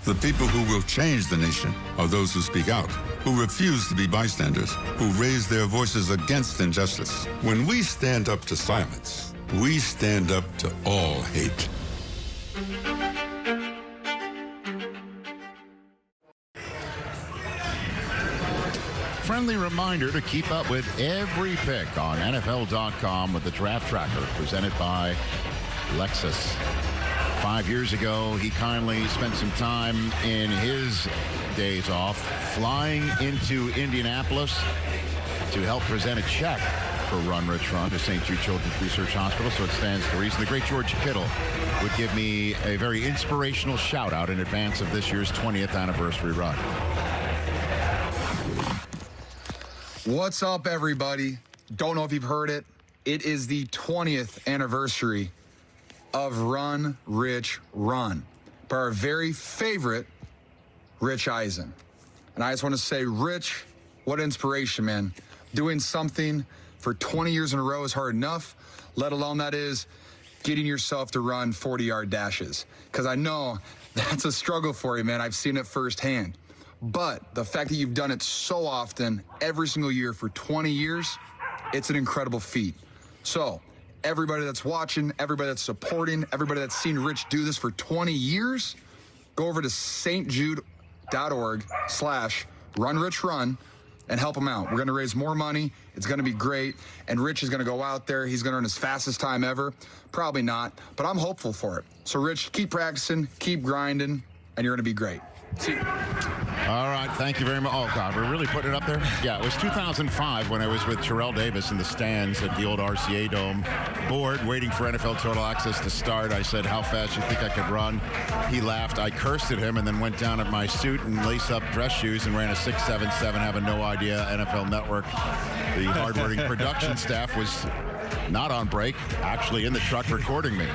The people who will change the nation are those who speak out, who refuse to be bystanders, who raise their voices against injustice. When we stand up to silence, we stand up to all hate. Friendly reminder to keep up with every pick on NFL.com with the Draft Tracker presented by Lexus. 5 years ago, he kindly spent some time in his days off flying into Indianapolis to help present a check for Run Rich Run to St. Jude Children's Research Hospital. So it stands to reason the great George Kittle would give me a very inspirational shout out in advance of this year's 20th anniversary run. What's up, everybody? Don't know if you've heard it. It is the 20th anniversary of Run, Rich, Run by our very favorite Rich Eisen. And I just want to say, Rich, what inspiration, man. Doing something for 20 years in a row is hard enough, let alone that is getting yourself to run 40-yard dashes. Because I know that's a struggle for you, man. I've seen it firsthand. But the fact that you've done it so often, every single year for 20 years, it's an incredible feat. So everybody that's watching, everybody that's supporting, everybody that's seen Rich do this for 20 years, go over to stjude.org/runrichrun and help him out. We're going to raise more money. It's going to be great. And Rich is going to go out there. He's going to run his fastest time ever. Probably not, but I'm hopeful for it. So, Rich, keep practicing, keep grinding, and you're going to be great. See you. All right, thank you very much. Oh, God, we're really putting it up there? Yeah, it was 2005 when I was with Terrell Davis in the stands at the old RCA Dome, bored, waiting for NFL Total Access to start. I said, how fast you think I could run? He laughed. I cursed at him and then went down at my suit and lace-up dress shoes and ran a 6.77, having no idea NFL Network. The hard-working production staff was not on break, actually in the truck recording me.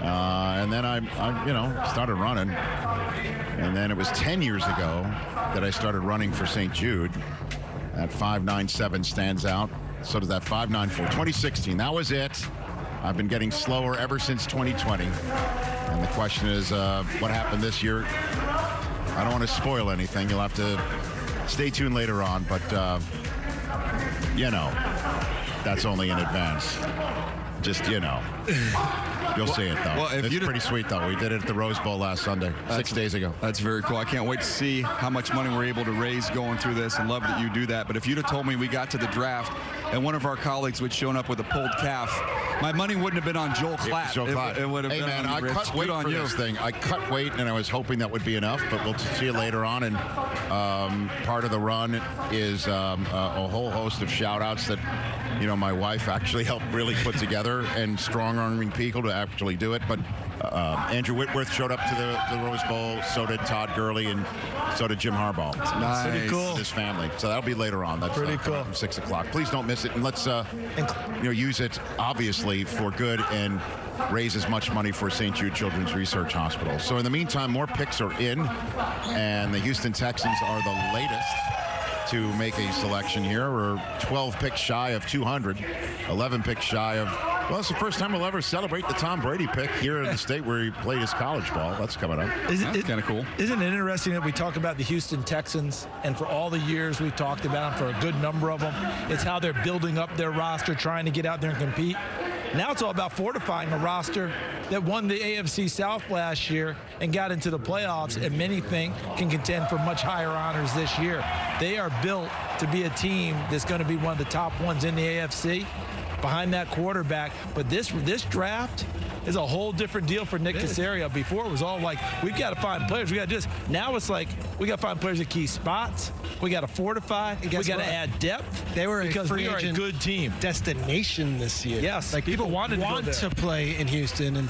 And then I started running. And then it was 10 years ago that I started running for St. Jude. That 5.97 stands out. So does that 5.94. 2016, that was it. I've been getting slower ever since 2020. And the question is, what happened this year? I don't want to spoil anything. You'll have to stay tuned later on. But, that's only in advance. Just, You'll see it, though. Well, it's pretty sweet, though. We did it at the Rose Bowl last Sunday, 6 days ago. That's very cool. I can't wait to see how much money we're able to raise going through this, and love that you do that. But if you'd have told me we got to the draft and one of our colleagues would shown up with a pulled calf, my money wouldn't have been on Joel Klatt. It would have been on Rich. I cut weight for this thing. I cut weight, and I was hoping that would be enough, but we'll see you later on. And part of the run is a whole host of shout-outs that, my wife actually helped really put together, and strong-arming people to actually do it. But Andrew Whitworth showed up to the Rose Bowl. So did Todd Gurley, and so did Jim Harbaugh. Nice. Pretty cool. His family. So that'll be later on. That's pretty cool. 6 o'clock. Please don't miss it, and let's use it obviously for good and raise as much money for St. Jude Children's Research Hospital. So in the meantime, more picks are in, and the Houston Texans are the latest to make a selection here. We're 12 picks shy of 200, 11 picks shy of, well, it's the first time we'll ever celebrate the Tom Brady pick here in the state where he played his college ball. That's coming up. That's kind of cool. Isn't it interesting that we talk about the Houston Texans, and for all the years we've talked about them, for a good number of them, it's how they're building up their roster, trying to get out there and compete. Now it's all about fortifying a roster that won the AFC South last year and got into the playoffs, and many think can contend for much higher honors this year. They are built to be a team that's going to be one of the top ones in the AFC behind that quarterback. But this draft is a whole different deal for Nick Caserio. Before it was all like, we've got to find players. We got to just, now it's like, we got to find players at key spots. We got to fortify. We got to add depth. They were because we are a good team. Destination this year. Yes, like people want to play in Houston. And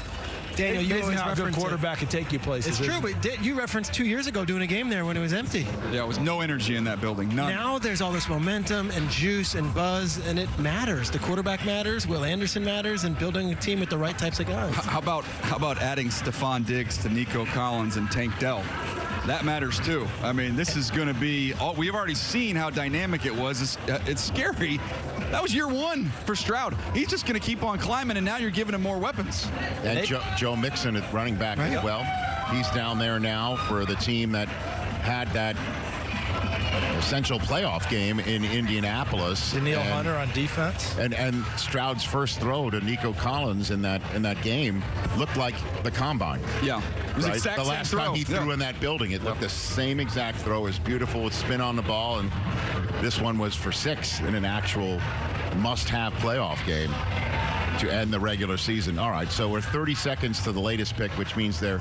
Daniel, you always how a good quarterback can take you places. It's true, but you referenced 2 years ago doing a game there when it was empty. Yeah, it was no energy in that building. None. Now there's all this momentum and juice and buzz, and it matters. The quarterback matters. Will Anderson matters, and building a team with the right types of guys. How about adding Stephon Diggs to Nico Collins and Tank Dell? That matters too. I mean, this is going to be. We've already seen how dynamic it was. It's scary. That was year one for Stroud. He's just going to keep on climbing, and now you're giving him more weapons. And Joe Mixon at running back as well. He's down there now for the team that had that essential playoff game in Indianapolis. Danielle Hunter on defense. And Stroud's first throw to Nico Collins in that game looked like the combine. Yeah. It was right? The last time he threw in that building, it looked the same exact throw. It was beautiful with spin on the ball, and this one was for 6 in an actual must-have playoff game to end the regular season. All right, so we're 30 seconds to the latest pick, which means they're,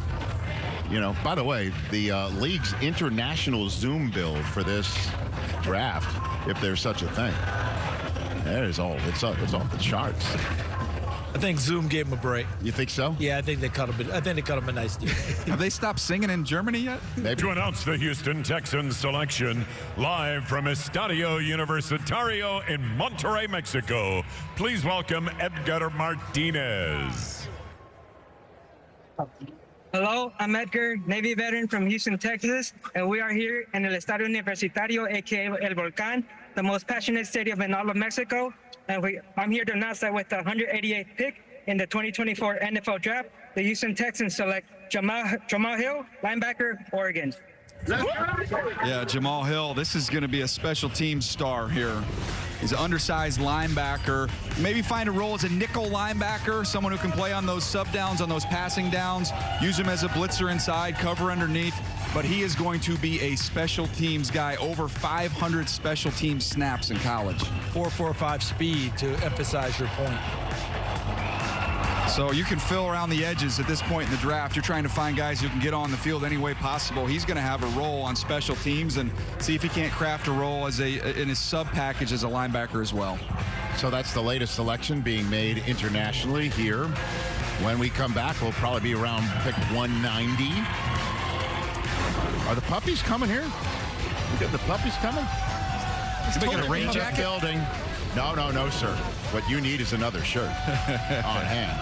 by the way, the league's international Zoom build for this draft, if there's such a thing, it's off the charts. I think Zoom gave him a break. You think so? Yeah, I think they cut him a nice deal. Have they stopped singing in Germany yet? Maybe. To announce the Houston Texans selection, live from Estadio Universitario in Monterrey, Mexico, please welcome Edgar Martinez. Hello, I'm Edgar, Navy veteran from Houston, Texas, and we are here in el Estadio Universitario, aka El Volcán, the most passionate stadium in all of Mexico. And I'm here to announce that with the 188th pick in the 2024 NFL Draft, the Houston Texans select Jamal Hill, linebacker, Oregon. Yeah, Jamal Hill, this is going to be a special teams star here. He's an undersized linebacker. Maybe find a role as a nickel linebacker, someone who can play on those sub downs, on those passing downs, use him as a blitzer inside, cover underneath. But he is going to be a special teams guy, over 500 special teams snaps in college. 4.45 speed to emphasize your point. So you can fill around the edges at this point in the draft. You're trying to find guys who can get on the field any way possible. He's going to have a role on special teams and see if he can't craft a role as in his sub package as a linebacker as well. So that's the latest selection being made internationally here. When we come back, we'll probably be around pick 190. Are the puppies coming here? We got the puppies coming? Making a rain jacket? Building. No, sir. What you need is another shirt on hand.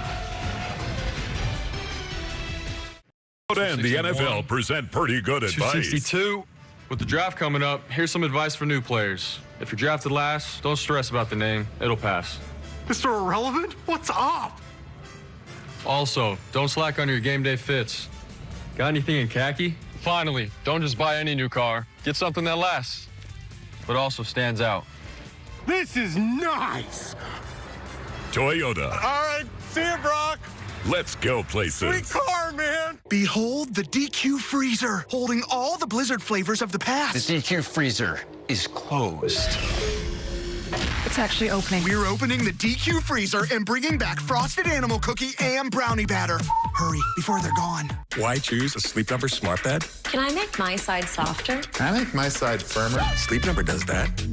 And the NFL present pretty good advice. 262. With the draft coming up, here's some advice for new players. If you're drafted last, don't stress about the name. It'll pass. Mr. Irrelevant, what's up? Also, don't slack on your game day fits. Got anything in khaki? Finally, don't just buy any new car. Get something that lasts, but also stands out. This is nice. Toyota. All right, see you, Brock. Let's go places. Sweet car, man. Behold the DQ freezer, holding all the Blizzard flavors of the past. The DQ freezer is closed. It's actually opening. We're opening the DQ freezer and bringing back frosted animal cookie and brownie batter. Hurry, before they're gone. Why choose a Sleep Number smart bed? Can I make my side softer? Can I make my side firmer? Sleep Number does that.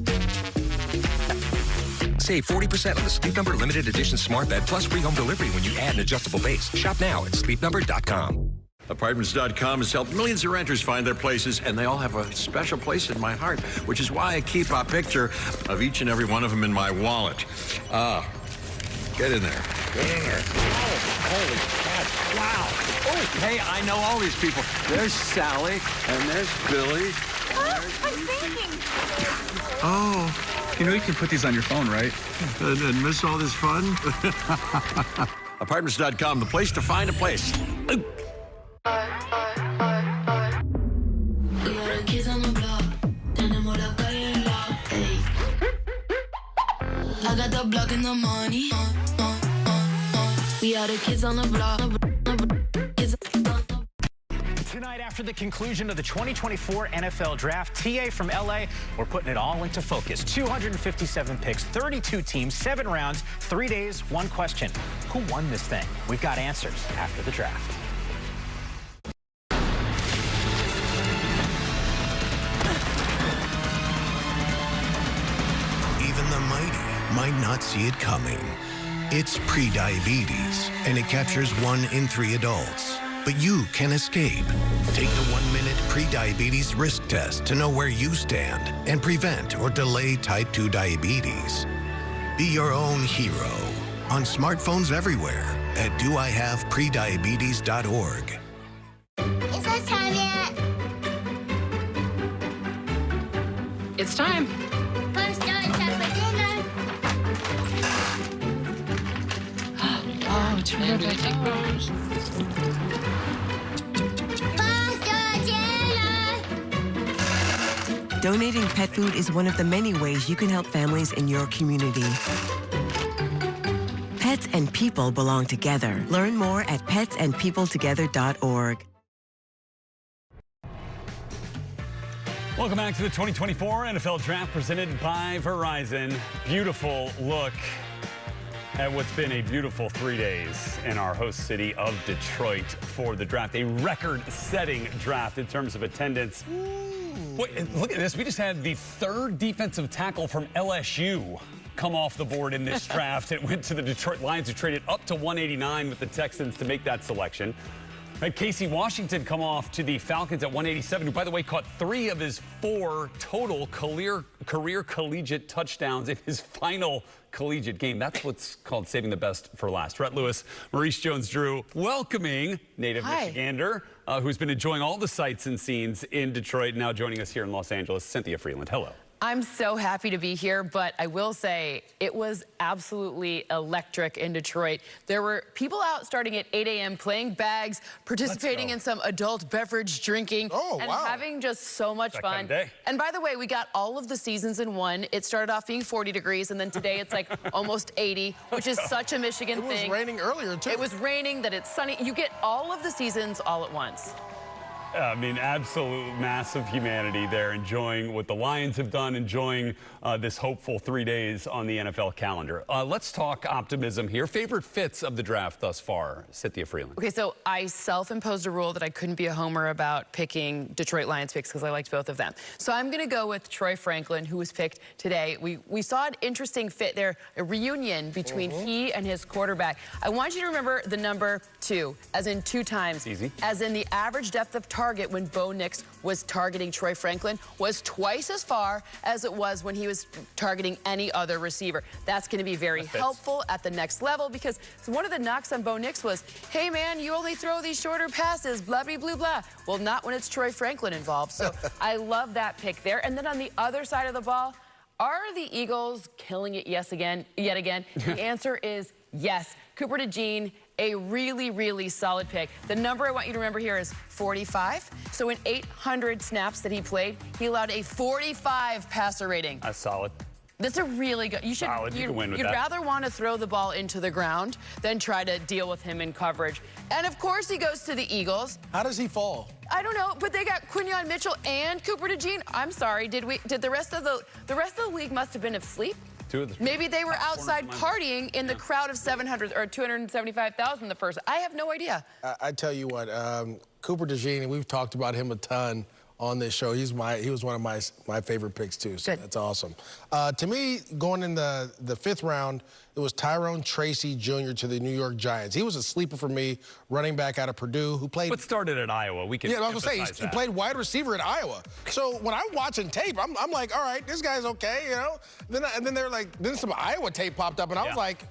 Save 40% on the Sleep Number limited edition smart bed plus free home delivery when you add an adjustable base. Shop now at sleepnumber.com. Apartments.com has helped millions of renters find their places, and they all have a special place in my heart, which is why I keep a picture of each and every one of them in my wallet. Get in there. Get in there. Oh, holy crap. Wow. Oh, hey, I know all these people. There's Sally, and there's Billy. I'm thinking. Oh. You know you can put these on your phone, right? And miss all this fun? Apartments.com, the place to find a place. I got the block and the money. We are the kids on the block. Tonight, after the conclusion of the 2024 NFL Draft, TA from LA, we're putting it all into focus. 257 picks, 32 teams, 7 rounds, 3 days, 1 question. Who won this thing? We've got answers after the draft. Even the mighty might not see it coming. It's prediabetes, and it captures 1 in 3 adults. But you can escape. Take the 1-minute prediabetes risk test to know where you stand and prevent or delay type 2 diabetes. Be your own hero on smartphones everywhere at doihaveprediabetes.org. Is that time yet? It's time. Fun start time for dinner. Oh, terrific. Donating pet food is one of the many ways you can help families in your community. Pets and people belong together. Learn more at petsandpeopletogether.org. Welcome back to the 2024 NFL Draft presented by Verizon. Beautiful look at what's been a beautiful 3 days in our host city of Detroit for the draft. A record-setting draft in terms of attendance. Wait, look at this. We just had the 3rd defensive tackle from LSU come off the board in this draft. It went to the Detroit Lions, who traded up to 189 with the Texans to make that selection. Had Casey Washington come off to the Falcons at 187, who, by the way, caught 3 of his 4 total career collegiate touchdowns in his final collegiate game. That's what's called saving the best for last. Rhett Lewis, Maurice Jones-Drew, welcoming native Michigander, who's been enjoying all the sights and scenes in Detroit, now joining us here in Los Angeles, Cynthia Freeland. Hello. I'm so happy to be here, but I will say it was absolutely electric in Detroit. There were people out starting at 8 a.m. playing bags, participating in some adult beverage drinking, and having just so much fun. Kind of day. And by the way, we got all of the seasons in one. It started off being 40 degrees, and then today it's like almost 80, which is such a Michigan thing. It was raining earlier, too. It was raining, that it's sunny. You get all of the seasons all at once. I mean, absolute massive humanity there, enjoying what the Lions have done, enjoying this hopeful 3 days on the NFL calendar. Let's talk optimism here. Favorite fits of the draft thus far, Cynthia Freeland. Okay, so I self-imposed a rule that I couldn't be a homer about picking Detroit Lions picks because I liked both of them. So I'm going to go with Troy Franklin, who was picked today. We saw an interesting fit there, a reunion between he and his quarterback. I want you to remember the number 2, as in 2 times. Easy. As in the average depth of target when Bo Nix was targeting Troy Franklin was twice as far as it was when he was targeting any other receiver. That's going to be very helpful at the next level, because one of the knocks on Bo Nix was, hey man, you only throw these shorter passes, blah, blah, blah, blah. Well, not when it's Troy Franklin involved. So I love that pick there. And then on the other side of the ball, are the Eagles killing it yet again? The answer is yes. Cooper DeJean, a really, really solid pick. The number I want you to remember here is 45. So in 800 snaps that he played, he allowed a 45 passer rating. That's solid. That's a really good. You should. Solid. You can win with you'd that. rather want to throw the ball into the ground than try to deal with him in coverage. And of course, he goes to the Eagles. How does he fall? I don't know, but they got Quinyon Mitchell and Cooper DeJean. I'm sorry. Did the rest of the league must have been asleep? Maybe they were outside partying in the crowd of 700 or 275,000 the first. I have no idea. I tell you what, Cooper DeJean, we've talked about him a ton on this show. He was one of my favorite picks too. So that's awesome. To me, going in the 5th round, it was Tyrone Tracy Jr. to the New York Giants. He was a sleeper for me, running back out of Purdue, who played. But started at Iowa. We can. Yeah, I was gonna say he played wide receiver at Iowa. So when I'm watching tape, I'm like, all right, this guy's okay, you know. And then they're like, then some Iowa tape popped up, and I was like,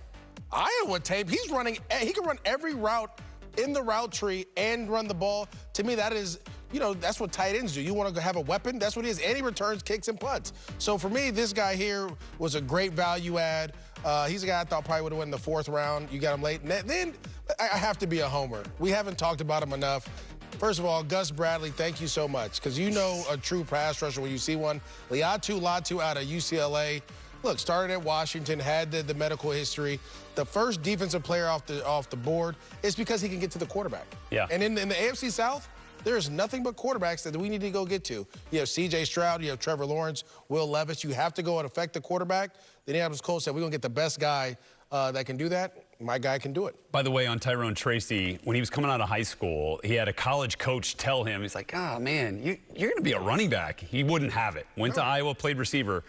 Iowa tape? He can run every route in the route tree and run the ball. To me, that is, you know, that's what tight ends do. You want to have a weapon, that's what he is. And he returns kicks and punts. So for me, this guy here was a great value add. He's a guy I thought probably would have won in the 4th round. You got him late. And then I have to be a homer. We haven't talked about him enough. First of all, Gus Bradley, thank you so much, because you know a true pass rusher when you see one. Laiatu Latu out of UCLA. Look, started at Washington, had the medical history. The first defensive player off the board is because he can get to the quarterback. Yeah. And in the AFC South, there's nothing but quarterbacks that we need to go get to. You have C.J. Stroud, you have Trevor Lawrence, Will Levis. You have to go and affect the quarterback. The Indianapolis Colts said, we're going to get the best guy that can do that. My guy can do it. By the way, on Tyrone Tracy, when he was coming out of high school, he had a college coach tell him, he's like, man, you're going to be a running back. He wouldn't have it. Went to Iowa, played receiver.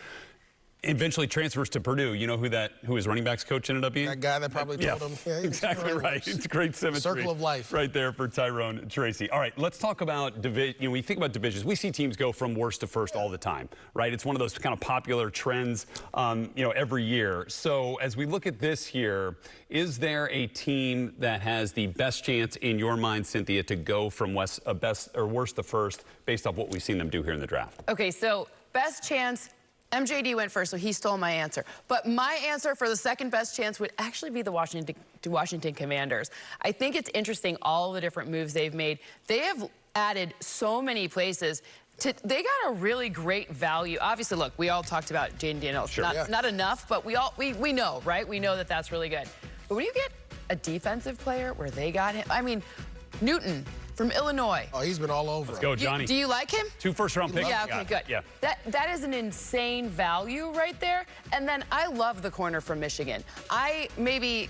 Eventually transfers to Purdue. You know who his running backs coach ended up being? That guy that probably told him. Yeah, exactly right. It's great symmetry. Circle of life. Right there for Tyrone Tracy. All right, let's talk about division. You know, when you think about divisions, we see teams go from worst to first all the time, right? It's one of those kind of popular trends, you know, every year. So as we look at this year, is there a team that has the best chance in your mind, Cynthia, to go from best or worst to first based off what we've seen them do here in the draft? Okay, so best chance. MJD went first, so he stole my answer. But my answer for the second best chance would actually be the Washington Commanders. I think it's interesting, all the different moves they've made. They have added so many places. They got a really great value. Obviously, look, we all talked about Jaden Daniels. Sure, not enough, but we know, right? We know that that's really good. But when you get a defensive player where they got him, I mean, Newton from Illinois. Oh, he's been all over. Let's go, Johnny. Do you like him? 2 first-round picks. Yeah, okay, good. Yeah. That is an insane value right there. And then I love the corner from Michigan. I maybe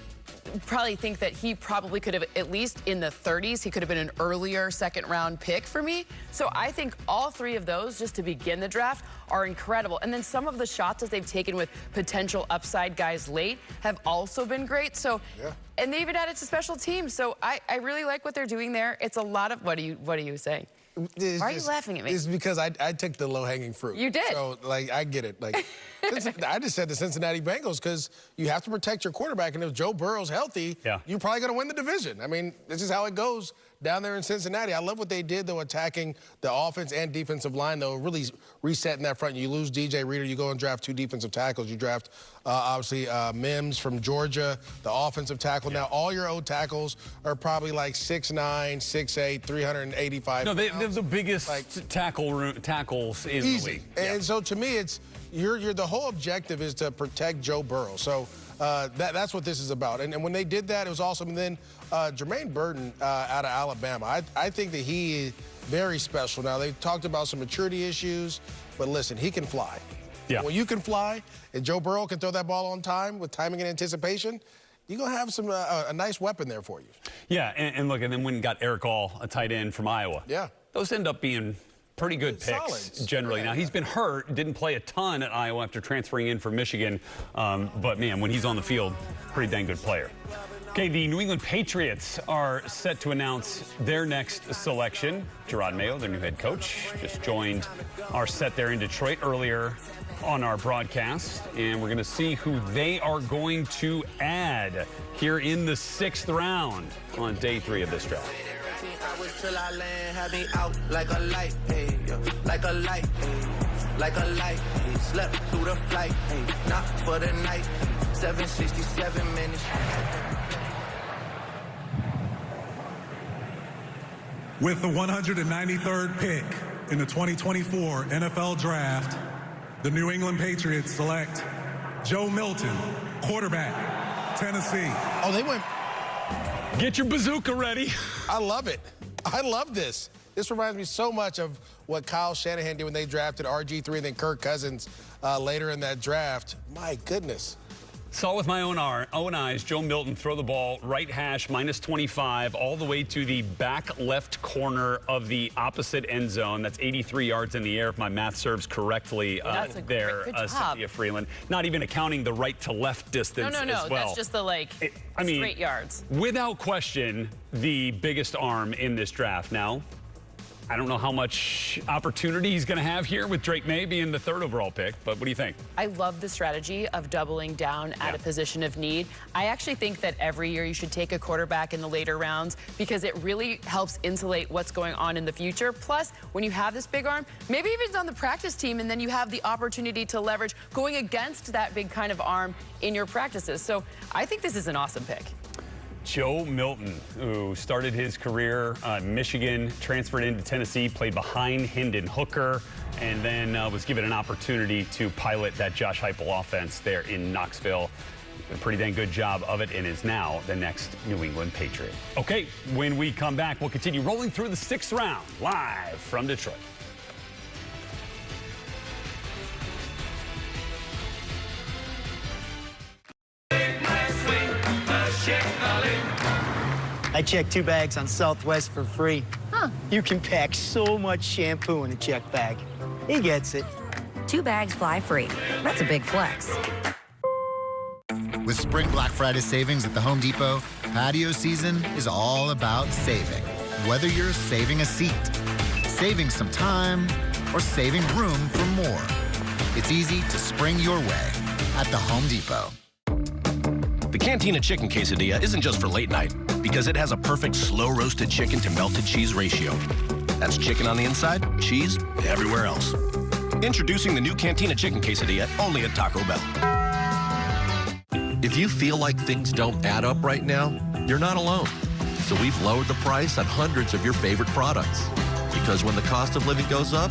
probably think that he probably could have, at least in the 30s, he could have been an earlier second-round pick for me. So I think all three of those, just to begin the draft, are incredible. And then some of the shots that they've taken with potential upside guys late have also been great. So, and they even added to special teams. So I really like what they're doing there. It's a lot of, what are you saying? Why are you laughing at me? It's because I took the low-hanging fruit. You did. So, like, I get it. Like, I just said the Cincinnati Bengals because you have to protect your quarterback, and if Joe Burrow's healthy, you're probably going to win the division. I mean, this is how it goes down there in Cincinnati. I love what they did, though, attacking the offense and defensive line, though, really resetting that front. You lose DJ Reader, you go and draft 2 defensive tackles. You draft, obviously, Mims from Georgia, the offensive tackle. Now, all your O tackles are probably like 6'9", 6'8", 385 No, they're the biggest tackles in the league. And so, to me, it's the whole objective is to protect Joe Burrow. So that's what this is about. And when they did that, it was awesome. And then Jermaine Burton out of Alabama, I think that he is very special. Now, they've talked about some maturity issues, but listen, he can fly. Yeah. When you can fly and Joe Burrow can throw that ball on time with timing and anticipation, you're going to have some a nice weapon there for you. Yeah, and look, and then when got Eric All, a tight end from Iowa. Yeah. Those end up being pretty good picks generally. Now, he's been hurt, didn't play a ton at Iowa after transferring in from Michigan. But, man, when he's on the field, pretty dang good player. Okay, the New England Patriots are set to announce their next selection. Gerard Mayo, their new head coach, just joined our set there in Detroit earlier on our broadcast. And we're going to see who they are going to add here in the 6th round on day 3 of this draft. Till I land, have me out like a light, hey, like a light, hey, like a light, hey, slept through the flight, hey, not for the night, 767 minutes. With the 193rd pick in the 2024 NFL Draft, the New England Patriots select Joe Milton, quarterback, Tennessee. Oh, they went. Get your bazooka ready. I love it. I love this. This reminds me so much of what Kyle Shanahan did when they drafted RG3 and then Kirk Cousins later in that draft. My goodness. Saw with my own eyes Joe Milton throw the ball right hash, -25, all the way to the back left corner of the opposite end zone. That's 83 yards in the air, if my math serves correctly there, Cynthia Freeland. Not even accounting the right to left distance as well. That's just the, straight yards. Without question, the biggest arm in this draft. Now, I don't know how much opportunity he's going to have here with Drake May being the 3rd overall pick, but what do you think? I love the strategy of doubling down at a position of need. I actually think that every year you should take a quarterback in the later rounds because it really helps insulate what's going on in the future. Plus, when you have this big arm, maybe even it's on the practice team, and then you have the opportunity to leverage going against that big kind of arm in your practices. So I think this is an awesome pick. Joe Milton, who started his career Michigan, transferred into Tennessee, played behind Hendon Hooker, and then was given an opportunity to pilot that Josh Heupel offense there in Knoxville. A pretty dang good job of it, and is now the next New England Patriot. Okay, when we come back, we'll continue rolling through the 6th round, live from Detroit. I checked 2 bags on Southwest for free. Huh. You can pack so much shampoo in a check bag. He gets it. 2 bags fly free. That's a big flex. With Spring Black Friday savings at the Home Depot, patio season is all about saving. Whether you're saving a seat, saving some time, or saving room for more, it's easy to spring your way at the Home Depot. The Cantina Chicken Quesadilla isn't just for late night, because it has a perfect slow-roasted chicken to melted cheese ratio. That's chicken on the inside, cheese everywhere else. Introducing the new Cantina Chicken Quesadilla, only at Taco Bell. If you feel like things don't add up right now, you're not alone. So we've lowered the price on hundreds of your favorite products. Because when the cost of living goes up,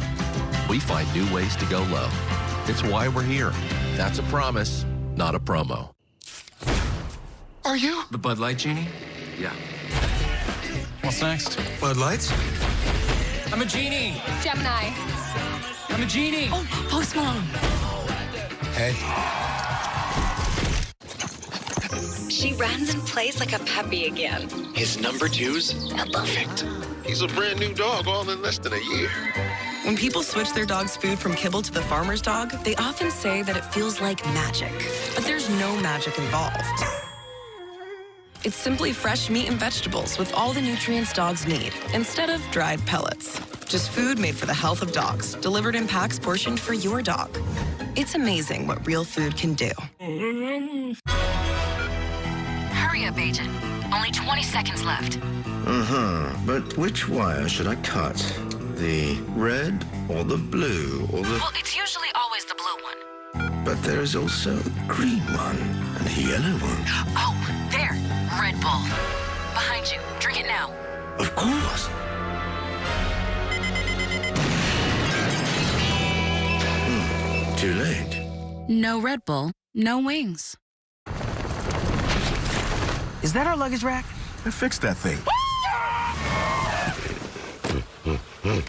we find new ways to go low. It's why we're here. That's a promise, not a promo. Are you? The Bud Light Genie? Yeah. What's next? Bud Lights? I'm a genie. Gemini. I'm a genie. Oh, Post Malone. Hey. She runs and plays like a puppy again. His number 2s are perfect. He's a brand new dog all in less than a year. When people switch their dog's food from kibble to the farmer's dog, they often say that it feels like magic. But there's no magic involved. It's simply fresh meat and vegetables with all the nutrients dogs need, instead of dried pellets. Just food made for the health of dogs, delivered in packs portioned for your dog. It's amazing what real food can do. Hurry up, Agent. Only 20 seconds left. But which wire should I cut? The red or the blue or the... Well, it's usually always the blue one. But there is also a green one and a yellow one. Oh, there. Red Bull. Behind you. Drink it now. Of course. Too late. No Red Bull, no wings. Is that our luggage rack? I fixed that thing.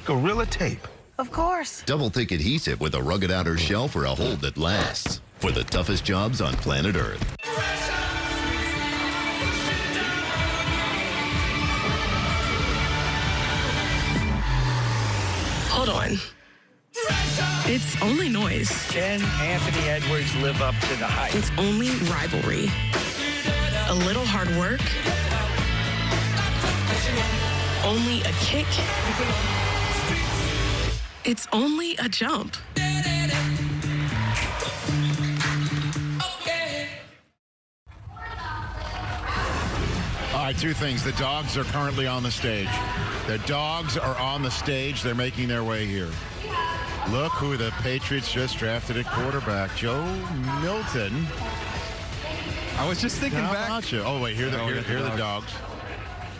Gorilla Tape. Of course. Double thick adhesive with a rugged outer shell for a hold that lasts. For the toughest jobs on planet Earth. Hold on. It's only noise. Can Anthony Edwards live up to the hype? It's only rivalry. A little hard work. Only a kick. It's only a jump. All right, two things. The dogs are currently on the stage. The dogs are on the stage. They're making their way here. Look who the Patriots just drafted at quarterback, Joe Milton. I was just thinking How back. about you? Oh, wait, here are the dogs.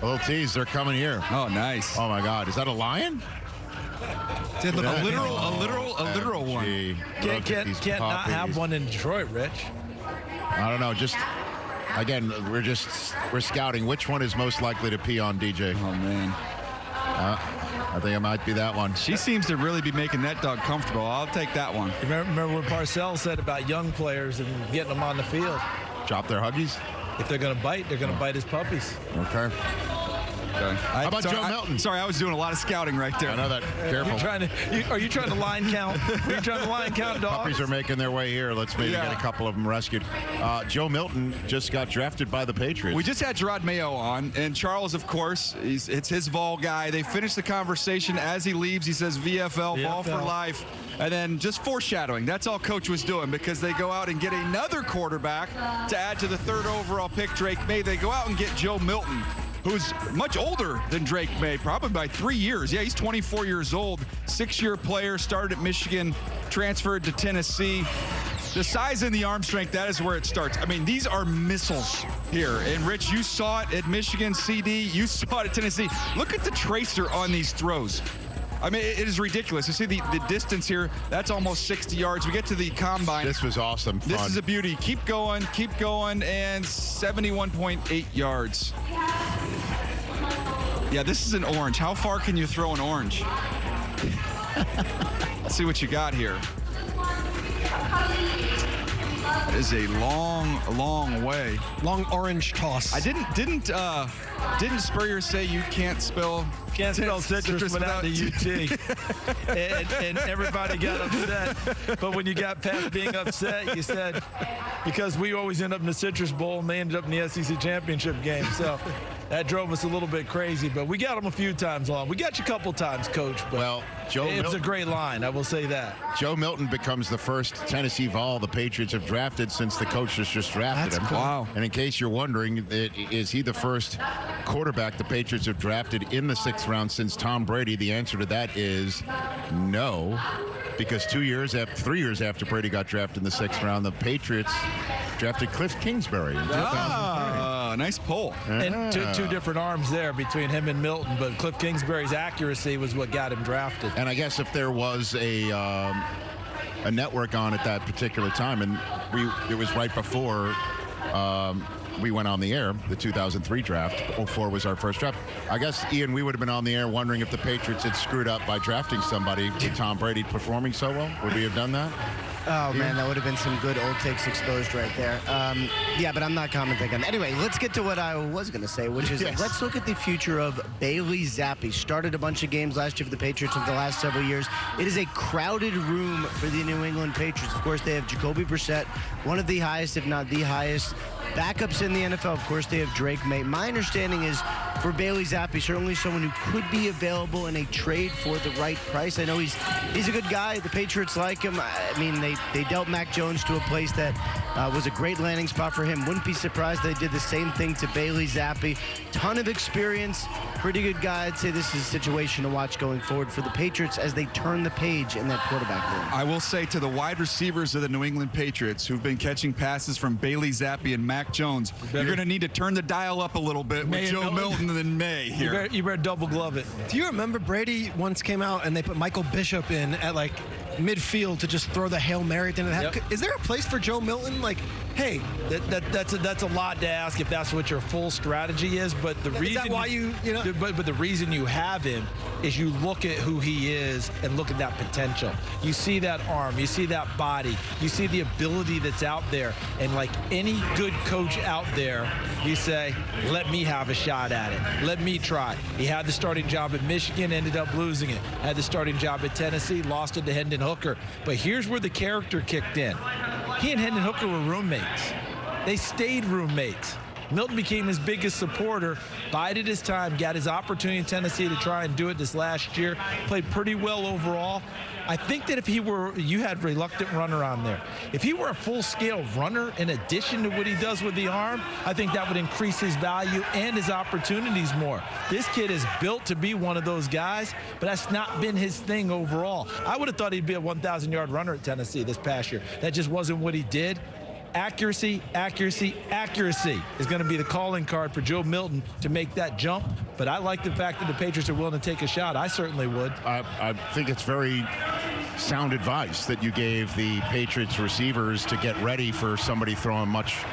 A little tease, they're coming here. Oh, nice. Oh, my God. Is that a lion? Dude, look, a literal one. Can't not have one in Detroit, Rich. I don't know. Just, again, we're scouting. Which one is most likely to pee on DJ? Oh, man. I think it might be that one. She seems to really be making that dog comfortable. I'll take that one. Remember what Parcells said about young players and getting them on the field? Drop their huggies? If they're going to bite, they're going to bite his puppies. Okay. How about Joe Milton? Sorry, I was doing a lot of scouting right there. I know that. Careful. Are you trying to line count? Are you trying to line count dogs? Puppies are making their way here. Let's maybe get a couple of them rescued. Joe Milton just got drafted by the Patriots. We just had Gerard Mayo on, and Charles, of course, it's his Vol guy. They finished the conversation as he leaves. He says VFL, Vol for life. And then just foreshadowing. That's all Coach was doing because they go out and get another quarterback to add to the 3rd overall pick, Drake May. They go out and get Joe Milton, who's much older than Drake May, probably by 3 years. Yeah, he's 24 years old, 6-year player, started at Michigan, transferred to Tennessee. The size and the arm strength, that is where it starts. I mean, these are missiles here. And Rich, you saw it at Michigan, CD, you saw it at Tennessee. Look at the tracer on these throws. I mean, it is ridiculous. You see the distance here, that's almost 60 yards. We get to the combine. This was awesome. Fun. This is a beauty. Keep going, and 71.8 yards. Yeah, this is an orange. How far can you throw an orange? Let's see what you got here. It is a long way. Long orange toss. I didn't Spurrier say you can't spell citrus without the UT. and everybody got upset. But when you got past being upset, you said, because we always end up in the Citrus Bowl and they ended up in the SEC championship game. So that drove us a little bit crazy. But we got them a few times on. We got you a couple times, Coach. But it was a great line, I will say that. Joe Milton becomes the first Tennessee Vol the Patriots have drafted since the coaches just drafted him. Cool. Wow. And in case you're wondering, is he the first quarterback the Patriots have drafted in the 6th round since Tom Brady? The answer to that is no, because 3 years after Brady got drafted in the 6th round, the Patriots drafted Cliff Kingsbury in 2003. Nice pull. And two different arms there between him and Milton, but Cliff Kingsbury's accuracy was what got him drafted. And I guess if there was a network on at that particular time, and it was right before we went on the air, the 2003 draft. 2004 was our first draft. I guess, Ian, we would have been on the air wondering if the Patriots had screwed up by drafting somebody with Tom Brady performing so well. Would we have done that? Oh, man, that would have been some good old takes exposed right there. Yeah, but I'm not commenting on that. Anyway, let's get to what I was going to say, which is let's look at the future of Bailey Zappi. Started a bunch of games last year for the Patriots over the last several years. It is a crowded room for the New England Patriots. Of course, they have Jacoby Brissett, one of the highest, if not the highest, backups in the NFL. Of course, they have Drake May. My understanding is for Bailey Zappi, certainly someone who could be available in a trade for the right price. I know he's a good guy. The Patriots like him. I mean, they dealt Mac Jones to a place that was a great landing spot for him. Wouldn't be surprised they did the same thing to Bailey Zappi. Ton of experience, pretty good guy. I'd say this is a situation to watch going forward for the Patriots as they turn the page in that quarterback room. I will say to the wide receivers of the New England Patriots who've been catching passes from Bailey Zappi and Mac Jones, you're going to need to turn the dial up a little bit with Joe Milton and May here. You better double glove it. Do you remember Brady once came out and they put Michael Bishop in at like midfield to just throw the Hail Mary at the end of the half? Is there a place for Joe Milton? Like, hey, that's a lot to ask if that's what your full strategy is. But the reason is that why you know? But the reason you have him is you look at who he is and look at that potential. You see that arm, you see that body, you see the ability that's out there. And like any good coach out there, you say, let me have a shot at it. Let me try. He had the starting job at Michigan, ended up losing it. Had the starting job at Tennessee, lost it to Hendon Hooker. But here's where the character kicked in. He and Hendon Hooker were roommates. They stayed roommates. Milton became his biggest supporter, bided his time, got his opportunity in Tennessee to try and do it this last year, played pretty well overall. I think that if he were, you had reluctant runner on there. If he were a full-scale runner in addition to what he does with the arm, I think that would increase his value and his opportunities more. This kid is built to be one of those guys, but that's not been his thing overall. I would have thought he'd be a 1,000-yard runner at Tennessee this past year. That just wasn't what he did. Accuracy, accuracy, accuracy is going to be the calling card for Joe Milton to make that jump. But I like the fact that the Patriots are willing to take a shot. I certainly would. I think it's very sound advice that you gave the Patriots receivers to get ready for somebody throwing much,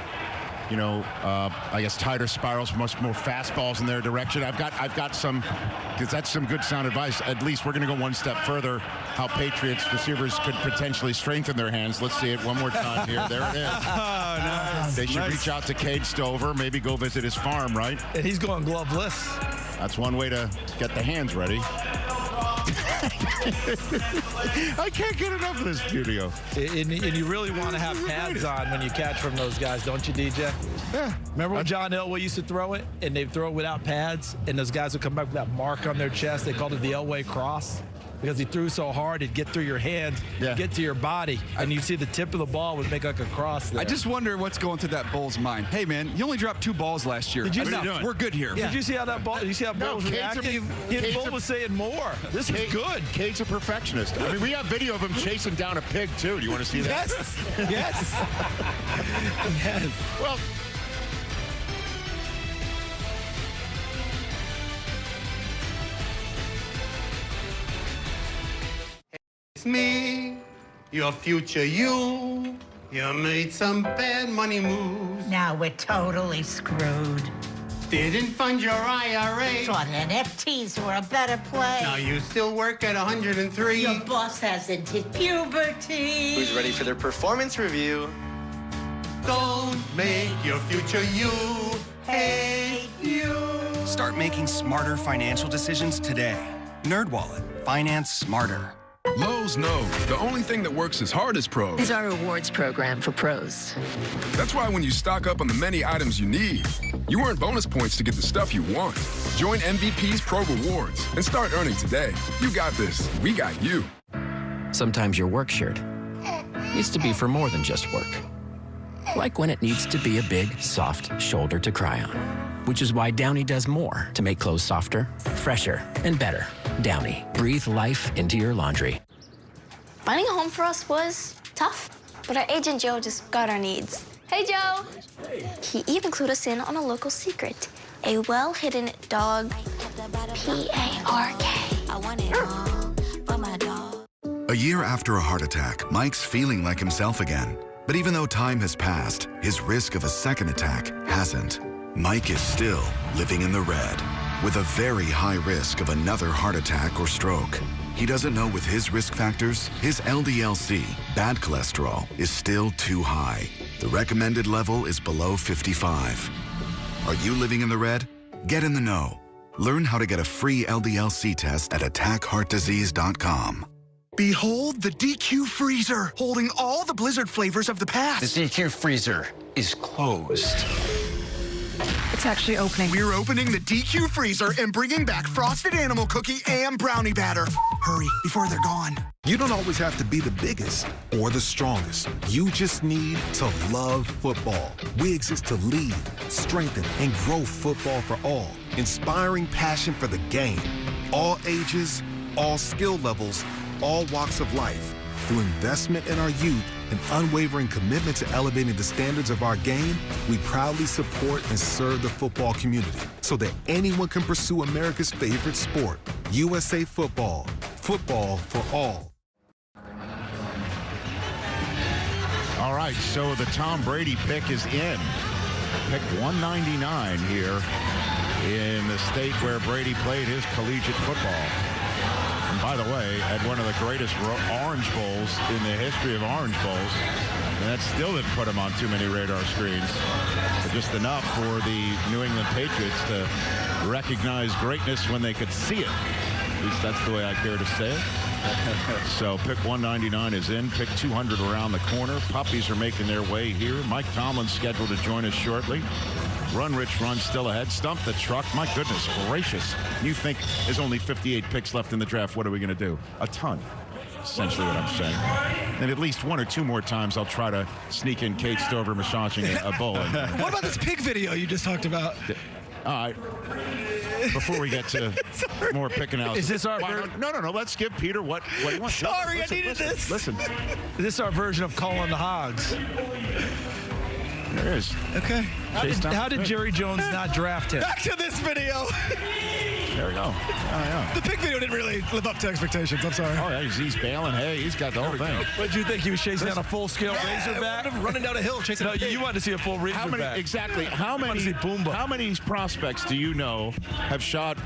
you know, I guess tighter spirals, much more fastballs in their direction. I've got some, because that's some good sound advice. At least we're going to go one step further. How Patriots receivers could potentially strengthen their hands. Let's see it one more time here. There it is. Oh, nice. They should reach out to Cade Stover, maybe go visit his farm, right? And he's going gloveless. That's one way to get the hands ready. I can't get enough of this studio. And you really want to have pads on when you catch from those guys, don't you, DJ? Yeah. Remember when John Elway used to throw it, and they'd throw it without pads, and those guys would come back with that mark on their chest. They called it the Elway cross. Because he threw so hard, it'd get through your hands, get to your body, and you'd see the tip of the ball would make like a cross there. I just wonder what's going through that Bull's mind. Hey, man, you only dropped 2 balls last year. Did you see we're good here. Yeah. Did you see how that ball? Did you see how Bull was reacting? Bull was saying more. This is good. Cade's a perfectionist. I mean, we have video of him chasing down a pig too. Do you want to see that? Yes. Yes. Yes. Well. It's me, your future you. You made some bad money moves. Now we're totally screwed. Didn't fund your IRA. Thought NFTs were a better play. Now you still work at 103. Your boss hasn't hit puberty. Who's ready for their performance review? Don't make your future you hate you. Start making smarter financial decisions today. NerdWallet. Finance smarter. Lowe's knows the only thing that works as hard as pros is our rewards program for pros. That's why when you stock up on the many items you need, you earn bonus points to get the stuff you want. Join MVP's Pro Rewards and start earning today. You got this. We got you. Sometimes your work shirt needs to be for more than just work. Like when it needs to be a big, soft shoulder to cry on. Which is why Downy does more to make clothes softer, fresher, and better. Downy. Breathe life into your laundry. Finding a home for us was tough, but our agent Joe just got our needs. Hey, Joe. Hey. He even clued us in on a local secret, a well-hidden dog, P-A-R-K. I want it all for my dog. A year after a heart attack, Mike's feeling like himself again. But even though time has passed, his risk of a second attack hasn't. Mike is still living in the red, with a very high risk of another heart attack or stroke. He doesn't know with his risk factors, his LDL-C, bad cholesterol, is still too high. The recommended level is below 55. Are you living in the red? Get in the know. Learn how to get a free LDL-C test at attackheartdisease.com. Behold the DQ freezer, holding all the Blizzard flavors of the past. The DQ freezer is closed. It's actually opening. We're opening the DQ freezer and bringing back frosted animal cookie and brownie batter. Hurry, before they're gone. You don't always have to be the biggest or the strongest. You just need to love football. We exist to lead, strengthen, and grow football for all. Inspiring passion for the game. All ages, all skill levels, all walks of life. Through investment in our youth and unwavering commitment to elevating the standards of our game, we proudly support and serve the football community so that anyone can pursue America's favorite sport, USA Football. Football for all. All right, so the Tom Brady pick is in. Pick 199 here in the state where Brady played his collegiate football. And by the way, at one of the greatest Orange Bowls in the history of Orange Bowls. And that still didn't put him on too many radar screens. But just enough for the New England Patriots to recognize greatness when they could see it. At least that's the way I care to say it. So pick 199 is in. Pick 200 around the corner. Puppies are making their way here. Mike Tomlin's scheduled to join us shortly. Run Rich Run still ahead. Stump the Truck. My goodness gracious. You think there's only 58 picks left in the draft. What are we going to do? A ton. Essentially what I'm saying. And at least one or two more times I'll try to sneak in Kate Stover massaging a bull. What about this pig video you just talked about? All right. Before we get to more pick analysis. Is this our No. Let's give Peter what he wants. Sorry, I needed this. Listen. Is this our version of calling the hogs? There is. Okay. How did Jerry Jones not draft him? Back to this video. There we go. Yeah. The pig video didn't really live up to expectations. I'm sorry. Oh, yeah, he's bailing hay. He's got the whole thing. What did you think? He was chasing down a full-scale Razorback? Running down a hill chasing No, you wanted to see a full Razorback. How many prospects do you know have shot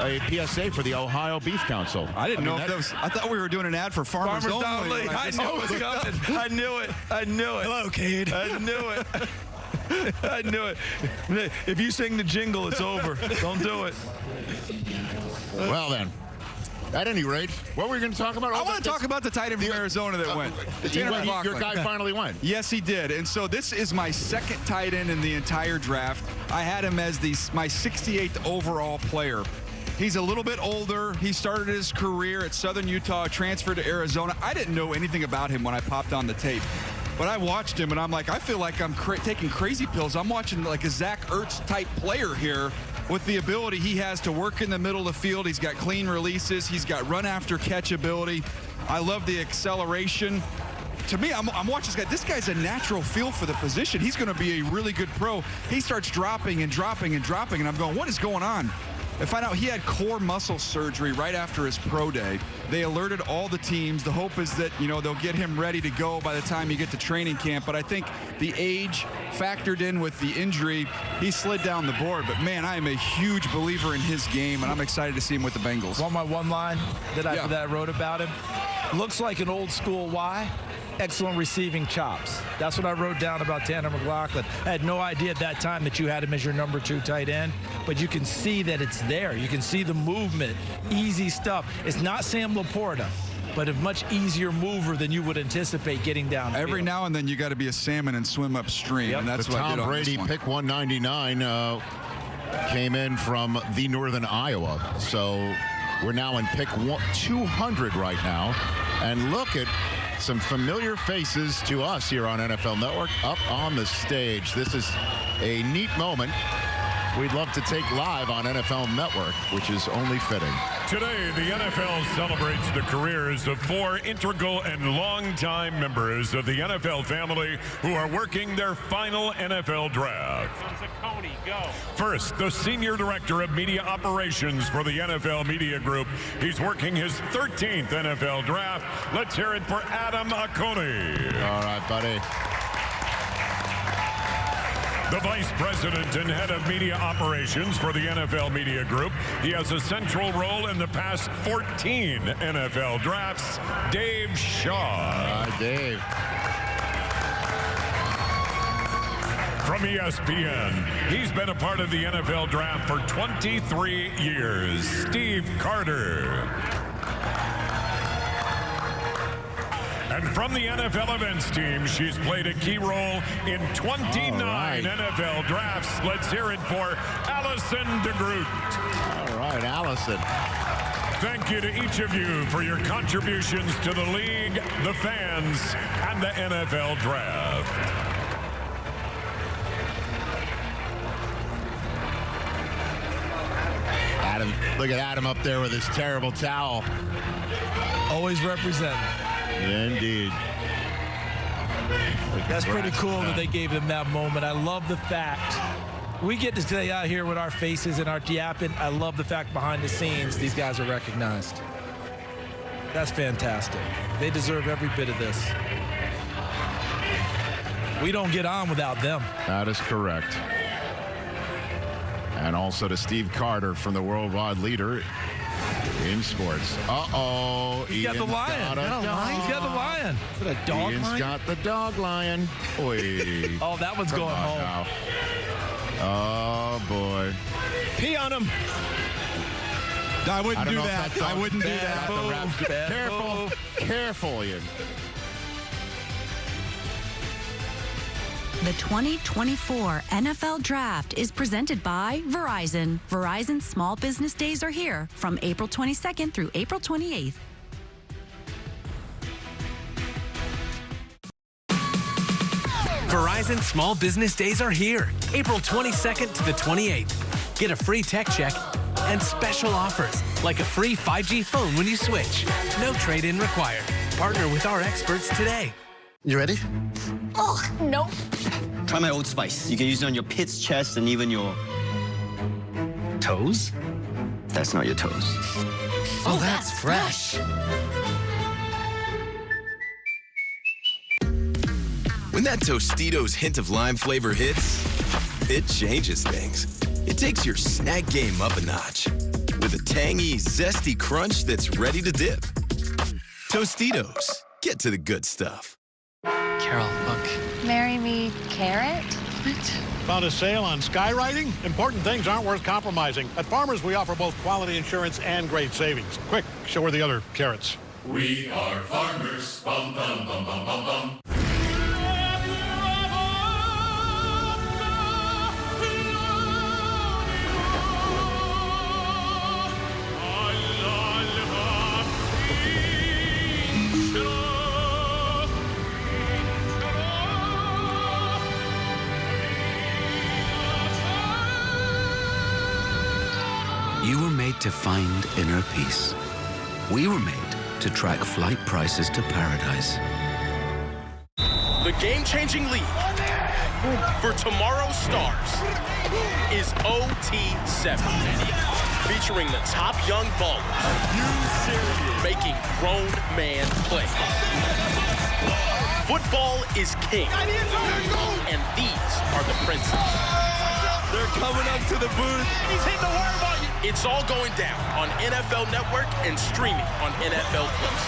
a PSA for the Ohio Beef Council? I didn't know if that was. I thought we were doing an ad for Farmers Only. I knew it was coming. I knew it. Hello, Cade. I knew it. I knew it. If you sing the jingle, it's over. Don't do it. Well, then. At any rate, what were we going to talk about? I want to talk about the tight end from Arizona that went. Your guy finally went. Yes, he did. And so this is my second tight end in the entire draft. I had him as my 68th overall player. He's a little bit older. He started his career at Southern Utah, transferred to Arizona. I didn't know anything about him when I popped on the tape. But I watched him, and I'm like, I feel like I'm taking crazy pills. I'm watching like a Zach Ertz type player here with the ability he has to work in the middle of the field. He's got clean releases. He's got run after catch ability. I love the acceleration. To me, I'm watching this guy. This guy's a natural feel for the position. He's going to be a really good pro. He starts dropping and dropping and dropping, and I'm going, what is going on? I find out he had core muscle surgery right after his pro day. They alerted all the teams. The hope is that, they'll get him ready to go by the time you get to training camp. But I think the age factored in with the injury, he slid down the board. But, man, I am a huge believer in his game, and I'm excited to see him with the Bengals. Want my one line that I wrote about him? Looks like an old school Y. Excellent receiving chops. That's what I wrote down about Tanner McLaughlin. I had no idea at that time that you had him as your number 2 tight end, but you can see that it's there. You can see the movement, easy stuff. It's not Sam Laporta, but a much easier mover than you would anticipate getting down. Every now and then you got to be a salmon and swim upstream, and that's what I did on this one. Tom Brady, pick 199, came in from the Northern Iowa. So we're now in pick 200 right now, and look at some familiar faces to us here on NFL Network up on the stage. This is a neat moment we'd love to take live on NFL Network, which is only fitting. Today, the NFL celebrates the careers of 4 integral and longtime members of the NFL family who are working their final NFL draft. First, the Senior Director of Media Operations for the NFL Media Group. He's working his 13th NFL draft. Let's hear it for Adam Aconi. All right, buddy. The Vice President and Head of Media Operations for the NFL Media Group. He has a central role in the past 14 NFL drafts. Dave Shaw. Dave. From ESPN, he's been a part of the NFL draft for 23 years. Steve Carter. And from the NFL events team, she's played a key role in 29 NFL drafts. Let's hear it for Allison DeGroot. All right, Allison. Thank you to each of you for your contributions to the league, the fans, and the NFL draft. Adam, look at Adam up there with his terrible towel. Always representing. Indeed. That's pretty cool that they gave them that moment. I love the fact we get to stay out here with our faces and our yapping. I love the fact behind the scenes these guys are recognized. That's fantastic. They deserve every bit of this. We don't get on without them. That is correct. And also to Steve Carter from the worldwide leader in sports. Uh-oh. He's got the lion. He's got the lion. Is it a dog Ian's lion? got the dog lion. Oy. Oh, that one's going home. Now. Oh, boy. Pee on him. I wouldn't do that. I wouldn't do that. Careful. Careful, Ian. The 2024 NFL Draft is presented by Verizon. Verizon Small Business Days are here from April 22nd through April 28th. Verizon Small Business Days are here, April 22nd to the 28th. Get a free tech check and special offers, like a free 5G phone when you switch. No trade-in required. Partner with our experts today. You ready? Oh, nope. Try my Old Spice. You can use it on your pits, chest, and even your toes. That's not your toes. Oh, that's fresh. When that Tostitos hint of lime flavor hits, it changes things. It takes your snack game up a notch with a tangy, zesty crunch that's ready to dip. Tostitos, get to the good stuff. Carol, look. Marry me, carrot? What? Found a sale on skywriting? Important things aren't worth compromising. At Farmers, we offer both quality insurance and great savings. Quick, show her the other carrots. We are farmers. Bum, bum, bum, bum, bum, bum. You were made to find inner peace. We were made to track flight prices to paradise. The game-changing league for tomorrow's stars is OT7, featuring the top young ballers making grown man plays. Football is king, and these are the princes. They're coming up to the booth. He's hitting the worm on you. It's all going down on NFL Network and streaming on NFL Plus.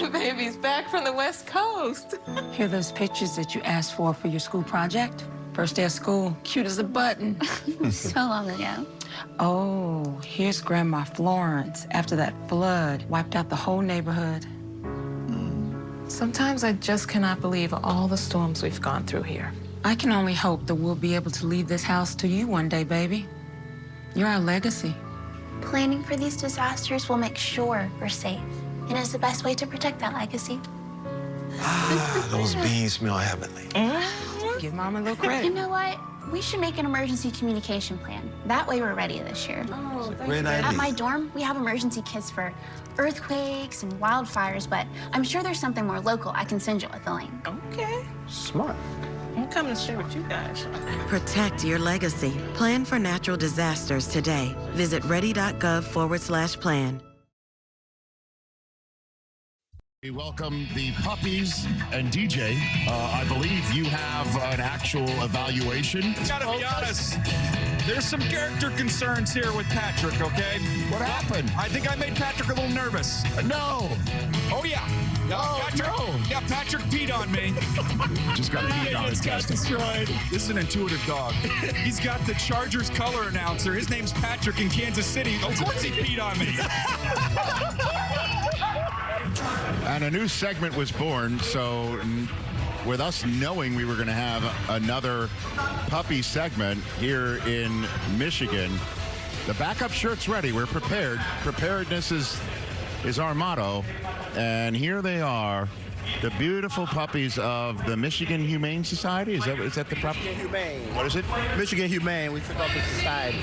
My baby's back from the West Coast. Here are those pictures that you asked for your school project? First day of school, cute as a button. So long ago. Oh, here's Grandma Florence after that flood wiped out the whole neighborhood. Sometimes I just cannot believe all the storms we've gone through here. I can only hope that we'll be able to leave this house to you one day, baby. You're our legacy. Planning for these disasters will make sure we're safe. And it's the best way to protect that legacy. Those beans smell heavenly. Give Mom a little credit. You know what? We should make an emergency communication plan. That way we're ready this year. Oh, Great idea. At my dorm, we have emergency kits for earthquakes and wildfires, but I'm sure there's something more local I can send you with a link. Okay. Smart. I'm coming to share with you guys. Protect your legacy. Plan for natural disasters today. Visit ready.gov/plan. We welcome the puppies and DJ. I believe you have an actual evaluation. Gotta be honest. There's some character concerns here with Patrick, okay? What happened? I think I made Patrick a little nervous. No. Oh, yeah. Patrick, no. Yeah, Patrick peed on me. Just got peed on. Got destroyed. This is an intuitive dog. He's got the Chargers color announcer. His name's Patrick in Kansas City. Of course he peed on me. And a new segment was born, so with us knowing we were going to have another puppy segment here in Michigan, the backup shirt's ready. We're prepared. Preparedness is our motto. And here they are, the beautiful puppies of the Michigan Humane Society. Is that the proper? Michigan Humane. What is it? Michigan Humane. We took up the society.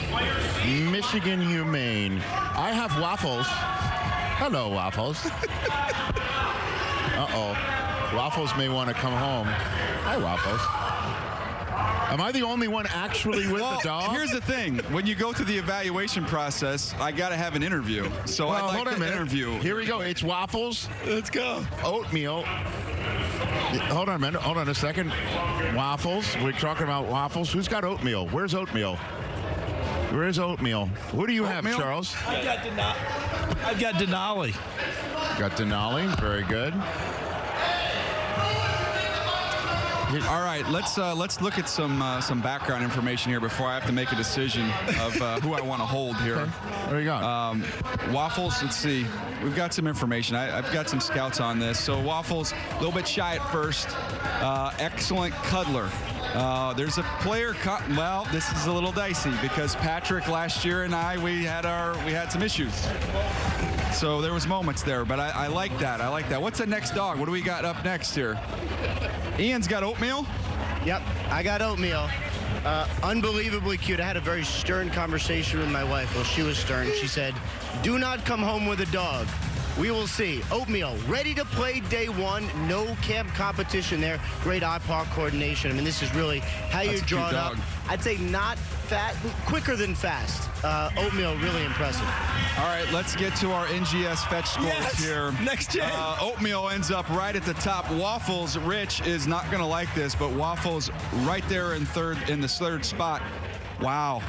Michigan Humane. I have Waffles. Hello, Waffles. Uh-oh. Waffles may want to come home. Hi, Waffles. Am I the only one actually with the dog? Here's the thing. When you go through the evaluation process, I got to have an interview. So I'd like hold on a minute. Interview. Here we go. It's Waffles. Let's go. Oatmeal. Hold on a minute. Hold on a second. Waffles. We're talking about Waffles. Who's got oatmeal? Where's oatmeal? Where's oatmeal? Who do you have, Charles? I've got Denali. Got Denali. Very good. All right, let's look at some background information here before I have to make a decision of who I want to hold here. Okay. There you go. Waffles, let's see. We've got some information. I've got some scouts on this. So Waffles, a little bit shy at first. Excellent cuddler. There's a player. Well, this is a little dicey because Patrick last year and we had some issues. So there was moments there, but I like that. I like that. What's the next dog? What do we got up next here? Ian's got oatmeal? Yep, I got oatmeal. Unbelievably cute. I had a very stern conversation with my wife. Well, she was stern. She said, do not come home with a dog. We will see. Oatmeal, ready to play day one. No camp competition there. Great eye-paw coordination. I mean, this is really how you draw it up. I'd say not fat, quicker than fast. Oatmeal, really impressive. All right, let's get to our NGS fetch scores here. Next gen. Oatmeal ends up right at the top. Waffles, Rich is not going to like this, but Waffles right there in the third spot. Wow.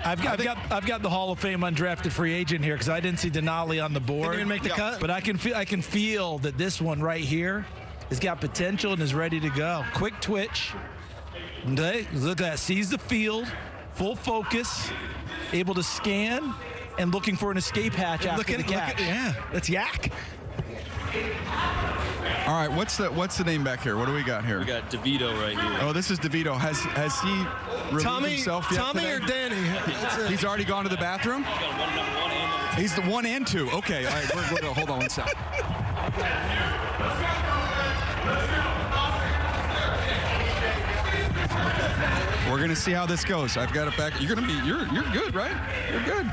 I've got the Hall of Fame undrafted free agent here because I didn't see Denali on the board. Didn't even make the cut. But I can feel that this one right here has got potential and is ready to go. Quick twitch. Okay, look at that. Sees the field. Full focus. Able to scan and looking for an escape hatch after the catch. Yeah, that's Yak. All right, what's the name back here? What do we got here? We got DeVito right here. Oh, this is DeVito. Has he relieved himself yet Tommy today? or Danny? He's already gone to the bathroom? He's the 1 and 2. Okay, all right, we're hold on one second. We're gonna see how this goes. I've got it back. You're good, right? You're good.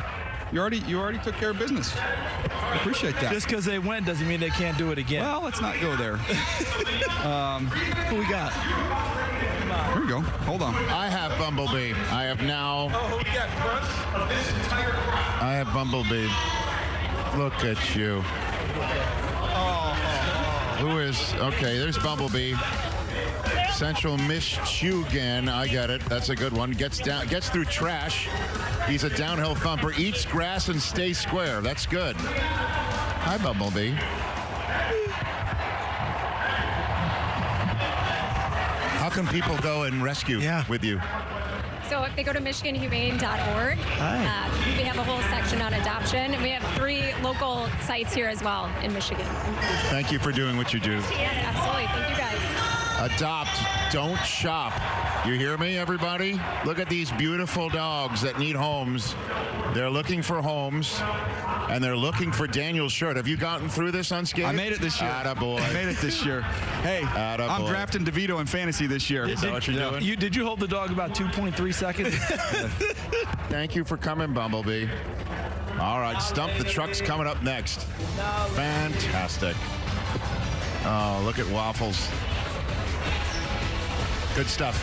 You already took care of business. I appreciate that. Just because they win doesn't mean they can't do it again. Well, let's not go there. Who we got? Here we go. Hold on. I have Bumblebee. I have now. Oh, who we got? Crunch? I have Bumblebee. Look at you. Who is? Okay, there's Bumblebee. Central Michigan. I get it. That's a good one. Gets through trash. He's a downhill thumper. Eats grass and stays square. That's good. Hi, Bumblebee. How can people go and rescue with you? So if they go to MichiganHumane.org, we have a whole section on adoption. We have 3 local sites here as well in Michigan. Thank you for doing what you do. Yes, absolutely. Thank you guys. Adopt, don't shop. You hear me, everybody? Look at these beautiful dogs that need homes. They're looking for homes, and they're looking for Daniel's shirt. Have you gotten through this unscathed? I made it this year. Attaboy. I made it this year. Hey, I'm drafting DeVito in fantasy this year. Is that what you're doing? Did you hold the dog about 2.3 seconds? Thank you for coming, Bumblebee. All right, Stump the Truck's coming up next. Fantastic. Oh, look at Waffles. Good stuff.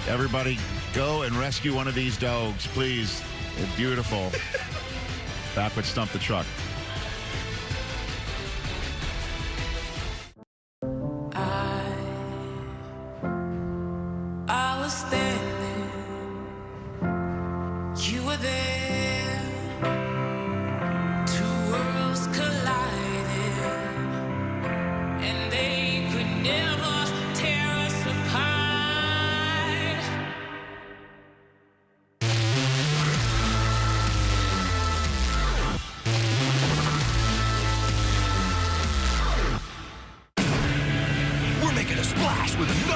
Everybody, go and rescue one of these dogs, please. They're beautiful. Back with Stump the Truck.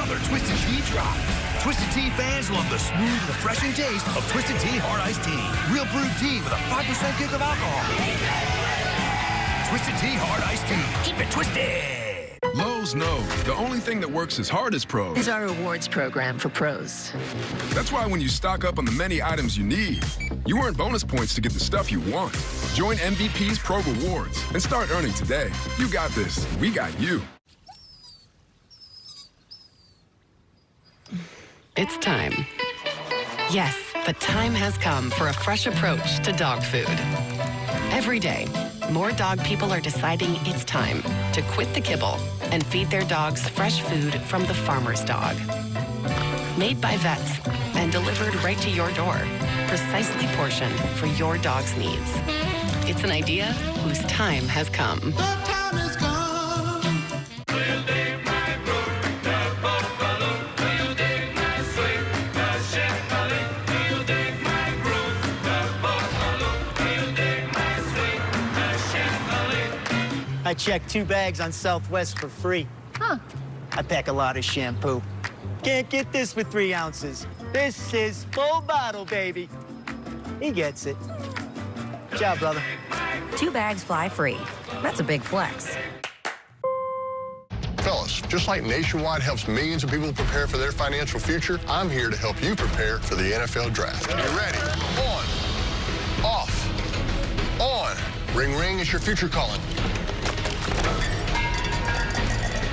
on their Twisted Tea drop. Twisted Tea fans love the smooth, refreshing taste of Twisted Tea Hard Iced Tea. Real brewed tea with a 5% kick of alcohol. Twisted Tea Hard Iced Tea. Keep it twisted. Lowe's knows the only thing that works as hard as pros is our rewards program for pros. That's why when you stock up on the many items you need, you earn bonus points to get the stuff you want. Join MVP's Pro Rewards and start earning today. You got this. We got you. It's time. Yes, the time has come for a fresh approach to dog food. Every day, more dog people are deciding it's time to quit the kibble and feed their dogs fresh food from the farmer's dog. Made by vets and delivered right to your door, precisely portioned for your dog's needs. It's an idea whose time has come. The time has come. I checked 2 bags on Southwest for free. Huh. I pack a lot of shampoo. Can't get this with 3 ounces. This is full bottle, baby. He gets it. Ciao, brother. 2 bags fly free. That's a big flex. Fellas, just like Nationwide helps millions of people prepare for their financial future, I'm here to help you prepare for the NFL Draft. Get ready. On. Off. On. Ring, ring, it's your future calling.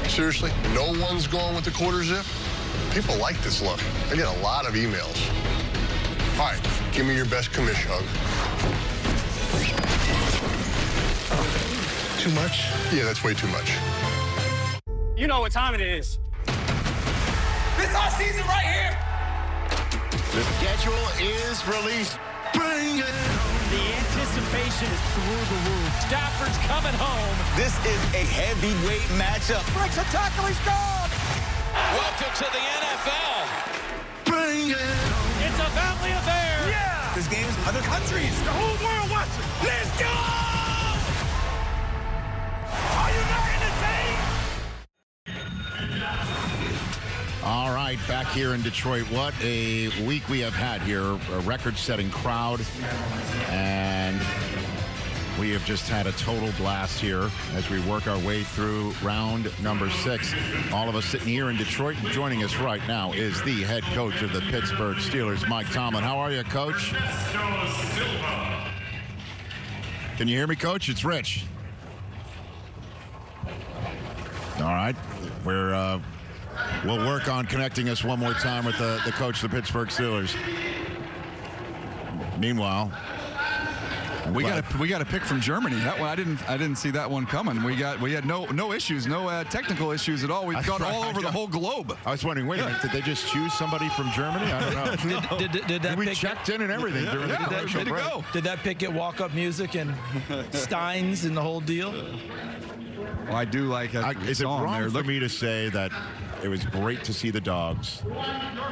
Seriously, no one's going with the quarter zip? People like this look. I get a lot of emails. All right, give me your best commission hug. Too much? Yeah, that's way too much. You know what time it is. This our season right here. The schedule is released. Bring it. The anticipation is through the roof. Stafford's coming home. This is a heavyweight matchup. Breaks a tackle, he's gone. Welcome to the NFL. Bring it. It's a family affair. Yeah. This game's in other countries. The whole world watching. Let's go. Are you not entertained? All right, back here in Detroit. What a week we have had here. A record-setting crowd. And we have just had a total blast here as we work our way through round number 6. All of us sitting here in Detroit. And joining us right now is the head coach of the Pittsburgh Steelers, Mike Tomlin. How are you, Coach? Can you hear me, Coach? It's Rich. All right. We'll work on connecting us one more time with the coach of the Pittsburgh Steelers. Meanwhile, we got a pick from Germany. That one I didn't see that one coming. We had no issues, no technical issues at all. We've gone all over the whole globe. I was wondering, wait a minute, did they just choose somebody from Germany? I don't know. Did that we pick checked in and everything during the commercial break. Did that pick get walk-up music and Steins and the whole deal? Well, I do like is it wrong for me to say that it was great to see the dogs?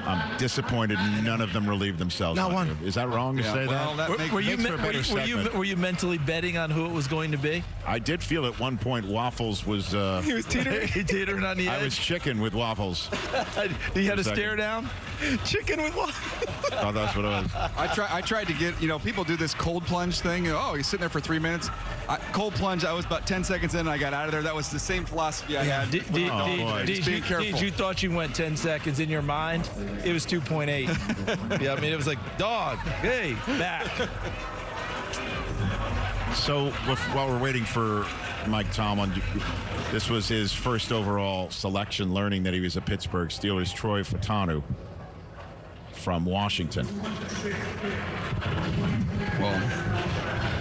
I'm disappointed none of them relieved themselves. Not one. Is that wrong to say that? Were you mentally betting on who it was going to be? I did feel at one point Waffles was... he was teetering on the edge. I was chicken with Waffles. You had a stare down? Chicken with Waffles. Oh, that's what it was. I tried to get, people do this cold plunge thing. Oh, he's sitting there for 3 minutes. Cold plunge, I was about 10 seconds in and I got out of there. That was the same philosophy I had. Did you thought you went 10 seconds in your mind? It was 2.8. Yeah, I mean, it was like, dog, hey, back. So while we're waiting for Mike Tomlin, this was his first overall selection, learning that he was a Pittsburgh Steelers. Troy Fatanu from Washington. Well,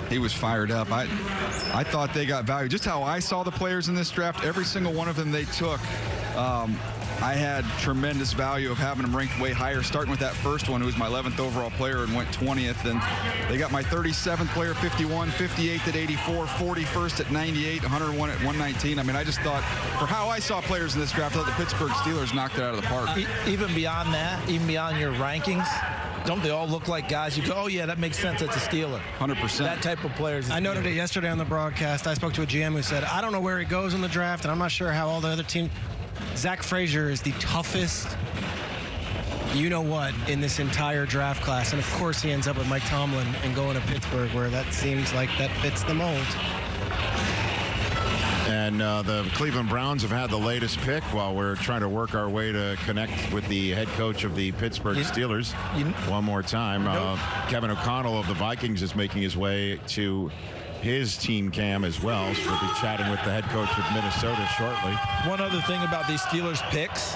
he was fired up. I thought they got value. Just how I saw the players in this draft, every single one of them they took, I had tremendous value of having them ranked way higher, starting with that first one, who was my 11th overall player and went 20th. And they got my 37th player, 51, 58th at 84, 41st at 98, 101 at 119. I mean, I just thought, for how I saw players in this draft, I thought the Pittsburgh Steelers knocked it out of the park. Even beyond that, even beyond your rankings, don't they all look like guys you go, oh, yeah, that makes sense. That's a Steeler. 100%. That type of players. I noted it yesterday on the broadcast. I spoke to a GM who said, I don't know where he goes in the draft, and I'm not sure how all the other teams. Zach Frazier is the toughest you-know-what in this entire draft class. And, of course, he ends up with Mike Tomlin and going to Pittsburgh, where that seems like that fits the mold. And the Cleveland Browns have had the latest pick while we're trying to work our way to connect with the head coach of the Pittsburgh Steelers. One more time. Kevin O'Connell of the Vikings is making his way to his team cam as well. So we'll be chatting with the head coach of Minnesota shortly. One other thing about these Steelers picks,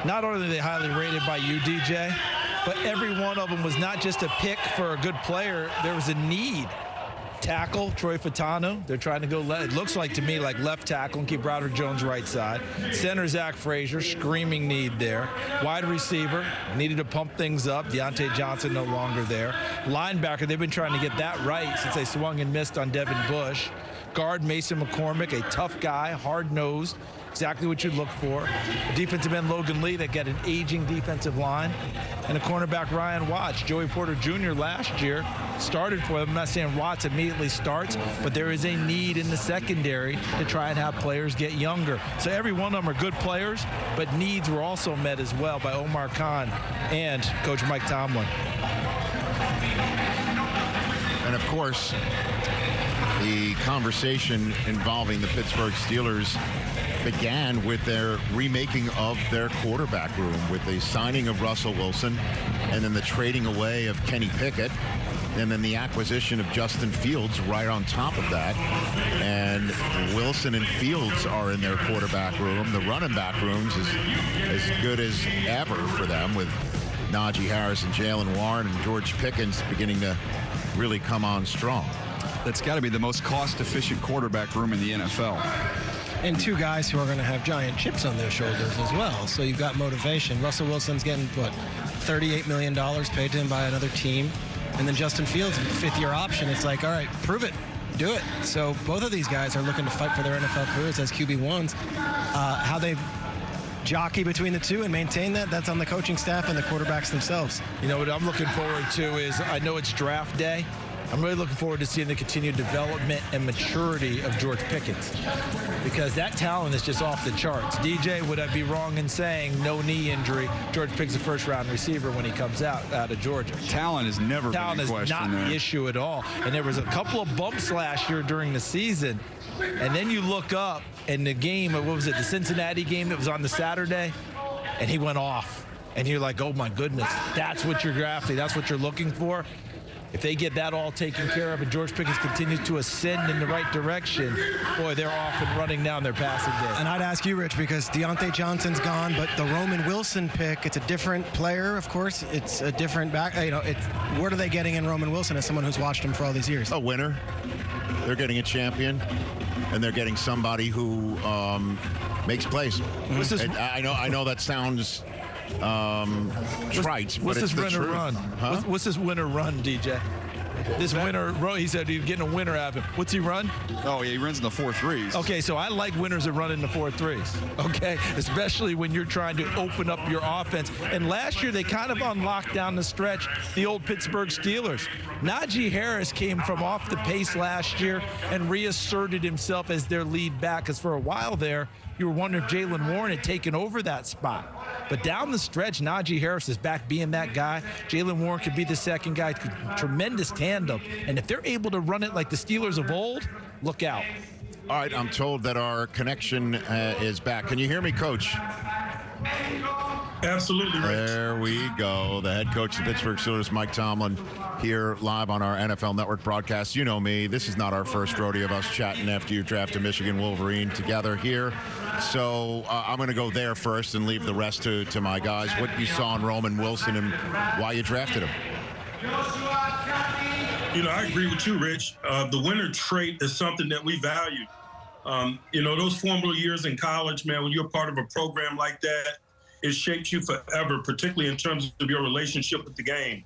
not only are they highly rated by you, DJ, but every one of them was not just a pick for a good player. There was a need. Tackle, Troy Fatano. They're trying to go it looks like to me like left tackle and keep Broderick Jones right side. Center, Zach Frazier, screaming need there. Wide receiver, needed to pump things up. Deontay Johnson no longer there. Linebacker, they've been trying to get that right since they swung and missed on Devin Bush. Guard, Mason McCormick, a tough guy, hard-nosed, exactly what you'd look for. Defensive end Logan Lee that got an aging defensive line. And a cornerback Ryan Watts. Joey Porter Jr. last year started for them. I'm not saying Watts immediately starts, but there is a need in the secondary to try and have players get younger. So every one of them are good players, but needs were also met as well by Omar Khan and Coach Mike Tomlin. And, of course, the conversation involving the Pittsburgh Steelers began with their remaking of their quarterback room with the signing of Russell Wilson and then the trading away of Kenny Pickett and then the acquisition of Justin Fields right on top of that. And Wilson and Fields are in their quarterback room. The running back room's as good as ever for them with Najee Harris and Jalen Warren and George Pickens beginning to really come on strong. That's got to be the most cost-efficient quarterback room in the NFL. And two guys who are going to have giant chips on their shoulders as well. So you've got motivation. Russell Wilson's getting, what, $38 million paid to him by another team. And then Justin Fields, fifth-year option. It's like, all right, prove it. Do it. So both of these guys are looking to fight for their NFL careers as QB1s. How they jockey between the two and maintain that's on the coaching staff and the quarterbacks themselves. You know, what I'm looking forward to is, I know it's draft day. I'm really looking forward to seeing the continued development and maturity of George Pickens, because that talent is just off the charts. DJ, would I be wrong in saying no knee injury? George Pickens a first-round receiver when he comes out of Georgia. Talent has never been in question. Talent is not the issue at all. And there was a couple of bumps last year during the season. And then you look up in the game, what was it, the Cincinnati game that was on the Saturday, and he went off. And you're like, oh, my goodness, that's what you're drafting. That's what you're looking for. If they get that all taken care of and George Pickens continues to ascend in the right direction, boy, they're off and running down their passing game. And I'd ask you, Rich, because Deontay Johnson's gone, but the Roman Wilson pick, it's a different player, of course. It's a different back. You know, what are they getting in Roman Wilson as someone who's watched him for all these years? A winner. They're getting a champion, and they're getting somebody who makes plays. Mm-hmm. I know that sounds trite, what's but it's this the truth. Run? Huh? What's this winner run, DJ? This winner, he said he's getting a winner out of him. What's he run? Oh, yeah, he runs in the 4.3s. Okay, so I like winners that run in the 4.3s, okay? Especially when you're trying to open up your offense. And last year, they kind of unlocked down the stretch the old Pittsburgh Steelers. Najee Harris came from off the pace last year and reasserted himself as their lead back, because for a while there, you were wondering if Jalen Warren had taken over that spot. But down the stretch, Najee Harris is back being that guy. Jalen Warren could be the second guy. Tremendous tandem. And if they're able to run it like the Steelers of old, look out. All right, I'm told that our connection is back. Can you hear me, Coach? Absolutely, Rich. There we go. The head coach of the Pittsburgh Steelers, Mike Tomlin, here live on our NFL Network broadcast. You know me. This is not our first rodeo of us chatting after you drafted Michigan Wolverine together here. So I'm going to go there first and leave the rest to my guys. What you saw in Roman Wilson and why you drafted him. You know, I agree with you, Rich. The winner trait is something that we value. You know, those formative years in college, man, when you're part of a program like that, it shapes you forever, particularly in terms of your relationship with the game.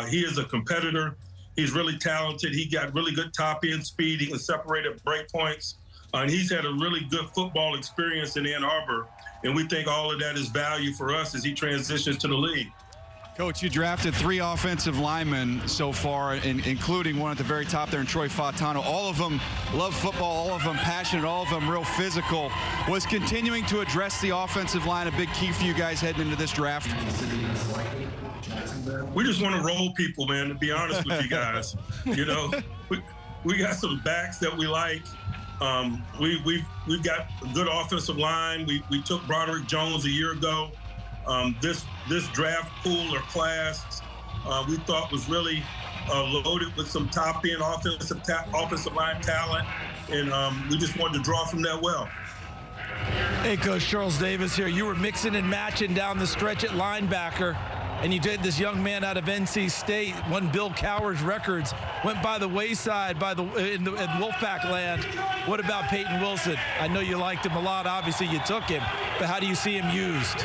He is a competitor. He's really talented. He got really good top-end speed. He can separate at break points. And he's had a really good football experience in Ann Arbor. And we think all of that is value for us as he transitions to the league. Coach, you drafted 3 offensive linemen so far, including one at the very top there in Troy Fautano. All of them love football, all of them passionate, all of them real physical. Was continuing to address the offensive line a big key for you guys heading into this draft? We just want to roll people, man, to be honest with you guys. You know, we got some backs that we like. We've got a good offensive line. We took Broderick Jones a year ago. This draft pool or class we thought was really loaded with some top-end offensive line talent, and we just wanted to draw from that well. Hey, Coach, Charles Davis here. You were mixing and matching down the stretch at linebacker, and you did this young man out of NC State, won Bill Cowher's records, went by the wayside in Wolfpack land. What about Peyton Wilson? I know you liked him a lot. Obviously, you took him, but how do you see him used?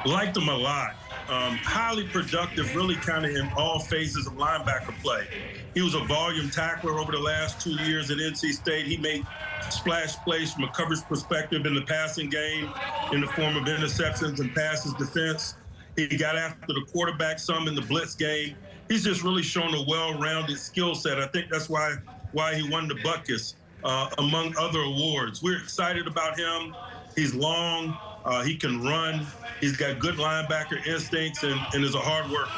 Liked him a lot. Highly productive, really kind of in all phases of linebacker play. He was a volume tackler over the last 2 years at NC State. He made splash plays from a coverage perspective in the passing game in the form of interceptions and passes defense. He got after the quarterback some in the blitz game. He's just really shown a well-rounded skill set. I think that's why he won the Buckus, among other awards. We're excited about him. He's long. He can run. He's got good linebacker instincts and is a hard worker.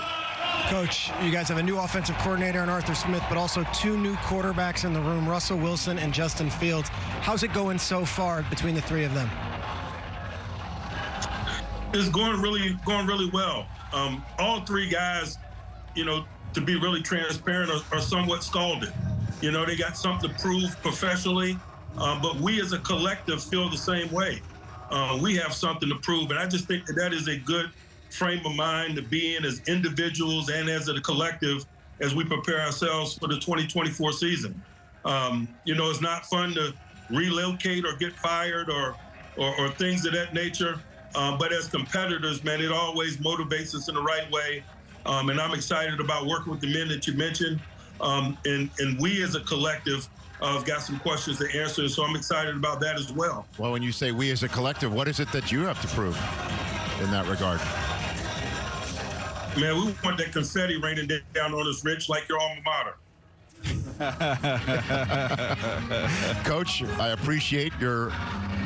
Coach, you guys have a new offensive coordinator in Arthur Smith, but also 2 new quarterbacks in the room, Russell Wilson and Justin Fields. How's it going so far between the 3 of them? It's going really well. All 3 guys, you know, to be really transparent, are somewhat scalded. You know, they got something to prove professionally, but we as a collective feel the same way. We have something to prove, and I just think that is a good frame of mind to be in as individuals and as a collective as we prepare ourselves for the 2024 season. You know, it's not fun to relocate or get fired or things of that nature, but as competitors, man, it always motivates us in the right way, and I'm excited about working with the men that you mentioned, and we as a collective I've got some questions to answer, so I'm excited about that as well. Well, when you say we as a collective, what is it that you have to prove in that regard? Man, we want that confetti raining down on us, Rich, like your alma mater. Coach, I appreciate your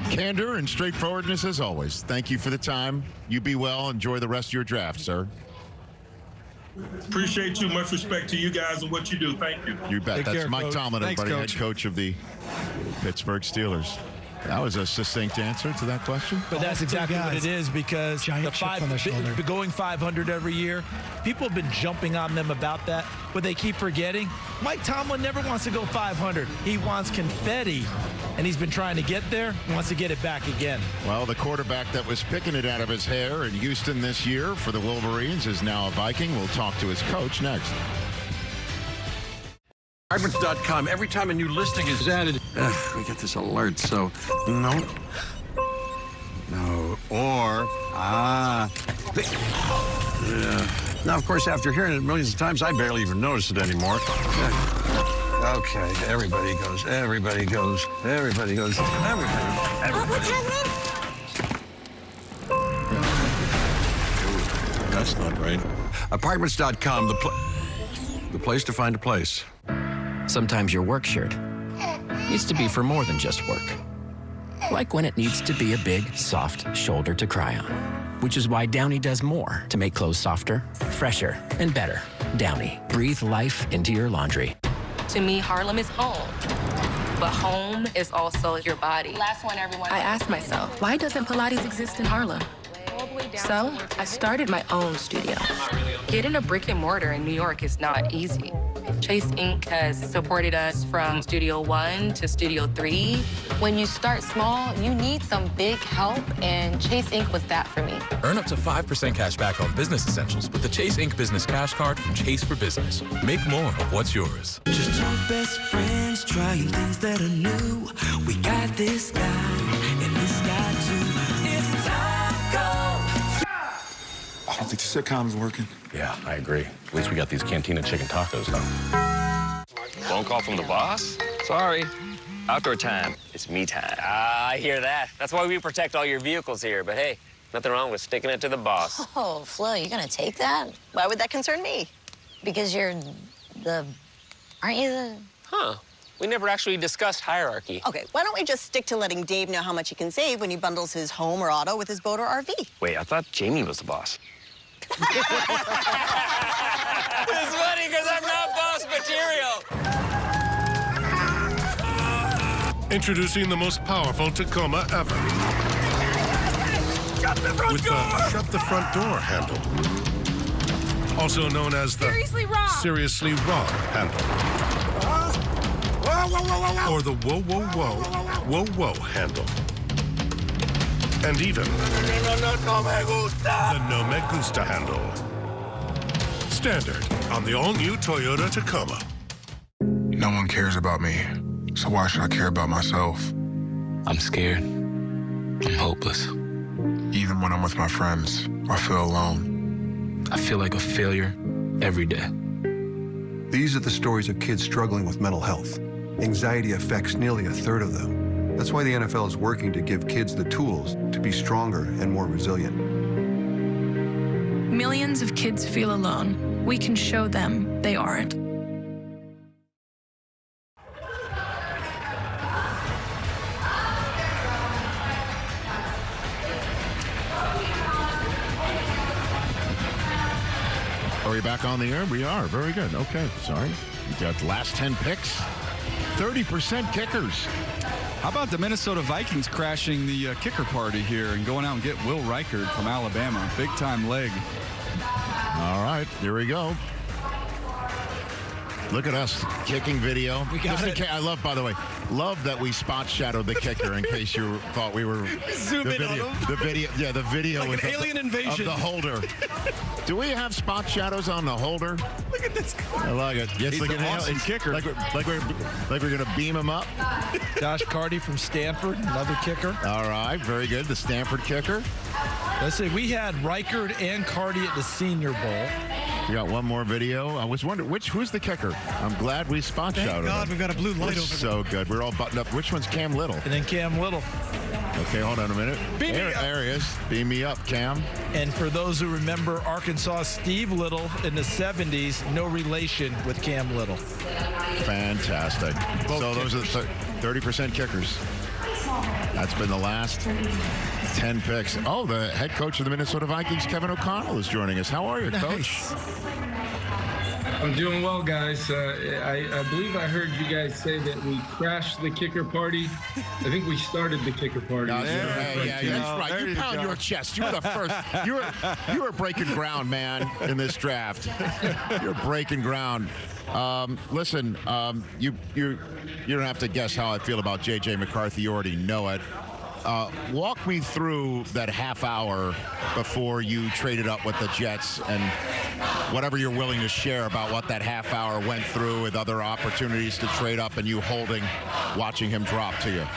candor and straightforwardness as always. Thank you for the time. You be well. Enjoy the rest of your draft, sir. Appreciate you. Much respect to you guys and what you do. Thank you. You bet. Take That's care, Mike Coach. Tomlin, Thanks, everybody, Coach. head coach of the Pittsburgh Steelers. That was a succinct answer to that question. But that's exactly what it is, because going 500 every year, people have been jumping on them about that, but they keep forgetting. Mike Tomlin never wants to go 500. He wants confetti, and he's been trying to get there, wants to get it back again. Well, the quarterback that was picking it out of his hair in Houston this year for the Wolverines is now a Viking. We'll talk to his coach next. Apartments.com. Every time a new listing is added, we get this alert. So, no. Or, yeah. Now, of course, after hearing it millions of times, I barely even notice it anymore. Okay, everybody goes. That's not right. Apartments.com, the place to find a place. Sometimes your work shirt needs to be for more than just work. Like when it needs to be a big, soft shoulder to cry on. Which is why Downy does more to make clothes softer, fresher, and better. Downy, breathe life into your laundry. To me, Harlem is home. But home is also your body. Last one, everyone. I asked myself, why doesn't Pilates exist in Harlem? So I started my own studio. Getting a brick and mortar in New York is not easy. Chase Inc. has supported us from Studio 1 to Studio 3. When you start small, you need some big help, and Chase Inc. was that for me. Earn up to 5% cash back on business essentials with the Chase Inc. Business Cash Card from Chase for Business. Make more of what's yours. Just two best friends trying things that are new. We got this guy and this guy too. It's taco. I don't think the sitcom's working. Yeah, I agree. At least we got these Cantina chicken tacos, though. Phone call from the boss? Sorry. Outdoor time. It's me time. I hear that. That's why we protect all your vehicles here. But hey, Nothing wrong with sticking it to the boss. Oh, Flo, you're gonna take that? Why would that concern me? Because you're aren't you the... Huh. We never actually discussed hierarchy. Okay, why don't we just stick to letting Dave know how much he can save when he bundles his home or auto with his boat or RV? Wait, I thought Jamie was the boss. It's funny because I'm not boss material. Introducing the most powerful Tacoma ever. Shut the front with door! the shut the front door handle. Also known as the Seriously Wrong handle. Or the Whoa, Whoa, Whoa, Whoa, Whoa handle. And even the No Me Gusta handle. Standard on the all-new Toyota Tacoma. No one cares about me, so why should I care about myself? I'm scared. I'm hopeless. Even when I'm with my friends, I feel alone. I feel like a failure every day. These are the stories of kids struggling with mental health. Anxiety affects nearly a third of them. That's why the NFL is working to give kids the tools to be stronger and more resilient. Millions of kids feel alone. We can show them they aren't. Are we back on the air? We are. Very good. Okay. Sorry. We got the last 10 picks. 30% kickers. How about the Minnesota Vikings crashing the kicker party here and going out and get Will Reichard from Alabama? Big time leg. All right. Here we go. Look at us kicking video. We got it. I love, by the way, love that we spot shadowed the kicker in case you thought we were Zoom in on him. The video like with an alien invasion of the holder. Do we have spot shadows on the holder? Look at this guy. I like it. Yes, He's like an awesome kicker. Like we're gonna beam him up. Josh Carty from Stanford, another kicker. All right, very good. The Stanford kicker. Let's see, we had Reichard and Carty at the Senior Bowl. We got one more video. I was wondering who's the kicker. I'm glad we spot shadowed. Thank God him. we've got a blue light over So good. We're all buttoned up. Which one's Cam Little? And then Cam Little. Okay, hold on a minute. Beam me up. There he is. Beam me up, Cam. And for those who remember Arkansas Steve Little in the 70s, no relation with Cam Little. Fantastic. So those are the 30% kickers. That's been the last 10 picks. Oh, the head coach of the Minnesota Vikings, Kevin O'Connell, is joining us. How are you, Coach? I'm doing well, guys. I believe I heard you guys say that we crashed the kicker party. I think we started the kicker party. Yeah, that's right. You pound your chest. You were the first. You were breaking ground, man, in this draft. You're breaking ground. Listen, you don't have to guess how I feel about J.J. McCarthy. You already know it. Walk me through that half hour before you traded up with the Jets and whatever you're willing to share about what that half hour went through with other opportunities to trade up and you watching him drop to you.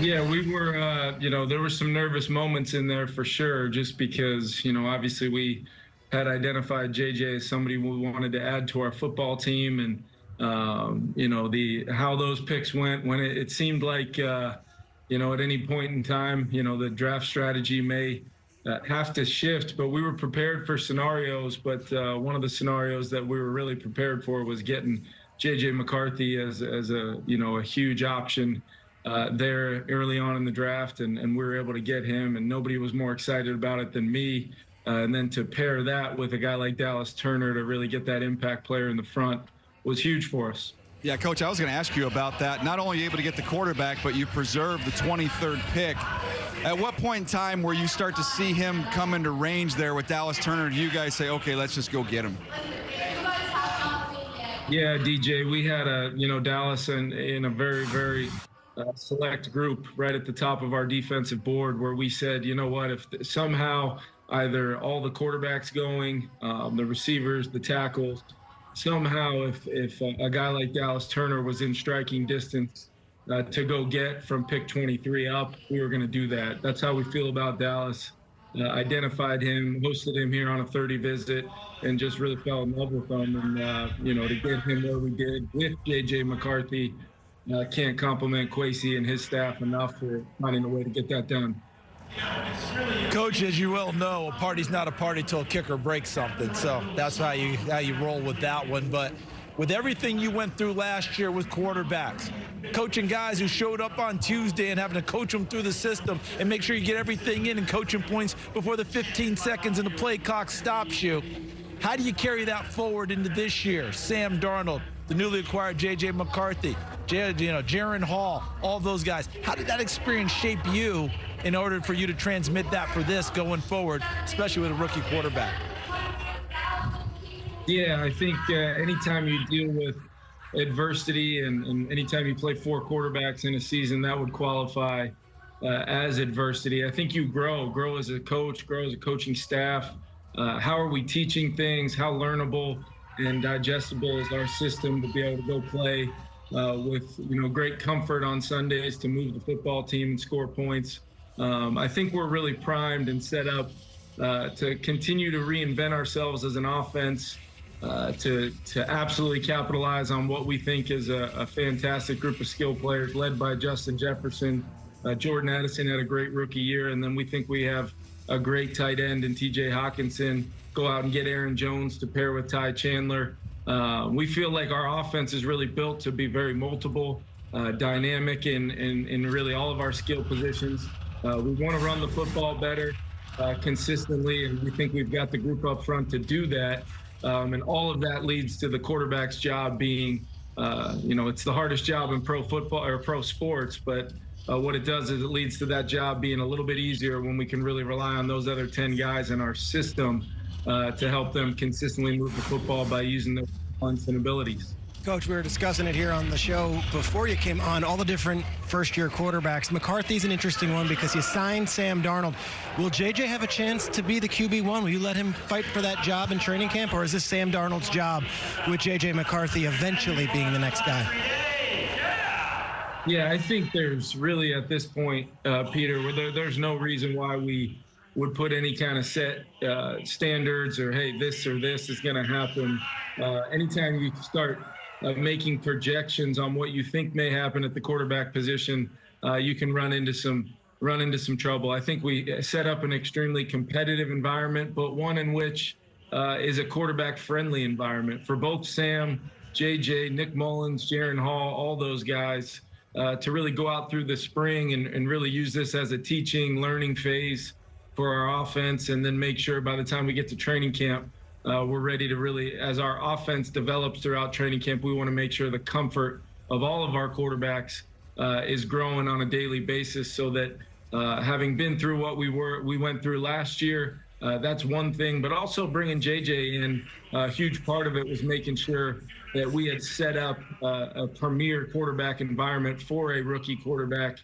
Yeah, we were, there were some nervous moments in there for sure, just because, obviously we had identified JJ as somebody we wanted to add to our football team. And, how those picks went when it seemed like, at any point in time, the draft strategy may have to shift, but we were prepared for scenarios. But one of the scenarios that we were really prepared for was getting JJ McCarthy as a huge option there early on in the draft. And we were able to get him, and nobody was more excited about it than me. And then to pair that with a guy like Dallas Turner to really get that impact player in the front was huge for us. Yeah, Coach, I was going to ask you about that. Not only are you able to get the quarterback, but you preserved the 23rd pick. At what point in time where you start to see him come into range there with Dallas Turner, do you guys say, okay, let's just go get him? Yeah, DJ, we had Dallas in a very, very select group right at the top of our defensive board where we said, you know what, if somehow either all the quarterbacks going, the receivers, the tackles, somehow if a guy like Dallas Turner was in striking distance to go get from pick 23 up, we were going to do that. That's how we feel about Dallas. Identified him, hosted him here on a 30 visit, and just really fell in love with him. And, to get him where we did with J.J. McCarthy, can't compliment Kwesi and his staff enough for finding a way to get that done. Coach, as you well know, a party's not a party till a kicker breaks something. So that's how you roll with that one. But with everything you went through last year with quarterbacks, coaching guys who showed up on Tuesday and having to coach them through the system and make sure you get everything in and coaching points before the 15 seconds and the play clock stops you, how do you carry that forward into this year? Sam Darnold, the newly acquired J.J. McCarthy, Jaron Hall, all those guys. How did that experience shape you in order for you to transmit that for this going forward, especially with a rookie quarterback? Yeah, I think anytime you deal with adversity and anytime you play 4 quarterbacks in a season, that would qualify as adversity. I think you grow as a coach, grow as a coaching staff. How are we teaching things? How learnable and digestible is our system to be able to go play with great comfort on Sundays to move the football team and score points? I think we're really primed and set up to continue to reinvent ourselves as an offense, to absolutely capitalize on what we think is a fantastic group of skill players led by Justin Jefferson. Jordan Addison had a great rookie year, and then we think we have a great tight end in TJ Hawkinson. Go out and get Aaron Jones to pair with Ty Chandler. We feel like our offense is really built to be very multiple, dynamic in really all of our skill positions. We want to run the football better consistently, and we think we've got the group up front to do that. And all of that leads to the quarterback's job being, it's the hardest job in pro football or pro sports, but what it does is it leads to that job being a little bit easier when we can really rely on those other 10 guys in our system to help them consistently move the football by using their talents and abilities. Coach, we were discussing it here on the show before you came on, all the different first-year quarterbacks. McCarthy's an interesting one because you signed Sam Darnold. Will JJ have a chance to be the QB1? Will you let him fight for that job in training camp, or is this Sam Darnold's job with JJ McCarthy eventually being the next guy? Yeah, I think there's really at this point, Peter, there's no reason why we would put any kind of set standards or, hey, this or this is going to happen. Anytime you start making projections on what you think may happen at the quarterback position, you can run into some trouble. I think we set up an extremely competitive environment, but one in which is a quarterback-friendly environment for both Sam, JJ, Nick Mullins, Jaron Hall, all those guys, to really go out through the spring and really use this as a teaching, learning phase for our offense, and then make sure by the time we get to training camp, we're ready to really, as our offense develops throughout training camp, we want to make sure the comfort of all of our quarterbacks is growing on a daily basis, so that having been through what we went through last year, that's one thing, but also bringing JJ in, a huge part of it was making sure that we had set up a premier quarterback environment for a rookie quarterback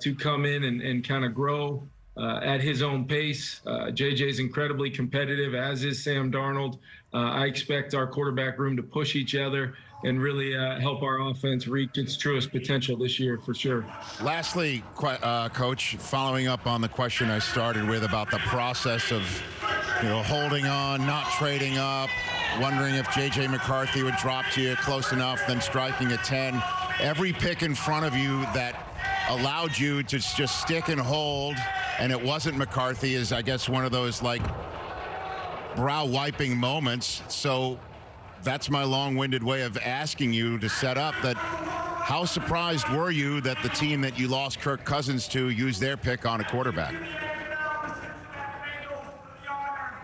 to come in and kind of grow at his own pace. JJ is incredibly competitive, as is Sam Darnold. I expect our quarterback room to push each other and really help our offense reach its truest potential this year, for sure. Lastly, Coach, following up on the question I started with about the process of, holding on, not trading up, wondering if J.J. McCarthy would drop to you close enough, then striking at 10. Every pick in front of you that allowed you to just stick and hold, and it wasn't McCarthy, is, I guess, one of those, brow-wiping moments. So that's my long-winded way of asking you to set up that. How surprised were you that the team that you lost Kirk Cousins to used their pick on a quarterback?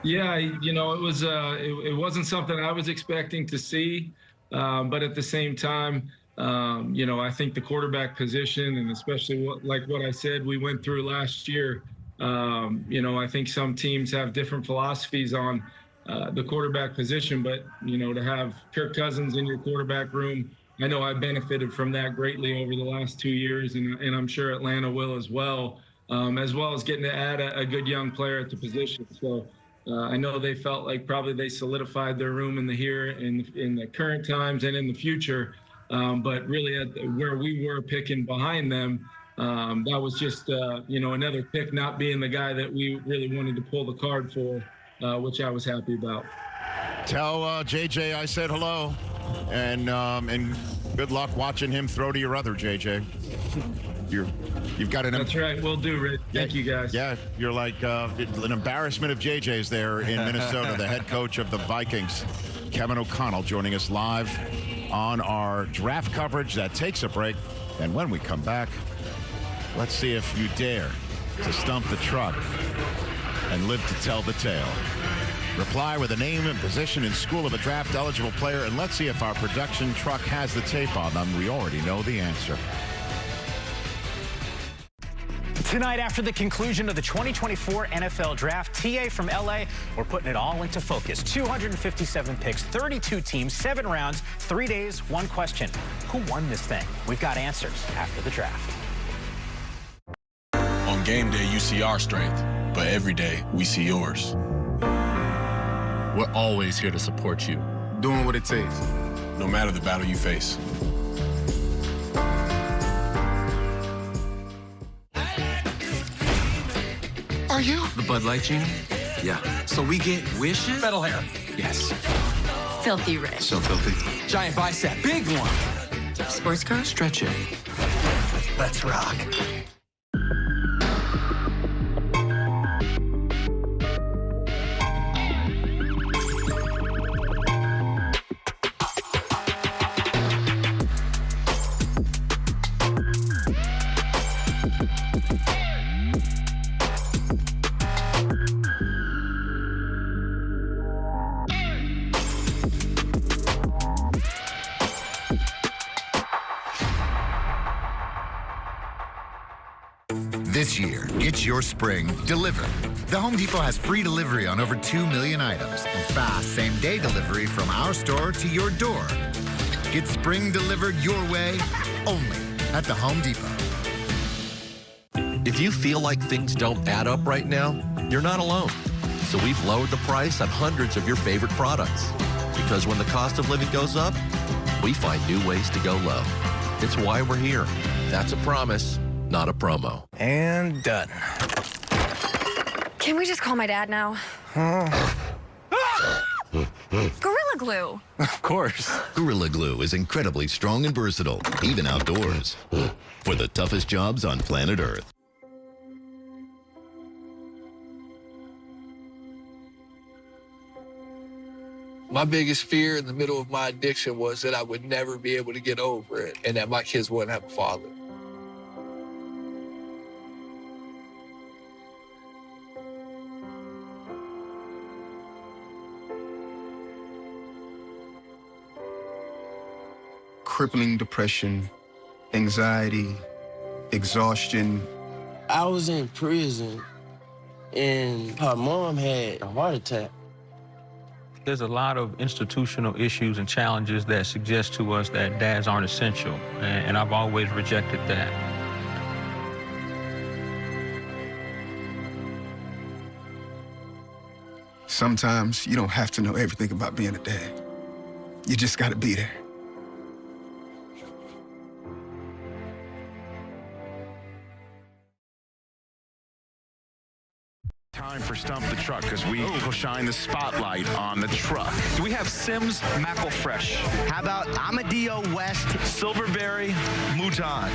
Yeah, it wasn't something I was expecting to see, but at the same time, I think the quarterback position, and especially what I said we went through last year, I think some teams have different philosophies on the quarterback position, but to have Kirk Cousins in your quarterback room, I know I benefited from that greatly over the last 2 years, and I'm sure Atlanta will as well as getting to add a good young player at the position. So I know they felt like probably they solidified their room in the current times and in the future. But really where we were picking behind them, that was just, another pick not being the guy that we really wanted to pull the card for, which I was happy about. Tell JJ I said hello. and good luck watching him throw to your other, JJ. You've got an. That's right. We'll do, Rick. Thank you, guys. Yeah, you're like an embarrassment of JJ's there in Minnesota, the head coach of the Vikings. Kevin O'Connell joining us live on our draft coverage that takes a break. And when we come back, let's see if you dare to stump the truck and live to tell the tale. Reply with a name and position and school of a draft eligible player, and let's see if our production truck has the tape on them. We already know the answer. Tonight, after the conclusion of the 2024 NFL Draft, TA from LA, we're putting it all into focus. 257 picks, 32 teams, 7 rounds, 3 days, 1 question. Who won this thing? We've got answers after the draft. On game day, you see our strength, but every day, we see yours. We're always here to support you, doing what it takes, no matter the battle you face. Are you? The Bud Light Genie? Yeah. So we get wishes? Metal hair. Yes. Filthy rich. So filthy. Giant bicep. Big one. Sports car? Stretch it. Let's rock. This year, get your spring delivered. The Home Depot has free delivery on over 2 million items and fast same-day delivery from our store to your door. Get spring delivered your way, only at the Home Depot. If you feel like things don't add up right now, you're not alone. So we've lowered the price on hundreds of your favorite products. Because when the cost of living goes up, we find new ways to go low. It's why we're here. That's a promise, not a promo. And done. Can we just call my dad now? Gorilla Glue. Of course. Gorilla Glue is incredibly strong and versatile, even outdoors. For the toughest jobs on planet Earth. My biggest fear in the middle of my addiction was that I would never be able to get over it and that my kids wouldn't have a father. Crippling depression, anxiety, exhaustion. I was in prison and her mom had a heart attack. There's a lot of institutional issues and challenges that suggest to us that dads aren't essential, and I've always rejected that. Sometimes you don't have to know everything about being a dad. You just gotta be there. Time for Stump the Truck, because we will shine the spotlight on the truck. Do we have Sims Macklefresh? How about Amadio West Silverberry Mouton?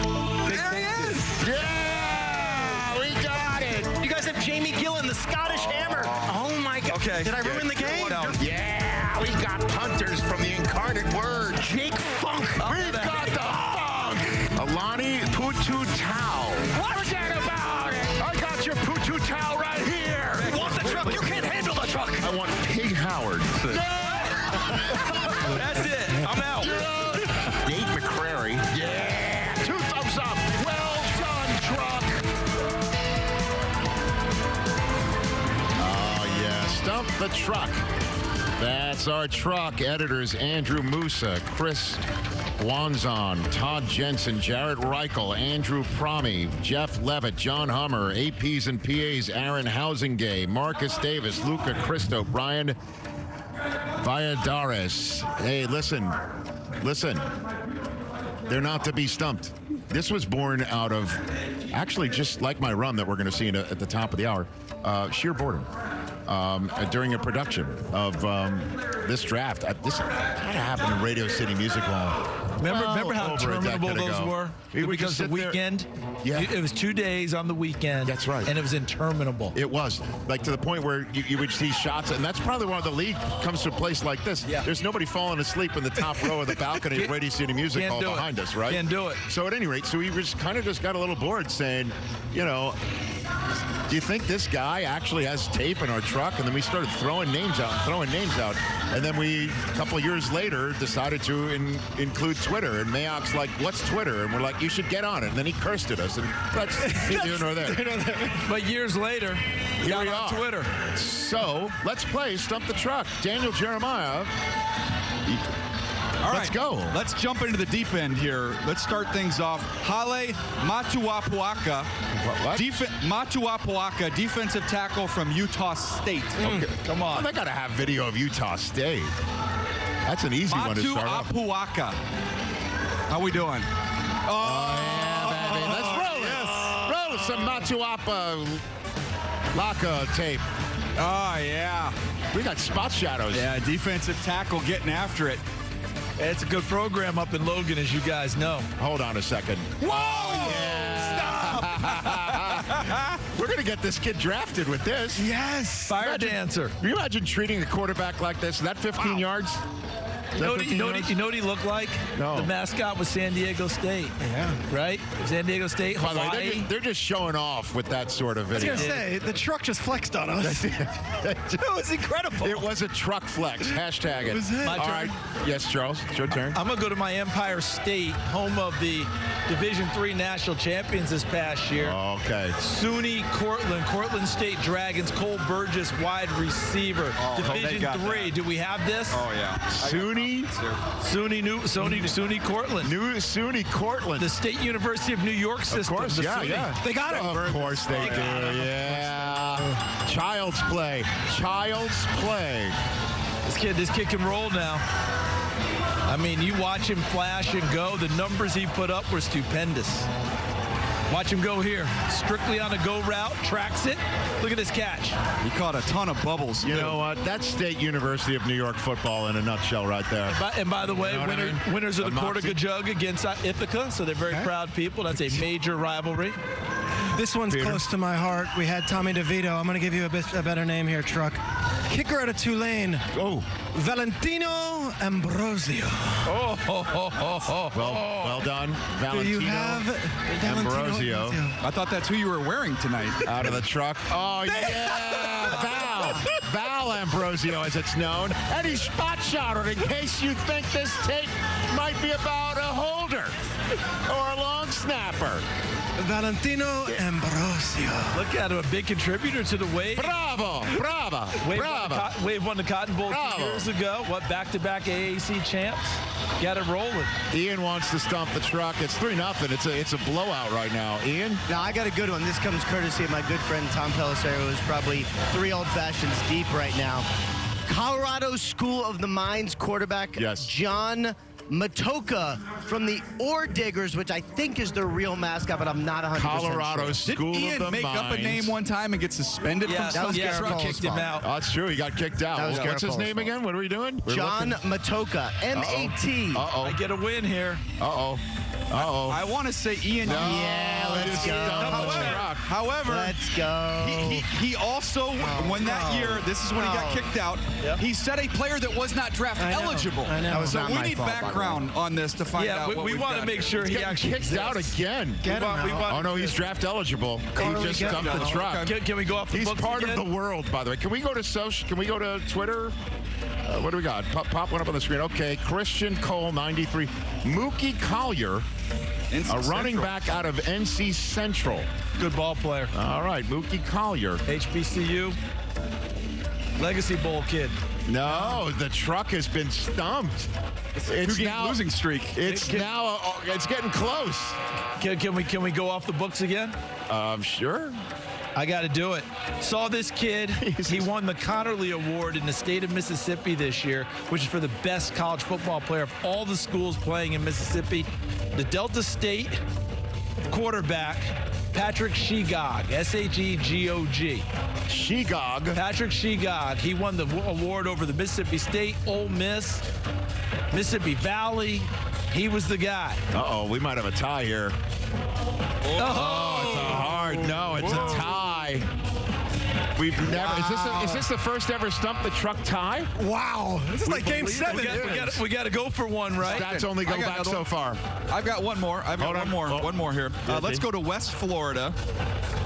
There he is! Yeah! We got it! You guys have Jamie Gillan, the Scottish Hammer. Oh my God. Okay. Did I ruin the game? No. Yeah! We got punters from the incarnate word. Jake Funk. We've got the funk! Alani Putu Tau. What's that about it? I got your Putu Tau right here! You want the truck? You can't handle the truck! I want Pig Howard. That's it. I'm out. Nate McCrary. Yeah! 2 thumbs up. Well done, truck. Oh, yeah. Stump the truck. That's our truck. Editors Andrew Musa, Chris Wanzon, Todd Jensen, Jarrett Reichel, Andrew Promi, Jeff Levitt, John Hummer, APs and PAs, Aaron Housingay, Marcus Davis, Luca Cristo, Brian Valladares. Hey, listen. They're not to be stumped. This was born out of, actually, just like my run that we're going to see at the top of the hour, sheer boredom. during a production of this draft. This kind of happened in Radio City Music Hall. Remember how interminable those were? Because the weekend, it was 2 days on the weekend. That's right. And it was interminable. It was. Like to the point where you would see shots, and that's probably why the league comes to a place like this. Yeah. There's nobody falling asleep in the top row of the balcony of Radio City Music Hall behind us, right? Can't do it. So at any rate, so we just got a little bored saying, you know, do you think this guy actually has tape in our truck? And then we started throwing names out. And then we, a couple of years later, decided to include Twitter. And Mayock's like, what's Twitter? And we're like, you should get on it. And then he cursed at us. And that's neither nor there. But years later, he got on Twitter. So let's play Stump the Truck. Daniel Jeremiah. All right, let's go. Let's jump into the deep end here. Let's start things off. Hale Matuapuaka. What? Matuapuaka, defensive tackle from Utah State. Okay. Come on. Well, they got to have video of Utah State. That's an easy one to start off. Matuapuaka. How we doing? Oh, yeah, baby. Let's roll it. Roll some Matuapuaka tape. Oh, yeah. We got spot shadows. Yeah, defensive tackle getting after it. It's a good program up in Logan, as you guys know. Hold on a second. Whoa! Oh, yeah. Stop! We're going to get this kid drafted with this. Yes. Fire dancer. Can you imagine treating a quarterback like this? Is that 15 yards? You know what he looked like? No. The mascot was San Diego State. Yeah. Right? San Diego State, Hawaii. By the way, they're just showing off with that sort of video. I was going to say, the truck just flexed on us. It was incredible. It was a truck flex. Hashtag it. Was it? My All turn? right. Yes, Charles. It's your turn. I'm going to go to my Empire State, home of the Division III national champions this past year. Okay. SUNY Cortland State Dragons, Cole Burgess, wide receiver. Division III. Do we have this? Oh, yeah. SUNY Cortland. SUNY Cortland. The State University of New York system. Of course, yeah. They got it. Of course they do, yeah. Child's play. This kid can roll now. I mean, you watch him flash and go. The numbers he put up were stupendous. Watch him go here. Strictly on a go route. Tracks it. Look at this catch. He caught a ton of bubbles. You know what? That's State University of New York football in a nutshell right there. And by the way, You know what I mean? winners of the Cortiga Jug against Ithaca, so they're very proud people. That's a major rivalry. This one's close to my heart. We had Tommy DeVito. I'm going to give you a better name here, Truck. Kicker out of Tulane. Oh. Valentino Ambrosio. Well done, Valentino. Do you have Ambrosio? I thought that's who you were wearing tonight. Out of the truck. Oh, yeah. Val Ambrosio, as it's known. And he's spot shotted in case you think this tape might be about a holder or a long snapper. Valentino Ambrosio. Look at him, a big contributor to the Wave. Bravo. Wave won the Cotton Bowl 2 years ago. Back-to-back AAC champs. Got it rolling. Ian wants to stump the truck. It's 3-0. It's a blowout right now. Ian? Now, I got a good one. This comes courtesy of my good friend Tom Pelissero, who's probably 3 old fashions deep right now. Colorado School of the Mines quarterback John Matoka from the Ore Diggers, which I think is their real mascot, but I'm not 100% Colorado sure. School of the Mines. Didn't Ian make up a name one time and get suspended from that school? was kicked him out. Oh, that's true. He got kicked out. What's his name again? What are we doing? John Matoka. M-A-T. I get a win here. I want to say Ian. Yeah, let's go. However, let's go. He also, that year, this is when he got kicked out, he said a player that was not draft eligible. I know. So we need background on this to find out what we want to make sure he actually kicked out again. Oh, no, he's draft eligible. He just stumped the truck. Can we go off the He's books part again? of the world, by the way. Can we go to social? Can we go to Twitter? What do we got? Pop one up on the screen. Okay, Christian Cole, 93. Mookie Collier, a running back out of NC Central. Good ball player. All right, Mookie Collier. HBCU. Legacy Bowl kid. No, the truck has been stumped. It's now losing streak. It's getting close. Can we go off the books again? Sure. I got to do it. Saw this kid. He won the Connerly Award in the state of Mississippi this year, which is for the best college football player of all the schools playing in Mississippi. The Delta State quarterback Patrick Shegog, S-H-E-G-O-G. Shegog. Patrick Shegog. He won the award over the Mississippi State, Ole Miss, Mississippi Valley. He was the guy. Uh-oh, we might have a tie here. Oh, it's a hard no. It's a tie. We've never. Is this the first ever Stump the Truck tie? Wow. This is like Game 7. We got to go for one, right? Stats only go back so far. I've got one more. One more here. Let's go to West Florida.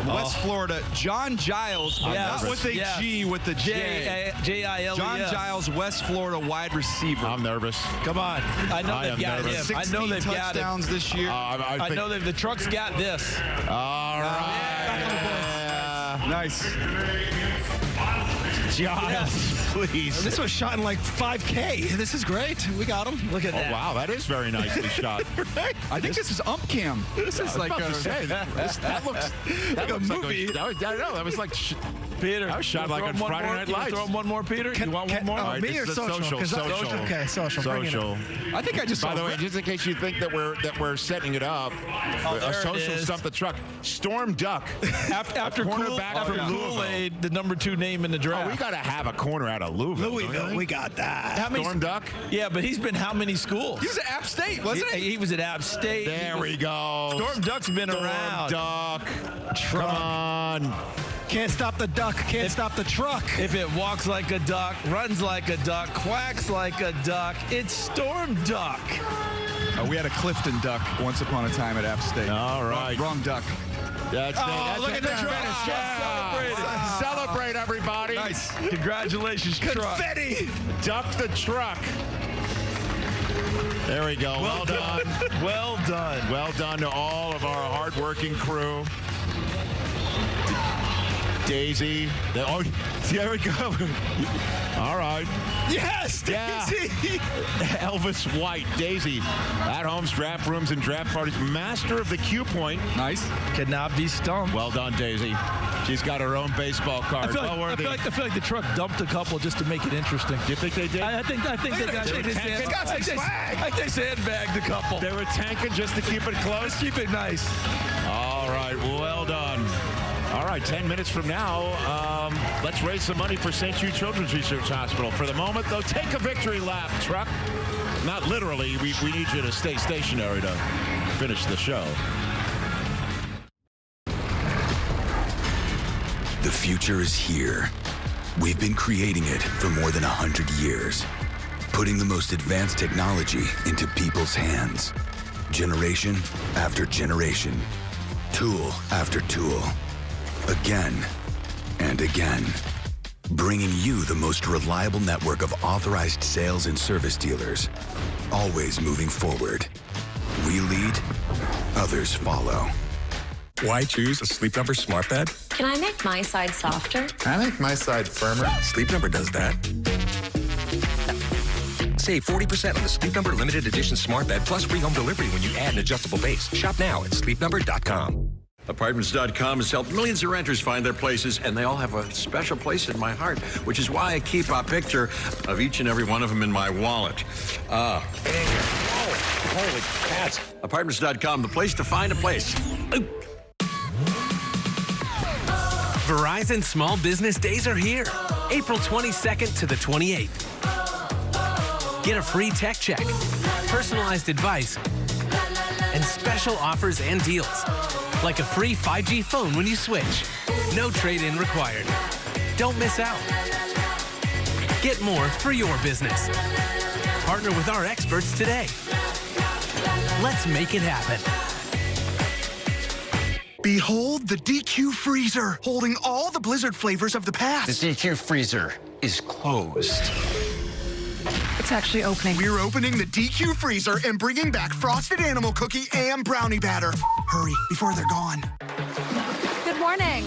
West Florida. John Giles. Not with a G, with the J. J-I-L-E-S. John Giles, West Florida wide receiver. I'm nervous. Come on. I know they've got him. 16 I know they've got him. touchdowns this year. I know the Truck's got this. All right. Nice. Giles, please. This was shot in like 5K. This is great. We got him. Look at that. Oh, wow. That is very nicely shot. Right? I think this is ump cam. This is like that looks like a movie. That was like Peter. I was shot like on Friday Night Lights. Throw him one more, Peter? You want one more? Right, me or social? Social. Okay, social. I think I just By the way, just in case you think that we're setting it up, a social Stump the Truck. Storm Duck. After Kool-Aid, the number 2 name in the draft. Oh, we got to have a corner out of Louisville. We got that. Storm Duck? Yeah, but he's been how many schools? He was at App State, wasn't he? He was at App State. There we go. Storm Duck's been around. Storm Duck. Come on. Can't stop the duck. Can't stop the truck. If it walks like a duck, runs like a duck, quacks like a duck, it's Storm Duck. We had a Clifton Duck once upon a time at App State. All right. Wrong duck. Look at the truck. Celebrate, everybody. Nice. Congratulations, Confetti. Truck. Duck the Truck. There we go. Well done. Well done. Well done to all of our hardworking crew. Daisy. There we go. All right. Yes, Daisy. Yeah. Elvis White. Daisy. At homes, draft rooms, and draft parties. Master of the Q point. Nice. Cannot be stumped. Well done, Daisy. She's got her own baseball card. I feel like the truck dumped a couple just to make it interesting. Do you think they did? I think they sandbagged a couple. They were tanking just to keep it close. Let's keep it nice. All right. Well done. All right, 10 minutes from now, let's raise some money for St. Jude Children's Research Hospital. For the moment, though, take a victory lap, Truck. Not literally. We need you to stay stationary to finish the show. The future is here. We've been creating it for more than 100 years, putting the most advanced technology into people's hands. Generation after generation, tool after tool. Again and again, bringing you the most reliable network of authorized sales and service dealers, always moving forward. We lead, others follow. Why choose a Sleep Number smart bed? Can I make my side softer? Can I make my side firmer? Sleep Number does that. Save 40% on the Sleep Number limited edition smart bed plus free home delivery when you add an adjustable base. Shop now at sleepnumber.com. Apartments.com has helped millions of renters find their places, and they all have a special place in my heart, which is why I keep a picture of each and every one of them in my wallet. Oh, holy cats. Apartments.com, the place to find a place. Verizon Small Business Days are here, April 22nd to the 28th. Get a free tech check, personalized advice, and special offers and deals. Like a free 5G phone when you switch. No trade-in required. Don't miss out. Get more for your business. Partner with our experts today. Let's make it happen. Behold the DQ freezer, holding all the Blizzard flavors of the past. The DQ freezer is closed. It's actually opening. We're opening the DQ freezer and bringing back frosted animal cookie and brownie batter. Hurry, before they're gone. Good morning.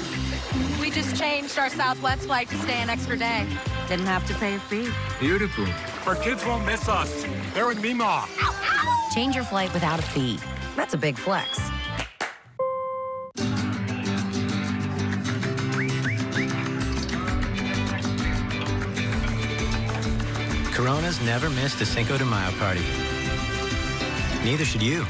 We just changed our Southwest flight to stay an extra day. Didn't have to pay a fee. Beautiful. Our kids won't miss us. They're with me, Ma. Change your flight without a fee. That's a big flex. Corona's never missed a Cinco de Mayo party. Neither should you.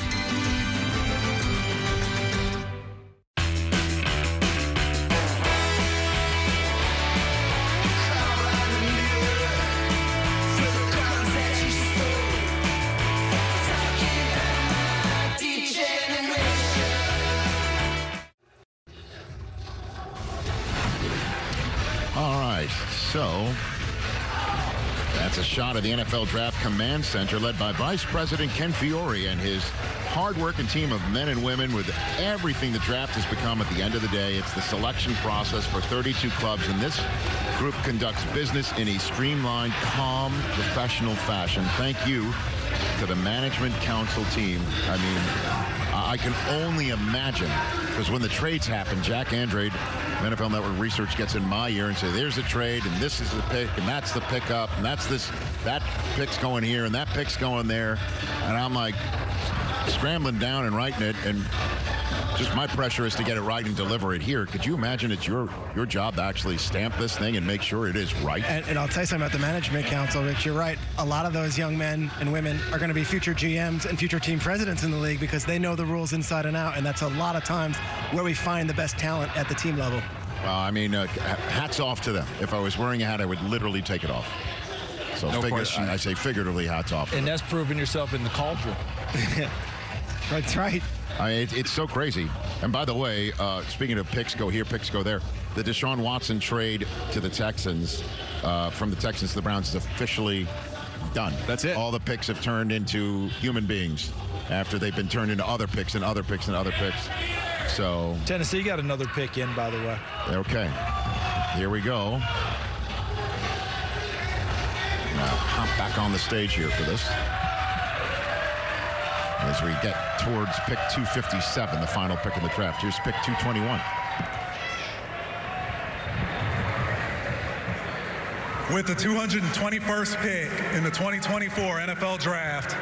So that's a shot of the NFL Draft Command Center led by Vice President Ken Fiore and his hard-working team of men and women with everything the draft has become at the end of the day. It's the selection process for 32 clubs, and this group conducts business in a streamlined, calm, professional fashion. Thank you to the Management Council team. I mean, I can only imagine, because when the trades happen, Jack Andrade, NFL Network Research, gets in my ear and says, there's a trade, and this is the pick, and that's the pickup, and that's this, that pick's going here, and that pick's going there. And I'm like scrambling down and writing it, and just my pressure is to get it right and deliver it here. Could you imagine it's your job to actually stamp this thing and make sure it is right? And I'll tell you something about the Management Council, Rich. You're right. A lot of those young men and women are going to be future GMs and future team presidents in the league because they know the rules inside and out, and that's a lot of times where we find the best talent at the team level. I mean, hats off to them. If I was wearing a hat, I would literally take it off. So No question. I say figuratively, hats off. And that's proving yourself in the culture. That's right. It's so crazy. And by the way, speaking of picks go here, picks go there, the Deshaun Watson trade to the Texans, from the Texans to the Browns, is officially done. That's it. All the picks have turned into human beings after they've been turned into other picks and other picks and other picks. So Tennessee got another pick in, by the way. Okay. Here we go. Now hop back on the stage here for this. As we get towards pick 257, the final pick in the draft. Here's pick 221. With the 221st pick in the 2024 NFL Draft,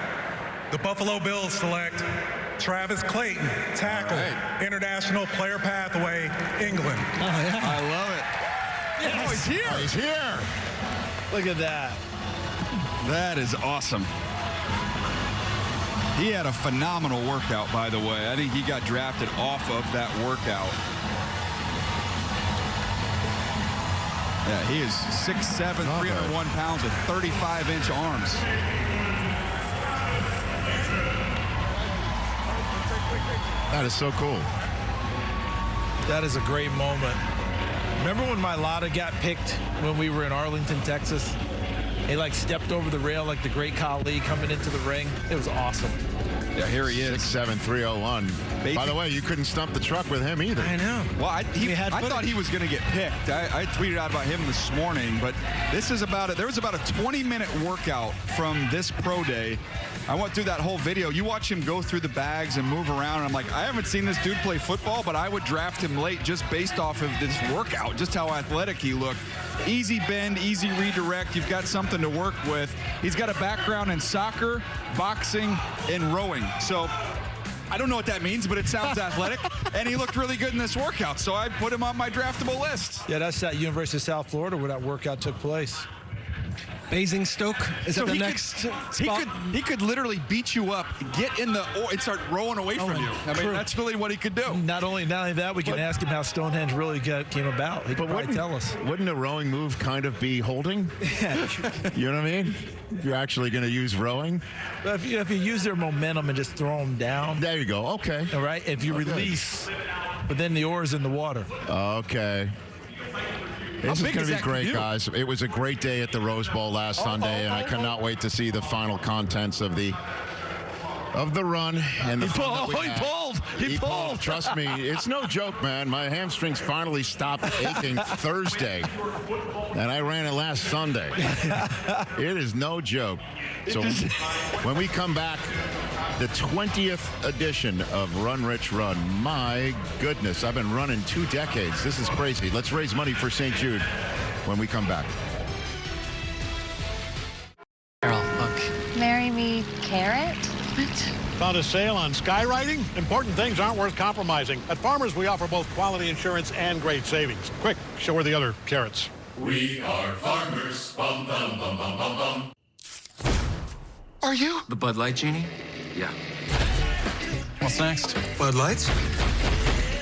the Buffalo Bills select Travis Clayton, tackle, International Player Pathway, England. Oh, yeah. I love it. Yes. Oh, he's here. Oh, he's here. Look at that. That is awesome. He had a phenomenal workout, by the way. I think he got drafted off of that workout. Yeah, he is 6'7", 301 pounds with 35-inch arms. That is so cool. That is a great moment. Remember when Mailata got picked when we were in Arlington, Texas? He like stepped over the rail like the great Khali coming into the ring. It was awesome. Yeah, here he is. 6'7", 301. By the way, you couldn't stump the truck with him either. I know. Well, I thought he was going to get picked. I tweeted out about him this morning, but this is there was about a 20-minute workout from this pro day. I went through that whole video. You watch him go through the bags and move around, and I'm like, I haven't seen this dude play football, but I would draft him late just based off of this workout, just how athletic he looked. Easy bend, easy redirect. You've got something to work with. He's got a background in soccer, boxing, and rowing. So I don't know what that means, but it sounds athletic, and he looked really good in this workout, so I put him on my draftable list. Yeah, that's at University of South Florida where that workout took place. Basingstoke is so the next spot. He could literally beat you up, get in the oar, and start rowing away from you. I mean, that's really what he could do. Not only that, we can ask him how Stonehenge really came about. He could probably tell us. Wouldn't a rowing move kind of be holding? Yeah. You know what I mean? If you're actually going to use rowing. If you use their momentum and just throw them down. There you go. Okay. All right. If you release, but then the oar's in the water. Okay. This is going to be great, guys. It was a great day at the Rose Bowl last Sunday, and I cannot wait to see the final contents of the run and the fun that we had. He pulled. Trust me, it's no joke, man. My hamstrings finally stopped aching Thursday, and I ran it last Sunday. It is no joke. So when we come back, the 20th edition of Run Rich Run. My goodness, I've been running 2 decades. This is crazy. Let's raise money for St. Jude when we come back. Carol, look. Marry me, carrot? What? Found a sale on skywriting? Important things aren't worth compromising. At Farmers, we offer both quality insurance and great savings. Quick, show her the other carrots. We are farmers. Bum, bum, bum, bum, bum, bum. Are you? The Bud Light Genie? Yeah. What's next? Bud Lights?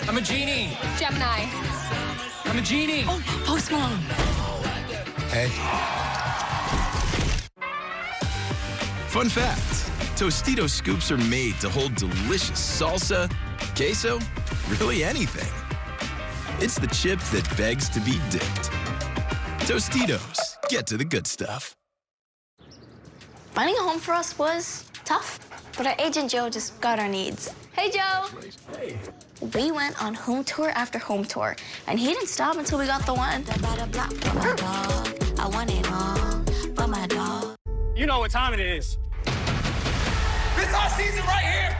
I'm a genie. Gemini. I'm a genie. Oh, Post Malone. Hey. Fun fact, Tostitos scoops are made to hold delicious salsa, queso, really anything. It's the chip that begs to be dipped. Tostitos, get to the good stuff. Finding a home for us was tough, but our agent Joe just got our needs. Hey, Joe. Hey. We went on home tour after home tour, and he didn't stop until we got the one. I want it all for my dog. You know what time it is. This our season right here.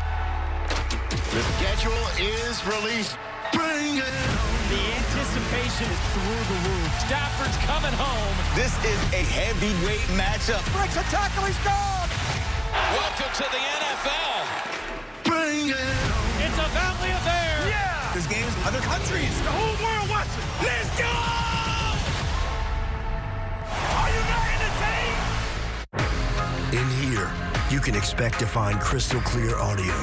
The schedule is released. Bring it on. The anticipation is through the roof. Stafford's coming home. This is a heavyweight matchup. Breaks a tackle, he's gone. Welcome to the NFL. Bring it on. It's a family affair. Yeah. This game's in other countries. The whole world watching. Let's go. Are you not entertained? In here, you can expect to find crystal clear audio,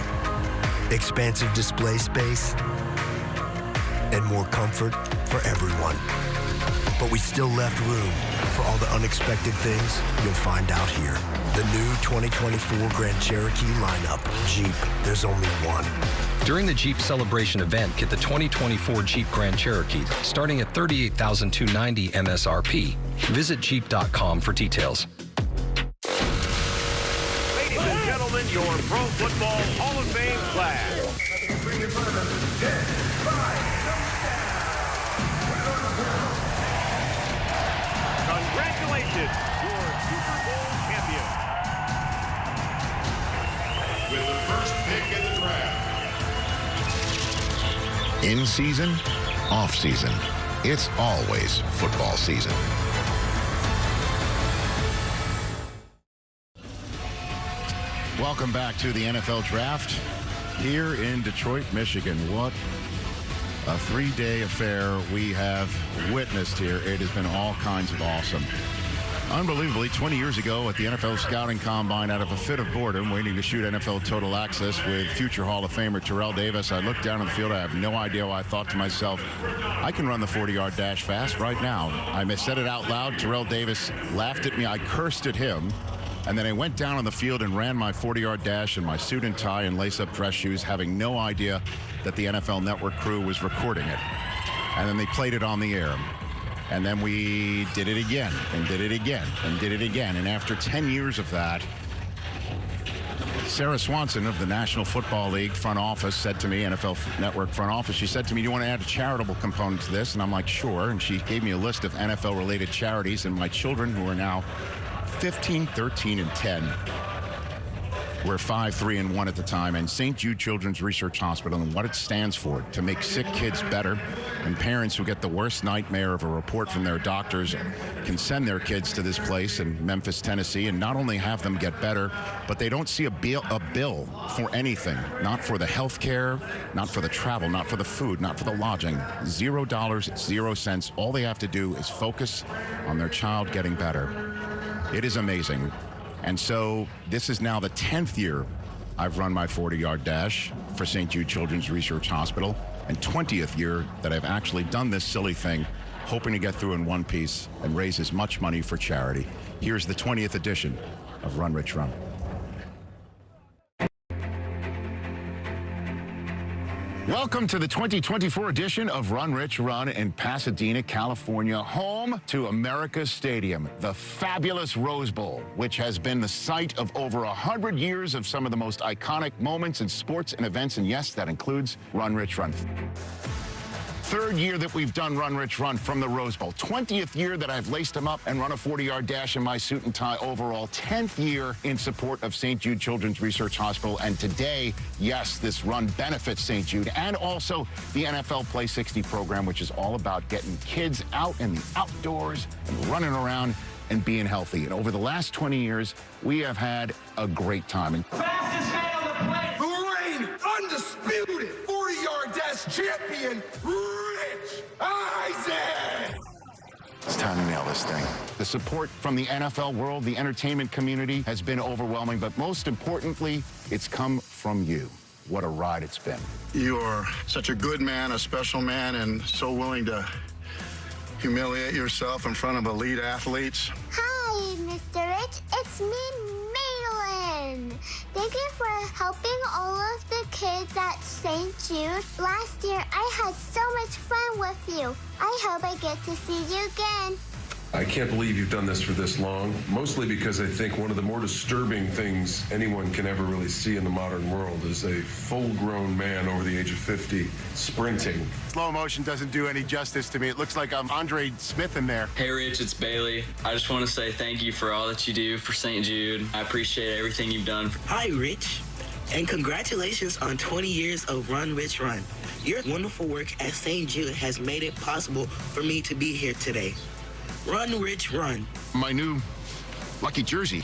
expansive display space, and more comfort for everyone. But we still left room for all the unexpected things you'll find out here. The new 2024 Grand Cherokee lineup. Jeep, there's only one. During the Jeep Celebration event, get the 2024 Jeep Grand Cherokee, starting at $38,290 MSRP. Visit Jeep.com for details. Ladies and gentlemen, your Pro Football Hall of Fame class. Congratulations, your Super Bowl champion. With the first pick in the draft. In season, off season. It's always football season. Welcome back to the NFL Draft here in Detroit, Michigan. What a 3-day affair we have witnessed here. It has been all kinds of awesome. Unbelievably, 20 years ago at the NFL Scouting Combine, out of a fit of boredom, waiting to shoot NFL Total Access with future Hall of Famer Terrell Davis, I looked down on the field. I have no idea why I thought to myself, I can run the 40-yard dash fast right now. I said it out loud. Terrell Davis laughed at me. I cursed at him. And then I went down on the field and ran my 40-yard dash in my suit and tie and lace-up dress shoes, having no idea that the NFL Network crew was recording it. And then they played it on the air. And then we did it again and did it again and did it again. And after 10 years of that, Sarah Swanson of the National Football League front office said to me, NFL Network front office, she said to me, do you want to add a charitable component to this? And I'm like, sure. And she gave me a list of NFL-related charities, and my children, who are now 15, 13, and 10. We're 5, 3, and 1 at the time, and St. Jude Children's Research Hospital and what it stands for, to make sick kids better, and parents who get the worst nightmare of a report from their doctors can send their kids to this place in Memphis, Tennessee, and not only have them get better, but they don't see a bill for anything, not for the health care, not for the travel, not for the food, not for the lodging. $0, 0 cents. All they have to do is focus on their child getting better. It is amazing. And so this is now the 10th year I've run my 40-yard dash for St. Jude Children's Research Hospital, and 20th year that I've actually done this silly thing, hoping to get through in one piece and raise as much money for charity. Here's the 20th edition of Run Rich Run. Welcome to the 2024 edition of Run Rich Run in Pasadena, California, home to America's Stadium, the fabulous Rose Bowl, which has been the site of over 100 years of some of the most iconic moments in sports and events, and yes, that includes Run Rich Run. 3rd year that we've done Run Rich Run from the Rose Bowl. 20th year that I've laced them up and run a 40-yard dash in my suit and tie overall. 10th year in support of St. Jude Children's Research Hospital. And today, yes, this run benefits St. Jude and also the NFL Play 60 program, which is all about getting kids out in the outdoors and running around and being healthy. And over the last 20 years, we have had a great time. Fastest man on the planet. The reign, undisputed 40-yard dash champion, Rich Eisen. It's time to nail this thing. The support from the NFL world, the entertainment community has been overwhelming, but most importantly, it's come from you. What a ride it's been. You are such a good man, a special man, and so willing to humiliate yourself in front of elite athletes. Hi, Mr. Rich. It's me, Madeline. Thank you for helping all of the kids at St. Jude. Last year, I had so much fun with you. I hope I get to see you again. I can't believe you've done this for this long, mostly because I think one of the more disturbing things anyone can ever really see in the modern world is a full-grown man over the age of 50 sprinting. Slow motion doesn't do any justice to me. It looks like I'm Andre Smith in there. Hey, Rich, it's Bailey. I just want to say thank you for all that you do for St. Jude. I appreciate everything you've done. Hi, Rich, and congratulations on 20 years of Run, Rich, Run. Your wonderful work at St. Jude has made it possible for me to be here today. Run, Rich, run. My new lucky jersey.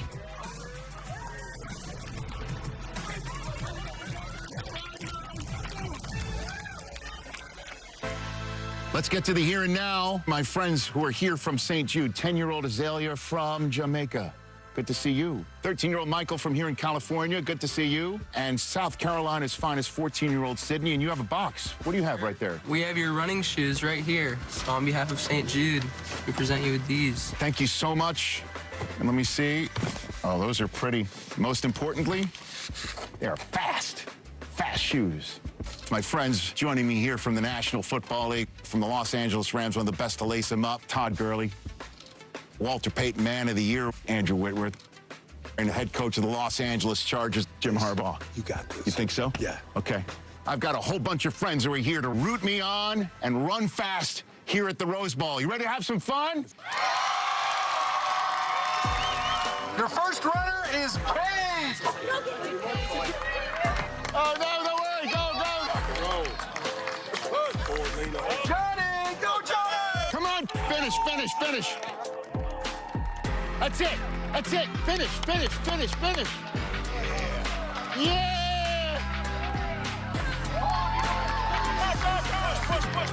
Let's get to the here and now. My friends who are here from St. Jude, 10-year-old Azalea from Jamaica. Good to see you. 13-year-old Michael from here in California. Good to see you. And South Carolina's finest 14-year-old Sydney. And you have a box. What do you have right there? We have your running shoes right here. So on behalf of St. Jude, we present you with these. Thank you so much. And let me see. Oh, those are pretty. Most importantly, they are fast. Fast shoes. My friends joining me here from the National Football League, from the Los Angeles Rams, one of the best to lace them up, Todd Gurley. Walter Payton Man of the Year, Andrew Whitworth, and the head coach of the Los Angeles Chargers, Jim Harbaugh. You got this. You think so? Yeah. Okay. I've got a whole bunch of friends who are here to root me on and run fast here at the Rose Bowl. You ready to have some fun? Your first runner is paid. Oh, no worry. Go. Johnny, go Johnny! Come on, finish. That's it. Finish. Yeah!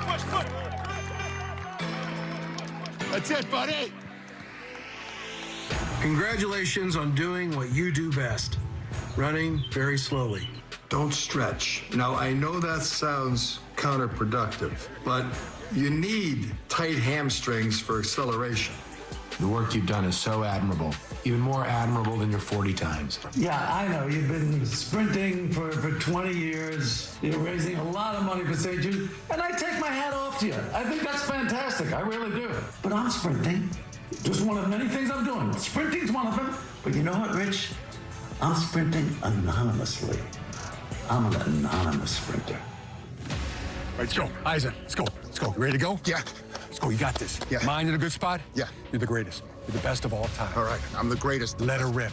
Push. That's it, buddy. Congratulations on doing what you do best, running very slowly. Don't stretch. Now, I know that sounds counterproductive, but you need tight hamstrings for acceleration. The work you've done is so admirable, even more admirable than your 40 times. Yeah, I know. You've been sprinting for 20 years. You're raising a lot of money for St. Jude, and I take my hat off to you. I think that's fantastic. I really do. But I'm sprinting. Just one of many things I'm doing. Sprinting's one of them. But you know what, Rich? I'm sprinting anonymously. I'm an anonymous sprinter. All right, let's go. Eisen, let's go. You ready to go? Yeah. Let's go. You got this. Yeah. Mind in a good spot? Yeah. You're the greatest. You're the best of all time. All right, I'm the greatest. Let her rip.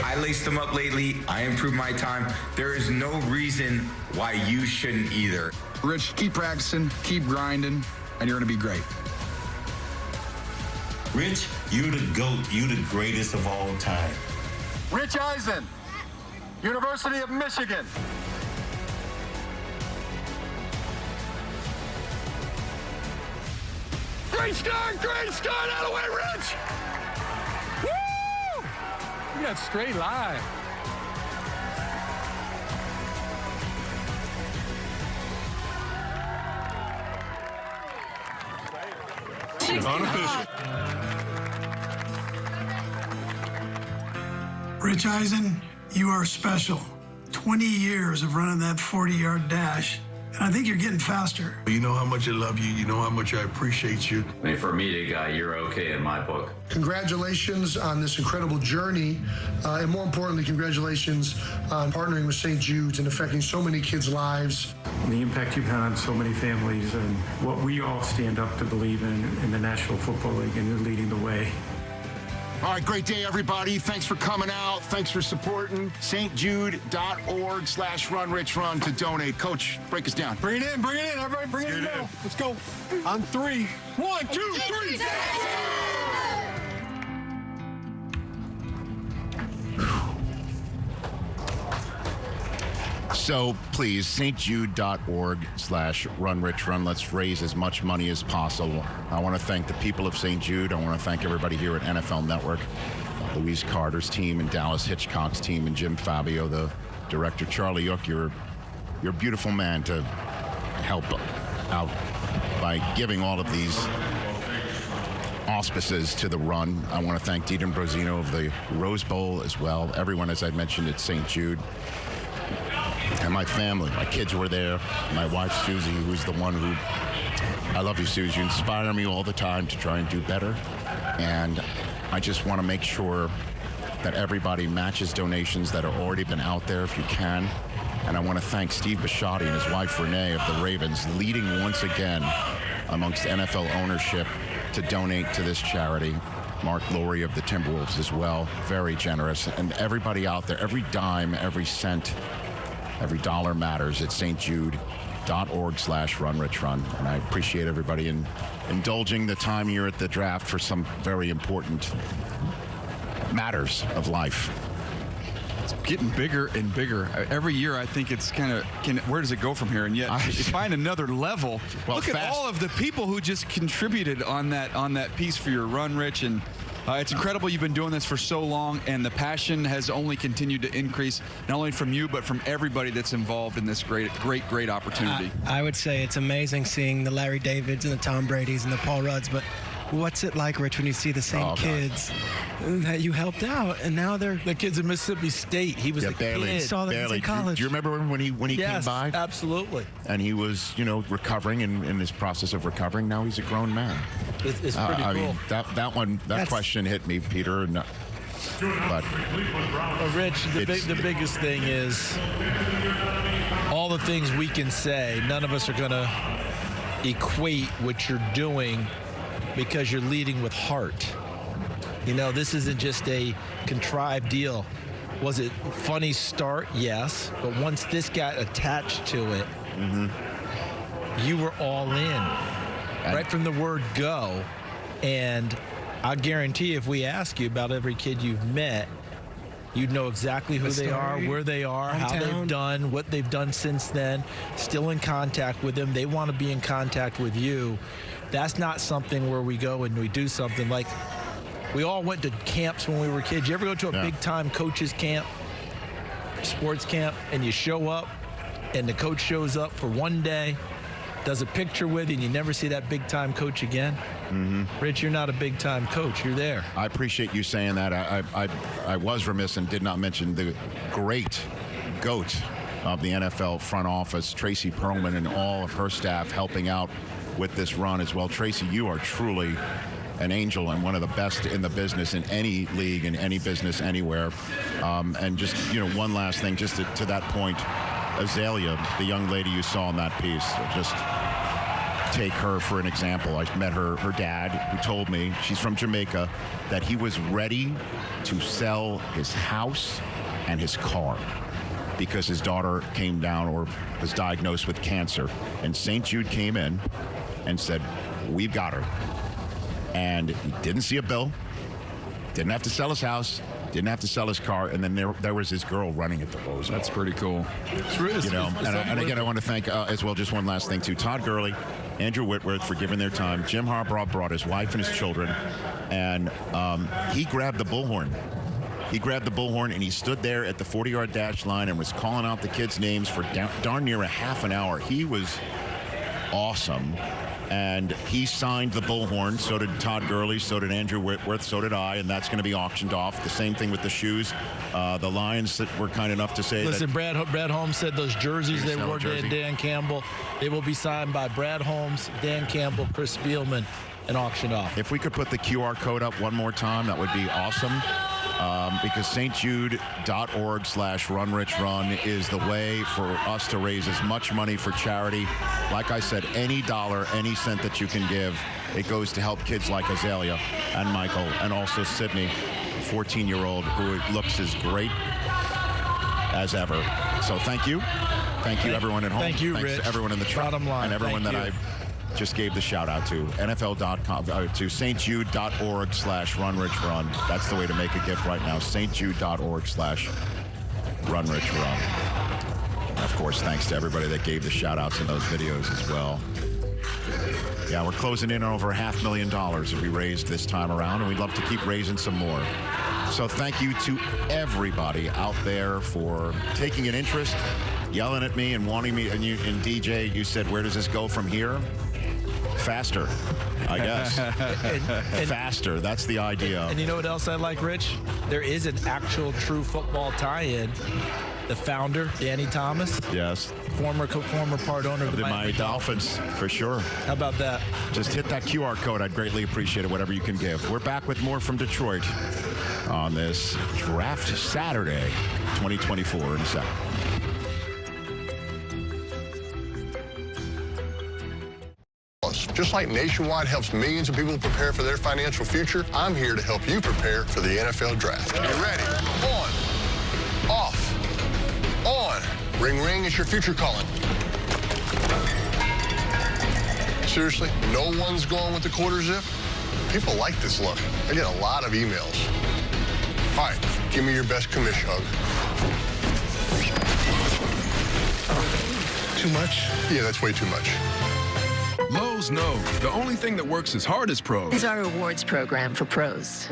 I laced them up lately. I improved my time. There is no reason why you shouldn't either. Rich, keep practicing, keep grinding, and you're going to be great. Rich, you're the GOAT. You're the greatest of all time. Rich Eisen, University of Michigan. Great start. Out of the way, Rich. Woo! You got straight line. Unofficial. Rich Eisen, you are special. 20 years of running that 40-yard dash, and I think you're getting faster. You know how much I love you. You know how much I appreciate you. I mean, for me, the guy, you're okay in my book. Congratulations on this incredible journey, and more importantly, congratulations on partnering with St. Jude's and affecting so many kids' lives. The impact you've had on so many families and what we all stand up to believe in the National Football League, and you're leading the way. All right, great day, everybody. Thanks for coming out. Thanks for supporting. stjude.org/runrichrun to donate. Coach, break us down. Bring it in. Everybody bring it in. Let's go. On 3. 1, 2, 3. So please, stjude.org/runrichrun. Let's raise as much money as possible. I want to thank the people of St. Jude. I want to thank everybody here at NFL Network, Louise Carter's team and Dallas Hitchcock's team, and Jim Fabio, the director. Charlie Yook, you're a beautiful man to help out by giving all of these auspices to the run. I want to thank Deedon Brozino of the Rose Bowl as well. Everyone, as I mentioned, at St. Jude. And my family, my kids were there. My wife, Susie, who's the one who, I love you, Susie. You inspire me all the time to try and do better. And I just want to make sure that everybody matches donations that have already been out there if you can. And I want to thank Steve Bisciotti and his wife, Renee, of the Ravens, leading once again amongst NFL ownership to donate to this charity. Mark Lowry of the Timberwolves as well, very generous. And everybody out there, every dime, every cent, every dollar matters at stjude.org/runrichrun. And I appreciate everybody indulging the time here at the draft for some very important matters of life. It's getting bigger and bigger. Every year, I think it's kind of, where does it go from here? And yet, you find another level. Well, look at all of the people who just contributed on that piece for your run, Rich. And it's incredible you've been doing this for so long, and the passion has only continued to increase, not only from you, but from everybody that's involved in this great opportunity. I would say it's amazing seeing the Larry Davids and the Tom Bradys and the Paul Rudds, but what's it like, Rich, when you see the same kids that you helped out, and now they're the kids in Mississippi State? He was a kid. Saw them in college. Do you remember when he Yes, came by? Absolutely. And he was, recovering in his process of recovering. Now he's a grown man. It's pretty cool. I mean, that question hit me, Peter. But Rich, the biggest thing is all the things we can say. None of us are going to equate what you're doing, because you're leading with heart. This isn't just a contrived deal. Was it funny start? Yes. But once this got attached to it, you were all in. Right from the word go. And I guarantee if we ask you about every kid you've met, you'd know exactly who they are, where they are, how they've done, what they've done since then. Still in contact with them. They want to be in contact with you. That's not something where we go and we do something like we all went to camps when we were kids. You ever go to a big-time coaches camp, sports camp, and you show up and the coach shows up for one day, does a picture with you, and you never see that big-time coach again? Rich, you're not a big-time coach. You're there. I appreciate you saying that. I was remiss and did not mention the great GOAT of the NFL front office, Tracy Perlman, and all of her staff helping out with this run as well. Tracy, you are truly an angel and one of the best in the business in any league, in any business, anywhere. And just, one last thing, just to that point, Azalea, the young lady you saw in that piece, just take her for an example. I met her dad, who told me, she's from Jamaica, that he was ready to sell his house and his car because his daughter came down or was diagnosed with cancer. And St. Jude came in and said, we've got her. And he didn't see a bill, didn't have to sell his house, didn't have to sell his car, and then there was his girl running at the Rose Bowl. That's pretty cool. And again, I want to thank as well, just one last thing too, Todd Gurley, Andrew Whitworth for giving their time. Jim Harbaugh brought his wife and his children, and he grabbed the bullhorn. He grabbed the bullhorn and he stood there at the 40-yard dash line and was calling out the kids' names for darn near a half an hour. He was awesome. And he signed the bullhorn. So did Todd Gurley. So did Andrew Whitworth. So did I. And that's going to be auctioned off. The same thing with the shoes. The Lions that were kind enough to say Listen, Brad Holmes said those jerseys they wore to Dan Campbell, they will be signed by Brad Holmes, Dan Campbell, Chris Spielman, and auctioned off. If we could put the QR code up one more time, that would be awesome. Because stjude.org/runrichrun is the way for us to raise as much money for charity. Like I said, any dollar, any cent that you can give, it goes to help kids like Azalea and Michael and also Sydney, a 14-year-old who looks as great as ever. So thank you. Thank you, everyone at home. Thank you, Thanks Rich. to everyone in the truck and everyone that I just gave the shout out to. NFL.com, to stjude.org/runrichrun. That's the way to make a gift right now. stjude.org/runrichrun. Of course, thanks to everybody that gave the shout outs in those videos as well. Yeah, we're closing in on over $500,000 that we raised this time around, and we'd love to keep raising some more. So thank you to everybody out there for taking an interest, yelling at me and wanting me. And DJ, you said, where does this go from here? Faster, I guess. Faster, that's the idea. And you know what else I like, Rich? There is an actual true football tie-in the founder, Danny Thomas. Yes. Former part owner of the Miami Dolphins, for sure. How about that? Just hit that QR code. I'd greatly appreciate it, whatever you can give. We're back with more from Detroit on this Draft Saturday 2024 in a second. Just like Nationwide helps millions of people prepare for their financial future, I'm here to help you prepare for the NFL Draft. Are you ready? On. Off. On. Ring, ring, it's your future calling. Seriously, no one's going with the quarter zip? People like this look. I get a lot of emails. All right, give me your best commission hug. Too much? Yeah, that's way too much. Lowe's knows the only thing that works as hard as pros is our rewards program for pros.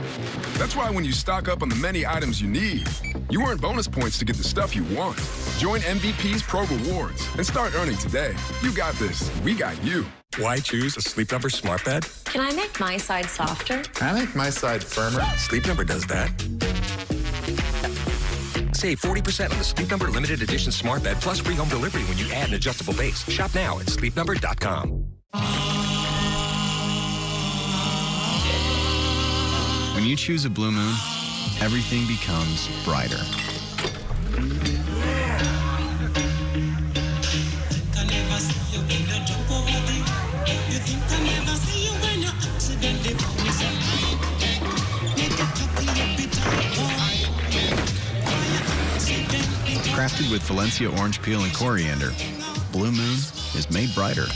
That's why when you stock up on the many items you need, you earn bonus points to get the stuff you want. Join MVP's Pro Rewards and start earning today. You got this. We got you. Why choose a Sleep Number smart bed? Can I make my side softer? Can I make my side firmer? Sleep Number does that. Save 40% on the Sleep Number limited edition smart bed plus free home delivery when you add an adjustable base. Shop now at sleepnumber.com. When you choose a Blue Moon, everything becomes brighter. Crafted with Valencia orange peel and coriander, Blue Moon is made brighter.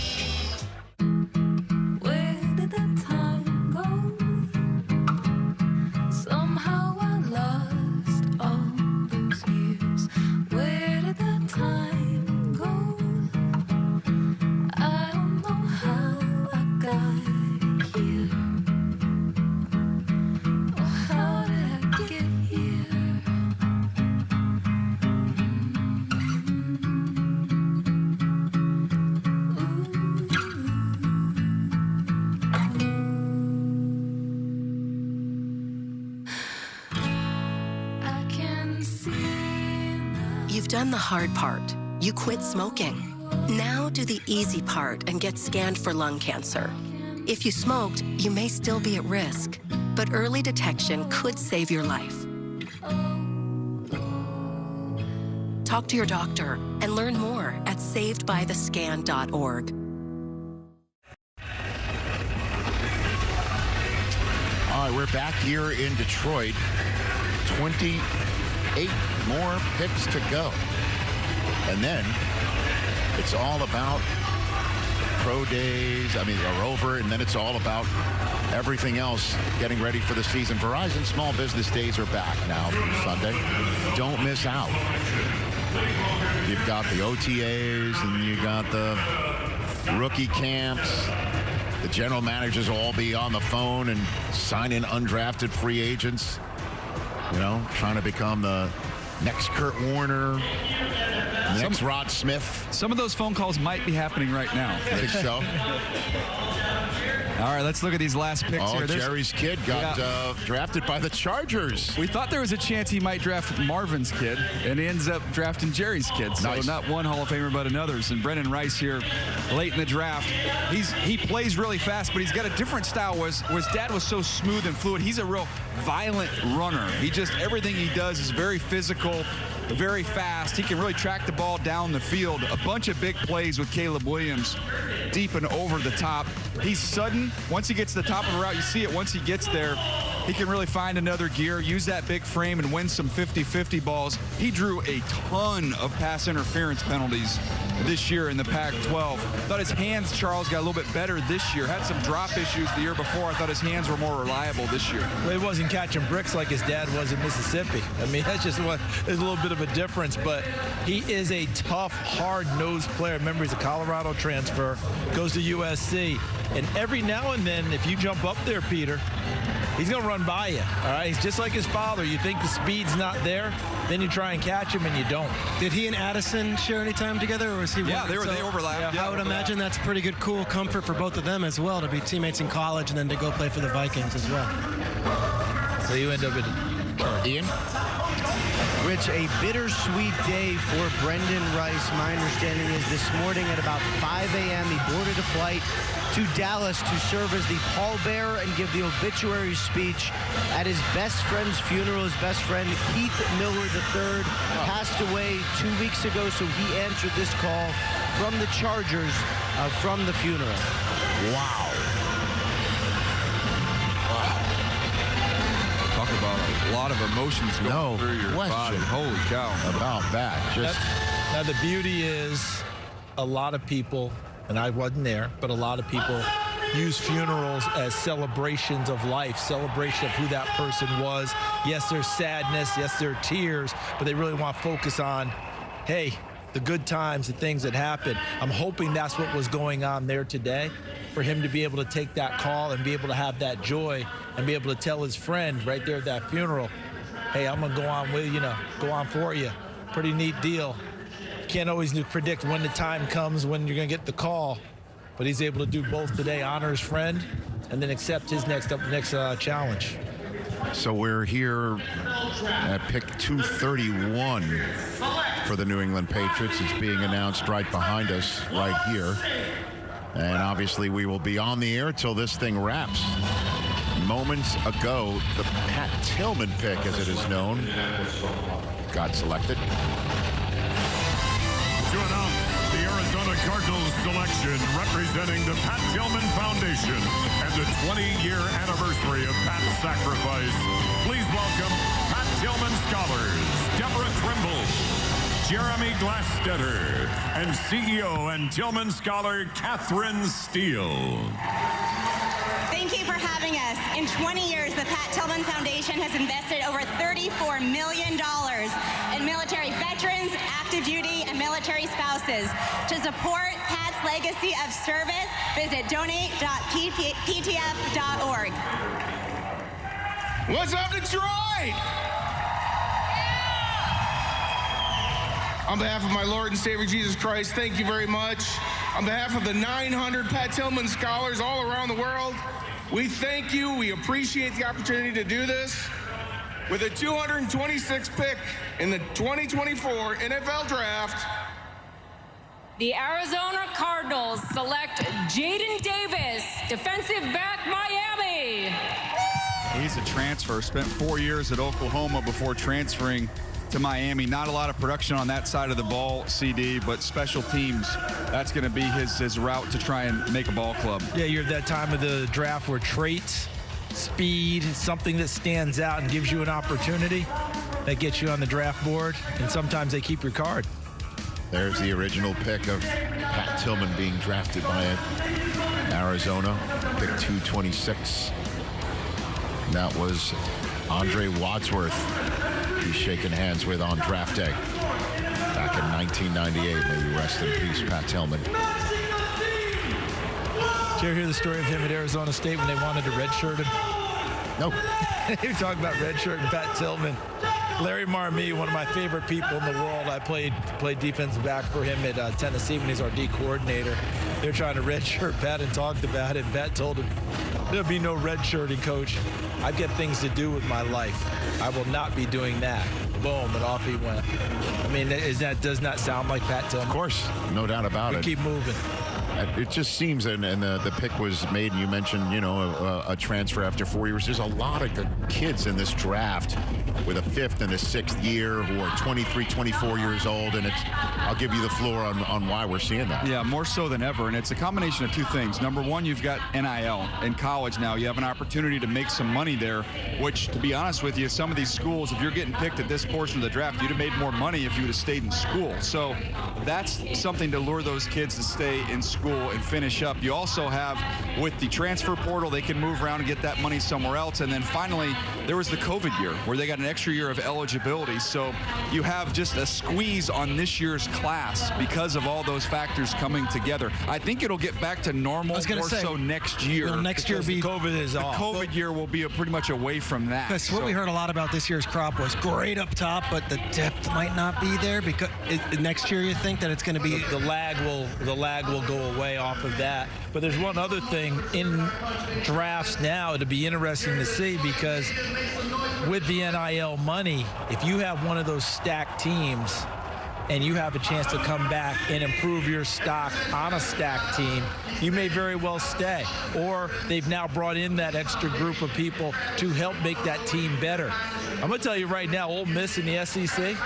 You've done the hard part. You quit smoking. Now do the easy part and get scanned for lung cancer. If you smoked, you may still be at risk, but early detection could save your life. Talk to your doctor and learn more at savedbythescan.org. All right, we're back here in Detroit. 28 more picks to go. And then it's all about pro days, are over, and then it's all about everything else getting ready for the season. Verizon Small Business Days are back now from Sunday. Don't miss out. You've got the OTAs and you got the rookie camps. The general managers will all be on the phone and sign in undrafted free agents. Trying to become the next Kurt Warner, next Rod Smith. Some of those phone calls might be happening right now. I think so. All right, let's look at these last picks here. Jerry's kid got drafted by the Chargers. We thought there was a chance he might draft Marvin's kid, and he ends up drafting Jerry's kid. So nice. Not one Hall of Famer, but another's. And Brendan Rice here late in the draft. He plays really fast, but he's got a different style. Where his dad was so smooth and fluid, he's a real violent runner. Everything he does is very physical, very fast. He can really track the ball down the field. A bunch of big plays with Caleb Williams, deep and over the top. He's sudden. Once he gets to the top of the route, you see it. Once he gets there, he can really find another gear, use that big frame, and win some 50-50 balls. He drew a ton of pass interference penalties this year in the Pac-12. Thought his hands, Charles, got a little bit better this year. Had some drop issues the year before. I thought his hands were more reliable this year. Well, he wasn't catching bricks like his dad was in Mississippi. That's just there's a little bit of a difference, but he is a tough, hard-nosed player. Remember, he's a Colorado transfer, goes to USC, and every now and then, if you jump up there, Peter, he's going to run by you, all right? He's just like his father. You think the speed's not there, then you try and catch him, and you don't. Did he and Addison share any time together, or was he? Yeah, they overlapped. I would imagine that's pretty good, cool comfort for both of them as well, to be teammates in college and then to go play for the Vikings as well. So you end up Ian? Rich, a bittersweet day for Brendan Rice. My understanding is this morning at about 5 a.m. he boarded a flight to Dallas to serve as the pallbearer and give the obituary speech at his best friend's funeral. His best friend, Keith Miller III, passed away 2 weeks ago, so he answered this call from the Chargers from the funeral. Wow. Talk about a lot of emotions going through your body. Holy cow. About that. Now, the beauty is a lot of people, and I wasn't there, but a lot of people use funerals as celebrations of life, celebration of who that person was. Yes, there's sadness. Yes, there are tears, but they really want to focus on, hey, the good times, the things that happen. I'm hoping that's what was going on there today, for him to be able to take that call and be able to have that joy and be able to tell his friend right there at that funeral, hey, I'm going to go on with you, go on for you. Pretty neat deal. You can't always predict when the time comes when you're going to get the call, but he's able to do both today, honor his friend and then accept his next challenge. So we're here at pick 231 for the New England Patriots. It's being announced right behind us right here. And obviously we will be on the air till this thing wraps. Moments ago, the Pat Tillman pick, as it is known, got selected. To announce the Arizona Cardinals selection representing the Pat Tillman Foundation and the 20-year anniversary of Pat's sacrifice, please welcome Pat Tillman scholars Deborah Trimble, Jeremy Glastetter, and CEO and Tillman scholar Catherine Steele. Thank you for having us. In 20 years, the Pat Tillman Foundation has invested over $34 million in military veterans, active duty, and military spouses. To support Pat's legacy of service, visit donate.ptf.org. What's up, Detroit? On behalf of my Lord and Savior Jesus Christ, thank you very much. On behalf of the 900 Pat Tillman scholars all around the world, we thank you. We appreciate the opportunity to do this. With a 226th pick in the 2024 NFL Draft, the Arizona Cardinals select Jaden Davis, defensive back, Miami. He's a transfer, spent 4 years at Oklahoma before transferring to Miami. Not a lot of production on that side of the ball, CD, but special teams, that's going to be his route to try and make a ball club. Yeah, you're at that time of the draft where traits, speed, something that stands out and gives you an opportunity that gets you on the draft board, and sometimes they keep your card. There's the original pick of Pat Tillman being drafted by Arizona, pick 226. That was Andre Wadsworth he's shaking hands with on draft day back in 1998. May you rest in peace, Pat Tillman. Did you ever hear the story of him at Arizona State when they wanted to redshirt him? No. They were talking about redshirting Pat Tillman. Larry Marmee, one of my favorite people in the world. I played defensive back for him at Tennessee when he's our D coordinator. They're trying to redshirt Pat and talked about it. Pat told him, there'll be no redshirting, coach. I've got things to do with my life. I will not be doing that. Boom, and off he went. I mean, does not sound like Pat Tillman? Of course, no doubt about it. Keep moving. It just seems, and the pick was made, and you mentioned, a transfer after 4 years. There's a lot of kids in this draft with a fifth and a sixth year who are 23, 24 years old, and I'll give you the floor on why we're seeing that. Yeah, more so than ever, and it's a combination of two things. Number one, you've got NIL. In college now, you have an opportunity to make some money there, which, to be honest with you, some of these schools, if you're getting picked at this portion of the draft, you'd have made more money if you would have stayed in school. So that's something to lure those kids to stay in school and finish up. You also have, with the transfer portal, they can move around and get that money somewhere else. And then finally, there was the COVID year where they got an extra year of eligibility. So you have just a squeeze on this year's class because of all those factors coming together. I think it'll get back to normal so next year. Will next year be COVID is off. The COVID year will be pretty much away from that. Because what we heard a lot about this year's crop was great up top, but the depth might not be there. Because next year, you think that it's going to be the lag will go away off of that. But there's one other thing in drafts now to be interesting to see, because with the NIL NIL money, if you have one of those stacked teams and you have a chance to come back and improve your stock on a stacked team, you may very well stay. Or they've now brought in that extra group of people to help make that team better. I'm going to tell you right now, Ole Miss in the SEC,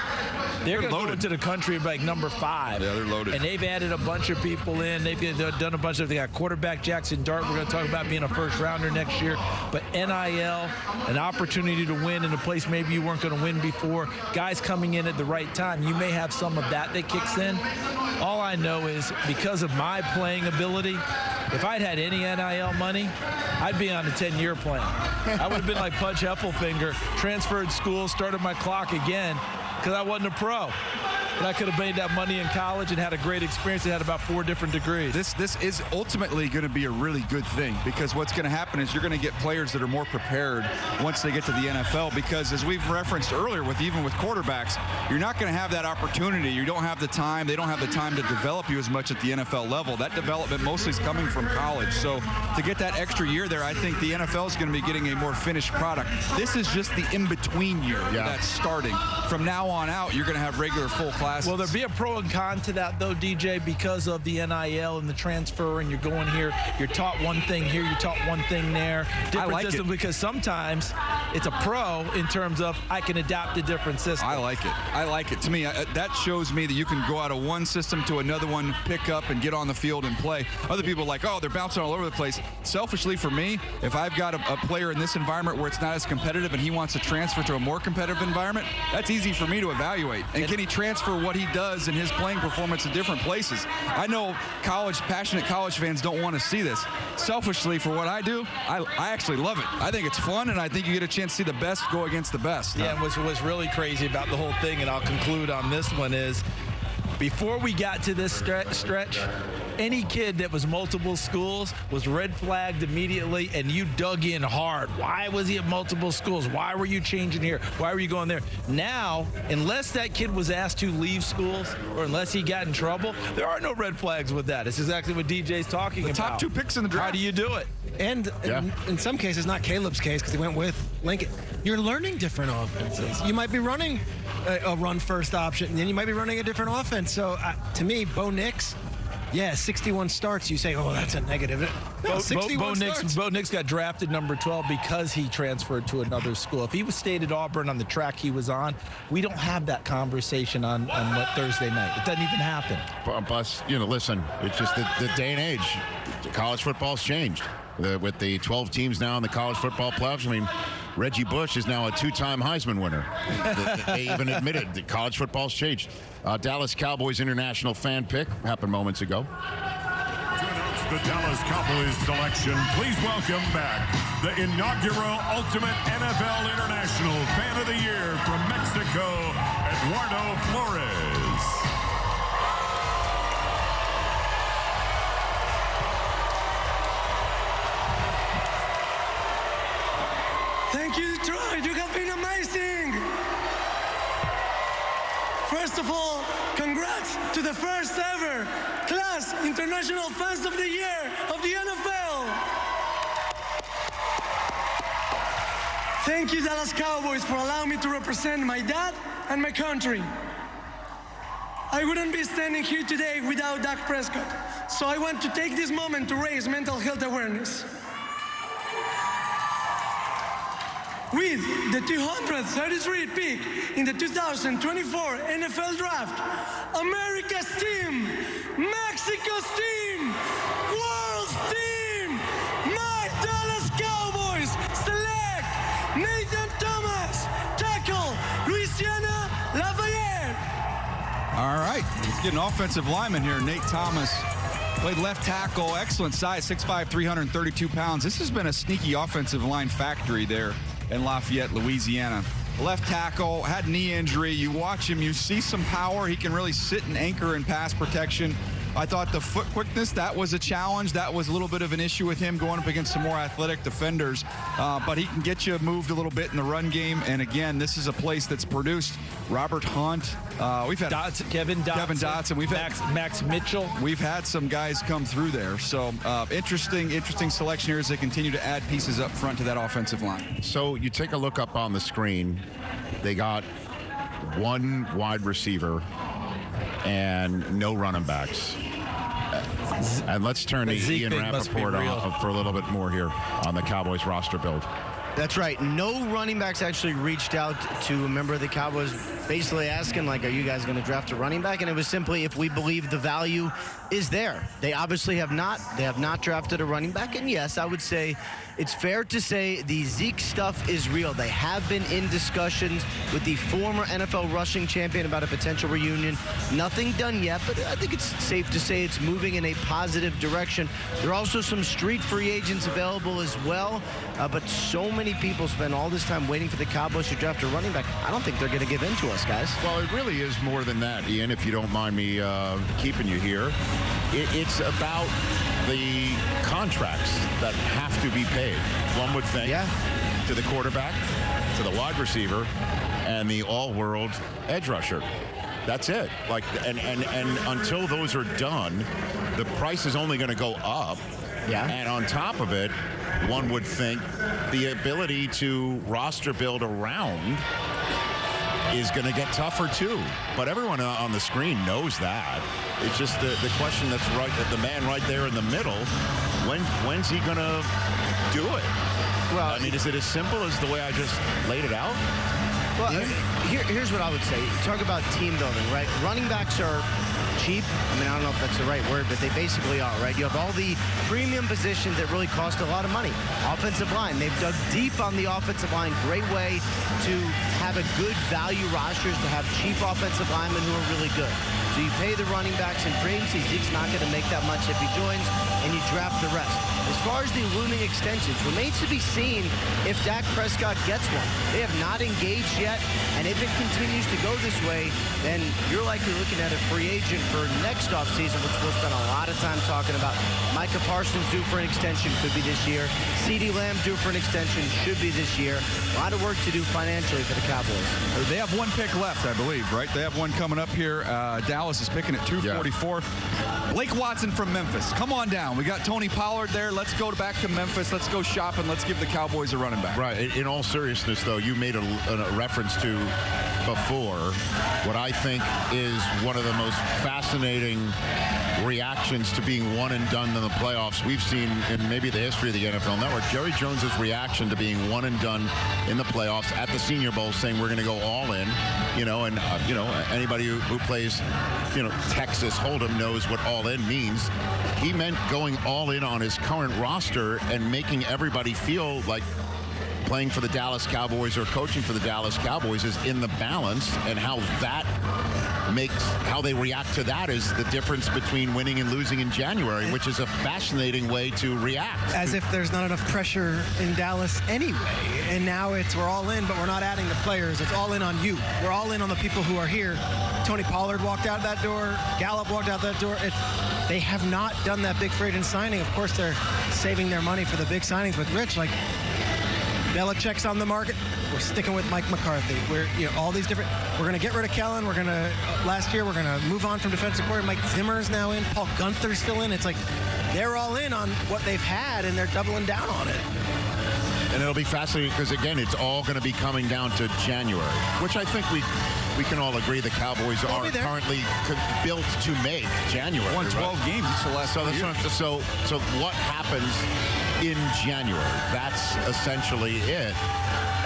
they're going to go into the country like number 5. Yeah, they're loaded. And they've added a bunch of people in. They've done a bunch of, they got quarterback Jackson Dart. We're going to talk about being a first rounder next year. But NIL, an opportunity to win in a place maybe you weren't going to win before. Guys coming in at the right time. You may have some of that kicks in. All I know is because of my playing ability, if I'd had any NIL money, I'd be on a 10-year plan. I would have been like Pudge Heffelfinger, transferred school, started my clock again, because I wasn't a pro. But I could have made that money in college and had a great experience and had about 4 different degrees. This is ultimately going to be a really good thing, because what's going to happen is you're going to get players that are more prepared once they get to the NFL, because as we've referenced earlier, even with quarterbacks, you're not going to have that opportunity. You don't have the time. They don't have the time to develop you as much at the NFL level. That development mostly is coming from college. So to get that extra year there, I think the NFL is going to be getting a more finished product. This is just the in-between year that's starting. From now on out, you're going to have regular full classes. Well, there'll be a pro and con to that, though, DJ, because of the NIL and the transfer, and you're going here, you're taught one thing here, you're taught one thing there. Different system, because sometimes it's a pro in terms of I can adapt to different systems. I like it. I like it. To me, that shows me that you can go out of one system to another one, pick up, and get on the field and play. Other people are like, oh, they're bouncing all over the place. Selfishly, for me, if I've got a player in this environment where it's not as competitive and he wants to transfer to a more competitive environment, that's easy for me to evaluate. And can he transfer what he does in his playing performance to different places? I know passionate college fans don't want to see this. Selfishly, for what I do, I actually love it. I think it's fun, and I think you get a chance to see the best go against the best. Yeah, and what's really crazy about the whole thing, and I'll conclude on this one, is before we got to this stretch, any kid that was multiple schools was red flagged immediately, and you dug in hard. Why was he at multiple schools? Why were you changing here? Why were you going there? Now, unless that kid was asked to leave schools or unless he got in trouble, there are no red flags with that. It's exactly what DJ's talking about. The top 2 picks in the draft. How do you do it? And in some cases, not Caleb's case, because he went with Lincoln, you're learning different offenses. You might be running a run-first option, and then you might be running a different offense. So, to me, Bo Nix, 61 starts, you say, oh, that's a negative. No, Bo Nix got drafted number 12 because he transferred to another school. If he was stayed at Auburn on the track he was on, we don't have that conversation on Thursday night. It doesn't even happen. Plus, listen, it's just the day and age. College football's changed. With the 12 teams now in the college football playoffs, I mean, Reggie Bush is now a 2-time Heisman winner. They even admitted that college football's changed. Dallas Cowboys international fan pick happened moments ago. To announce the Dallas Cowboys selection, please welcome back the inaugural Ultimate NFL International Fan of the Year from Mexico, Eduardo Flores. Thank you, Detroit. You have been amazing. First of all, congrats to the first ever Class International Fans of the Year of the NFL. Thank you, Dallas Cowboys, for allowing me to represent my dad and my country. I wouldn't be standing here today without Dak Prescott, so I want to take this moment to raise mental health awareness. With the 233rd pick in the 2024 NFL Draft, America's team, Mexico's team, world's team, my Dallas Cowboys select Nathan Thomas, tackle, Louisiana Lafayette. All right, let's get an offensive lineman here. Nate Thomas played left tackle, excellent size, 6'5", 332 pounds. This has been a sneaky offensive line factory there in Lafayette, Louisiana. Left tackle, had knee injury. You watch him, you see some power. He can really sit and anchor in pass protection. I thought the foot quickness, that was a challenge. That was a little bit of an issue with him going up against some more athletic defenders. But he can get you moved a little bit in the run game. And again, this is a place that's produced Robert Hunt. We've had Kevin Dotson. We've had Max Mitchell. We've had some guys come through there. So interesting selection here as they continue to add pieces up front to that offensive line. So you take a look up on the screen. They got one wide receiver and no running backs. And let's turn to Ian Rappaport on for a little bit more here on the Cowboys roster build. That's right. No running backs actually reached out to a member of the Cowboys basically asking, like, are you guys going to draft a running back? And it was simply if we believe the value is there. They obviously have not. They have not drafted a running back. And, yes, I would say it's fair to say the Zeke stuff is real. They have been in discussions with the former NFL rushing champion about a potential reunion. Nothing done yet, but I think it's safe to say it's moving in a positive direction. There are also some street free agents available as well, but so many people spend all this time waiting for the Cowboys to draft a running back. I don't think they're going to give in to us, guys. Well, it really is more than that, Ian, if you don't mind me keeping you here. It's about the contracts that have to be paid. One would think to the quarterback, to the wide receiver, and the all-world edge rusher. That's it. Like, and until those are done, the price is only going to go up. Yeah. And on top of it, one would think the ability to roster build around is going to get tougher too. But everyone on the screen knows that. It's just the question that's right, the man right there in the middle. When's he going to do it? Well, I mean, is it as simple as the way I just laid it out? Well, here's what I would say. Talk about team building, right? Running backs are cheap. I mean, I don't know if that's the right word, but they basically are, right? You have all the premium positions that really cost a lot of money. Offensive line, they've dug deep on the offensive line. Great way to have a good value rosters, to have cheap offensive linemen who are really good. So you pay the running backs in free agency. Zeke's not going to make that much if he joins, and you draft the rest. As far as the looming extensions, remains to be seen if Dak Prescott gets one. They have not engaged yet, and if it continues to go this way, then you're likely looking at a free agent for next offseason, which we'll spend a lot of time talking about. Micah Parsons due for an extension, could be this year. CeeDee Lamb due for an extension, should be this year. A lot of work to do financially for the Cowboys. They have one pick left, I believe, right? They have one coming up here. Dallas is picking at 244. Yeah. Blake Watson from Memphis. Come on down. We got Tony Pollard there. Let's go back to Memphis. Let's go shopping. Let's give the Cowboys a running back. Right. In all seriousness, though, you made a reference to before what I think is one of the most fascinating reactions to being one and done in the playoffs we've seen in maybe the history of the NFL Network. Jerry Jones's reaction to being one and done in the playoffs at the Senior Bowl, saying we're going to go all in, and anybody who plays, Texas Hold'em knows what all in means. He meant going all in on his current roster and making everybody feel like playing for the Dallas Cowboys or coaching for the Dallas Cowboys is in the balance, and how they react to that is the difference between winning and losing in January, which is a fascinating way to react. As if there's not enough pressure in Dallas anyway. And now we're all in, but we're not adding the players. It's all in on you. We're all in on the people who are here. Tony Pollard walked out that door. Gallup walked out that door. They have not done that big free agent signing. Of course, they're saving their money for the big signings with Rich. Like, Belichick's on the market. We're sticking with Mike McCarthy. We're, all these different. We're going to get rid of Kellen. We're going to last year. We're going to move on from defensive coordinator. Mike Zimmer's now in. Paul Gunther's still in. It's like they're all in on what they've had, and they're doubling down on it. And it'll be fascinating because, again, it's all going to be coming down to January, which I think we can all agree the Cowboys are currently built to make January. Won 12 games each the last 2 years. So what happens in January? That's essentially it.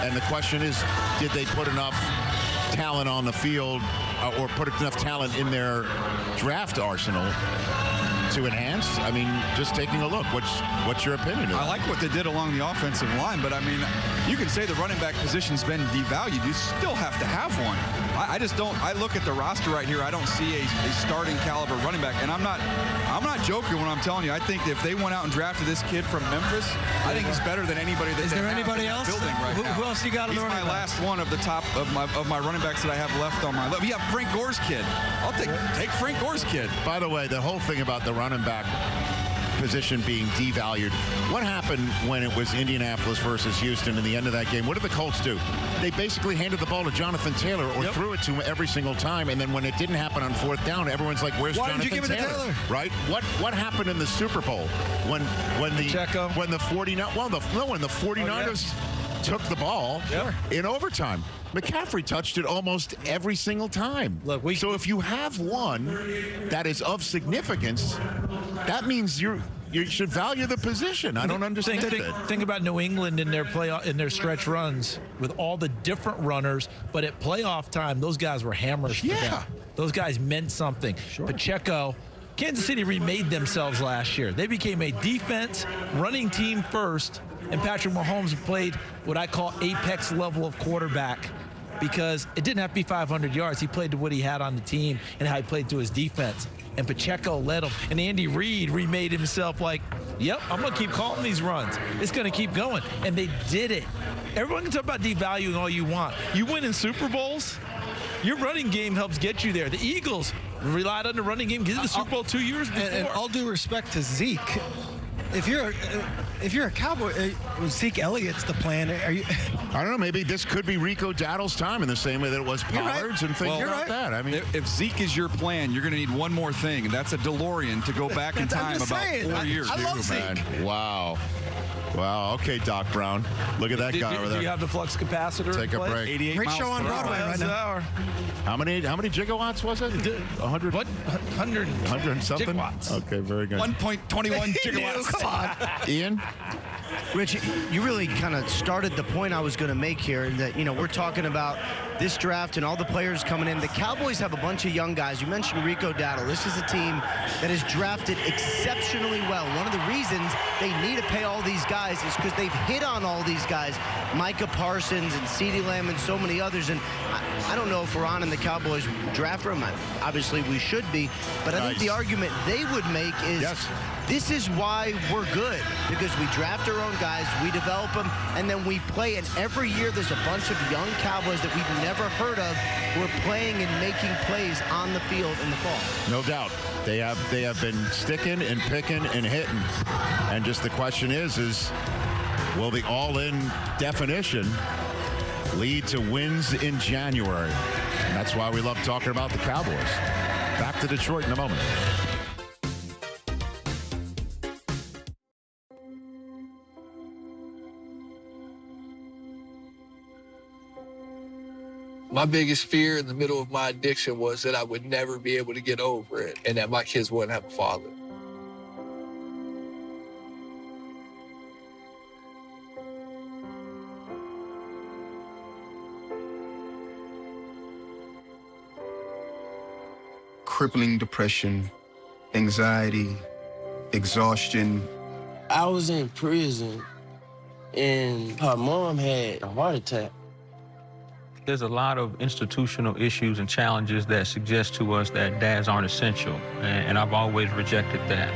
And the question is, did they put enough talent on the field or put enough talent in their draft arsenal to enhance? I mean, just taking a look. What's your opinion? I like what they did along the offensive line, but I mean, you can say the running back position's been devalued. You still have to have one. I just don't. I look at the roster right here. I don't see a starting caliber running back, and I'm not joking when I'm telling you. I think if they went out and drafted this kid from Memphis, I think he's better than anybody that is there anybody else building right now. Who else you got? He's my last one of the top of my running backs that I have left on my list. Yeah, Frank Gore's kid. I'll take Frank Gore's kid. By the way, the whole thing about the running back position being devalued. What happened when it was Indianapolis versus Houston in the end of that game? What did the Colts do? They basically handed the ball to Jonathan Taylor or threw it to him every single time, and then when it didn't happen on 4th down, everyone's like, "Where's Jonathan Taylor?" Why did you give it to Taylor? Right? What happened in the Super Bowl when the 49ers took the ball in overtime? McCaffrey touched it almost every single time. Look, so if you have one that is of significance, that means you should value the position. I don't understand it. Think about New England in their stretch runs with all the different runners, but at playoff time, those guys were hammers for them. Those guys meant something. Pacheco, Kansas City remade themselves last year. They became a defense running team first, and Patrick Mahomes played what I call apex level of quarterback, because it didn't have to be 500 yards. He played to what he had on the team and how he played to his defense. And Pacheco led him. And Andy Reid remade himself like, yep, I'm going to keep calling these runs. It's going to keep going. And they did it. Everyone can talk about devaluing all you want. You win in Super Bowls, your running game helps get you there. The Eagles relied on the running game, get to the Super Bowl 2 years before. And all due respect to Zeke, if you're a Cowboy, Zeke Elliott's the plan. Are you? I don't know. Maybe this could be Rico Dowdle's time in the same way that it was Pollard's and things like that. I mean, if Zeke is your plan, you're going to need one more thing, and that's a DeLorean to go back in time about 4 years. I love Zeke. Man. Wow. Okay, Doc Brown. Look at that guy over there. Do you have the flux capacitor? Take a break. 88 Great show on Broadway right now. How many gigawatts was it? 100. What? 100 something. Gigawatts. Okay, very good. 1.21 gigawatts. Come on. Ian? Rich, you really kind of started the point I was going to make here, that, we're talking about this draft and all the players coming in. The Cowboys have a bunch of young guys. You mentioned Rico Dowdle. This is a team that has drafted exceptionally well. One of the reasons they need to pay all these guys is because they've hit on all these guys, Micah Parsons and CeeDee Lamb and so many others. And I don't know if we're on in the Cowboys draft room. Obviously, we should be. But I think the argument they would make is this is why we're good, because we draft our own guys, we develop them, and then we play. And every year there's a bunch of young Cowboys that we've never heard of who are playing and making plays on the field in the fall. No doubt. They have been sticking and picking and hitting. And just the question is will the all-in definition lead to wins in January? And that's why we love talking about the Cowboys. Back to Detroit in a moment. My biggest fear in the middle of my addiction was that I would never be able to get over it and that my kids wouldn't have a father. Crippling depression, anxiety, exhaustion. I was in prison and her mom had a heart attack. There's a lot of institutional issues and challenges that suggest to us that dads aren't essential, and I've always rejected that.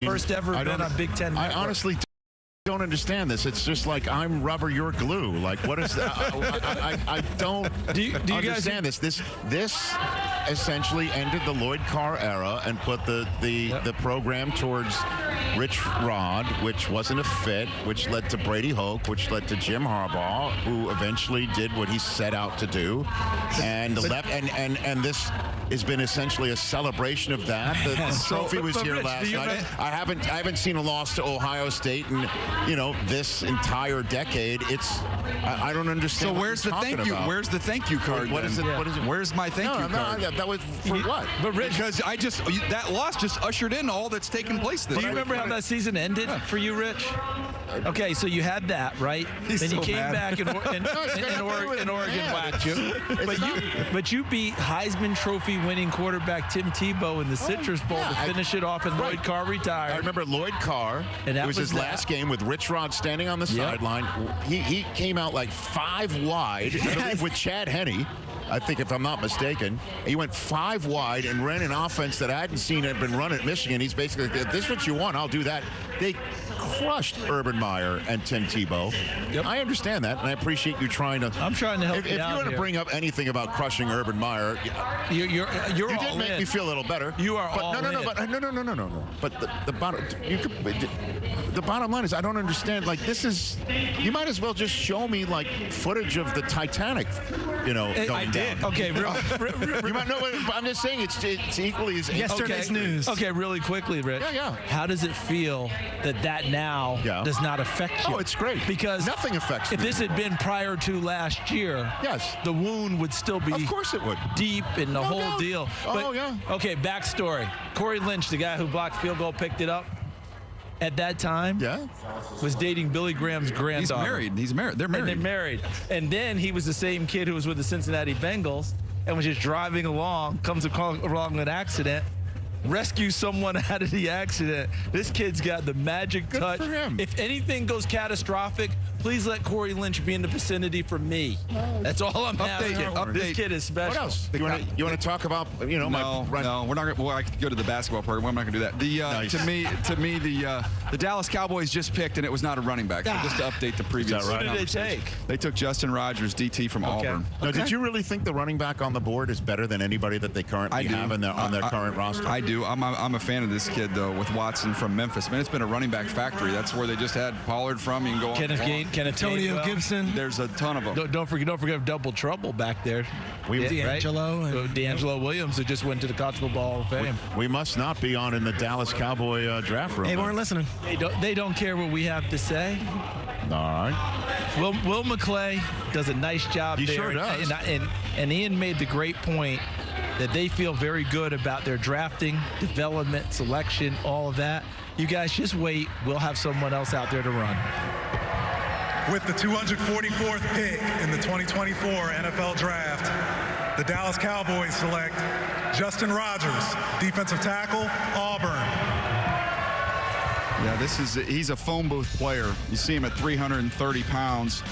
First ever event on Big Ten Network. I honestly don't understand this. It's just like I'm rubber, you're glue. Like, what is that? I don't understand this. This essentially ended the Lloyd Carr era and put the program towards Rich Rod, which wasn't a fit, which led to Brady Hoke, which led to Jim Harbaugh, who eventually did what he set out to do, and and this has been essentially a celebration of that. The trophy was here last night. I haven't seen a loss to Ohio State in this entire decade. I don't understand. So where's the thank you? About. Where's the thank you card? What is it? What is it? Where's my thank you card? That was for what? But Rich, because that loss just ushered in all that's taken place this year. Do you remember how that season ended for you, Rich? Okay, so you had that, right? Then you came back and Oregon whacked you. But you beat Heisman Trophy winning quarterback Tim Tebow in the Citrus Bowl to finish it off, and Lloyd Carr retired. I remember Lloyd Carr. And it was his last game with Rich Rod standing on the sideline. He came out like 5 wide, I believe, with Chad Henne. I think, if I'm not mistaken, he went 5 wide and ran an offense that I hadn't seen had been run at Michigan. He's basically, if this is what you want, I'll do that. They crushed Urban Meyer and Tim Tebow. Yep. I understand that, and I appreciate you trying to. I'm trying to help you out. If you want to bring up anything about crushing Urban Meyer, you did make me feel a little better. You are all no. But the bottom line is, I don't understand. Like, this is, you might as well just show me like footage of the Titanic, going down. Okay, you might know. I'm just saying it's equally as yesterday's news. Okay, really quickly, Rich. Yeah. How does it feel that now does not affect you? Oh, it's great. Because nothing affects me. If this had been prior to last year, the wound would still be, of course it would, deep in the whole deal. But, okay, backstory. Corey Lynch, the guy who blocked field goal, picked it up. At that time, was dating Billy Graham's granddaughter. He's married. They're married. And they're married. And then he was the same kid who was with the Cincinnati Bengals and was just driving along, comes along with an accident, rescue someone out of the accident. This kid's got the magic touch. For him. If anything goes catastrophic, please let Corey Lynch be in the vicinity for me. That's all I'm asking. This kid is special. What else? You want to talk about? No, we're not going. Well, I could go to the basketball program. I'm not going to do that. To me, the Dallas Cowboys just picked, and it was not a running back. So just to update the previous. Is that right? Who did they take? They took Justin Rogers, DT from Auburn. Now, did you really think the running back on the board is better than anybody that they currently have on their current roster? I do. I'm a fan of this kid, though, with Watson from Memphis. Man, it's been a running back factory. That's where they just had Pollard from. You can go on. Kenneth Antonio Gibson. There's a ton of them. Don't forget Double Trouble back there. D'Angelo Williams, who just went to the College Football Hall of Fame. We must not be on in the Dallas Cowboy draft room. They weren't listening. They don't care what we have to say. All right. Will McClay does a nice job there. He sure does. And Ian made the great point that they feel very good about their drafting, development, selection, all of that. You guys just wait. We'll have someone else out there to run. With the 244th pick in the 2024 NFL Draft, the Dallas Cowboys select Justin Rogers, defensive tackle, Auburn. Yeah, he's a phone booth player. You see him at 330 pounds.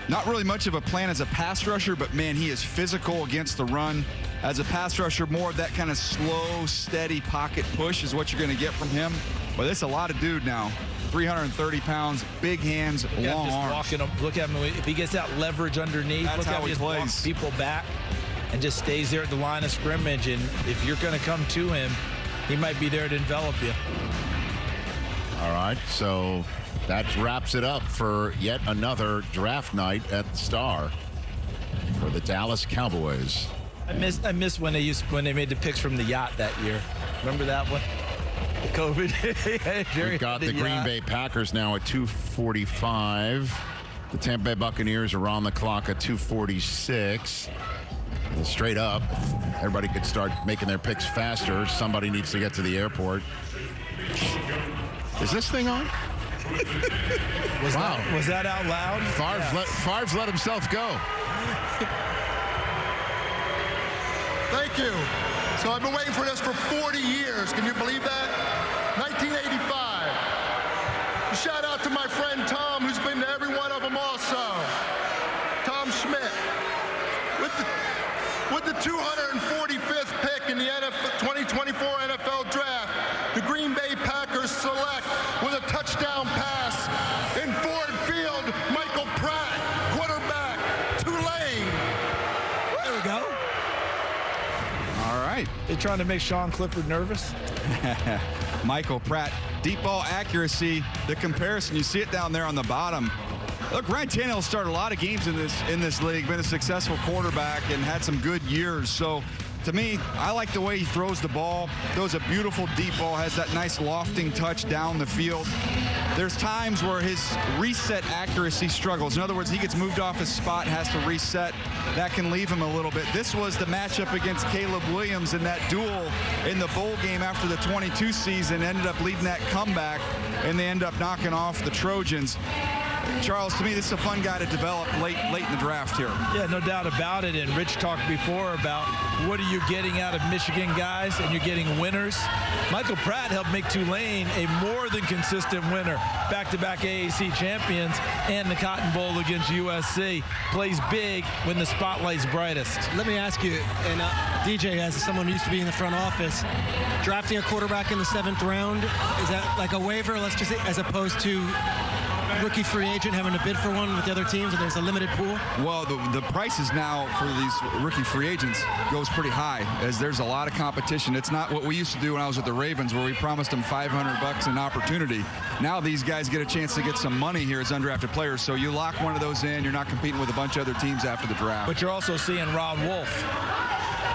Not really much of a plan as a pass rusher, but man, he is physical against the run. As a pass rusher, more of that kind of slow, steady pocket push is what you're going to get from him. But it's a lot of dude now. 330 pounds, big hands, long arms. Walking him, look at him. If he gets that leverage underneath, that's how he plays. Walks people back and just stays there at the line of scrimmage. And if you're going to come to him, he might be there to envelop you. All right, so that wraps it up for yet another draft night at the Star for the Dallas Cowboys. I miss when they made the picks from the yacht that year. Remember that one? COVID. We've got the Green Bay Packers now at 2:45. The Tampa Bay Buccaneers are on the clock at 2:46. And straight up, everybody could start making their picks faster. Somebody needs to get to the airport. Is this thing on? Was that out loud? Favre's let himself go. Thank you. So I've been waiting for this for 40 years. Can you believe that? 1985. Shout out to my friend Tom, who's been to every one of them also. Tom Schmidt. With the 245th pick in the 2024 NFL Draft, the Green Bay Packers Raiders select with a touchdown pass in Ford Field, Michael Pratt, quarterback, Tulane. There we go. All right. They're trying to make Sean Clifford nervous. Michael Pratt, deep ball accuracy. The comparison, you see it down there on the bottom. Look, Ryan Tannehill started a lot of games in this league, been a successful quarterback, and had some good years. So, to me, I like the way he throws the ball. Throws a beautiful deep ball, has that nice lofting touch down the field. There's times where his reset accuracy struggles. In other words, he gets moved off his spot, has to reset. That can leave him a little bit. This was the matchup against Caleb Williams in that duel in the bowl game after the 22 season, ended up leading that comeback, and they end up knocking off the Trojans. Charles, to me, this is a fun guy to develop late in the draft here. Yeah, no doubt about it. And Rich talked before about what are you getting out of Michigan guys, and you're getting winners. Michael Pratt helped make Tulane a more than consistent winner. Back-to-back AAC champions and the Cotton Bowl against USC. Plays big when the spotlight's brightest. Let me ask you, and DJ, as someone who used to be in the front office, drafting a quarterback in the 7th round, is that like a waiver, let's just say, as opposed to rookie free agent having to bid for one with the other teams and there's a limited pool? Well, the prices now for these rookie free agents goes pretty high, as there's a lot of competition. It's not what we used to do when I was with the Ravens, where we promised them $500 an opportunity. Now these guys get a chance to get some money here as undrafted players. So you lock one of those in, you're not competing with a bunch of other teams after the draft. But you're also seeing Ron Wolf.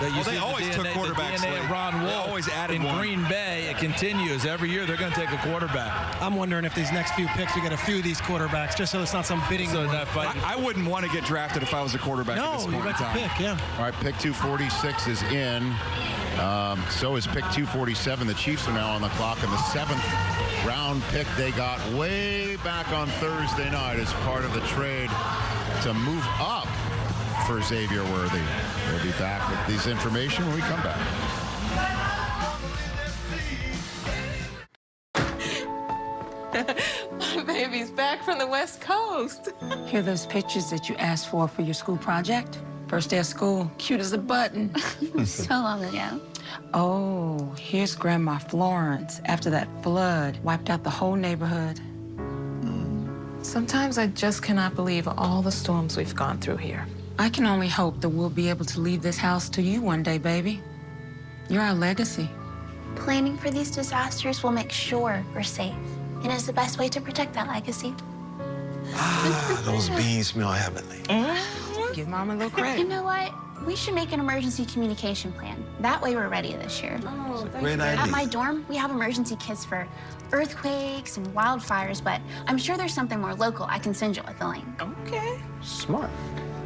They always took quarterbacks. The DNA of Ron Wolf always added in one. Green Bay. It continues. Every year they're going to take a quarterback. I'm wondering if these next few picks, we get a few of these quarterbacks, just so it's not some bidding. So not fighting. I wouldn't want to get drafted if I was a quarterback at this point in time. Pick, yeah. All right, pick 246 is in. So is pick 247. The Chiefs are now on the clock, and the 7th round pick they got way back on Thursday night as part of the trade to move up for Xavier Worthy. We'll be back with this information when we come back. My baby's back from the West Coast. Here are those pictures that you asked for your school project? First day of school, cute as a button. So long ago. Oh, here's Grandma Florence after that flood wiped out the whole neighborhood. Sometimes I just cannot believe all the storms we've gone through here. I can only hope that we'll be able to leave this house to you one day, baby. You're our legacy. Planning for these disasters will make sure we're safe. And it's the best way to protect that legacy. Those beans smell heavenly. Give Mom a little credit. You know what? We should make an emergency communication plan. That way we're ready this year. Oh, Great idea. At my dorm, we have emergency kits for earthquakes and wildfires, but I'm sure there's something more local I can send you with the link. Okay. Smart.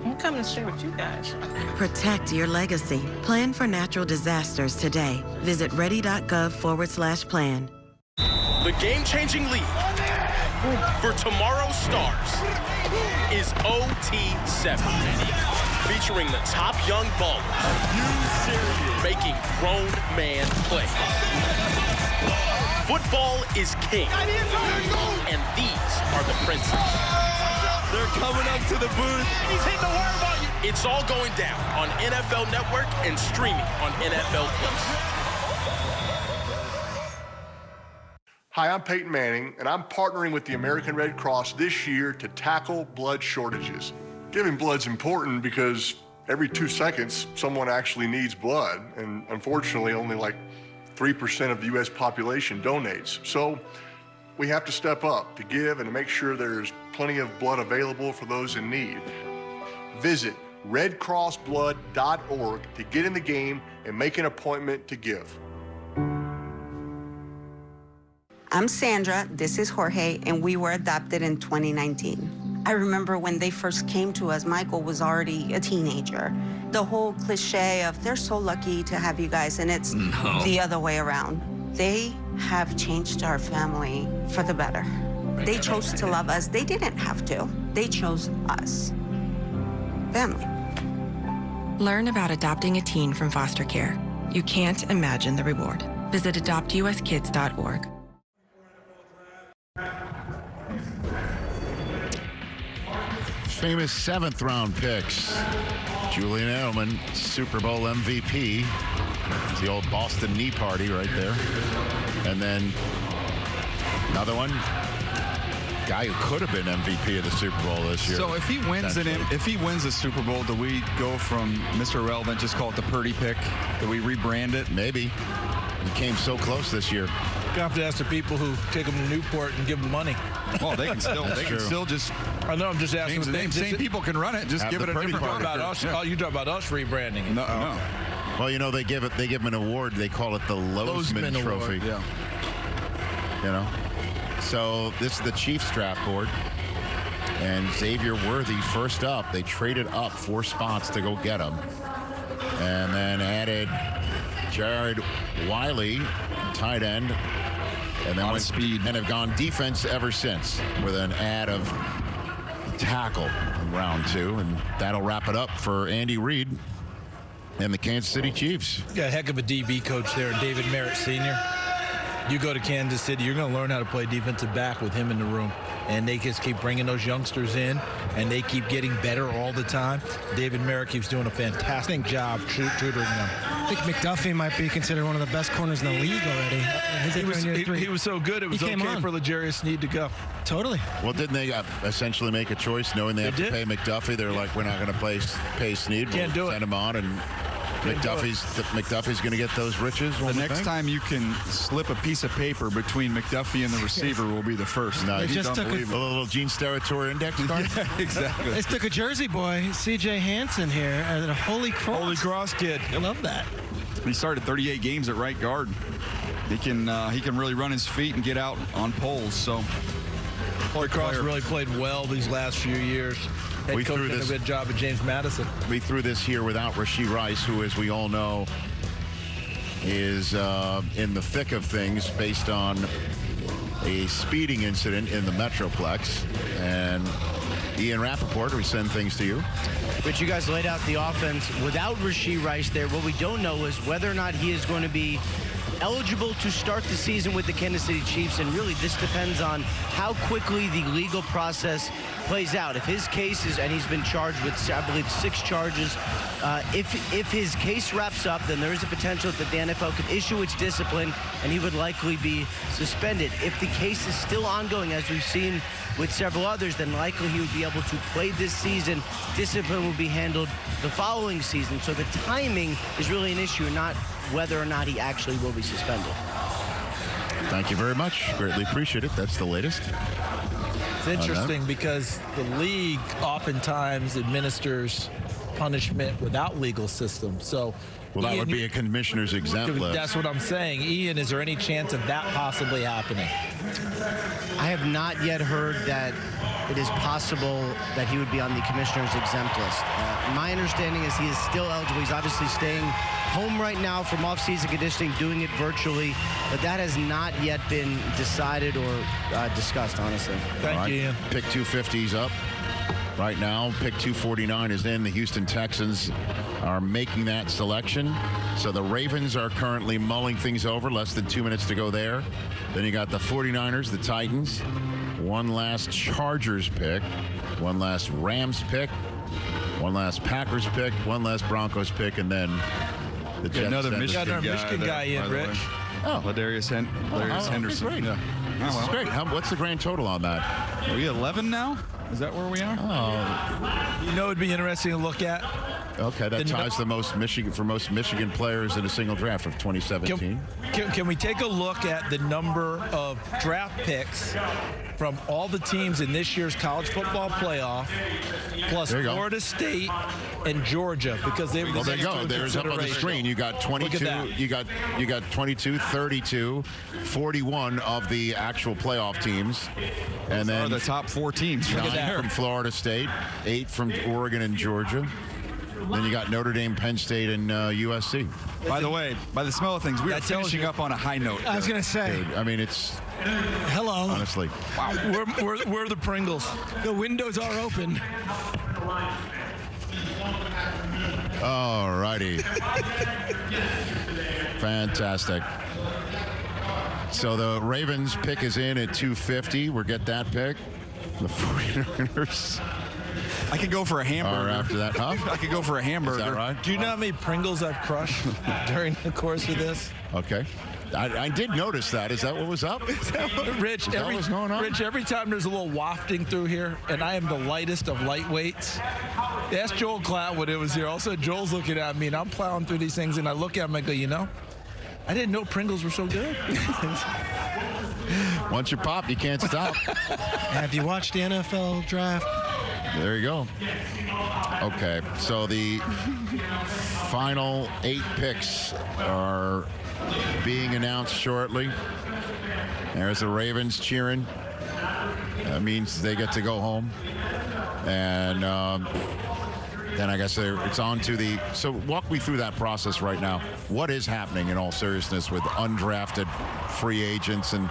I'm coming to share with you guys. Protect your legacy. Plan for natural disasters today. Visit ready.gov/plan. The game-changing league for tomorrow's stars is OT7, featuring the top young ballers making grown man plays. Football is king, and these are the princes. They're coming up to the booth. He's hitting the worm on you. It's all going down on NFL Network and streaming on NFL Plus. Hi, I'm Peyton Manning, and I'm partnering with the American Red Cross this year to tackle blood shortages. Giving blood's important because every 2 seconds, someone actually needs blood, and unfortunately, only like 3% of the U.S. population donates. So we have to step up to give and to make sure there's plenty of blood available for those in need. Visit redcrossblood.org to get in the game and make an appointment to give. I'm Sandra, this is Jorge, and we were adopted in 2019. I remember when they first came to us, Michael was already a teenager. The whole cliche of, they're so lucky to have you guys, and it's the other way around. They have changed our family for the better. They chose to love us. They didn't have to. They chose us. Family. Learn about adopting a teen from foster care. You can't imagine the reward. Visit adoptuskids.org. Famous 7th round picks. Julian Edelman, Super Bowl MVP. It's the old Boston knee party right there. And then Another one. Guy who could have been MVP of the Super Bowl this year. So if he wins the Super Bowl, do we go from Mr. Irrelevant, just call it the Purdy pick? Do we rebrand it? Maybe. He came so close this year. You have to ask the people who take him to Newport and give them money. Well, they can still just. I know. I'm just asking. Change the name. Same people can run it. Just give it a different part. Oh, you talk about us rebranding it? No. Well, you know they give him an award. They call it the Lozman Trophy. Award, yeah. You know. So this is the Chiefs draft board, and Xavier Worthy first up. They traded up 4 spots to go get him, and then added Jared Wiley, tight end, and then speed, and have gone defense ever since with an add of tackle in round 2, and that'll wrap it up for Andy Reid and the Kansas City Chiefs. Got a heck of a DB coach there, David Merritt Sr. You go to Kansas City, you're going to learn how to play defensive back with him in the room. And they just keep bringing those youngsters in, and they keep getting better all the time. David Merritt keeps doing a fantastic job tutoring them. I think McDuffie might be considered one of the best corners in the league already. He was so good, it was okay for L'Jarius Sneed to go. Totally. Well, didn't they essentially make a choice knowing they have to pay McDuffie? They're like, we're not going to pay Sneed. Can't do it. Send him on, and McDuffie's going to get those riches. The next time you can slip a piece of paper between McDuffie and the receiver will be the first. No, they just took a little Gene Steratore index card. Yeah, exactly. They took a Jersey boy, C.J. Hansen here, and a Holy Cross. Holy Cross kid. I love that. He started 38 games at right guard. He can really run his feet and get out on poles. So Holy Cross really played well these last few years. Head coach did a good job at James Madison. We threw this here without Rashee Rice, who, as we all know, is in the thick of things based on a speeding incident in the Metroplex. And Ian Rappaport, we send things to you. But you guys laid out the offense without Rashee Rice there. What we don't know is whether or not he is going to be eligible to start the season with the Kansas City Chiefs, and really this depends on how quickly the legal process plays out. If his case is, and he's been charged with, I believe, 6 charges, if his case wraps up, then there is a potential that the NFL could issue its discipline, and he would likely be suspended. If the case is still ongoing, as we've seen with several others, then likely he would be able to play this season. Discipline will be handled the following season. So the timing is really an issue, not whether or not he actually will be suspended. Thank you very much. Greatly appreciate it. That's the latest. It's interesting because the league oftentimes administers punishment without legal system. So, well, that would be a commissioner's exempt list. That's what I'm saying. Ian, is there any chance of that possibly happening? I have not yet heard that it is possible that he would be on the commissioner's exempt list. My understanding is he is still eligible. He's obviously staying home right now from off-season conditioning, doing it virtually, but that has not yet been decided or discussed, honestly. Thank you, Ian. Pick 250 is up right now. Pick 249 is in. The Houston Texans are making that selection. So the Ravens are currently mulling things over. Less than 2 minutes to go there. Then you got the 49ers, the Titans. One last Chargers pick. One last Rams pick. One last Packers pick. One last Broncos pick. And then the Jets. Another Michigan guy in, Rich. Oh, Ladarius Henderson. Great. Yeah. This is great. What's the grand total on that? Are we 11 now? Is that where we are? Oh. You know, it'd be interesting to look at. Okay, that ties the most Michigan players in a single draft of 2017. Can we take a look at the number of draft picks from all the teams in this year's college football playoff, plus Florida State and Georgia, because they were well, there you go. There's up on the screen. You got 22. You got 22, 32, 41 of the actual playoff teams, and then the top 4 teams. 9 from Florida State, 8 from Oregon and Georgia. Then you got Notre Dame, Penn State, and USC. By the way, by the smell of things, we are finishing up on a high note. I was going to say. Dude, I mean, it's... Hello. Honestly. Wow. Where are the Pringles? The windows are open. All righty. Fantastic. So the Ravens pick is in at 250. We'll get that pick. The 49ers... I could go for a hamburger. Or after that, huh? I could go for a hamburger. Is that right? Do you know how many Pringles I've crushed during the course of this? Okay. I did notice that. Is that what was up? Rich, what was going on? Rich, every time there's a little wafting through here, and I am the lightest of lightweights. Ask Joel Klatt when it was here. Also, Joel's looking at me, and I'm plowing through these things, and I look at him and I go, I didn't know Pringles were so good. Once you pop, you can't stop. Have you watched the NFL draft? There you go. Okay, so the final 8 picks are being announced shortly. There's the Ravens cheering. That means they get to go home. And then I guess it's on to the... So walk me through that process right now. What is happening in all seriousness with undrafted free agents, and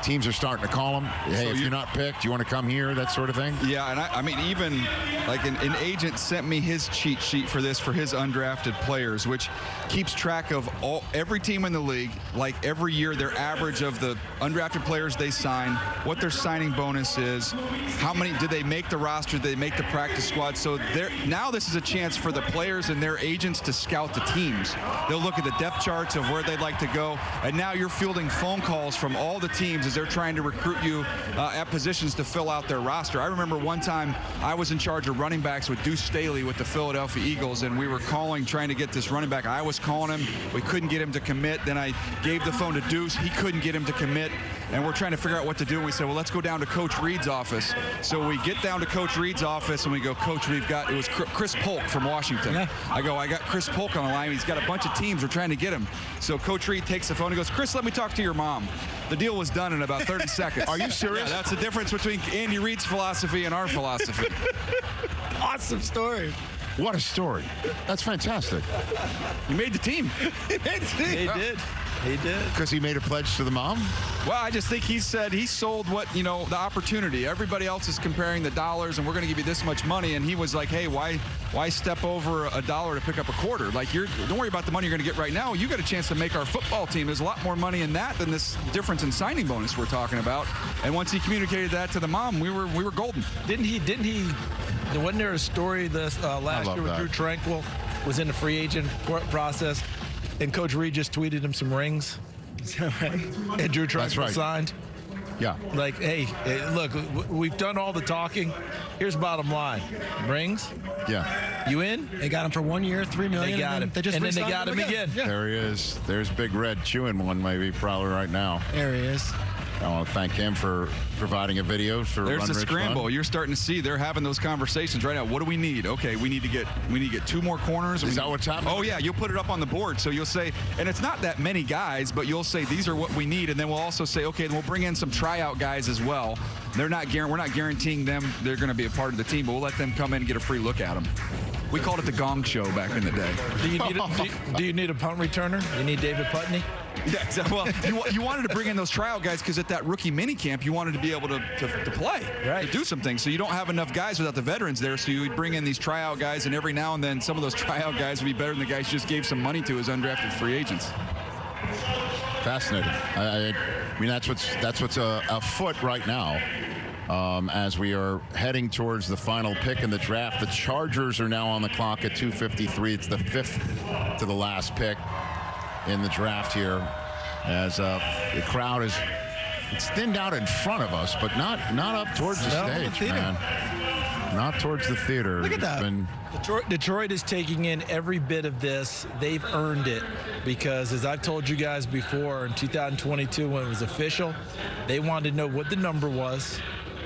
teams are starting to call them? Hey, so if you're not picked, you want to come here, that sort of thing? Yeah, and I mean, even like an agent sent me his cheat sheet for this, for his undrafted players, which keeps track of every team in the league, like every year, their average of the undrafted players they sign, what their signing bonus is, how many did they make the roster, did they make the practice squad. So now this is a chance for the players and their agents to scout the teams. They'll look at the depth charts of where they'd like to go, and now you're fielding phone calls from all the teams as they're trying to recruit you at positions to fill out their roster. I remember one time I was in charge of running backs with Deuce Staley with the Philadelphia Eagles, and we were trying to get this running back. I was calling him. We couldn't get him to commit. Then I gave the phone to Deuce. He couldn't get him to commit, and we're trying to figure out what to do. And we said, well, let's go down to Coach Reed's office. So we get down to Coach Reed's office, and we go, Coach, it was Chris Polk from Washington. Yeah. I got Chris Polk on the line. He's got a bunch of teams. We're trying to get him. So Coach Reed takes the phone and goes, Chris, let me talk to your mom. The deal was done in about 30 seconds. Are you serious? Yeah, that's the difference between Andy Reid's philosophy and our philosophy. Awesome story. What a story. That's fantastic. He made the team. He made the team. He did. He did. Because he made a pledge to the mom? Well, I just think he said he sold the opportunity. Everybody else is comparing the dollars, and we're going to give you this much money. And he was like, hey, why step over $1 to pick up a quarter? Like, don't worry about the money you're going to get right now. You got a chance to make our football team. There's a lot more money in that than this difference in signing bonus we're talking about. And once he communicated that to the mom, we were golden. Didn't he? Wasn't there a story last year with Drew Tranquill was in the free agent process, and Coach Reed just tweeted him some rings? Is that right? And Drew Tranquill signed? Yeah. Like, hey, look, we've done all the talking. Here's bottom line. Rings? Yeah. You in? They got him for 1 year, $3 million. They got him. And then they got him again. Yeah. There he is. There's Big Red chewing one maybe probably right now. There he is. I want to thank him for providing a video for There's Run the Rich scramble. Run. You're starting to see they're having those conversations right now. What do we need? Okay, we need to get 2 more corners. Is that what's happening? Oh yeah, you'll put it up on the board. So you'll say, and it's not that many guys, but you'll say these are what we need, and then we'll also say, okay, then we'll bring in some tryout guys as well. We're not guaranteeing them they're going to be a part of the team, but we'll let them come in and get a free look at them. We called it the Gong Show back in the day. Do you need a punt returner? You need David Putney? Yeah, exactly. Well, you wanted to bring in those tryout guys because at that rookie minicamp, you wanted to be able to play, right, to do some things. So you don't have enough guys without the veterans there, so you would bring in these tryout guys, and every now and then some of those tryout guys would be better than the guys you just gave some money to as undrafted free agents. Fascinating. I mean, that's what's afoot right now. As we are heading towards the final pick in the draft. The Chargers are now on the clock at 2:53. It's the 5th to the last pick in the draft here, as the crowd it's thinned out in front of us, but not up towards the stage, man. Not towards the theater. Look at that. Detroit is taking in every bit of this. They've earned it because, as I've told you guys before, in 2022 when it was official, they wanted to know what the number was,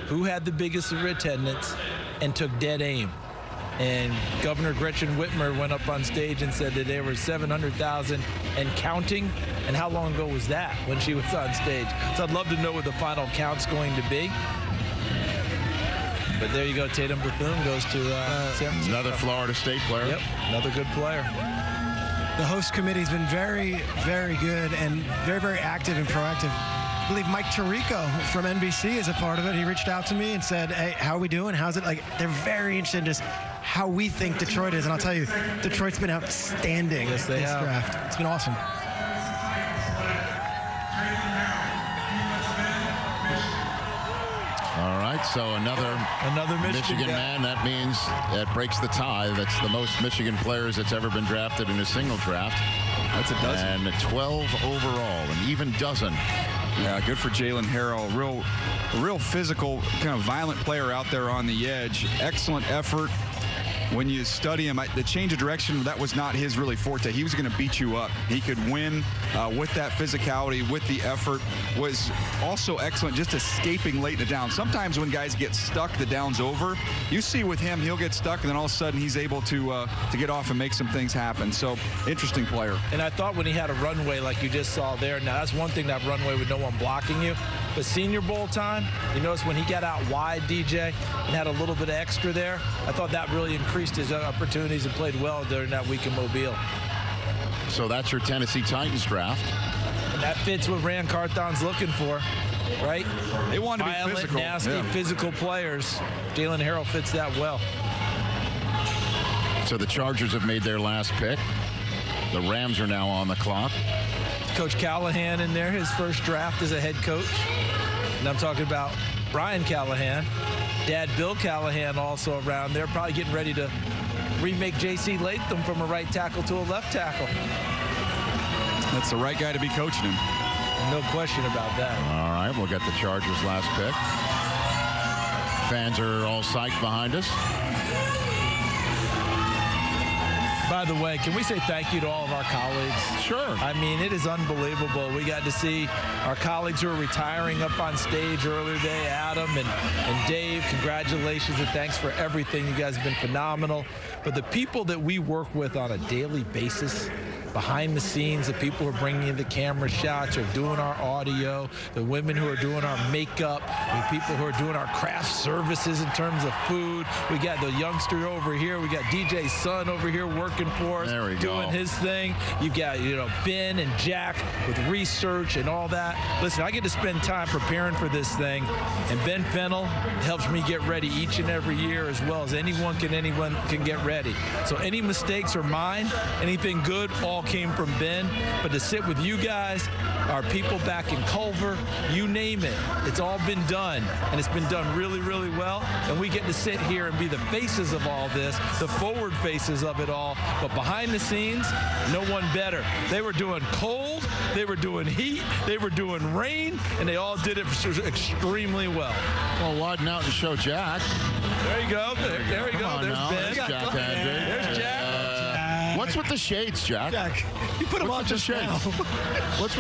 who had the biggest attendance, and took dead aim. And Governor Gretchen Whitmer went up on stage and said that there were 700,000 and counting. And how long ago was that when she was on stage? So I'd love to know what the final count's going to be. But there you go. Tatum Bethune goes to San Francisco. Another Florida State player. Yep, another good player. The host committee's been very, very good and very, very active and proactive. I believe Mike Tirico from NBC is a part of it. He reached out to me and said, hey, how are we doing? How's it? Like, they're very interested in just how we think Detroit is. And I'll tell you, Detroit's been outstanding this draft. It's been awesome. All right, so another Michigan man. That means that breaks the tie. That's the most Michigan players that's ever been drafted in a single draft. That's a dozen. And 12 overall, an even dozen. Yeah, good for Jalen Harrell. Real physical, kind of violent player out there on the edge. Excellent effort. When you study him, the change of direction, that was not his really forte. He was going to beat you up. He could win with that physicality, with the effort. Was also excellent just escaping late in the down. Sometimes when guys get stuck, the down's over. You see with him, he'll get stuck, and then all of a sudden he's able to get off and make some things happen. So, interesting player. And I thought when he had a runway like you just saw there, now that's one thing, that runway with no one blocking you. But Senior Bowl time, you notice when he got out wide, DJ, and had a little bit of extra there, I thought that really increased his opportunities and played well during that week in Mobile. So that's your Tennessee Titans draft. And that fits what Rand Carthon's looking for, right? They want to be violent, physical. nasty, physical players. Jalen Harrell fits that well. So the Chargers have made their last pick. The Rams are now on the clock. Coach Callahan in there, his first draft as a head coach. And I'm talking about Brian Callahan. Dad Bill Callahan also around there, probably getting ready to remake J.C. Latham from a right tackle to a left tackle. That's the right guy to be coaching him. No question about that. All right, we'll get the Chargers' last pick. Fans are all psyched behind us. By the way, can we say thank you to all of our colleagues? Sure. I mean, it is unbelievable. We got to see our colleagues who are retiring up on stage earlier today. Adam and Dave, congratulations and thanks for everything. You guys have been phenomenal. But the people that we work with on a daily basis, behind the scenes, the people who are bringing in the camera shots, or doing our audio, the women who are doing our makeup, the people who are doing our craft services in terms of food. We got the youngster over here. We got DJ's son over here working for us, doing his thing. You've got, Ben and Jack with research and all that. Listen, I get to spend time preparing for this thing, and Ben Fennell helps me get ready each and every year, as well as anyone can get ready. So any mistakes are mine. Anything good, all came from Ben. But to sit with you guys, our people back in Culver, you name it, it's all been done, and it's been done really, really well. And we get to sit here and be the faces of all this, the forward faces of it all. But behind the scenes, no one better. They were doing cold, they were doing heat, they were doing rain, and they all did it extremely well. Well, widen out and show Jack. There you go. There you go. There's Ben. There's Jack. There's Jack. What's with the shades, Jack? Jack, you put them on just shades? What's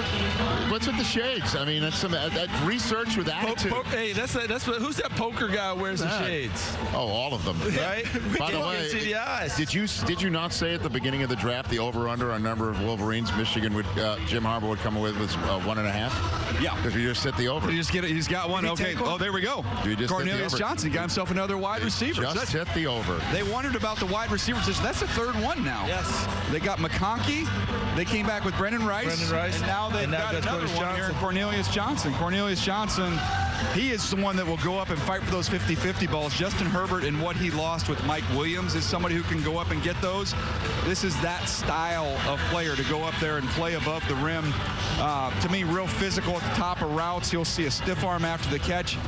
with the shades? I mean, that's some that research with attitude. Hey, who's that poker guy who wears the shades? Oh, all of them. Right? By the way, see the eyes. Did you not say at the beginning of the draft the over/under on number of Wolverines Michigan would Jim Harbaugh would come with was 1.5? Yeah, because we just hit the over. He's got one. Okay. Oh, there we go. Cornelius Johnson got himself another wide receiver. Just hit the over. They wondered about the wide receiver position. That's the third one now. Yes. They got McConkey. They came back with Brendan Rice. And now they've got another one here, Cornelius Johnson. Cornelius Johnson, he is the one that will go up and fight for those 50-50 balls. Justin Herbert, and what he lost with Mike Williams, is somebody who can go up and get those. This is that style of player to go up there and play above the rim. To me, real physical at the top of routes. You'll see a stiff arm after the catch.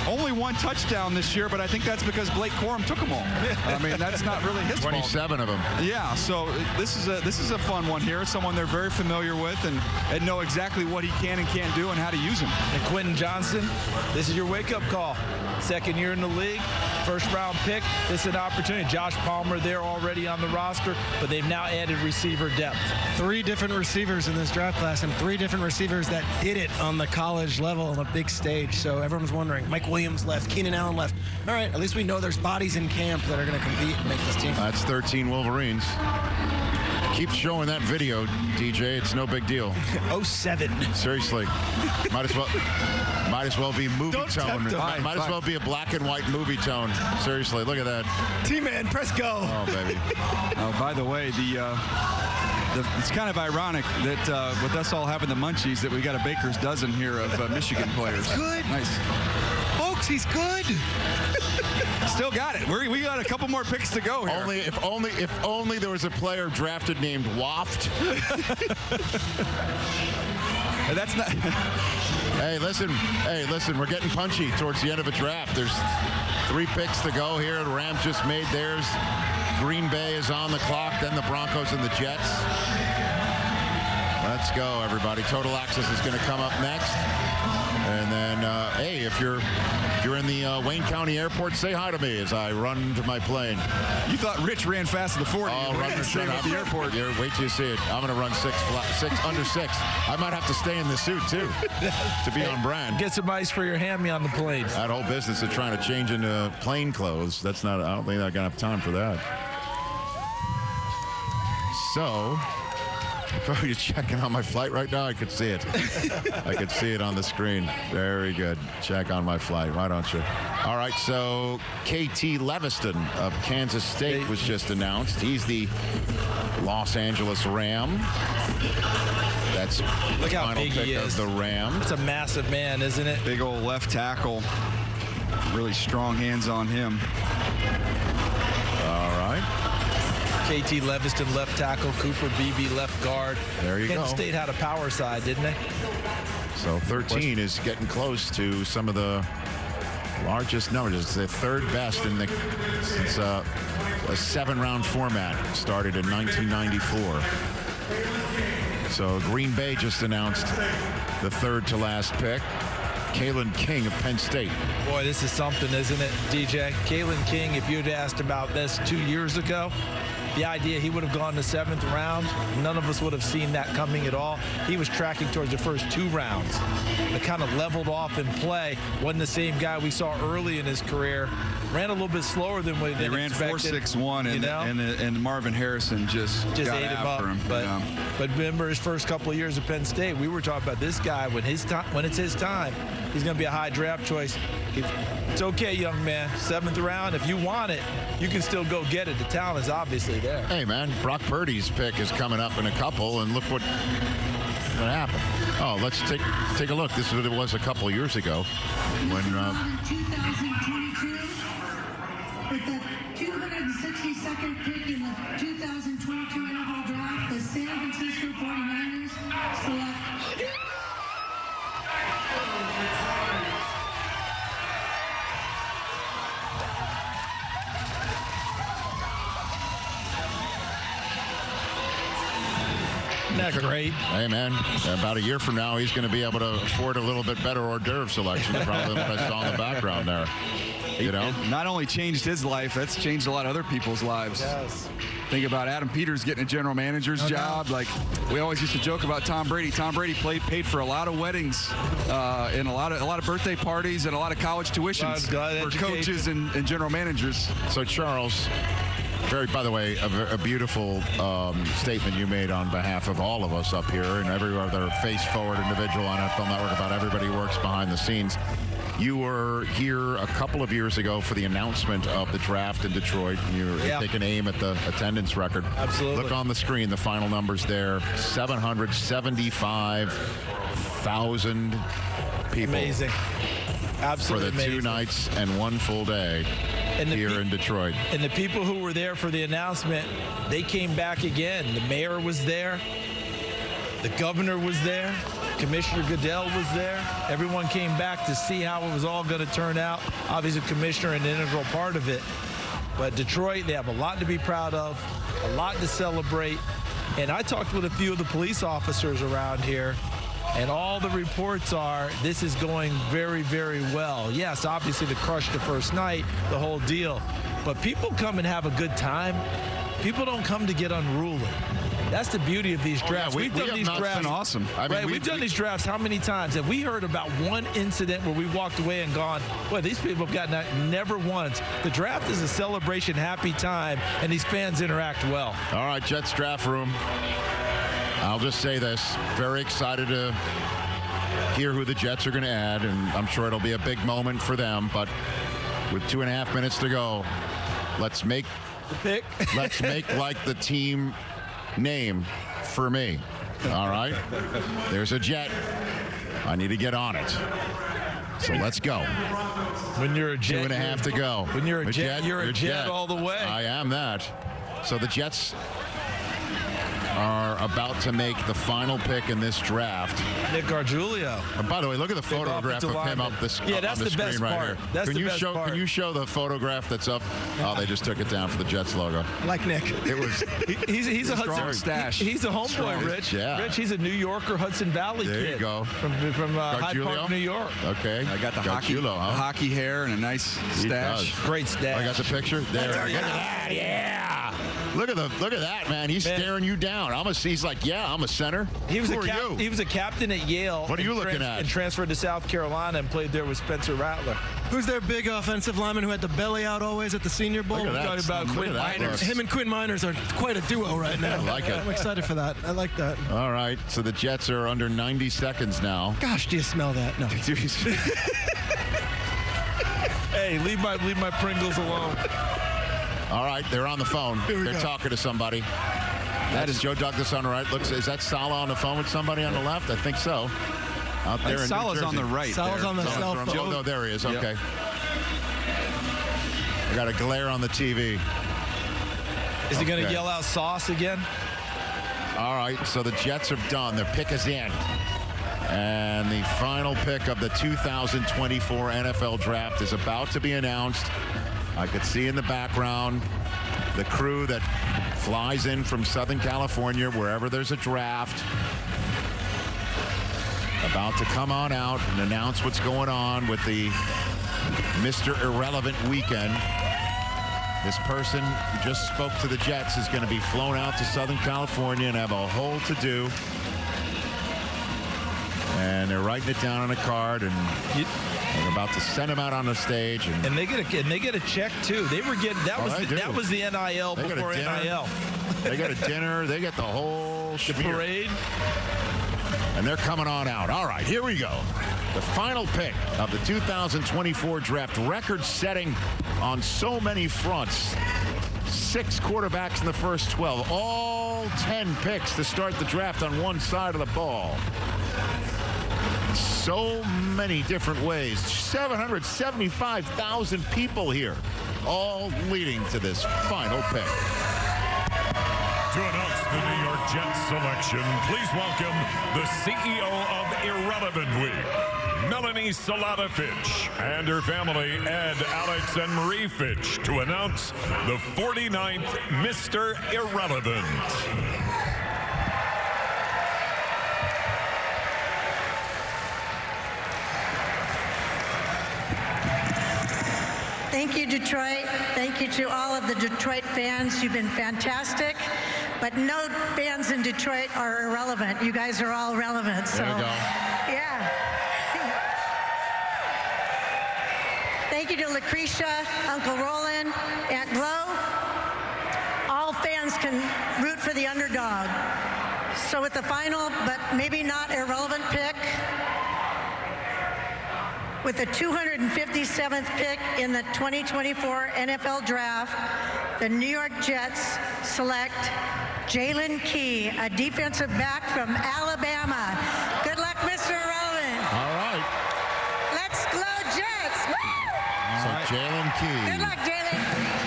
Only one touchdown this year, but I think that's because Blake Corum took them all. I mean, that's not really his 27 of them. Yeah, so this is a fun one here. Someone they're very familiar with and know exactly what he can and can't do and how to use him. And Quentin Johnson, this is your wake-up call. Second year in the league, first-round pick. This is an opportunity. Josh Palmer there already on the roster, but they've now added receiver depth. 3 different receivers in this draft class, and 3 different receivers that did it on the college level on a big stage. So everyone's wondering, Mike Williams left, Keenan Allen left. All right, at least we know there's bodies in camp that are going to compete and make this team. That's 13 Wolverines. Keep showing that video, DJ. It's no big deal. 07. Seriously. Might as well be movie tone. Might as well be a black and white movie tone. Seriously, look at that. T-Man, press go. Oh, baby. Oh, by the way, it's kind of ironic that with us all having the munchies that we got a baker's dozen here of Michigan players. Good. Nice. Folks, he's good. Still got it. We got a couple more picks to go here. If only there was a player drafted named Waft. That's not. Hey, listen. We're getting punchy towards the end of a draft. There's 3 picks to go here. The Rams just made theirs. Green Bay is on the clock. Then the Broncos and the Jets. Let's go, everybody. Total Access is going to come up next. And then, hey, if you're in the Wayne County Airport, say hi to me as I run to my plane. You thought Rich ran fast at the 40. Oh, run the same at the airport. Wait till you see it. I'm going to run under 6. I might have to stay in the suit, too, to be on brand. Get some ice for your hammy on the plane. That whole business of trying to change into plain clothes, I don't think I'm going to have time for that. So, are you checking on my flight right now? I could see it. I could see it on the screen. Very good. Check on my flight. Why don't you? All right, so KT Leviston of Kansas State was just announced. He's the Los Angeles Ram. That's Look the how final big pick he of is. the Rams. It's a massive man, isn't it? Big old left tackle. Really strong hands on him. All right. KT Leviston, left tackle. Cooper Beebe, left guard. There you go. Kansas State had a power side, didn't they? So 13 is getting close to some of the largest numbers. It's the third best since a 7-round format started in 1994. So Green Bay just announced the third to last pick. Kalen King of Penn State. Boy, this is something, isn't it, DJ? Kalen King, if you'd asked about this 2 years ago, the idea he would have gone the 7th round, none of us would have seen that coming at all. He was tracking towards the first 2 rounds. It kind of leveled off in play. Wasn't the same guy we saw early in his career. Ran a little bit slower than we He ran 4.61, and Marvin Harrison just got ate him up. after him. But remember his first couple of years at Penn State, we were talking about this guy when it's his time, he's going to be a high draft choice. It's okay, young man. 7th round, if you want it, you can still go get it. The talent is obviously there. Hey, man, Brock Purdy's pick is coming up in a couple, and look what happened. Oh, let's take a look. This is what it was a couple of years ago when 2022, with the 262nd pick in the 2022 NFL Draft, the San Francisco 49ers select Isn't that great? Hey, man, about a year from now, he's going to be able to afford a little bit better hors d'oeuvre selection probably than what I saw in the background there. You know? It not only changed his life, that's changed a lot of other people's lives. Yes. Think about Adam Peters getting a general manager's job. Like, we always used to joke about Tom Brady. Tom Brady paid for a lot of weddings and a lot of birthday parties and a lot of college tuitions for coaches and general managers. So, Charles, by the way, a beautiful statement you made on behalf of all of us up here and every other face-forward individual on NFL Network about everybody who works behind the scenes. You were here a couple of years ago for the announcement of the draft in Detroit, and you were taking aim at the attendance record. Absolutely. Look on the screen, the final numbers there, 775,000 people. Amazing. Absolutely for the amazing. 2 nights and 1 full day here in Detroit. And the people who were there for the announcement, they came back again. The mayor was there. The governor was there. Commissioner Goodell was there. Everyone came back to see how it was all going to turn out. Obviously, Commissioner an integral part of it. But Detroit, they have a lot to be proud of, a lot to celebrate. And I talked with a few of the police officers around here, and all the reports are this is going very, very well. Yes, obviously the crush the first night, the whole deal. But people come and have a good time. People don't come to get unruly. That's the beauty of these drafts. We've done these drafts. Been awesome. I mean, we've done these drafts how many times? Have we heard about one incident where we walked away and gone, boy, these people have gotten that? Never once. The draft is a celebration, happy time, and these fans interact well. All right, Jets draft room. I'll just say this. Very excited to hear who the Jets are going to add, and I'm sure it'll be a big moment for them. But with 2.5 minutes to go, let's make the pick. Let's make like the team name for me. All right? There's a Jet. I need to get on it. So let's go. When you're a Jet, 2.5 to go. When you're a Jet, you're a Jet all the way. I am that. So the Jets are about to make the final pick in this draft. Nick Gargiulo. And by the way, look at the photograph of him up the screen that's the best right part. here. That's Can the you best show? part. Can you show the photograph that's up? Oh, they just took it down for the Jets logo. Like Nick. It was. He's a Strong Hudson stash. He's a homeboy, Rich. Yeah. Rich, he's a New Yorker, Hudson Valley There kid. you go. From Hyde Park, New York. Okay. I got the Gargiulo, huh? hockey hair and a nice stash. Great stash. I got the picture. There. Look at that. Yeah. Look at that, man. He's staring you down. He's like, yeah, I'm a center. He was Who are you? He was a captain at Yale. What are you looking at? And transferred to South Carolina and played there with Spencer Rattler. Who's their big offensive lineman who had the belly out always at the Senior Bowl? Look at We're that. talking about Look Quinn at that Miners. look. Him and Quinn Miners are quite a duo right now. I like it. I'm excited for that. I like that. All right. So the Jets are under 90 seconds now. Gosh, do you smell that? No. Hey, leave my Pringles alone. All right, they're on the phone. They're talking to somebody. That is Joe Douglas on the right. Is that Saleh on the phone with somebody on the left? I think so. Out there in Saleh's New on Jersey. the right. Saleh's on the cell phone. Oh, no, there he is. Yep. Okay. I got a glare on the TV. Is he going to Okay. yell out sauce again? All right, so the Jets are done. Their pick is in. And the final pick of the 2024 NFL Draft is about to be announced. I could see in the background the crew that flies in from Southern California, wherever there's a draft, about to come on out and announce what's going on with the Mr. Irrelevant weekend. This person who just spoke to the Jets is going to be flown out to Southern California and have a whole to-do. And they're writing it down on a card, and they're about to send him out on the stage. And they get a check too. They were getting that was the NIL They got a before dinner. NIL. They got a dinner. They get the whole parade. And they're coming on out. All right, here we go. The final pick of the 2024 draft, record-setting on so many fronts. 6 quarterbacks in the first 12. All 10 picks to start the draft on one side of the ball. So many different ways. 775,000 people here, all leading to this final pick. To announce the New York Jets selection, please welcome the CEO of Irrelevant Week, Melanie Salata Fitch, and her family, Ed, Alex, and Marie Fitch, to announce the 49th Mr. Irrelevant. Thank you, Detroit. Thank you to all of the Detroit fans. You've been fantastic. But no fans in Detroit are irrelevant. You guys are all relevant. So, There you go. yeah. Thank you to Lucretia, Uncle Roland, Aunt Glo. All fans can root for the underdog. So with the final, but maybe not irrelevant pick, with the 257th pick in the 2024 NFL Draft, the New York Jets select Jalen Key, a defensive back from Alabama. Good luck, Mr. Irrelevant. All right. Let's go, Jets. Woo! So Jalen Key Good luck, Jalen.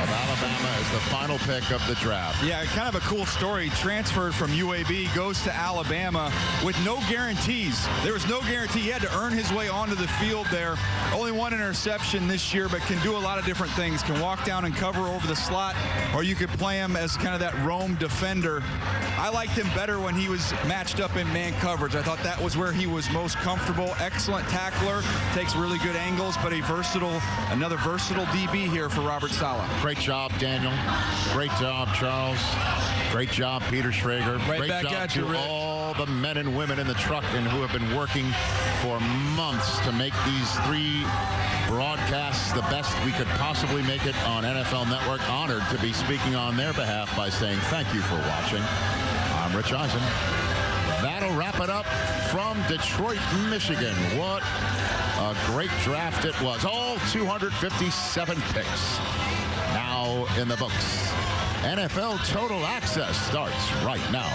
of Alabama is the final pick of the draft. Yeah, kind of a cool story. Transferred from UAB, goes to Alabama with no guarantees. There was no guarantee. He had to earn his way onto the field there. Only one interception this year, but can do a lot of different things. Can walk down and cover over the slot, or you could play him as kind of that roam defender. I liked him better when he was matched up in man coverage. I thought that was where he was most comfortable. Excellent tackler, takes really good angles, but another versatile DB here for Robert Saleh. Great job, Daniel. Great job, Charles. Great job, Peter Schrager. Right Great back job at to you, Rich. all the men and women in the truck and who have been working for months to make these 3 broadcasts the best we could possibly make it on NFL Network. Honored to be speaking on their behalf by saying thank you for watching. I'm Rich Eisen. That'll wrap it up from Detroit, Michigan. What a great draft it was. All 257 picks now in the books. NFL Total Access starts right now.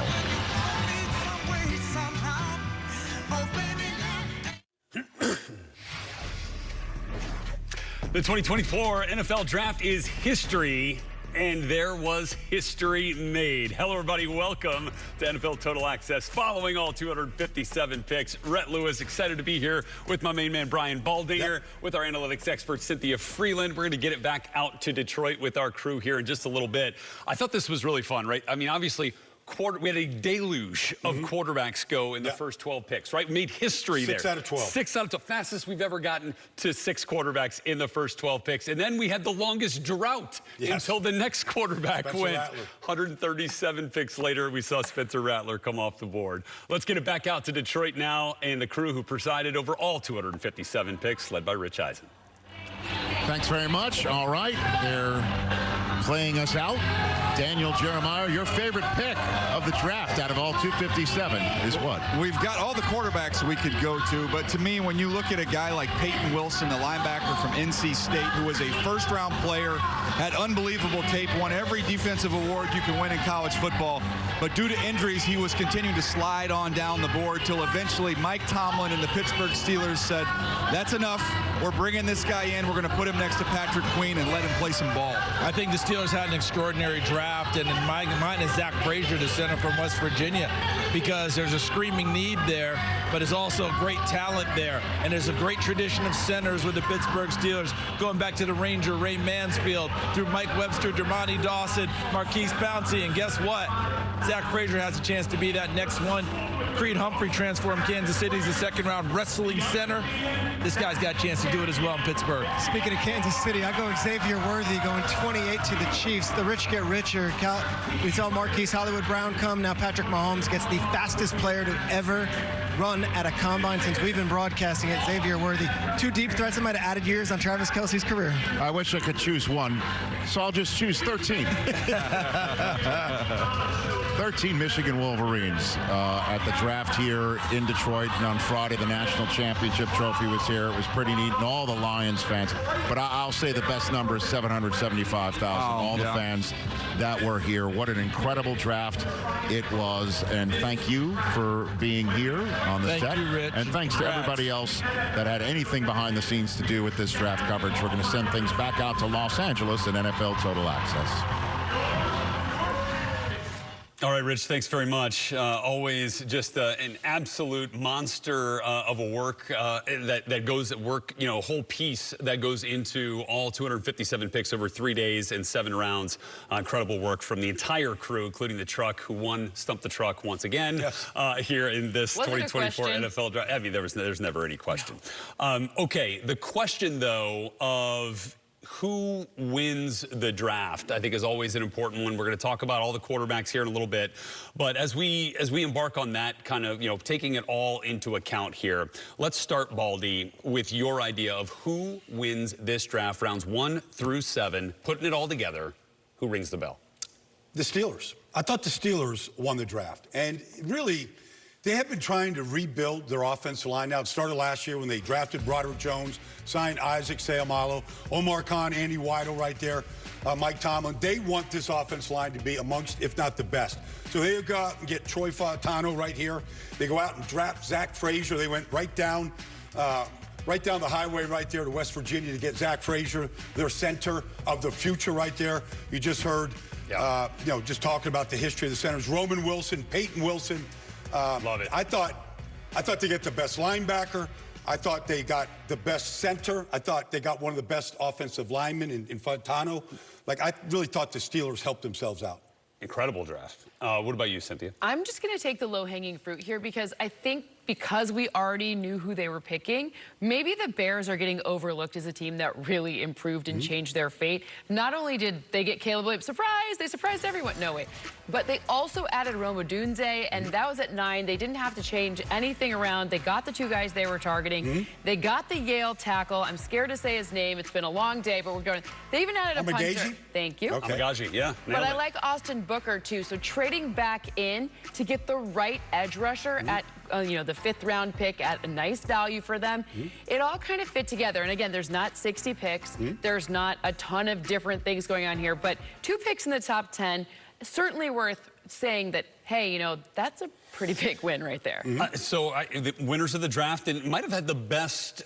The 2024 NFL Draft is history, and there was history made. Hello, everybody. Welcome to NFL Total Access. Following all 257 picks, Rhett Lewis, excited to be here with my main man, Brian Baldinger, with our analytics expert, Cynthia Freeland. We're going to get it back out to Detroit with our crew here in just a little bit. I thought this was really fun, right? I mean, obviously, we had a deluge of quarterbacks go in the first 12 picks, right? Made history there. 6 out of 12. 6 out of 12. Fastest we've ever gotten to 6 quarterbacks in the first 12 picks. And then we had the longest drought until the next quarterback Spencer went. Rattler. 137 picks later, we saw Spencer Rattler come off the board. Let's get it back out to Detroit now and the crew who presided over all 257 picks, led by Rich Eisen. Thanks very much. All right, they're playing us out. Daniel Jeremiah, your favorite pick of the draft out of all 257 is what? We've got all the quarterbacks we could go to, but to me, when you look at a guy like Peyton Wilson, the linebacker from NC State, who was a first-round player, had unbelievable tape, won every defensive award you can win in college football, but due to injuries, he was continuing to slide on down the board till eventually Mike Tomlin and the Pittsburgh Steelers said, that's enough. We're bringing this guy in. We're going to put him next to Patrick Queen and let him play some ball. I think the Steelers had an extraordinary draft, and in mine is Zach Frazier, the center from West Virginia, because there's a screaming need there, but there's also great talent there, and there's a great tradition of centers with the Pittsburgh Steelers, going back to the Ranger Ray Mansfield, through Mike Webster, Dermontti Dawson, Marquise Pouncey, and guess what? Zach Frazier has a chance to be that next one. Creed Humphrey transformed Kansas City as a second-round wrestling center. This guy's got a chance to do it as well in Pittsburgh. Speaking of Kansas City, I go Xavier Worthy going 28 to the Chiefs. The rich get richer. We saw Marquise Hollywood Brown come. Now Patrick Mahomes gets the fastest player to ever run at a combine since we've been broadcasting it. Xavier Worthy. 2 deep threats that might have added years on Travis Kelce's career. I wish I could choose one, so I'll just choose 13. 13 Michigan Wolverines at the draft here in Detroit. And on Friday, the national championship trophy was here. It was pretty neat. And all the Lions fans. But I'll say the best number is 775,000. All the fans that were here. What an incredible draft it was. And thank you for being here on the set. Thank you, Rich. And thanks to everybody else that had anything behind the scenes to do with this draft coverage. We're going to send things back out to Los Angeles and NFL Total Access. All right, Rich, thanks very much. Always just an absolute monster of a work that goes at work, you know, a whole piece that goes into all 257 picks over 3 days and 7 rounds. Incredible work from the entire crew, including the truck, who stumped the truck once again here in this 2024 NFL draft. I mean, there's never any question. Okay, the question, though, of who wins the draft, I think, is always an important one. We're going to talk about all the quarterbacks here in a little bit. But as we embark on that kind of, you know, taking it all into account here, let's start, Baldy, with your idea of who wins this draft, rounds 1 through 7, putting it all together. Who rings the bell? The Steelers. I thought the Steelers won the draft. And really, they have been trying to rebuild their offensive line. Now, it started last year when they drafted Broderick Jones, signed Isaac Seumalo, Omar Khan, Andy Weidel right there, Mike Tomlin. They want this offensive line to be amongst, if not the best. So they go out and get Troy Fautano right here. They go out and draft Zach Frazier. They went right down the highway right there to West Virginia to get Zach Frazier, their center of the future right there. You just heard, you know, just talking about the history of the centers. Roman Wilson, Peyton Wilson. Love it. I thought they get the best linebacker. I thought they got the best center. I thought they got one of the best offensive linemen in Fautano. Like, I really thought the Steelers helped themselves out. Incredible draft. What about you, Cynthia? I'm just going to take the low-hanging fruit here because I think because we already knew who they were picking, maybe the Bears are getting overlooked as a team that really improved and changed their fate. Not only did they get Caleb Williams, surprise, they surprised everyone. No, wait. But they also added Rome Odunze, and that was at 9. They didn't have to change anything around. They got the 2 guys they were targeting. They got the Yale tackle. I'm scared to say his name. It's been a long day, but we're going. They even added a punter. Thank you. Okay. Amagaji, yeah. But I like Austin Booker, too. So trading back in to get the right edge rusher at you know, the 5th round pick at a nice value for them. It all kind of fit together. And again, there's not 60 picks. There's not a ton of different things going on here, but 2 picks in the top 10, certainly worth saying that hey, you know, that's a pretty big win right there. The winners of the draft and might have had the best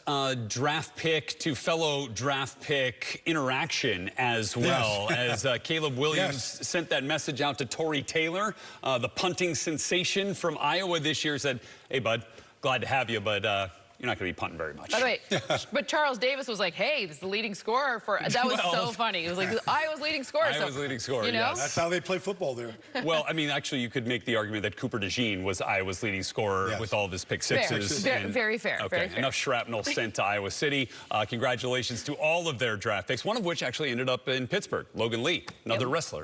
draft pick to fellow draft pick interaction as well. As Caleb Williams sent that message out to Torrey Taylor, the punting sensation from Iowa this year, said, hey, bud, glad to have you, but you're not going to be punting very much. By the way, but Charles Davis was like, hey, this is the leading scorer for... That was so funny. It was like, Iowa's leading scorer. Iowa's leading scorer, you know? yes. That's how they play football there. Well, I mean, actually, you could make the argument that Cooper DeJean was Iowa's leading scorer with all of his pick sixes. Very fair. Okay, Very fair. enough shrapnel sent to Iowa City. Congratulations to all of their draft picks, one of which actually ended up in Pittsburgh. Logan Lee, another wrestler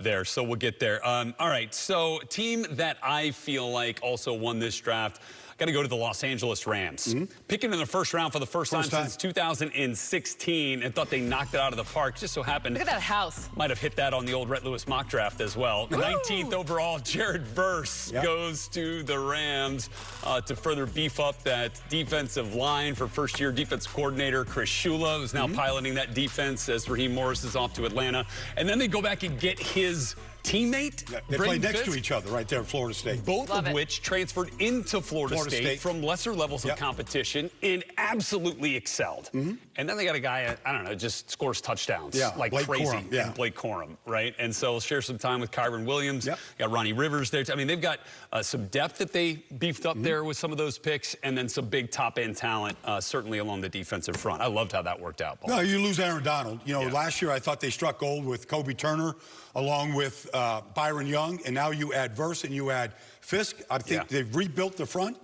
there. So we'll get there. All right, so team that I feel like also won this draft, got to go to the Los Angeles Rams. Picking in the first round for the first time since 2016, and thought they knocked it out of the park. Just so happened. Look at that house. Might have hit that on the old Rhett Lewis mock draft as well. Woo! 19th overall, Jared Verse goes to the Rams to further beef up that defensive line for first-year defensive coordinator Chris Shula, who's now piloting that defense as Raheem Morris is off to Atlanta. And then they go back and get his teammate. They play next to each other right there in Florida State. Both of which transferred into Florida State from lesser levels of competition and absolutely excelled. And then they got a guy, I don't know, just scores touchdowns like Blake crazy. Corum, Blake Corum, right? And so share some time with Kyron Williams. Got Ronnie Rivers there. I mean, they've got some depth that they beefed up there with some of those picks, and then some big top-end talent, certainly along the defensive front. I loved how that worked out, Paul. No, you lose Aaron Donald. You know, last year I thought they struck gold with Kobe Turner along with Byron Young, and now you add Verse and you add Fisk. I think they've rebuilt the front.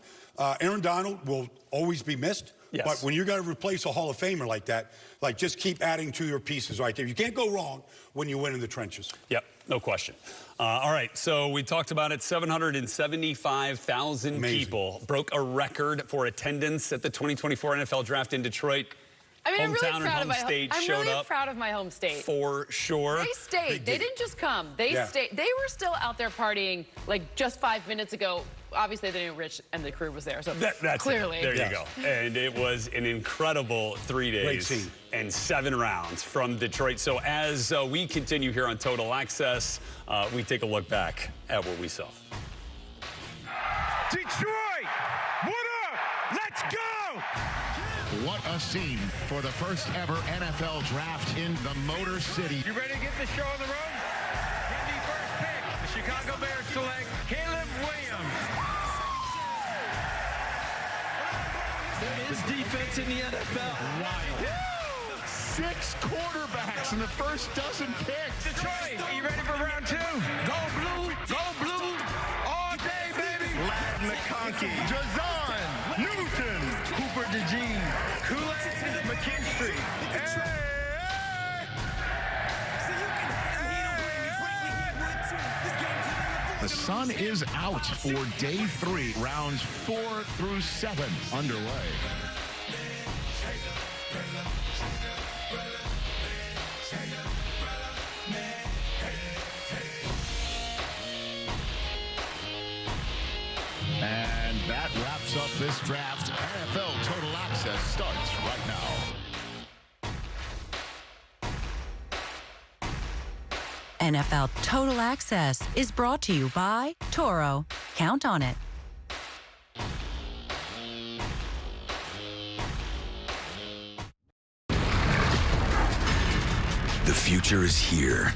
Aaron Donald will always be missed, but when you're going to replace a Hall of Famer like that, like just keep adding to your pieces right there. You can't go wrong when you win in the trenches. Yep, no question. All right, so we talked about it. 775,000 people broke a record for attendance at the 2024 NFL Draft in Detroit. I mean, Hometown and home state showed up. I'm really proud of my home state. For sure. They stayed. They didn't just come. They stayed. They were still out there partying like just 5 minutes ago. Obviously, they knew Rich and the crew was there, so that's clearly. There you go. And it was an incredible 3 days and 7 rounds from Detroit. So as we continue here on Total Access, we take a look back at what we saw. Detroit, what up? Let's go! What a scene for the first ever NFL draft in the Motor City. You ready to get the show on the road? In the first pick, the Chicago Bears select Caleb Williams. There is defense in the NFL. Wild. 6 quarterbacks in the first dozen picks. Detroit, are you ready for round 2? Go blue, all day, baby. Ladd McConkey, Jazon, Newton, Cooper DeJean, Kool-Aid, McKinstry. The sun is out for day 3, rounds 4 through 7 underway. And that wraps up this draft. NFL Total Access starts right now. NFL Total Access is brought to you by Toro. Count on it. The future is here.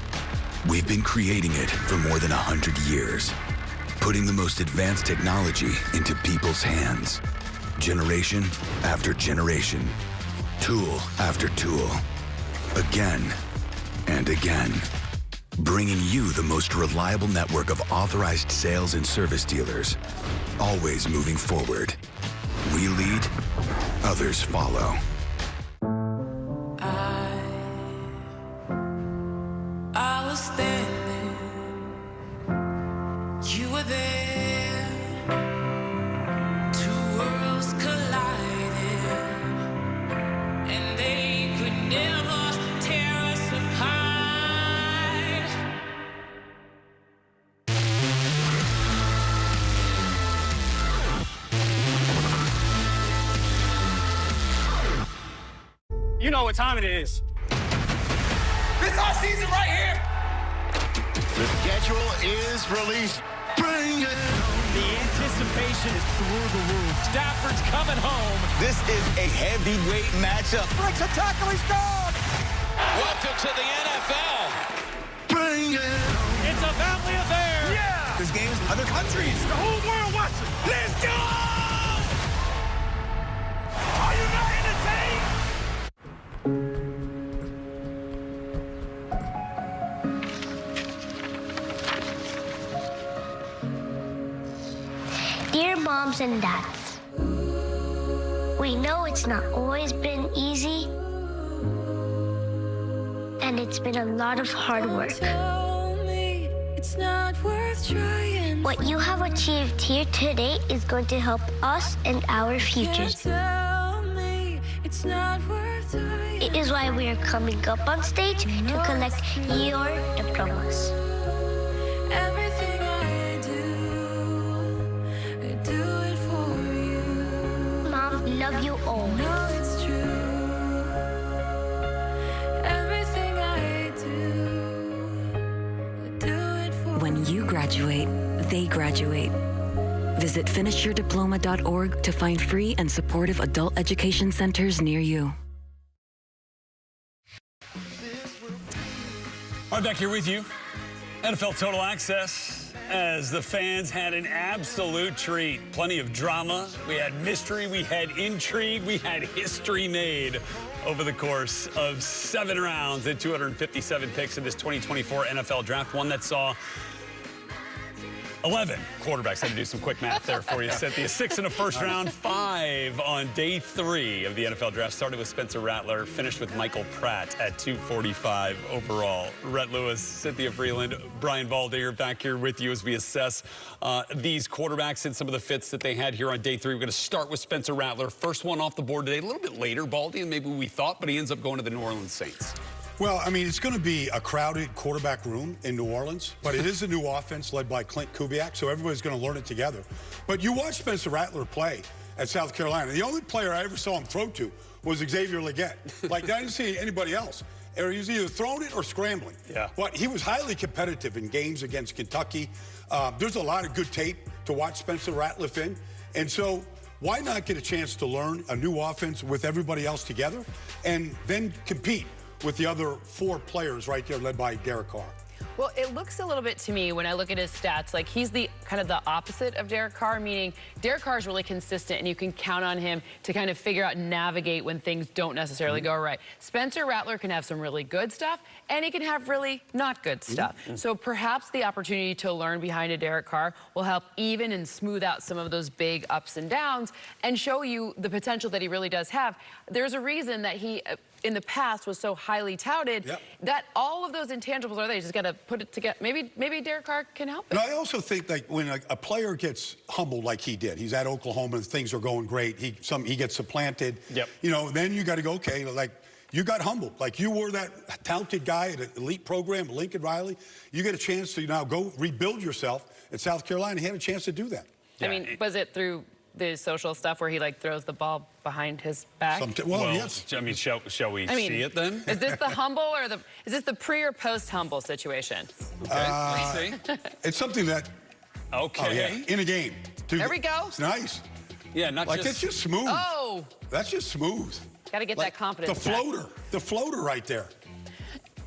We've been creating it for more than 100 years, putting the most advanced technology into people's hands. Generation after generation, tool after tool, again and again. Bringing you the most reliable network of authorized sales and service dealers, always moving forward. We lead, others follow. I was standing, you were there, 2 worlds collided, and they could never tear us apart. You know what time it is. This our season right here. The schedule is released. Bring it. The anticipation is through the roof. Stafford's coming home. This is a heavyweight matchup. Breaks a tackle, he's gone. Welcome to the NFL. Bring it. It's a family affair. Yeah. This game's in other countries. The whole world watching. Let's go! Are you not entertained? Dear moms and dads, we know it's not always been easy, and it's been a lot of hard work. It's not worth trying. What you have achieved here today is going to help us and our futures. It is why we are coming up on stage to collect your diplomas. Everything I do it for you. Mom, love you always. No, it's true. Everything I do it for When you graduate, they graduate. Visit finishyourdiploma.org to find free and supportive adult education centers near you. All right, back here with you. NFL Total Access, as the fans had an absolute treat. Plenty of drama. We had mystery, we had intrigue, we had history made over the course of 7 rounds and 257 picks in this 2024 NFL Draft. One that saw 11 quarterbacks. I had to do some quick math there for you, Cynthia. 6 in the first round, 5 on day 3 of the NFL Draft. Started with Spencer Rattler, finished with Michael Pratt at 245 overall. Rhett Lewis, Cynthia Freeland, Brian Baldinger back here with you as we assess these quarterbacks and some of the fits that they had here on day 3. We're going to start with Spencer Rattler. First one off the board today, a little bit later, Baldy, than maybe we thought, but he ends up going to the New Orleans Saints. Well, I mean, it's going to be a crowded quarterback room in New Orleans, but it is a new offense led by Clint Kubiak, so everybody's going to learn it together. But you watch Spencer Rattler play at South Carolina. The only player I ever saw him throw to was Xavier Legette. Like, I didn't see anybody else. Or he was either throwing it or scrambling. Yeah. But he was highly competitive in games against Kentucky. There's a lot of good tape to watch Spencer Rattler in. And so why not get a chance to learn a new offense with everybody else together and then compete with the other 4 players right there led by Derek Carr? Well, it looks a little bit to me when I look at his stats like he's the kind of the opposite of Derek Carr, meaning Derek Carr is really consistent and you can count on him to kind of figure out and navigate when things don't necessarily go right. Spencer Rattler can have some really good stuff and he can have really not good stuff. So perhaps the opportunity to learn behind a Derek Carr will help even and smooth out some of those big ups and downs and show you the potential that he really does have. There's a reason that he in the past was so highly touted that all of those intangibles are there. You just got to put it together. Maybe Derek Carr can help it. And I also think like when a player gets humbled like he did, he's at Oklahoma and things are going great. He gets supplanted. You know, then you got to go, okay, like you got humbled. Like you were that talented guy at an elite program, Lincoln Riley. You get a chance to now go rebuild yourself at South Carolina. He had a chance to do that. I mean, was it through the social stuff where he like throws the ball behind his back? Yes. I mean, shall we see it then? Is this the humble or is this the pre or post humble situation? Okay, let's see. It's something that. Okay. Oh, yeah. In a game. Dude, there we go. It's nice. Yeah, not like just. It's just smooth. Oh. That's just smooth. Got to get like that confidence. The floater right there.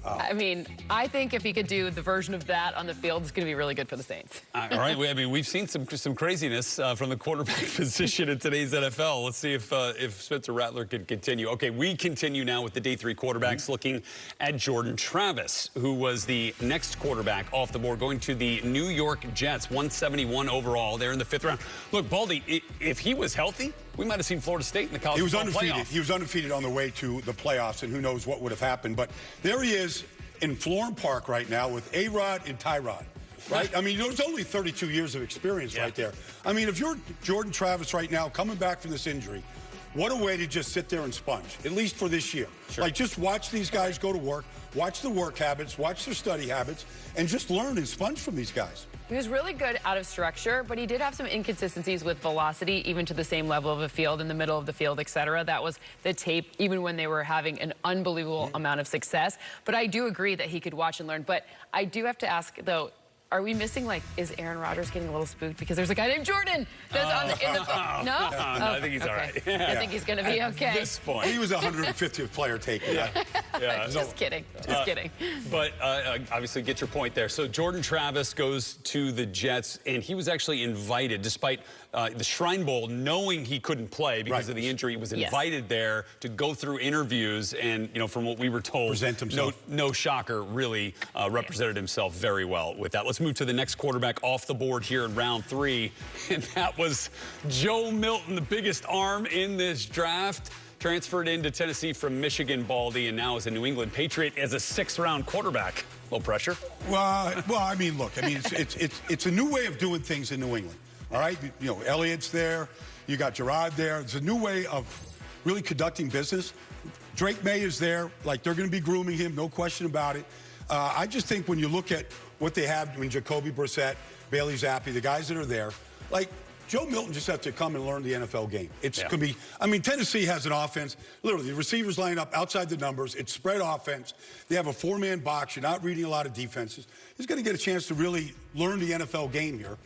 I mean, I think if he could do the version of that on the field, it's going to be really good for the Saints. All right. I mean, we've seen some craziness from the quarterback position in today's NFL. Let's see if Spencer Rattler can continue. Okay, we continue now with the day 3 quarterbacks, looking at Jordan Travis, who was the next quarterback off the board, going to the New York Jets, 171 overall. They're in the 5th round. Look, Baldy, if he was healthy, we might have seen Florida State in the college football playoff. He was undefeated on the way to the playoffs, and who knows what would have happened. But there he is in Florham Park right now with A-Rod and Tyrod, right? I mean, there's only 32 years of experience right there. I mean, if you're Jordan Travis right now, coming back from this injury, what a way to just sit there and sponge, at least for this year. Like, just watch these guys go to work, watch the work habits, watch their study habits, and just learn and sponge from these guys. He was really good out of structure, but he did have some inconsistencies with velocity, even to the same level of a field, in the middle of the field, etc. That was the tape, even when they were having an unbelievable amount of success. But I do agree that he could watch and learn. But I do have to ask, though, Are we missing, like, is Aaron Rodgers getting a little spooked because there's a guy named Jordan that's on the, in the no? No, I think he's all right. I think he's going to be okay. At this point. He was a 150th player taken. Yeah. Just kidding. Just kidding. But obviously, get your point there. So Jordan Travis goes to the Jets, and he was actually invited, despite the Shrine Bowl, knowing he couldn't play because of the injury. He was invited there to go through interviews, and from what we were told, present himself. No shocker, really represented himself very well with that. Let's move to the next quarterback off the board here in round 3, and that was Joe Milton, the biggest arm in this draft. Transferred into Tennessee from Michigan, Baldy, and now is a New England Patriot as a 6th-round quarterback. A little pressure. Well, I mean, look, it's a new way of doing things in New England. All right, Elliott's there, you got Gerard there. It's a new way of really conducting business. Drake May is there, like they're going to be grooming him, no question about it. I just think when you look at what they have in Jacoby Brissett, Bailey Zappi, the guys that are there, like Joe Milton just has to come and learn the NFL game. It's going to be, I mean, Tennessee has an offense, literally, the receivers line up outside the numbers. It's spread offense. They have a 4-man box. You're not reading a lot of defenses. He's going to get a chance to really learn the NFL game here.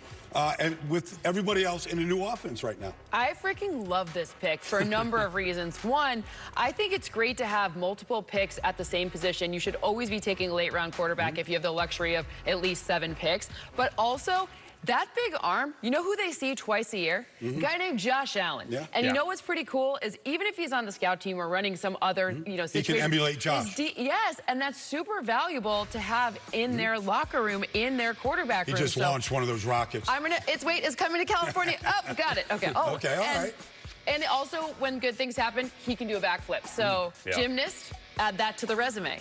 And with everybody else in a new offense right now. I freaking love this pick for a number of reasons. One, I think it's great to have multiple picks at the same position. You should always be taking a late-round quarterback if you have the luxury of at least 7 picks. But also, that big arm, you know who they see twice a year? A guy named Josh Allen. And you know what's pretty cool is even if he's on the scout team or running some other, situation. He can emulate Josh. Yes, and that's super valuable to have in their locker room, in their quarterback room. He just launched one of those rockets. It's coming to California. Oh, got it. Okay. Oh, okay, all right. And also, when good things happen, he can do a backflip. So, gymnast, add that to the resume.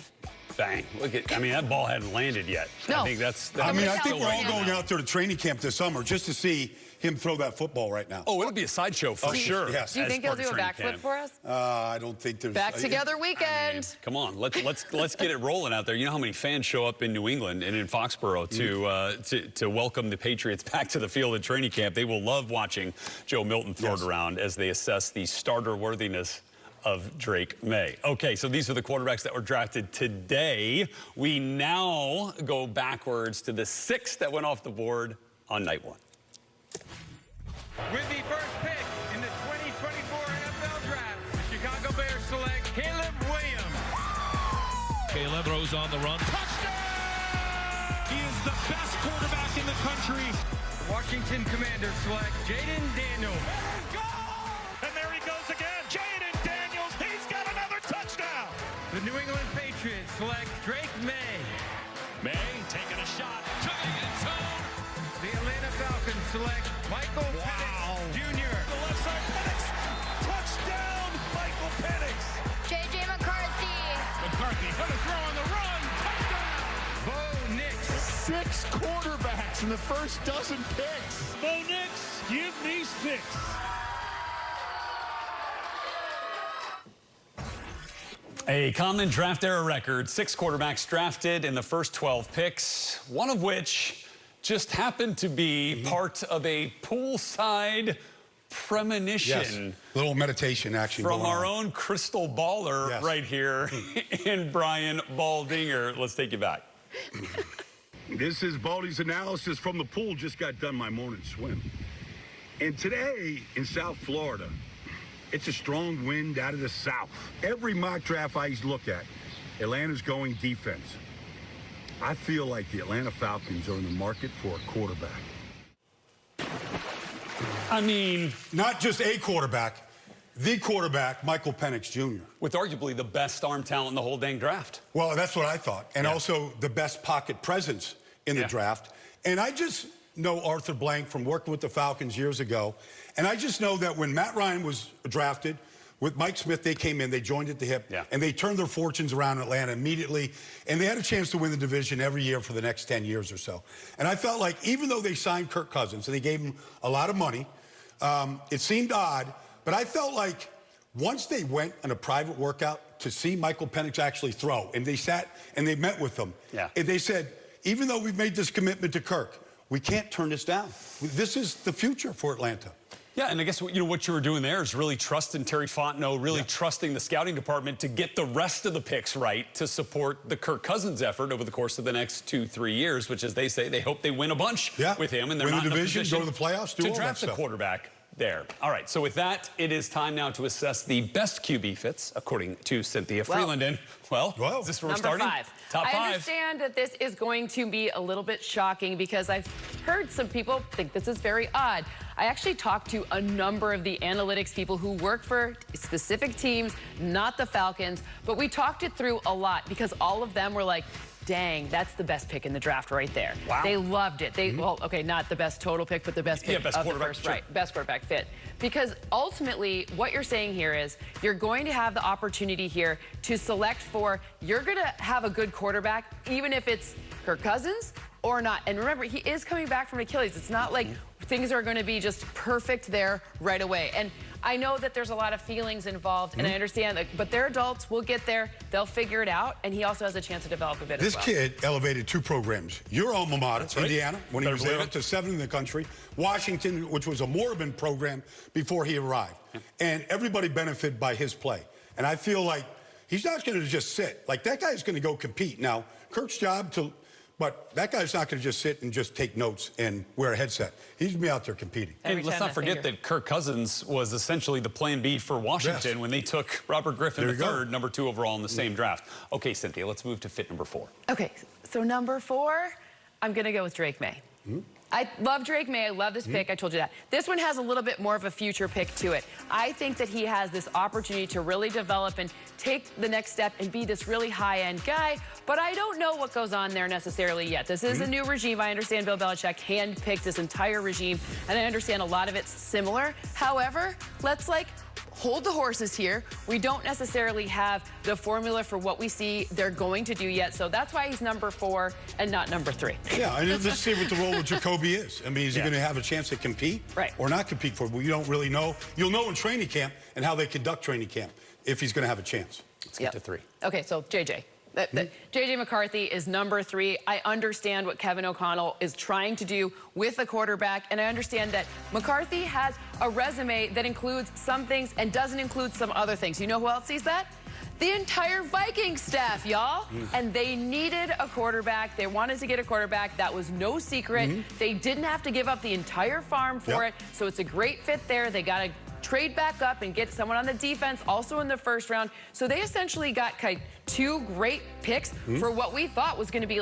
Bang. Look at, I mean, that ball hadn't landed yet. No. I think that's I think we're all going out there to training camp this summer just to see him throw that football right now. Oh, it'll be a sideshow for sure. Yes. Do you think he'll do a backflip for us? I don't think there's... Back together weekend. I mean, come on, let's get it rolling out there. You know how many fans show up in New England and in Foxborough to welcome the Patriots back to the field at training camp. They will love watching Joe Milton throw it around as they assess the starter worthiness of Drake May. Okay, so these are the quarterbacks that were drafted today. We now go backwards to the 6 that went off the board on night 1. With the first pick in the 2024 NFL Draft, the Chicago Bears select Caleb Williams. Caleb throws on the run. Touchdown! He is the best quarterback in the country. The Washington Commanders select Jaden Daniels. And there he goes again. Jaden Daniels, he's got another touchdown. The New England Patriots select Drake May. May taking a shot to the end zone. The Atlanta Falcons select Michael Penix Jr. The left side, Penix. Touchdown, Michael Penix. JJ McCarthy. McCarthy gonna throw on the run. Touchdown. Bo Nix. 6 quarterbacks in the first dozen picks. Bo Nix, give me 6. A common draft era record, 6 quarterbacks drafted in the first 12 picks, one of which just happened to be part of a poolside premonition. Yes. A little meditation action from going our on. own crystal baller right here in Brian Baldinger. Let's take you back. This is Baldy's analysis from the pool. Just got done my morning swim. And today in South Florida, it's a strong wind out of the south. Every mock draft I look at, Atlanta's going defense. I feel like the Atlanta Falcons are in the market for a quarterback. I mean... Not just a quarterback, the quarterback, Michael Penix Jr. With arguably the best arm talent in the whole dang draft. Well, that's what I thought. And also the best pocket presence in the draft. And I just know Arthur Blank from working with the Falcons years ago. And I just know that when Matt Ryan was drafted, with Mike Smith, they came in, they joined at the hip, and they turned their fortunes around in Atlanta immediately, and they had a chance to win the division every year for the next 10 years or so. And I felt like even though they signed Kirk Cousins, and they gave him a lot of money, it seemed odd, but I felt like once they went on a private workout to see Michael Penix actually throw, and they sat and they met with them, and they said, even though we've made this commitment to Kirk, we can't turn this down. This is the future for Atlanta. Yeah, and I guess what you were doing there is really trusting Terry Fontenot, really trusting the scouting department to get the rest of the picks right to support the Kirk Cousins effort over the course of the next 2-3 years, which, as they say, they hope they win a bunch with him, and they're win not the in a division, position go to the playoffs, do to all that draft a stuff. quarterback there. All right, so with that, it is time now to assess the best QB fits, according to Cynthia Freeland. And, well, is this where we're starting? Number 5. Top 5. I understand that this is going to be a little bit shocking because I've heard some people think this is very odd. I actually talked to a number of the analytics people who work for specific teams, not the Falcons, but we talked it through a lot because all of them were like, dang, that's the best pick in the draft right there. Wow. They loved it. They well, okay, not the best total pick, but the best pick best of the quarterback, first, right? Best quarterback fit. Because ultimately, what you're saying here is you're going to have the opportunity here to select for, you're going to have a good quarterback, even if it's Kirk Cousins or not. And remember, he is coming back from Achilles. It's not like things are going to be just perfect there right away. And I know that there's a lot of feelings involved, and I understand that, but they're adults. We'll get there. They'll figure it out, and he also has a chance to develop a bit This as well. kid elevated 2 programs. Your alma mater, That's right. Indiana, when he Better was there, believe up to 7th in the country. Washington, which was a moribund program before he arrived. And everybody benefited by his play. And I feel like he's not going to just sit. Like, that guy's going to go compete. Now, Kirk's job to... But that guy's not going to just sit and just take notes and wear a headset. He's going to be out there competing. And let's not forget that Kirk Cousins was essentially the plan B for Washington when they took Robert Griffin III, number 2 overall in the same draft. Okay, Cynthia, let's move to fit number 4. Okay, so number 4, I'm going to go with Drake May. I love Drake May. I love this pick. I told you that. This one has a little bit more of a future pick to it. I think that he has this opportunity to really develop and take the next step and be this really high-end guy, but I don't know what goes on there necessarily yet. This is a new regime. I understand Bill Belichick handpicked this entire regime, and I understand a lot of it's similar. However, let's hold the horses here. We don't necessarily have the formula for what we see they're going to do yet, so that's why he's number 4 and not number 3. Yeah, and let's see what the role of Jacoby is. I mean, is he going to have a chance to compete or not compete for it? Well, you don't really know. You'll know in training camp and how they conduct training camp if he's going to have a chance. Let's get to 3. Okay, so JJ. J.J. McCarthy is number 3. I understand what Kevin O'Connell is trying to do with a quarterback, and I understand that McCarthy has a resume that includes some things and doesn't include some other things. You know who else sees that? The entire Vikings staff, y'all. And they needed a quarterback. They wanted to get a quarterback. That was no secret. They didn't have to give up the entire farm for it, so it's a great fit there. They got to trade back up and get someone on the defense also in the first round. So they essentially got 2 great picks for what we thought was going to be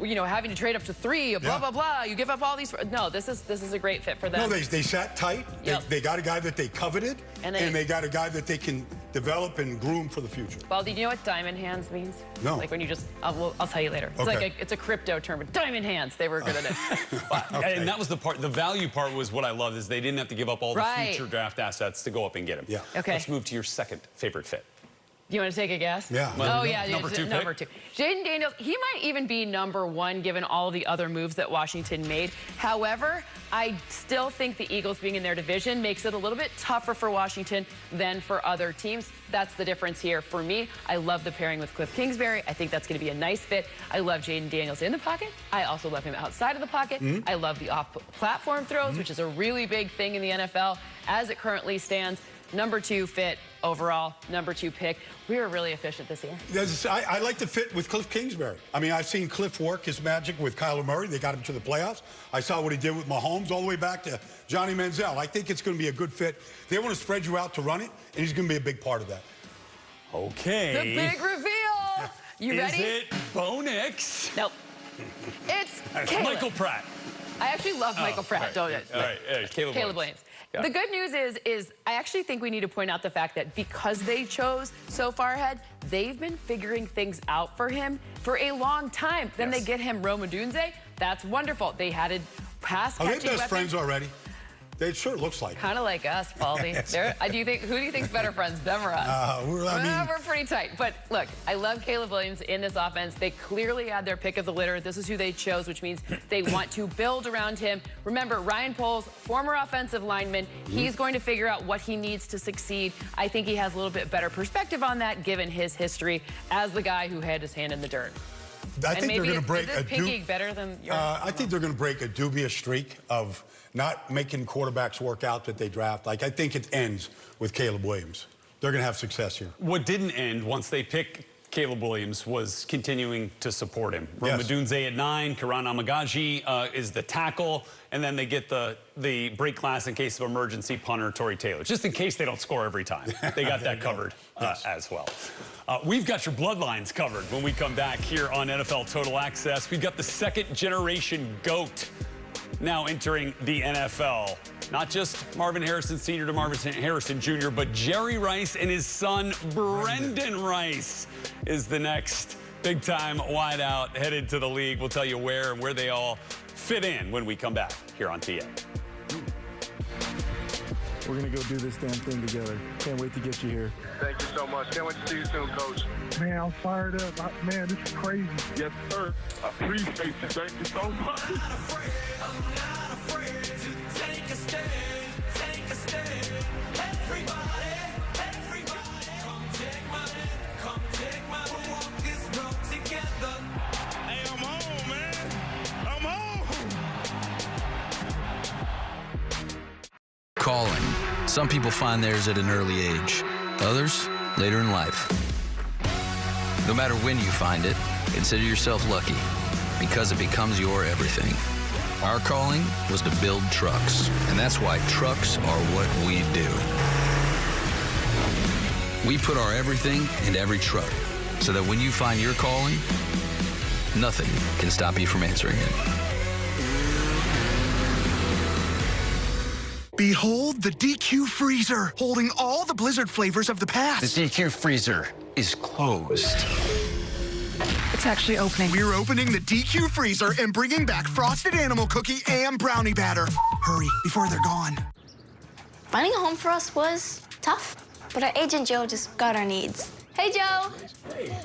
having to trade up to 3, blah, blah, blah. You give up all these. No, this is a great fit for them. No, they sat tight. They got a guy that they coveted, and they got a guy that they can develop and groom for the future. Well, do you know what diamond hands means? No. Like when you just, I'll tell you later. It's it's a crypto term, but diamond hands, they were good at it. And that was the part, the value part was what I loved, is they didn't have to give up all the future draft assets to go up and get him. Okay. Let's move to your second favorite fit. Do you want to take a guess? Yeah. Oh, yeah. Number 2 Number 2. Jaden Daniels, he might even be number 1 given all the other moves that Washington made. However, I still think the Eagles being in their division makes it a little bit tougher for Washington than for other teams. That's the difference here for me. I love the pairing with Cliff Kingsbury. I think that's going to be a nice fit. I love Jaden Daniels in the pocket. I also love him outside of the pocket. I love the off-platform throws, which is a really big thing in the NFL as it currently stands. Number 2 fit overall, number 2 pick. We were really efficient this year. I like the fit with Cliff Kingsbury. I mean, I've seen Cliff work his magic with Kyler Murray. They got him to the playoffs. I saw what he did with Mahomes all the way back to Johnny Manziel. I think it's going to be a good fit. They want to spread you out to run it, and he's going to be a big part of that. Okay. The big reveal. You ready? Is it Bo Nix? Nope. It's Caleb. Michael Pratt. I actually love Michael Pratt, don't I? All right. Caleb Williams. The good news is I actually think we need to point out the fact that because they chose so far ahead, they've been figuring things out for him for a long time. Then they get him Rome Odunze. That's wonderful. They had a pass catching weapon. Are they best friends already? It sure looks like kind of like us, Baldy. Who do you think's better friends, them or us? We're pretty tight. But look, I love Caleb Williams in this offense. They clearly had their pick of the litter. This is who they chose, which means they want to build around him. Remember, Ryan Poles, former offensive lineman, he's going to figure out what he needs to succeed. I think he has a little bit better perspective on that, given his history as the guy who had his hand in the dirt. I think they're going to break is this better than your I think they're going to break a dubious streak of not making quarterbacks work out that they draft. Like, I think it ends with Caleb Williams. They're going to have success here. What didn't end once they picked Caleb Williams was continuing to support him. Rome Odunze at 9, Karan Amagaji is the tackle, and then they get the break glass in case of emergency punter Torrey Taylor, just in case they don't score every time. They got that covered as well. We've got your bloodlines covered when we come back here on NFL Total Access. We've got the second-generation GOAT now entering the NFL. Not just Marvin Harrison Sr. to Marvin Harrison Jr., but Jerry Rice and his son, Brendan Rice, is the next big-time wideout headed to the league. We'll tell you where and where they all fit in when we come back here on TA. We're going to go do this damn thing together. Can't wait to get you here. Thank you so much. Can't wait to see you soon, Coach. Man, I'm fired up. Man, this is crazy. Yes, sir. I appreciate you. Thank you so much. Calling. Some people find theirs at an early age, others later in life. No matter when you find it, consider yourself lucky, because it becomes your everything. Our calling was to build trucks, and that's why trucks are what we do. We put our everything into every truck, so that when you find your calling, nothing can stop you from answering it. Behold the DQ freezer, holding all the Blizzard flavors of the past. The DQ freezer is closed. It's actually opening. We're opening the DQ freezer and bringing back frosted animal cookie and brownie batter. Hurry, before they're gone. Finding a home for us was tough, but our agent Joe just got our needs. Hey, Joe.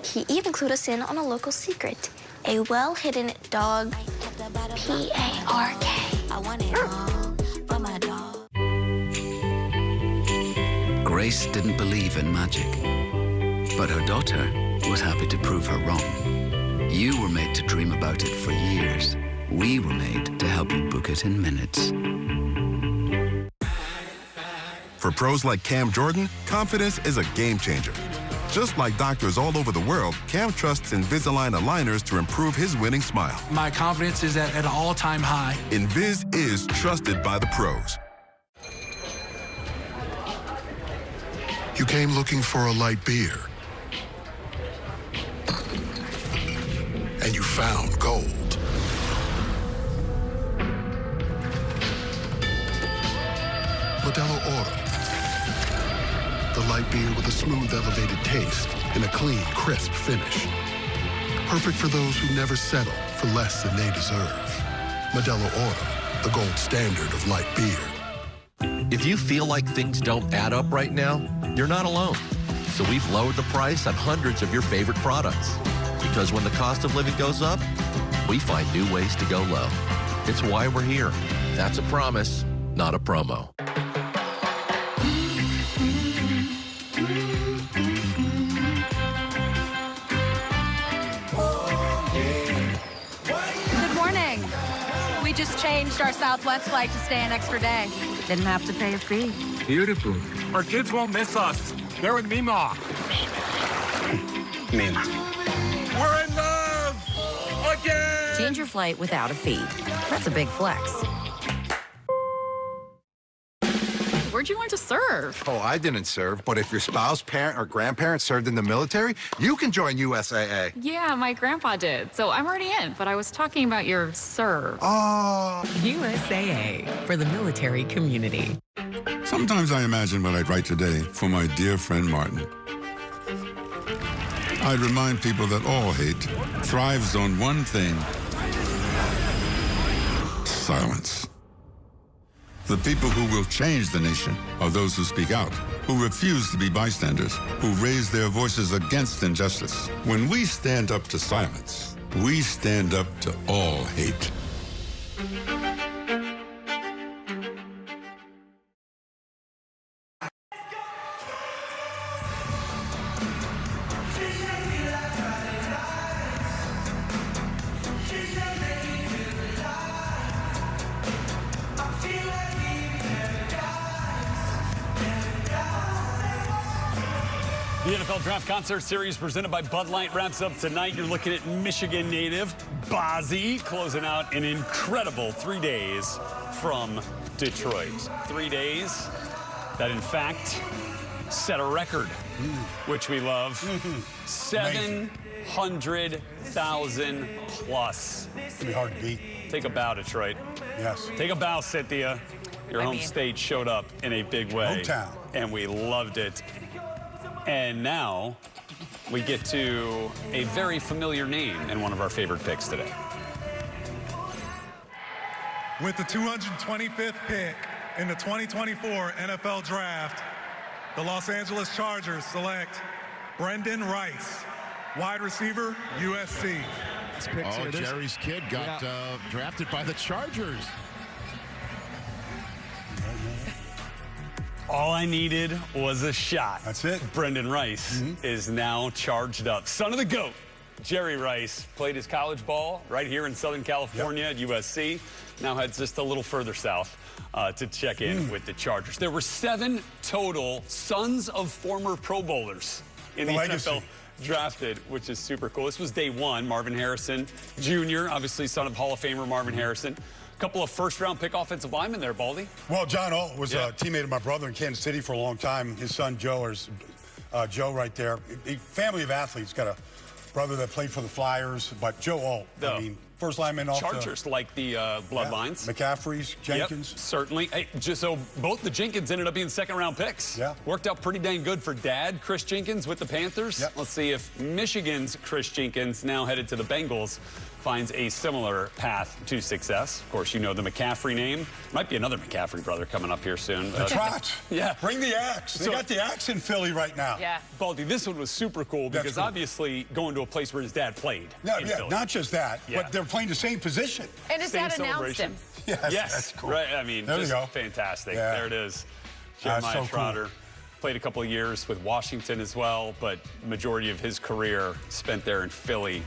He even clued us in on a local secret, a well-hidden dog, P-A-R-K. I want it all for my dog. Grace didn't believe in magic, but her daughter was happy to prove her wrong. You were made to dream about it for years. We were made to help you book it in minutes. For pros like Cam Jordan, confidence is a game changer. Just like doctors all over the world, Cam trusts Invisalign aligners to improve his winning smile. My confidence is at an all-time high. Invis is trusted by the pros. You came looking for a light beer. And you found gold. Modelo Oro. The light beer with a smooth, elevated taste and a clean, crisp finish. Perfect for those who never settle for less than they deserve. Modelo Oro, the gold standard of light beer. If you feel like things don't add up right now, you're not alone. So we've lowered the price on hundreds of your favorite products. Because when the cost of living goes up, we find new ways to go low. It's why we're here. That's a promise, not a promo. Good morning. We just changed our Southwest flight to stay an extra day. Didn't have to pay a fee. Beautiful. Our kids won't miss us. They're with Mima. Mima. We're in love again. Change your flight without a fee. That's a big flex. Where'd you learn to serve? Oh, I didn't serve, but if your spouse, parent, or grandparent served in the military, you can join USAA. Yeah, my grandpa did. So I'm already in, but I was talking about your serve. Oh. USAA, for the military community. Sometimes I imagine what I'd write today for my dear friend Martin. I'd remind people that all hate thrives on one thing: silence. The people who will change the nation are those who speak out, who refuse to be bystanders, who raise their voices against injustice. When we stand up to silence, we stand up to all hate. NFL Draft Concert Series presented by Bud Light wraps up tonight. You're looking at Michigan native Bozzy closing out an incredible 3 days from Detroit. 3 days that, in fact, set a record, which we love. 700,000 plus. It's gonna be hard to beat. Take a bow, Detroit. Yes. Take a bow, Cynthia. Your home state showed up in a big way. Hometown. And we loved it. And now we get to a very familiar name in one of our favorite picks today. With the 225th pick in the 2024 NFL Draft, the Los Angeles Chargers select Brendan Rice, wide receiver, USC. Oh, Jerry's kid got drafted by the Chargers. All I needed was a shot. That's it. Brendan Rice is now charged up. Son of the GOAT, Jerry Rice, played his college ball right here in Southern California at USC. Now heads just a little further south to check in with the Chargers. There were 7 total sons of former Pro Bowlers in the NFL drafted, which is super cool. This was day 1. Marvin Harrison Jr., obviously son of Hall of Famer Marvin Harrison. Couple of first-round pick offensive linemen there, Baldy. Well, John Alt was a teammate of my brother in Kansas City for a long time. His son, Joe, is Joe right there. Family of athletes. Got a brother that played for the Flyers, but Joe Alt, I mean, first lineman off Chargers, like the bloodlines. McCaffrey's, Jenkins. Yep, certainly. Hey, just so both the Jenkins ended up being second-round picks. Yeah. Worked out pretty dang good for Dad, Chris Jenkins, with the Panthers. Yep. Let's see if Michigan's Chris Jenkins, now headed to the Bengals, finds a similar path to success. Of course, you know the McCaffrey name. Might be another McCaffrey brother coming up here soon. That's right. Yeah. Bring the axe. They got the axe in Philly right now. Yeah. Baldy, this one was super cool because cool. obviously going to a place where his dad played. No, Philly. not just that, but they're playing the same position. And his Same dad announced celebration. him. Yes, that's cool. Right. I mean, there just you go. fantastic. Yeah. There it is. Jeremiah so Trotter. Cool. Played a couple of years with Washington as well, but majority of his career spent there in Philly,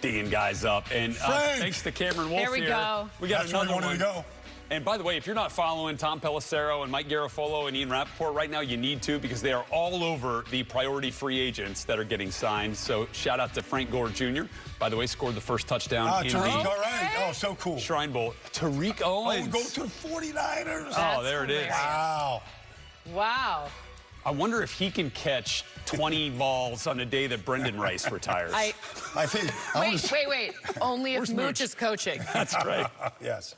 D'ing guys up. And thanks to Cameron Wolf There we go. We got That's where another we wanted one. to go. And by the way, if you're not following Tom Pelissero and Mike Garafolo and Ian Rappaport right now, you need to, because they are all over the priority free agents that are getting signed. So shout out to Frank Gore Jr. By the way, scored the first touchdown in Tariq, the all right. Oh, so cool. Shrine Bowl. Tariq Owens. Oh, go to the 49ers. Oh, there it is. Wow. Wow. I wonder if he can catch 20 balls on the day that Brendan Rice retires. I think. Wait. Only if Mooch is coaching. That's right. Yes.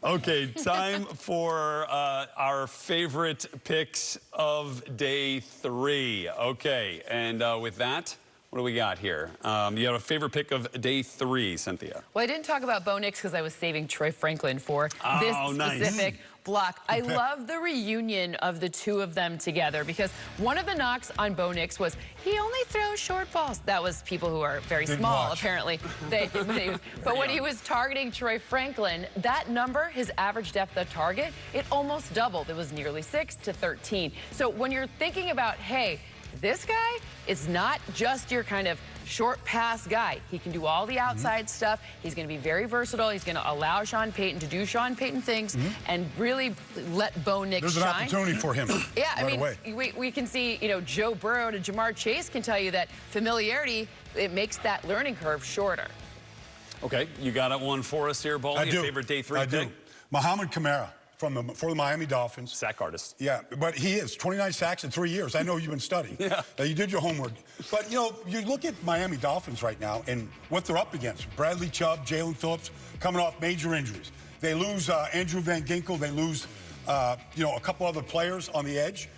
Okay, time for our favorite picks of day 3. Okay, and with that, what do we got here? You have a favorite pick of day 3, Cynthia. Well, I didn't talk about Bo Nix because I was saving Troy Franklin for this specific block. I love the reunion of the two of them together because one of the knocks on Bo Nix was he only throws short balls. That was people who are very small, apparently. But when he was targeting Troy Franklin, that number, his average depth of target, it almost doubled. It was nearly 6 to 13. So when you're thinking about, hey, this guy is not just your kind of short pass guy. He can do all the outside stuff. He's going to be very versatile. He's going to allow Sean Payton to do Sean Payton things and really let Bo Nix There's shine. an opportunity for him. Yeah, right I mean, away. we can see, you know, Joe Burrow to Jamar Chase can tell you that familiarity, it makes that learning curve shorter. Okay, you got one for us here, Baldy? I do. Favorite day 3 I pick? do. Muhammad Kamara for the Miami Dolphins. Sack artist. Yeah, but he is 29 sacks in 3 years. I know you've been studying. Yeah. You did your homework. But, you know, you look at Miami Dolphins right now and what they're up against. Bradley Chubb, Jalen Phillips, coming off major injuries. They lose Andrew Van Ginkel. They lose, you know, a couple other players on the edge,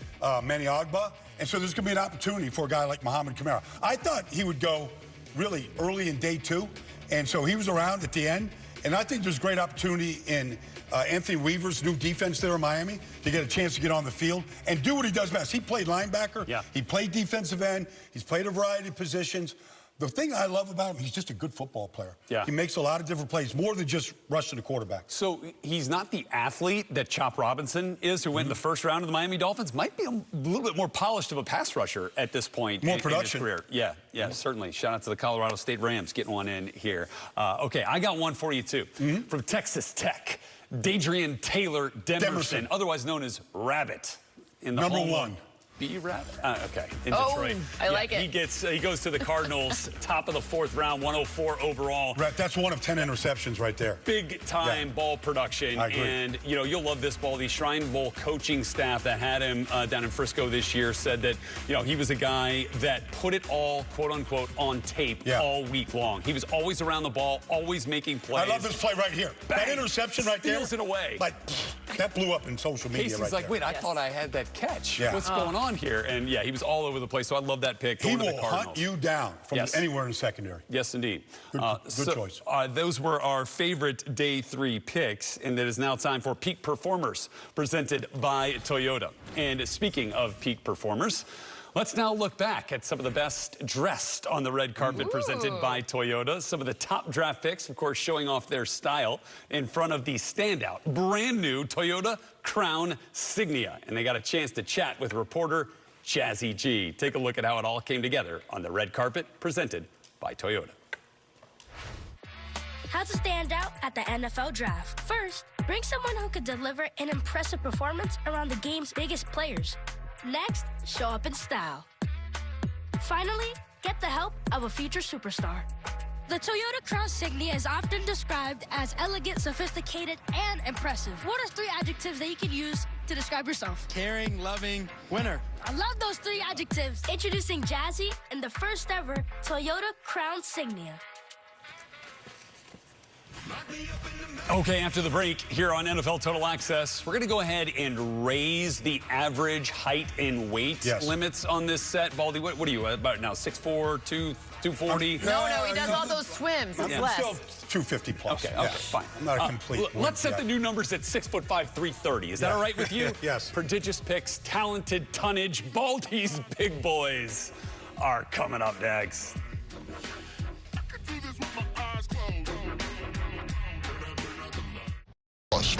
Manny Agba. And so there's going to be an opportunity for a guy like Muhammad Kamara. I thought he would go really early in day 2. And so he was around at the end. And I think there's great opportunity in Anthony Weaver's new defense there in Miami to get a chance to get on the field and do what he does best. He played linebacker. Yeah. He played defensive end. He's played a variety of positions. The thing I love about him, he's just a good football player. Yeah. He makes a lot of different plays, more than just rushing the quarterback. So he's not the athlete that Chop Robinson is, who went in the first round of the Miami Dolphins. Might be a little bit more polished of a pass rusher at this point more in production. his career. Yeah, certainly. Shout out to the Colorado State Rams getting one in here. Okay, I got one for you, too. From Texas Tech, Dadrian Taylor Demerson, otherwise known as Rabbit. In the Number home one. B-Rat? Okay, in Oh, Detroit. I like it. He goes to the Cardinals, top of the 4th round, 104 overall. Right, that's one of 10 interceptions right there. Big time ball production. I agree. And, you know, you'll love this ball. The Shrine Bowl coaching staff that had him down in Frisco this year said that, you know, he was a guy that put it all, quote unquote, on tape all week long. He was always around the ball, always making plays. I love this play right here. Bang. That interception right there. Steals it away. Like, that blew up in social media Casey's right like, there. wait, I thought I had that catch. Yeah. What's going on here? And, yeah, he was all over the place. So I love that pick. He Going to the will Cardinals. hunt you down from anywhere in the secondary. Yes, indeed. Good choice. Those were our favorite Day 3 picks, and it is now time for Peak Performers, presented by Toyota. And speaking of peak performers, let's now look back at some of the best dressed on the red carpet presented by Toyota. Some of the top draft picks, of course, showing off their style in front of the standout, brand new Toyota Crown Signia. And they got a chance to chat with reporter Jazzy G. Take a look at how it all came together on the red carpet presented by Toyota. How to stand out at the NFL Draft. First, bring someone who could deliver an impressive performance around the game's biggest players. Next, show up in style. Finally, get the help of a future superstar. The Toyota Crown Signia is often described as elegant, sophisticated, and impressive. What are 3 adjectives that you can use to describe yourself? Caring, loving, winner. I love those 3 adjectives. Introducing Jazzy and the first ever Toyota Crown Signia. Okay, after the break here on NFL Total Access, we're going to go ahead and raise the average height and weight limits on this set. Baldy, what are you about now? 6'4", 240? No, he does all those swims. It's less. Still 250 plus. Okay, fine. I'm not a complete. Let's set the new numbers at 6'5", 330. Is that all right with you? Yes. Prodigious picks, talented tonnage, Baldy's big boys are coming up next.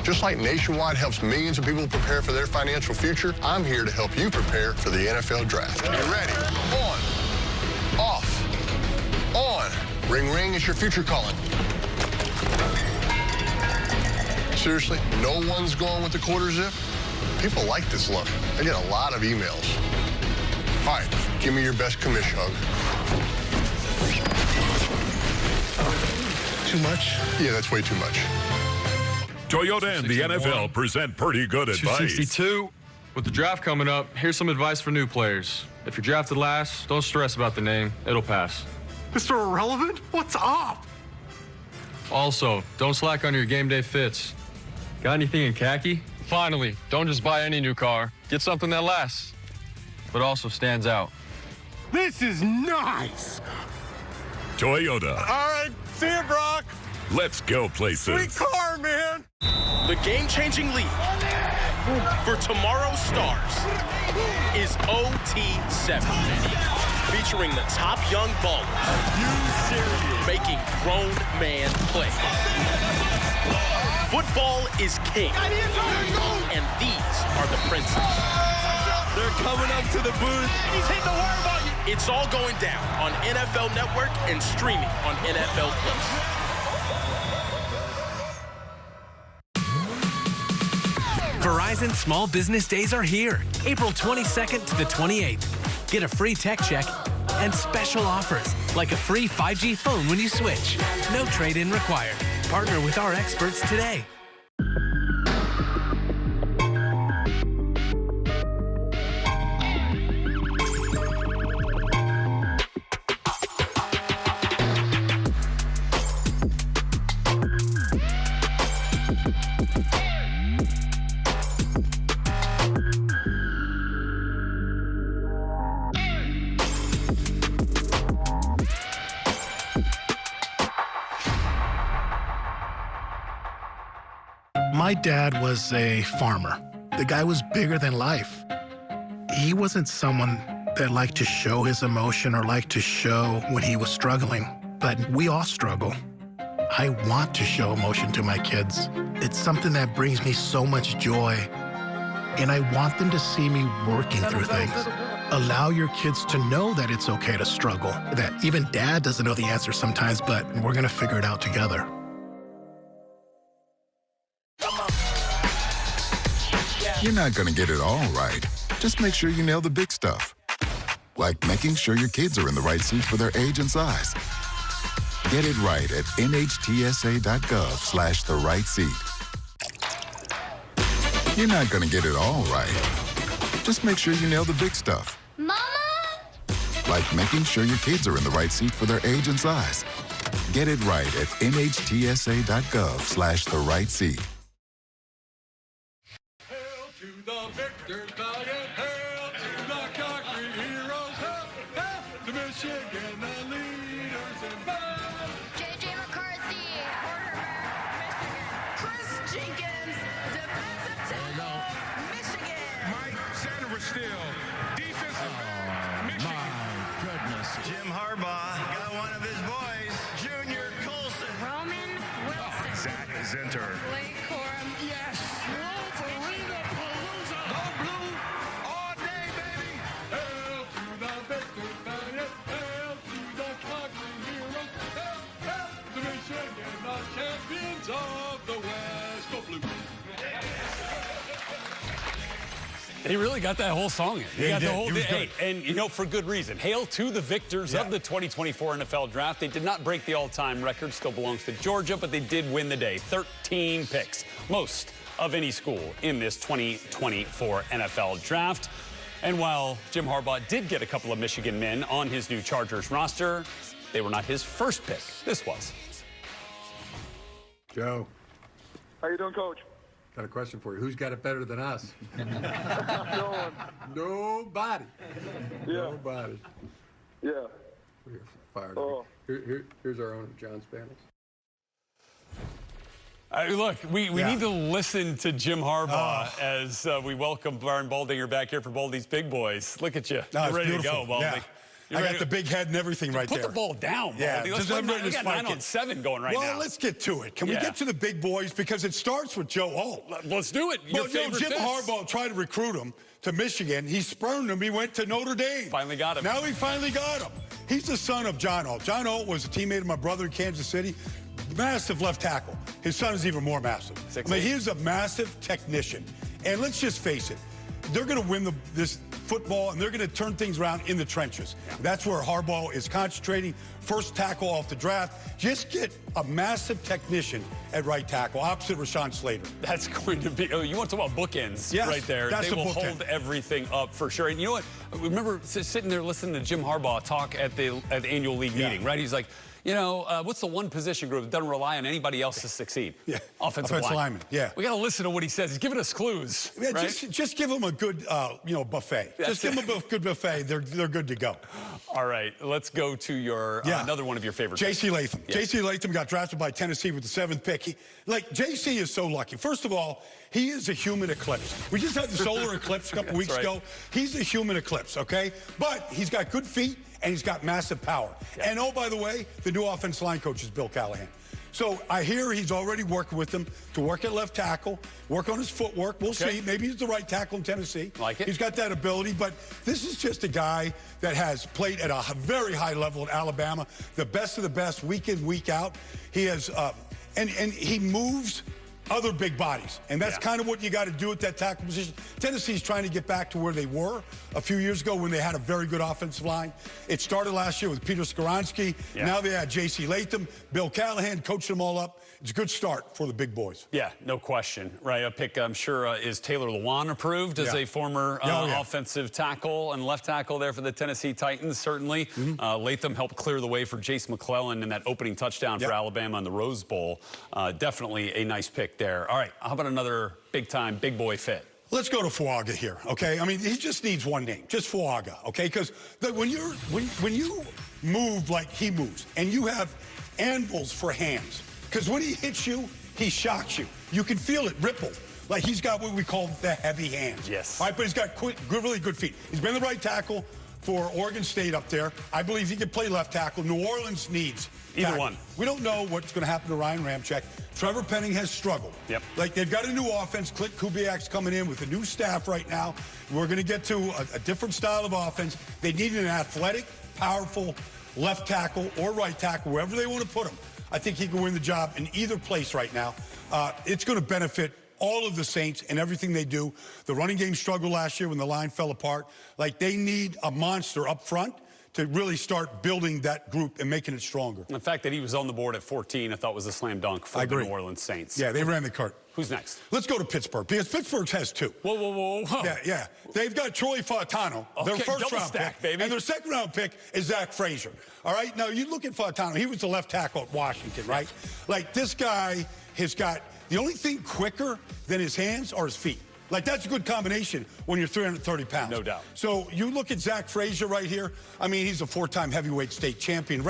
Just like Nationwide helps millions of people prepare for their financial future, I'm here to help you prepare for the NFL Draft. Get ready. On. Off. On. Ring, ring, it's your future calling. Seriously, no one's going with the quarter zip? People like this look. I get a lot of emails. All right, give me your best commish hug. Too much? Yeah, that's way too much. Toyota and the NFL present pretty good advice. 262. With the draft coming up, here's some advice for new players. If you're drafted last, don't stress about the name. It'll pass. Mr. Irrelevant, what's up? Also, don't slack on your game day fits. Got anything in khaki? Finally, don't just buy any new car. Get something that lasts, but also stands out. This is nice. Toyota. All right, see you, Brock. Let's go places. Sweet car, man. The game-changing league for tomorrow's stars is OT7, featuring the top young ballers making grown man plays. Football is king, and these are the princes. They're coming up to the booth. He's hitting the wire button. It's all going down on NFL Network and streaming on NFL Plus. Verizon Small Business Days are here, April 22nd to the 28th. Get a free tech check and special offers, like a free 5G phone when you switch. No trade-in required. Partner with our experts today. My dad was a farmer. The guy was bigger than life. He wasn't someone that liked to show his emotion or liked to show when he was struggling, but we all struggle. I want to show emotion to my kids. It's something that brings me so much joy, and I want them to see me working through things. Allow your kids to know that it's okay to struggle, that even dad doesn't know the answer sometimes, but we're gonna figure it out together. You're not going to get it all right, Just make sure you nail the big stuff. Like making sure your kids are in the right seat for their age and size. Get it right at nhtsa.gov/the right seat. You're not going to get it all right. Just make sure you nail the big stuff. Mama? Like making sure your kids are in the right seat for their age and size. Get it right at nhtsa.gov/the right seat. Hail to the victors, valiant, hail to the conquering heroes, hail, hail to Michigan, the leaders in battle. JJ McCarthy, quarterback, Chris Jenkins, defensive tackle, Michigan. Mike Sanderstill, defensive back, Michigan. My goodness. Jim Harbaugh got one of his boys, Junior Colson. Roman Wilson. Zach Zenter. Blake Corum. Yes. Wolverine Palooza. Go blue all day, baby. Hail to the victors, valiant, hail to the conquering heroes, hail, hail to Michigan, the champions of the West. Go blue. He really got that whole song in. He Yeah, got he the did. whole He was day. good. And, you know, for good reason. Hail to the victors of the 2024 NFL Draft. They did not break the all-time record. Still belongs to Georgia, but they did win the day. 13 picks. Most of any school in this 2024 NFL Draft. And while Jim Harbaugh did get a couple of Michigan men on his new Chargers roster, they were not his first pick. This was. Joe, How you doing, Coach? got a question for you. Who's got it better than us? No one. Nobody. Yeah. Nobody. Yeah. We're fired. Oh. Here's our owner, John Spanos. Look, we need to listen to Jim Harbaugh as we welcome Byron Baldinger back here for Baldy's Big Boys. Look at you. No, You're it's ready beautiful. to go, Baldy. Yeah. You're I ready got the big head and everything right Put there. the ball down, Baldy. Yeah, Let's just everybody we just got fight 9-on-7 going right now. Well, let's get to it. Can we Yeah. get to the big boys? Because it starts with Joe Alt. Let's do it. Your Well, you know, favorite Jim fits. Harbaugh tried to recruit him to Michigan. He spurned him. He went to Notre Dame. Finally got him. Now he finally got him. He's the son of John Alt. John Alt was a teammate of my brother in Kansas City. Massive left tackle. His son is even more massive. I mean, he is a massive technician. And let's just face it, they're going to win this football, and they're going to turn things around in the trenches. Yeah. That's where Harbaugh is concentrating. First tackle off the draft. Just get a massive technician at right tackle, opposite Rashawn Slater. That's going to be, you want to talk about bookends right there. That's they a will bookend. hold everything up for sure. And you know what? Remember sitting there listening to Jim Harbaugh talk at the annual league meeting, right? He's like, you know, what's the one position group that doesn't rely on anybody else to succeed? Yeah. Offensive lineman. Yeah. We got to listen to what he says. He's giving us clues. Yeah, right? just give them a good, buffet. Just give them a good buffet. They're good to go. All right, let's go to your another one of your favorite. J.C. Latham. Yeah. J.C. Latham got drafted by Tennessee with the 7th pick. J.C. is so lucky. First of all, he is a human eclipse. We just had the solar eclipse a couple weeks ago. He's a human eclipse, okay? But he's got good feet and he's got massive power. Yeah. And oh, by the way, the new offensive line coach is Bill Callahan. So I hear he's already working with them to work at left tackle, work on his footwork. We'll see. Maybe he's the right tackle in Tennessee. Like it. He's got that ability, but this is just a guy that has played at a very high level at Alabama, the best of the best, week in, week out. He has, and he moves other big bodies. And that's kind of what you got to do at that tackle position. Tennessee's trying to get back to where they were a few years ago when they had a very good offensive line. It started last year with Peter Skoronski. Yeah. Now they had J.C. Latham. Bill Callahan coached them all up. It's a good start for the big boys. Yeah, no question. Right, a pick, I'm sure, is Taylor Lewan approved as a former offensive tackle and left tackle there for the Tennessee Titans, certainly. Latham helped clear the way for Jace McClellan in that opening touchdown for Alabama in the Rose Bowl. Definitely a nice pick there. All right, how about another big-time, big boy fit? Let's go to Fuaga here, okay? I mean, he just needs one name, just Fuaga, okay? Because when you move like he moves, and you have anvils for hands, because when he hits you, he shocks you. You can feel it ripple. Like he's got what we call the heavy hands. Yes. All right, but he's got really good feet. He's been the right tackle for Oregon State up there. I believe he can play left tackle. New Orleans needs either one. We don't know what's going to happen to Ryan Ramczyk. Trevor Penning has struggled. Yep. Like they've got a new offense. Clint Kubiak's coming in with a new staff right now. We're going to get to a different style of offense. They need an athletic, powerful left tackle or right tackle, wherever they want to put him. I think he can win the job in either place right now. It's going to benefit all of the Saints and everything they do. The running game struggled last year when the line fell apart. Like, they need a monster up front to really start building that group and making it stronger. The fact that he was on the board at 14, I thought was a slam dunk for the New Orleans Saints. Yeah, they ran the cart. Who's next? Let's go to Pittsburgh, because Pittsburgh has two. Whoa. Yeah. They've got Troy Fautano, their Okay, first-round stack, pick, baby. and their second-round pick is Zach Frazier. All right? Now, you look at Fautano. He was the left tackle at Washington, right? Like, this guy has got the only thing quicker than his hands are his feet. Like, that's a good combination when you're 330 pounds. No doubt. So you look at Zach Frazier right here. I mean, he's a 4-time heavyweight state champion.